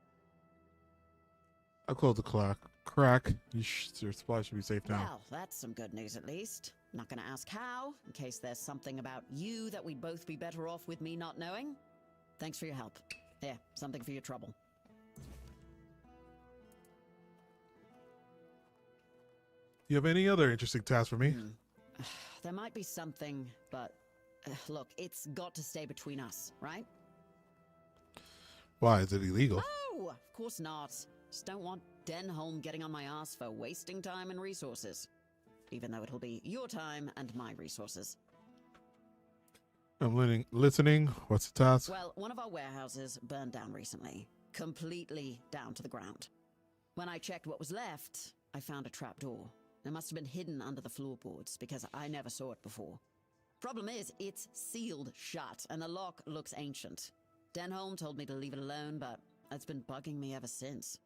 I'll close the crack. Your supply should be safe now. Well, that's some good news at least. Not gonna ask how, in case there's something about you that we'd both be better off with me not knowing. Thanks for your help. Here, something for your trouble. You have any other interesting tasks for me? There might be something, but look, it's got to stay between us, right? Why? Is it illegal? No, of course not. Just don't want Denholm getting on my ass for wasting time and resources. Even though it'll be your time and my resources. I'm listening. What's the task? Well, one of our warehouses burned down recently. Completely down to the ground. When I checked what was left, I found a trapdoor. It must have been hidden under the floorboards because I never saw it before. Problem is, it's sealed shut and the lock looks ancient. Denholm told me to leave it alone, but it's been bugging me ever since.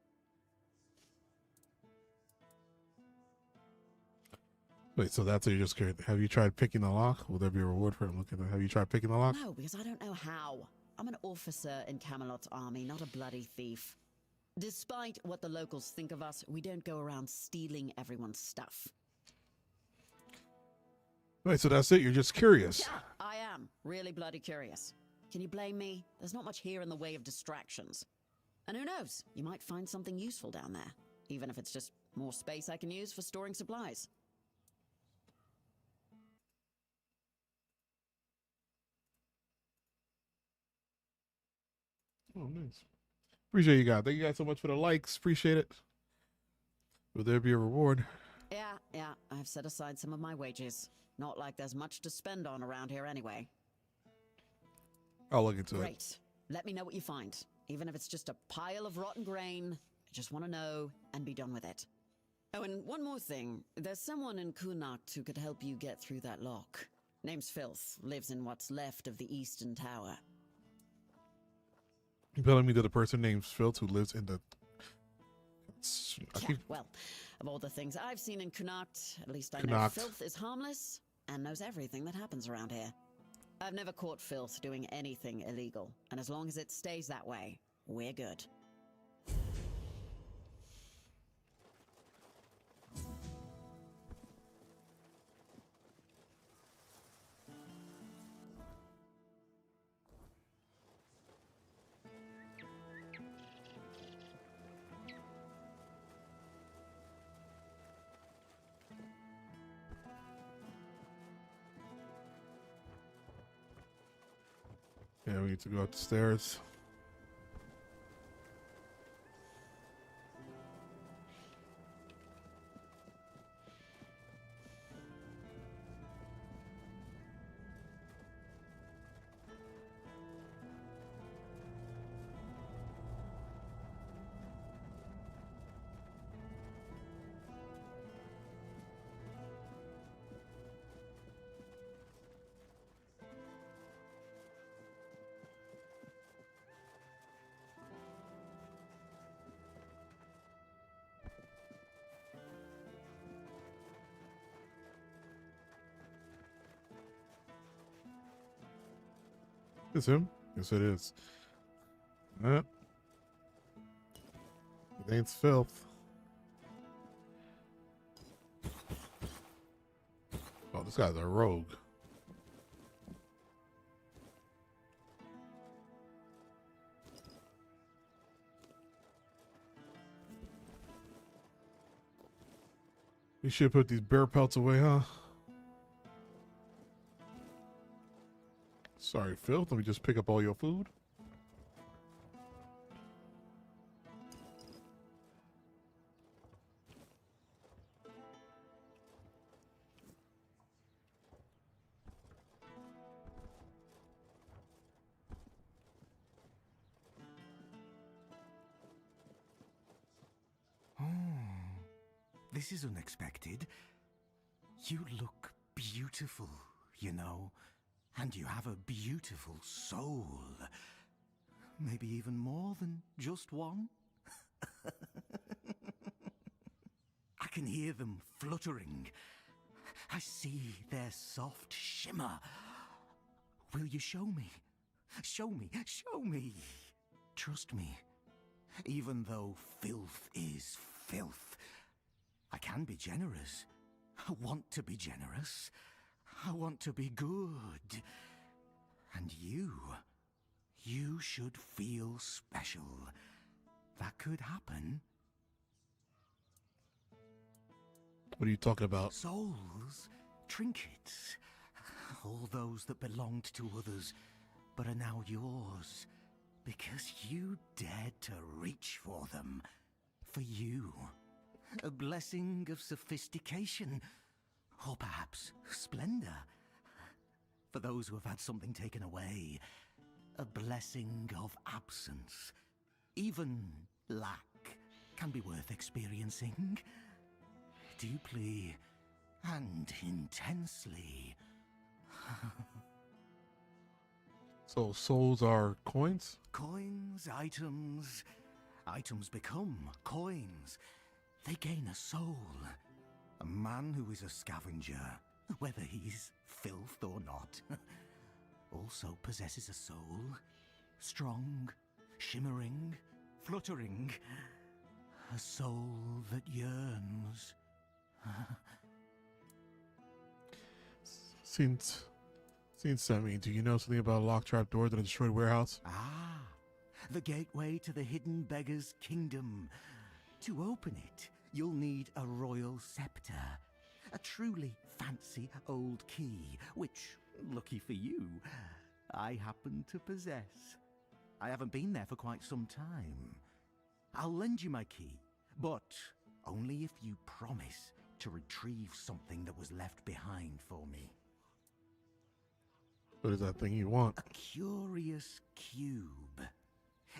Wait, so that's what you're just scared. Have you tried picking the lock? Will there be a reward for it? Look at that. Have you tried picking the lock? No, because I don't know how. I'm an officer in Camelot's army, not a bloody thief. Despite what the locals think of us, we don't go around stealing everyone's stuff. Wait, so that's it? You're just curious? Yeah, I am. Really bloody curious. Can you blame me? There's not much here in the way of distractions. And who knows? You might find something useful down there. Even if it's just more space I can use for storing supplies. Oh, nice. Appreciate you guys. Thank you guys so much for the likes. Appreciate it. Will there be a reward? Yeah. I've set aside some of my wages. Not like there's much to spend on around here anyway. I'll look into it. Great. Let me know what you find. Even if it's just a pile of rotten grain, I just want to know and be done with it. Oh, and one more thing. There's someone in Kunacht who could help you get through that lock. Name's Filth. Lives in what's left of the Eastern Tower. You're telling me that a person named Filth who lives in the... Well, of all the things I've seen in Kunacht, at least I know Filth is harmless and knows everything that happens around here. I've never caught Filth doing anything illegal, and as long as it stays that way, we're good. Yeah, we need to go up the stairs. Is him? Yes, it is. It ain't Filth. Oh, this guy's a rogue. We should put these bear pelts away, huh? Sorry, Filth. Let me just pick up all your food. This is unexpected. You look beautiful, you know, and you have a beautiful soul. Maybe even more than just one. I can hear them fluttering. I see their soft shimmer. Will you show me? Show me, show me. Trust me, even though filth is filth, I can be generous. I want to be generous. I want to be good. And you should feel special. That could happen. What are you talking about? Souls, trinkets, all those that belonged to others, but are now yours, because you dared to reach for them. For you. A blessing of sophistication, or perhaps splendor. For those who have had something taken away, a blessing of absence. Even lack can be worth experiencing. Deeply and intensely. So souls are coins? Coins, items. Items become coins. They gain a soul. A man who is a scavenger, whether he's filth or not, also possesses a soul. Strong, shimmering, fluttering. A soul that yearns. Since Sammy, do you know something about a locked trap door to the destroyed warehouse? Ah, the gateway to the hidden beggar's kingdom. To open it, you'll need a royal scepter. A truly fancy old key, which, lucky for you, I happen to possess. I haven't been there for quite some time. I'll lend you my key, but only if you promise to retrieve something that was left behind for me. What is that thing you want? A curious cube.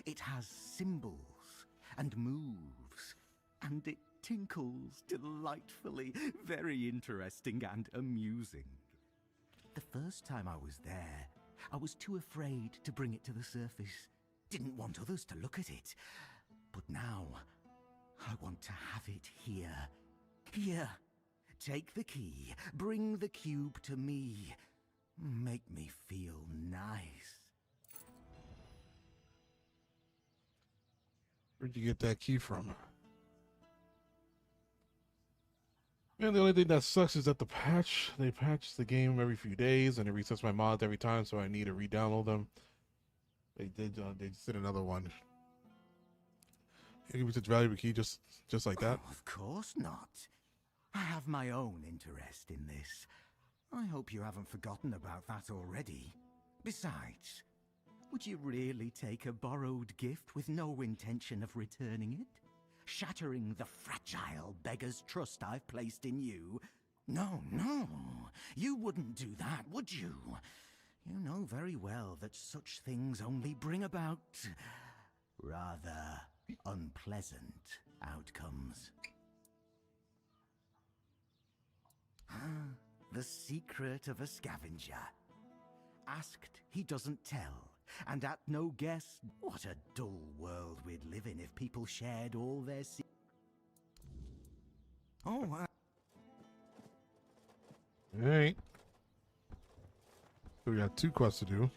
It has symbols and moves, and it tinkles delightfully. Very interesting and amusing. The first time I was there, I was too afraid to bring it to the surface. Didn't want others to look at it. But now, I want to have it here. Here. Take the key. Bring the cube to me. Make me feel nice. Where'd you get that key from? Man, the only thing that sucks is that they patch the game every few days and it resets my mods every time, so I need to re-download them. They just did another one. You give me such valuable key just like that? Oh, of course not. I have my own interest in this. I hope you haven't forgotten about that already. Besides, would you really take a borrowed gift with no intention of returning it? Shattering the fragile beggar's trust I've placed in you? No, no. You wouldn't do that, would you? You know very well that such things only bring about rather unpleasant outcomes. The secret of a scavenger. Asked, he doesn't tell. And at no guess, what a dull world we'd live in if people shared all their Alright. So we got 2 quests to do.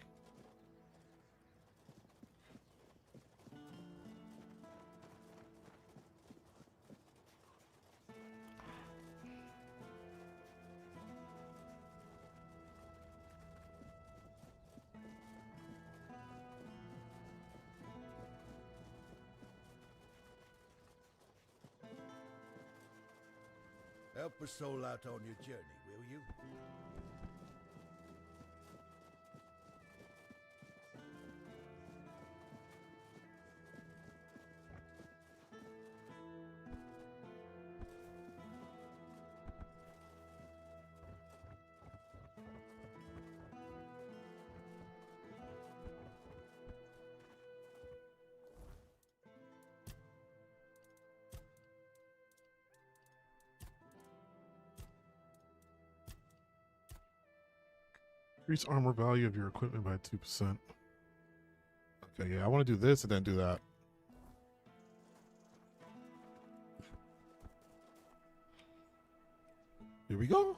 Help a soul out on your journey, will you? Increase armor value of your equipment by 2%. Okay, yeah, I want to do this and then do that. Here we go.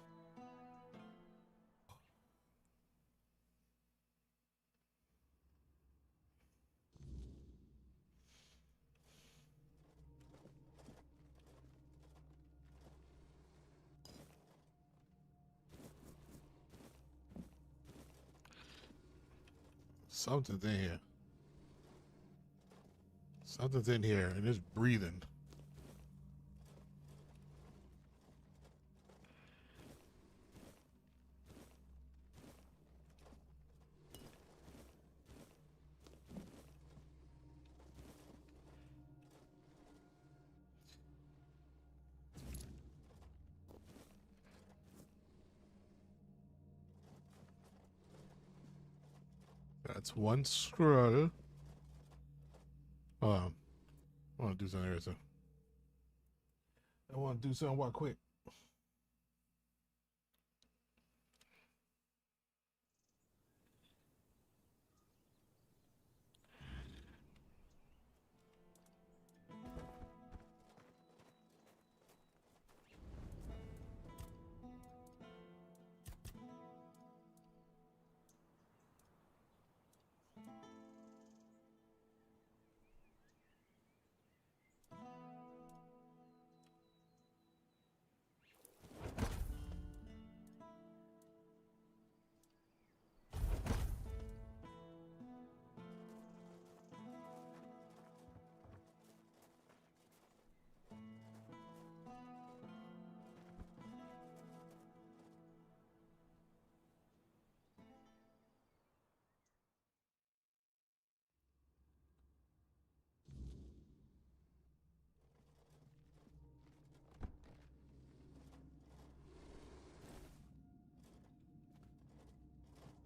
Something's in here. Something's in here and it's breathing. That's one scroll. I want to do something here. So I want to do something what quick.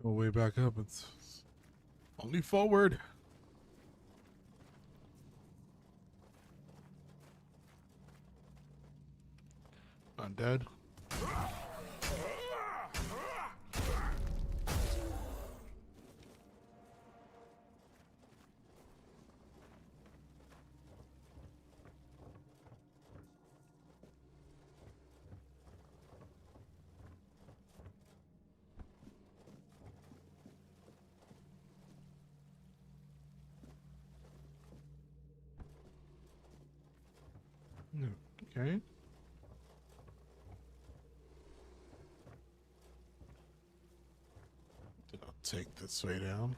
Go way back up. It's only forward. Undead. Okay. Did I take this way down?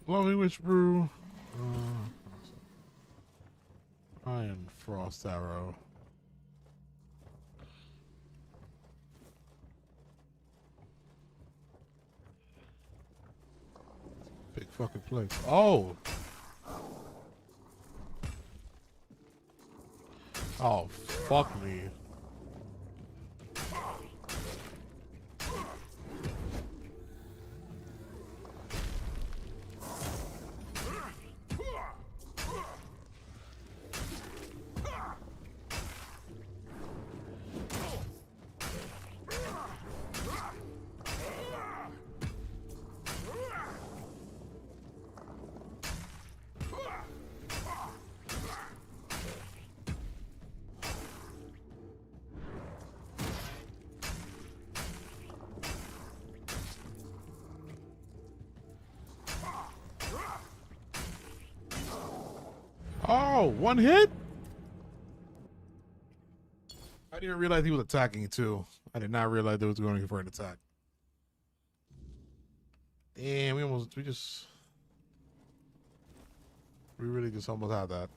Glowing Witch Brew. Iron Frost Arrow. Big fucking place. Oh! Oh, fuck me. Oh, one hit? I didn't realize he was attacking too. I did not realize they was going for an attack. Damn, we really just almost had that.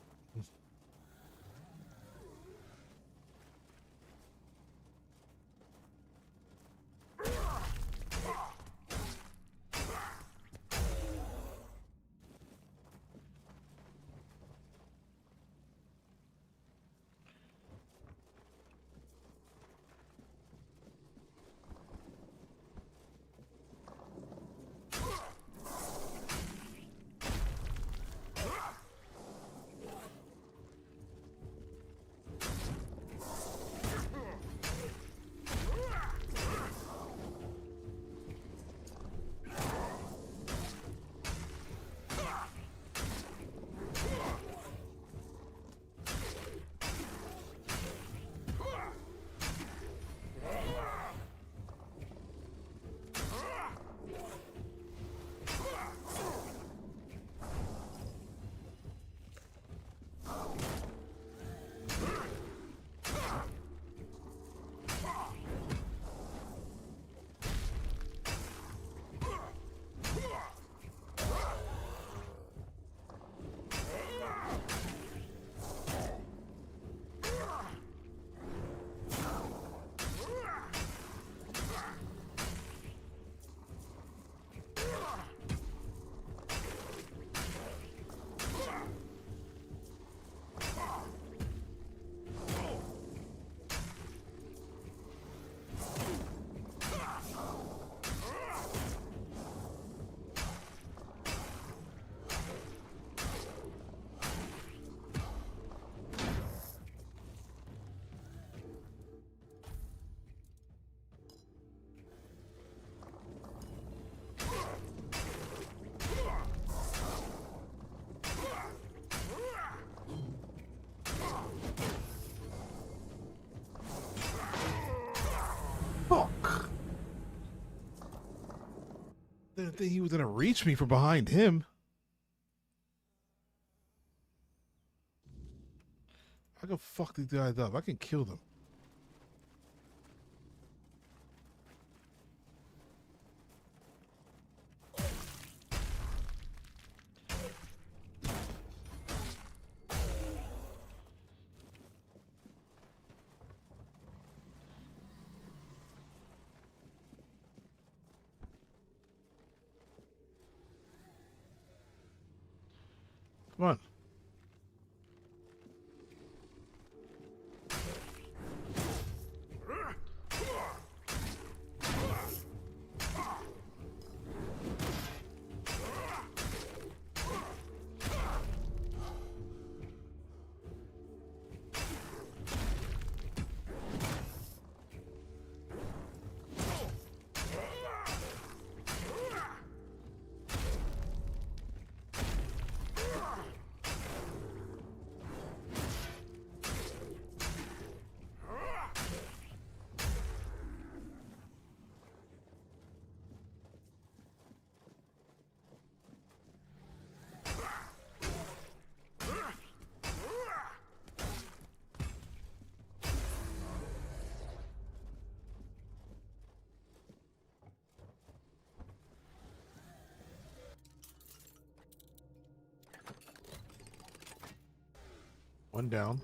Didn't think he was gonna reach me from behind him. I can fuck these guys up. I can kill them. Come on. One down.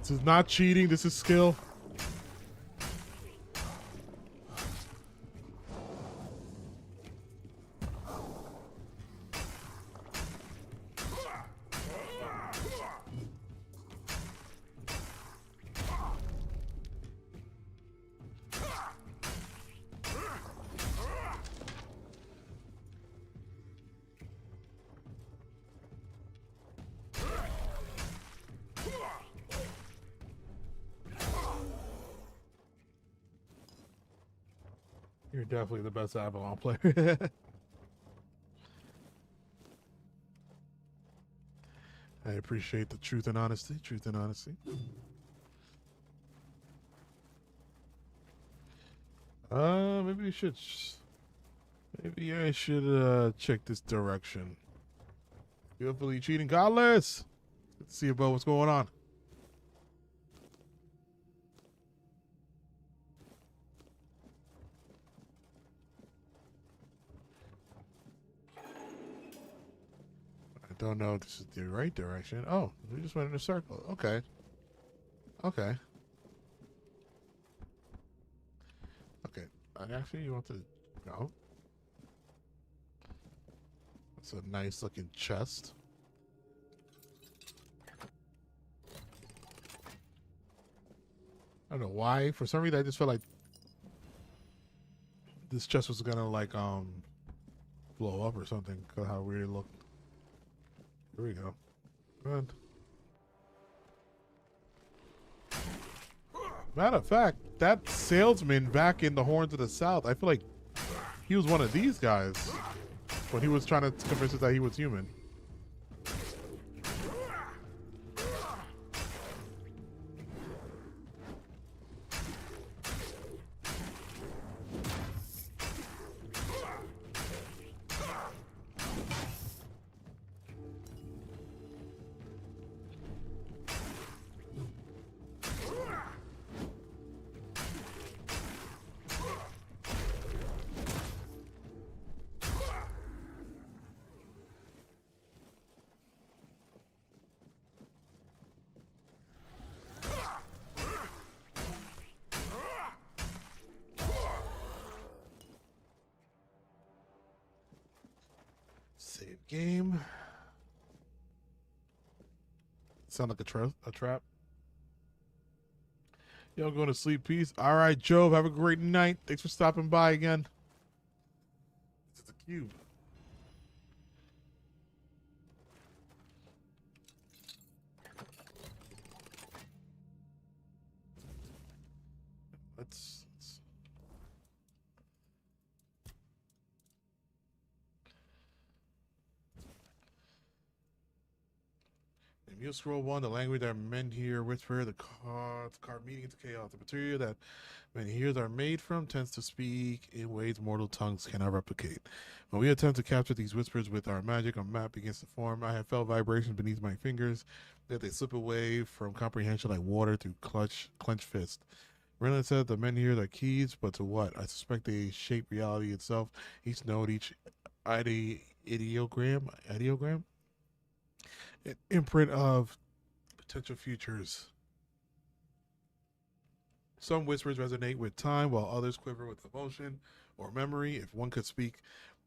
This is not cheating. This is skill. You're definitely the best Avalon player. I appreciate the truth and honesty. Truth and honesty. Maybe we should. Maybe I should check this direction. Beautifully cheating, godless. Let's see about what's going on. don't know if this is the right direction. Oh, we just went in a circle. Okay. Okay. Okay. Actually, you want to... No. That's a nice looking chest. I don't know why. For some reason, I just felt like this chest was gonna like blow up or something. Cause how weird it looked. Here we go. Good. Matter of fact, that salesman back in the Horns of the South, I feel like he was one of these guys when he was trying to convince us that he was human. Save game. Sound like a trap. Y'all going to sleep, peace. All right, Jove, have a great night. Thanks for stopping by again. This is a cube. Let's Mule scroll 1, the language that men hear whisper, the card meaning into chaos. The material that men hears are made from tends to speak in ways mortal tongues cannot replicate. When we attempt to capture these whispers with our magic, a map begins to form. I have felt vibrations beneath my fingers, that they slip away from comprehension like water through clenched fist. Merlin said the men hear are keys, but to what? I suspect they shape reality itself. Each note, each ideogram, an imprint of potential futures. Some whispers resonate with time, while others quiver with emotion or memory. If one could speak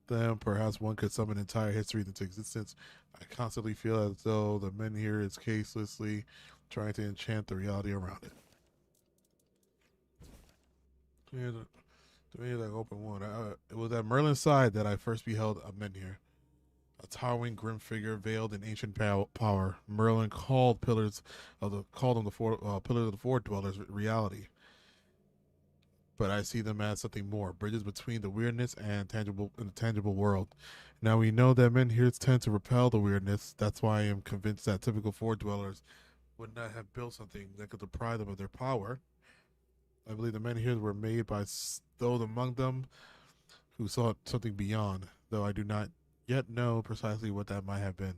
them, perhaps one could summon entire history into existence. I constantly feel as though the men here is caselessly trying to enchant the reality around it. To me, like open one. It was at Merlin's side that I first beheld a men here. A towering, grim figure veiled in ancient power. Merlin called them the pillars of the Fort Dwellers reality. But I see them as something more, bridges between the weirdness and the tangible world. Now we know that men here tend to repel the weirdness. That's why I am convinced that typical Fort Dwellers would not have built something that could deprive them of their power. I believe the men here were made by those among them who sought something beyond, though I do not yet know precisely what that might have been.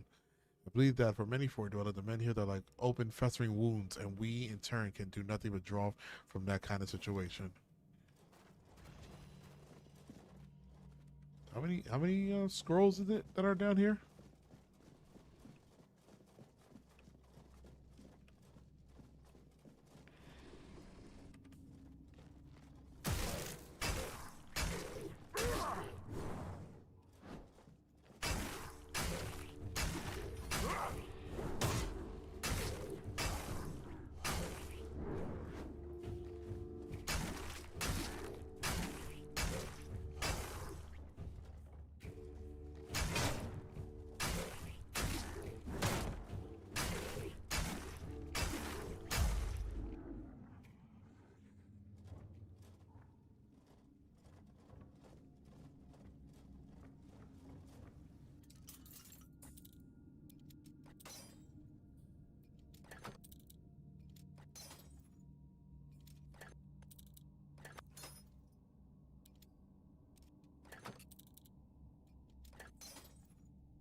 I believe that for many Fort Dwellers, the men here are like open, festering wounds, and we, in turn, can do nothing but draw from that kind of situation. How many scrolls is it that are down here?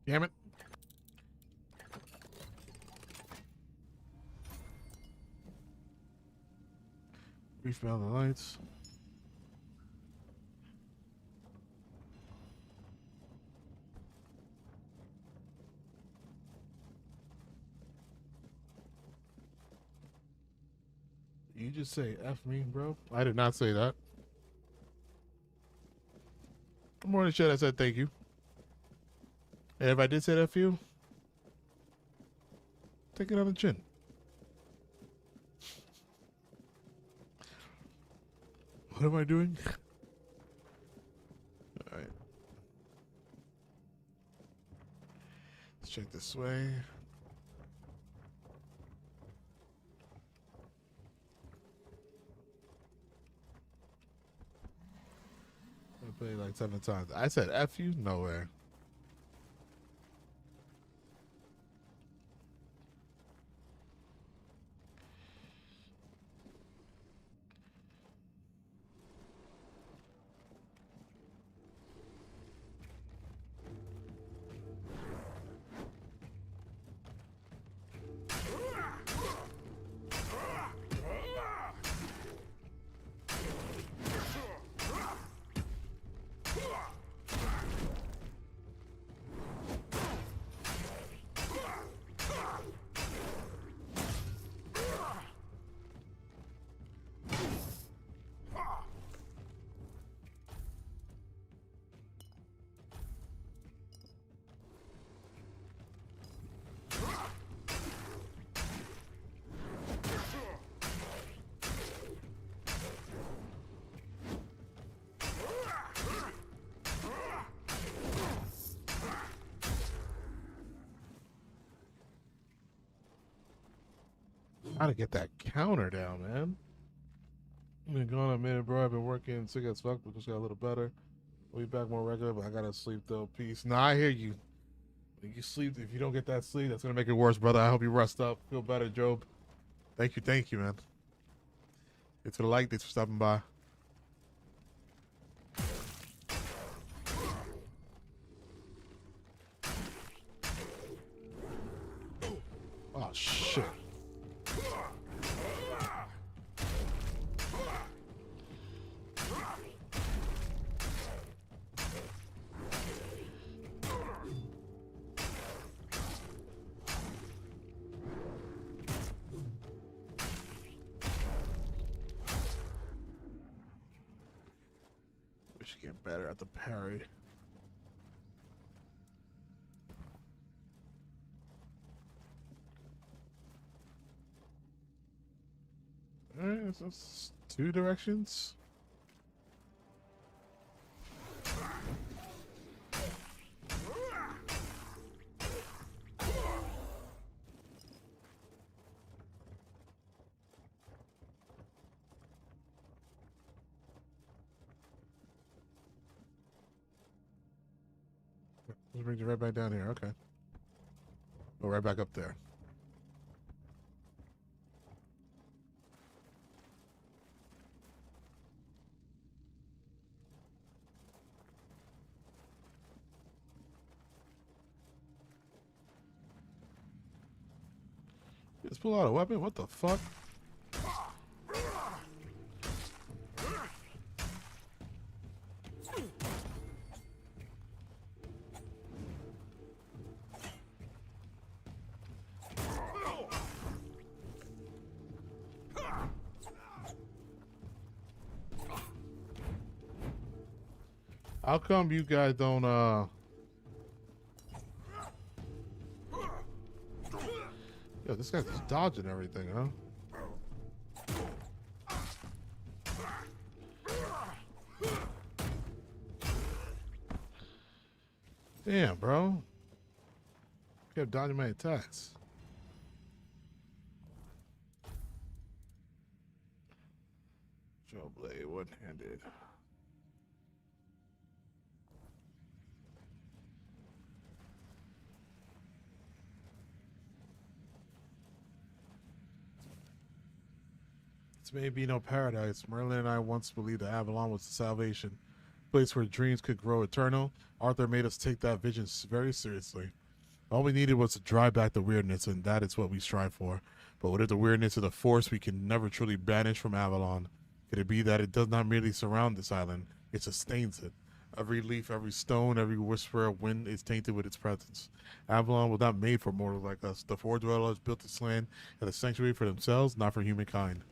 Damn it. Refill the lights. you just say F me, bro? I did not say that. More than shit, I said thank you. And if I did say that for you, take it on the chin. What am I doing? Alright. Let's check this way. I played like 7 times. I said F you? Nowhere. Gotta get that counter down, man. I've been going a minute, bro. I've been working sick as fuck, but just got a little better. We'll be back more regular, but I gotta sleep though. Peace. Nah, I hear you. If you sleep, if you don't get that sleep, that's gonna make it worse, brother. I hope you rest up. Feel better, Job. Thank you, man. It's for the like. Thanks for stopping by. Oh shit. We should get better at the parry. Alright, so that's 2 directions. Let's bring you right back down here. Okay. Go right back up there. Just pull out a weapon? What the fuck? How come you guys don't Yo, this guy's just dodging everything, huh? Damn, bro. Kept dodging my attacks. Joe Blade, one-handed. This may be no paradise. Merlin and I once believed that Avalon was the salvation, a place where dreams could grow eternal. Arthur made us take that vision very seriously. All we needed was to drive back the weirdness, and that is what we strive for. But without the weirdness of the force, we can never truly banish from Avalon. Could it be that it does not merely surround this island, it sustains it? Every leaf, every stone, every whisper of wind is tainted with its presence. Avalon was not made for mortals like us. The Four Dwellers built this land as a sanctuary for themselves, not for humankind.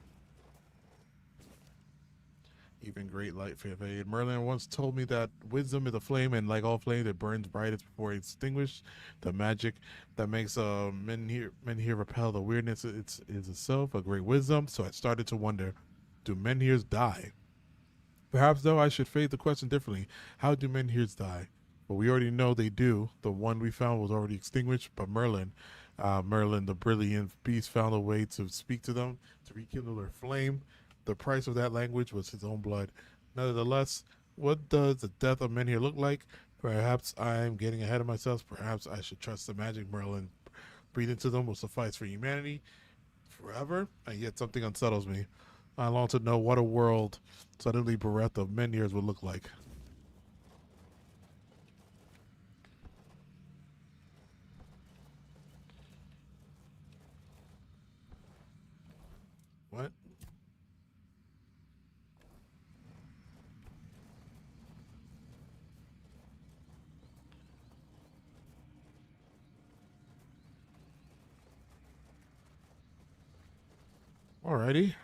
Even great light fade. Merlin once told me that wisdom is a flame, and like all flames, it burns brightest before it's extinguished. The magic that makes men here repel the weirdness is itself a great wisdom. So I started to wonder, do men here die? Perhaps, though, I should phrase the question differently. How do men here die? Well, we already know they do. The one we found was already extinguished, but Merlin, the brilliant beast, found a way to speak to them, to rekindle their flame. The price of that language was his own blood. Nevertheless, what does the death of men here look like? Perhaps I am getting ahead of myself. Perhaps I should trust the magic Merlin breathed into them will suffice for humanity forever. And yet something unsettles me. I long to know what a world suddenly bereft of men years would look like. What? Alrighty.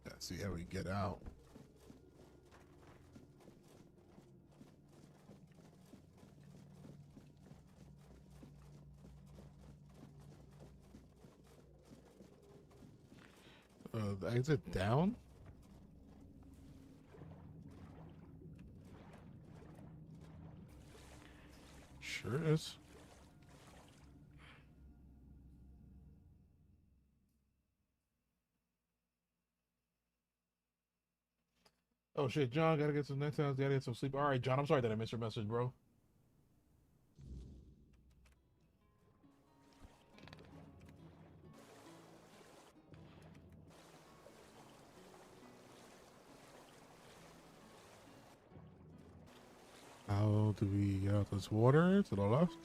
Let's see how we get out. The exit down? Sure is. Oh shit, John, gotta get some next time. Gotta get some sleep. All right, John, I'm sorry that I missed your message, bro. How do we get out this water? To the left?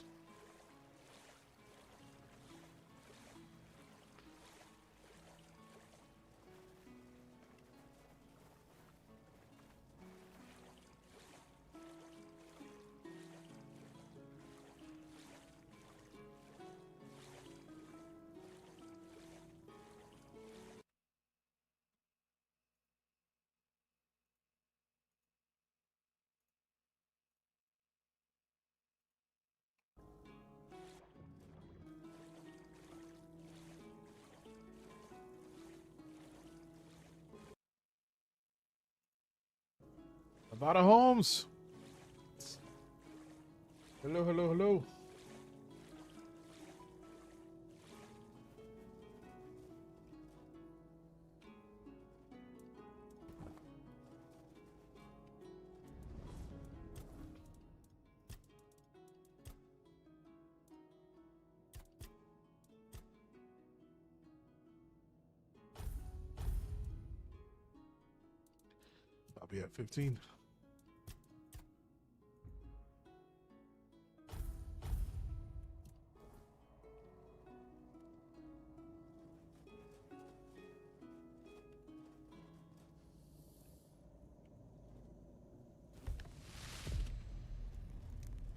Nevada Holmes. Hello, hello, hello. I'll be at 15.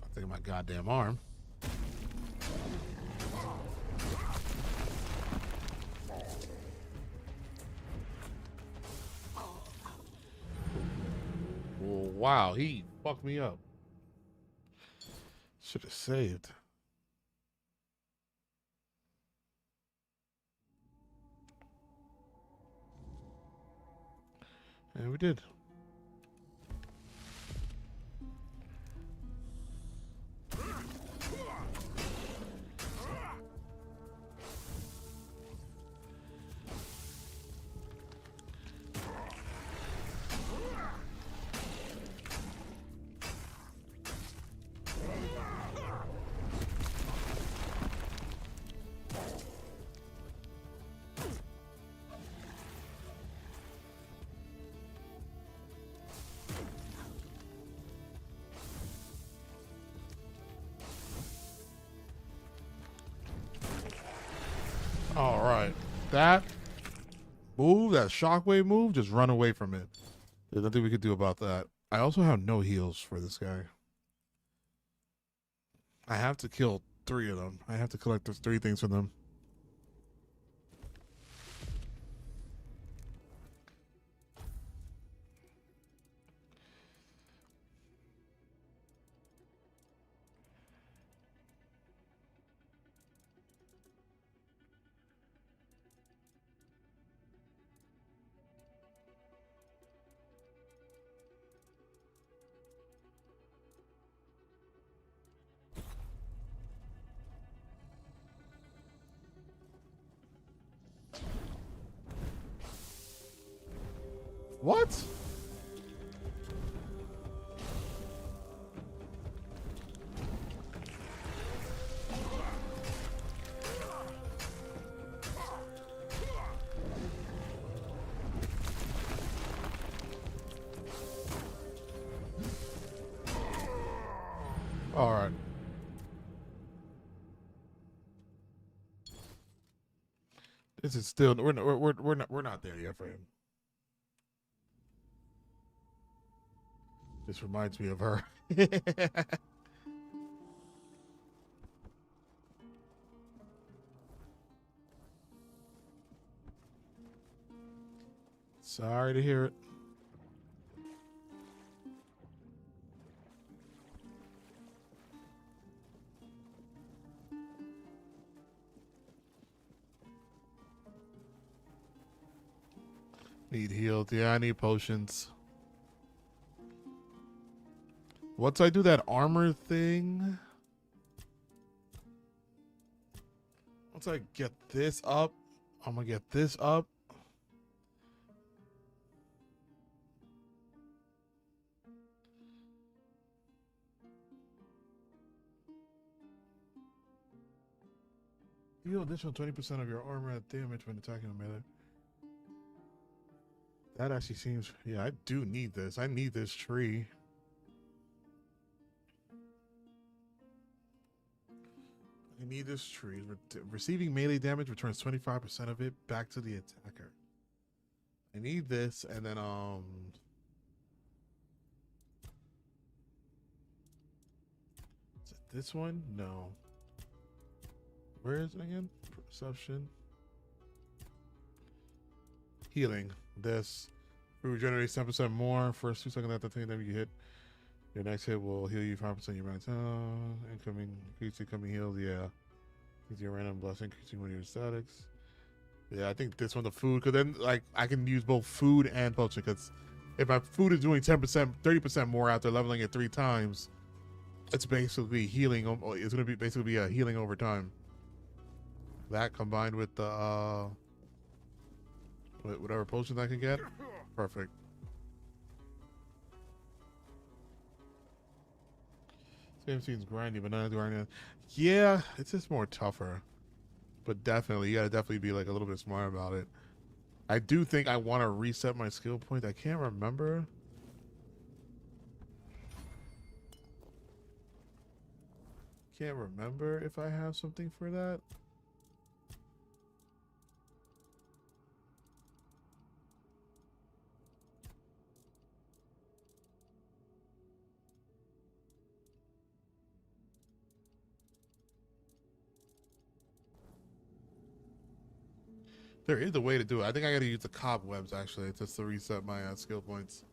I think my goddamn arm. Well, wow, he fucked me up. Should have saved. And we did. that move, that shockwave move, just run away from it. There's nothing we could do about that. I also have no heals for this guy. I have to kill 3 of them. I have to collect those 3 things from them. What? All right. This is still we're not there yet for him. This reminds me of her. Sorry to hear it. Need healed. Yeah, I need potions. Once I do that armor thing, once I get this up, I'm gonna get this up. Deal additional 20% of your armor damage when attacking a melee. That actually seems, yeah, I do need this. I need this tree. I need this tree. Receiving melee damage returns 25% of it back to the attacker. I need this, and then is it this one? No. Where is it again? Perception. Healing. This regenerates 10% more. First 2 seconds after taking damage you hit. Your next hit will heal you 5% your max. Incoming, increase incoming heals. Yeah. Increase your random blessing, increasing one of your statics. Yeah, I think this one, the food, because then like I can use both food and potion. Because if my food is doing 10%, 30% more after leveling it 3 times, it's basically healing. It's going to be basically a healing over time. That combined with the whatever potion I can get, perfect. This game seems grindy, but not grindy. Yeah, it's just more tougher. But definitely, you gotta definitely be like a little bit smart about it. I do think I want to reset my skill point. I can't remember. Can't remember if I have something for that. There is a way to do it. I think I gotta use the cobwebs actually just to reset my skill points.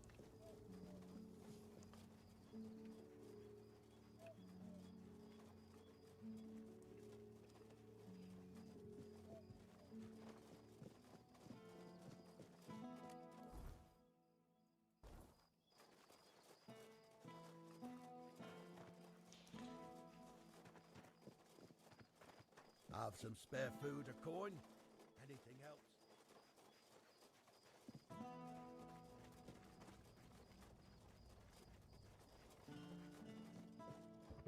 Have some spare food or coin? Anything else?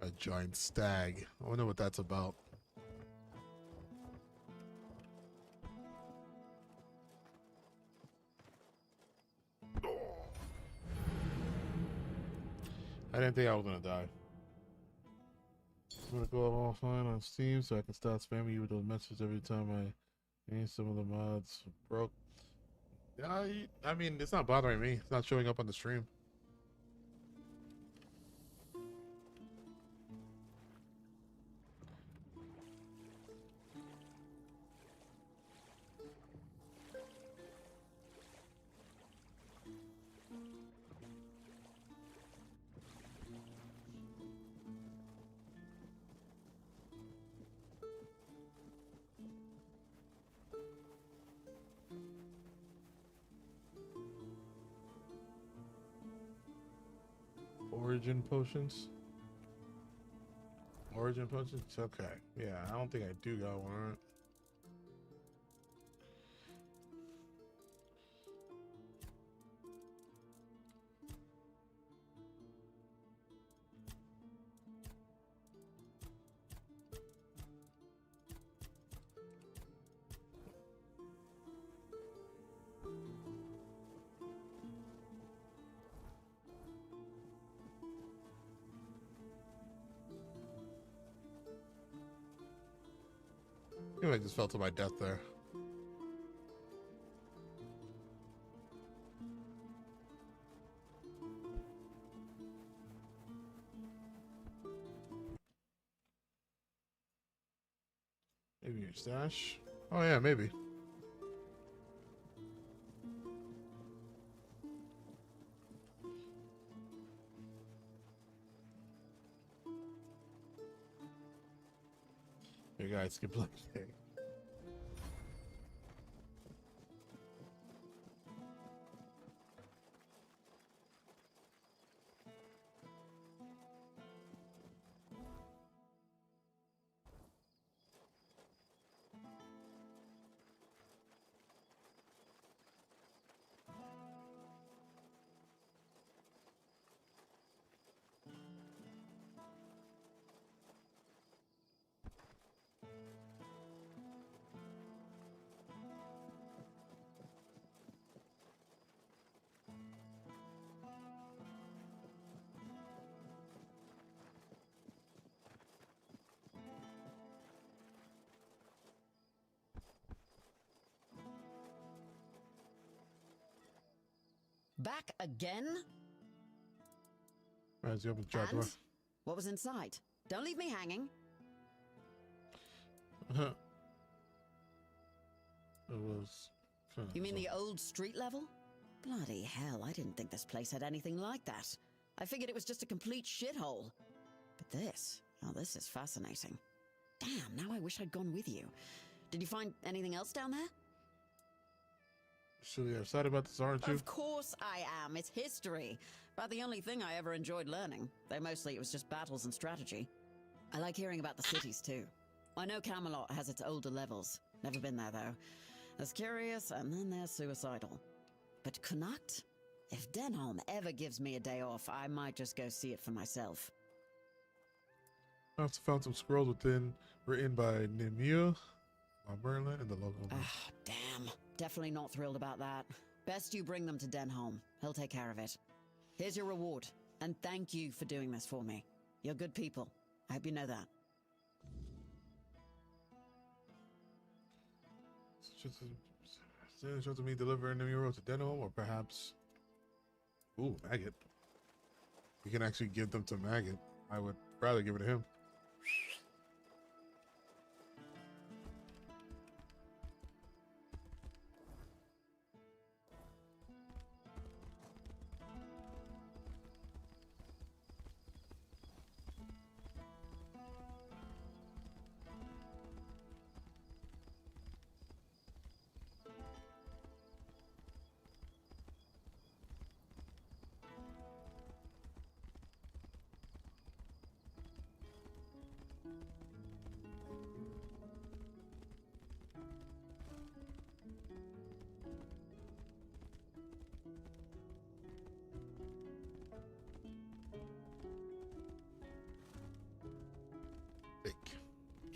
A giant stag. I wonder what that's about. I didn't think I was gonna die. I'm gonna go offline on Steam so I can start spamming you with those messages every time I And some of the mods broke. I mean, it's not bothering me. It's not showing up on the stream. Origin potions. Origin potions? Okay. Yeah, I don't think I do got one. I just fell to my death there. Maybe your stash? Oh yeah, maybe. You guys can play. Back again? Right, you open the trap door. And? What was inside? Don't leave me hanging. It was. You mean the old street level? Bloody hell, I didn't think this place had anything like that. I figured it was just a complete shithole. But this, oh, this is fascinating. Damn, now I wish I'd gone with you. Did you find anything else down there? Sure, you're excited about this, aren't you? Of course I am. It's history. About the only thing I ever enjoyed learning. Though mostly it was just battles and strategy. I like hearing about the cities too. I know Camelot has its older levels. Never been there though. There's curious and then there's suicidal. But Connacht? If Denholm ever gives me a day off, I might just go see it for myself. I also found some scrolls written by Nimue, Merlin, and the local. Ah, damn. Definitely not thrilled about that. Best you bring them to Denholm. He'll take care of it. Here's your reward, and thank you for doing this for me. You're good people. I hope you know that. It's just me delivering the mural to Denholm, or perhaps. Ooh, Maggot. We can actually give them to Maggot. I would rather give it to him.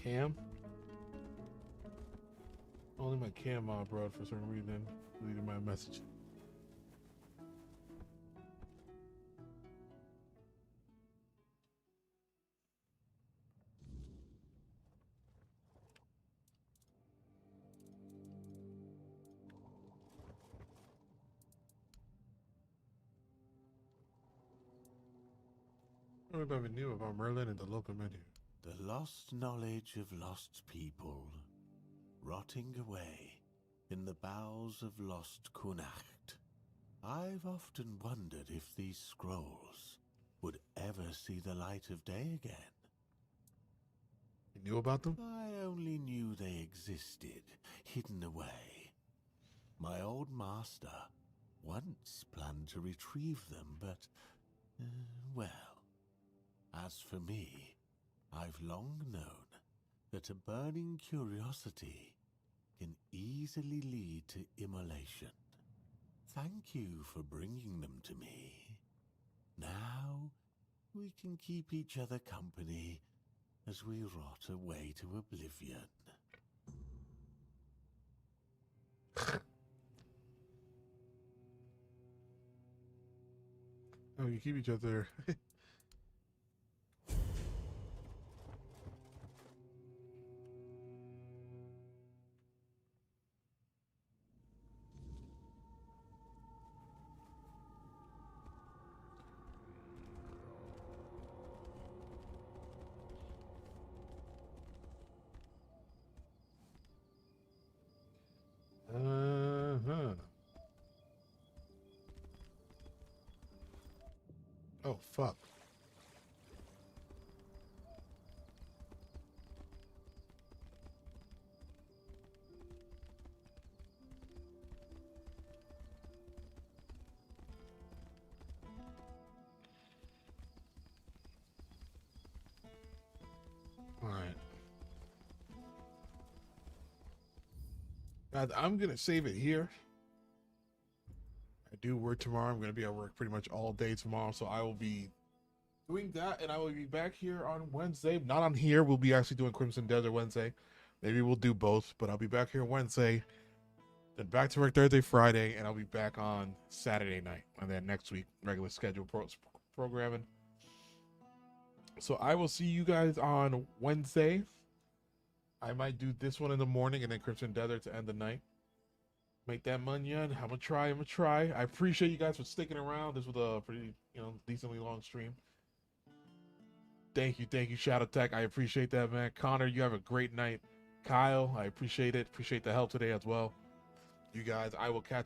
Cam? Only my cam mod bro for some reason deleted my message. What about we knew about Merlin and the local menu? The lost knowledge of lost people, rotting away in the bowels of lost Kunacht. I've often wondered if these scrolls would ever see the light of day again. You knew about them? I only knew they existed, hidden away. My old master once planned to retrieve them, but, well, as for me, I've long known that a burning curiosity can easily lead to immolation. Thank you for bringing them to me. Now we can keep each other company as we rot away to oblivion. Oh, you keep each other. Oh, fuck. All right. I'm going to save it here. I do work tomorrow. I'm going to be at work pretty much all day tomorrow, so I will be doing that, and I will be back here on Wednesday. Not on here. We'll be actually doing Crimson Desert Wednesday. Maybe we'll do both, but I'll be back here Wednesday, then back to work Thursday, Friday, and I'll be back on Saturday night, and then next week, regular schedule programming. So I will see you guys on Wednesday. I might do this one in the morning and then Crimson Desert to end the night. Make that money. I'm gonna try. I appreciate you guys for sticking around. This was a pretty, decently long stream. Thank you, Shadow Tech. I appreciate that, man. Connor, you have a great night. Kyle, I appreciate it. Appreciate the help today as well. You guys, I will catch you.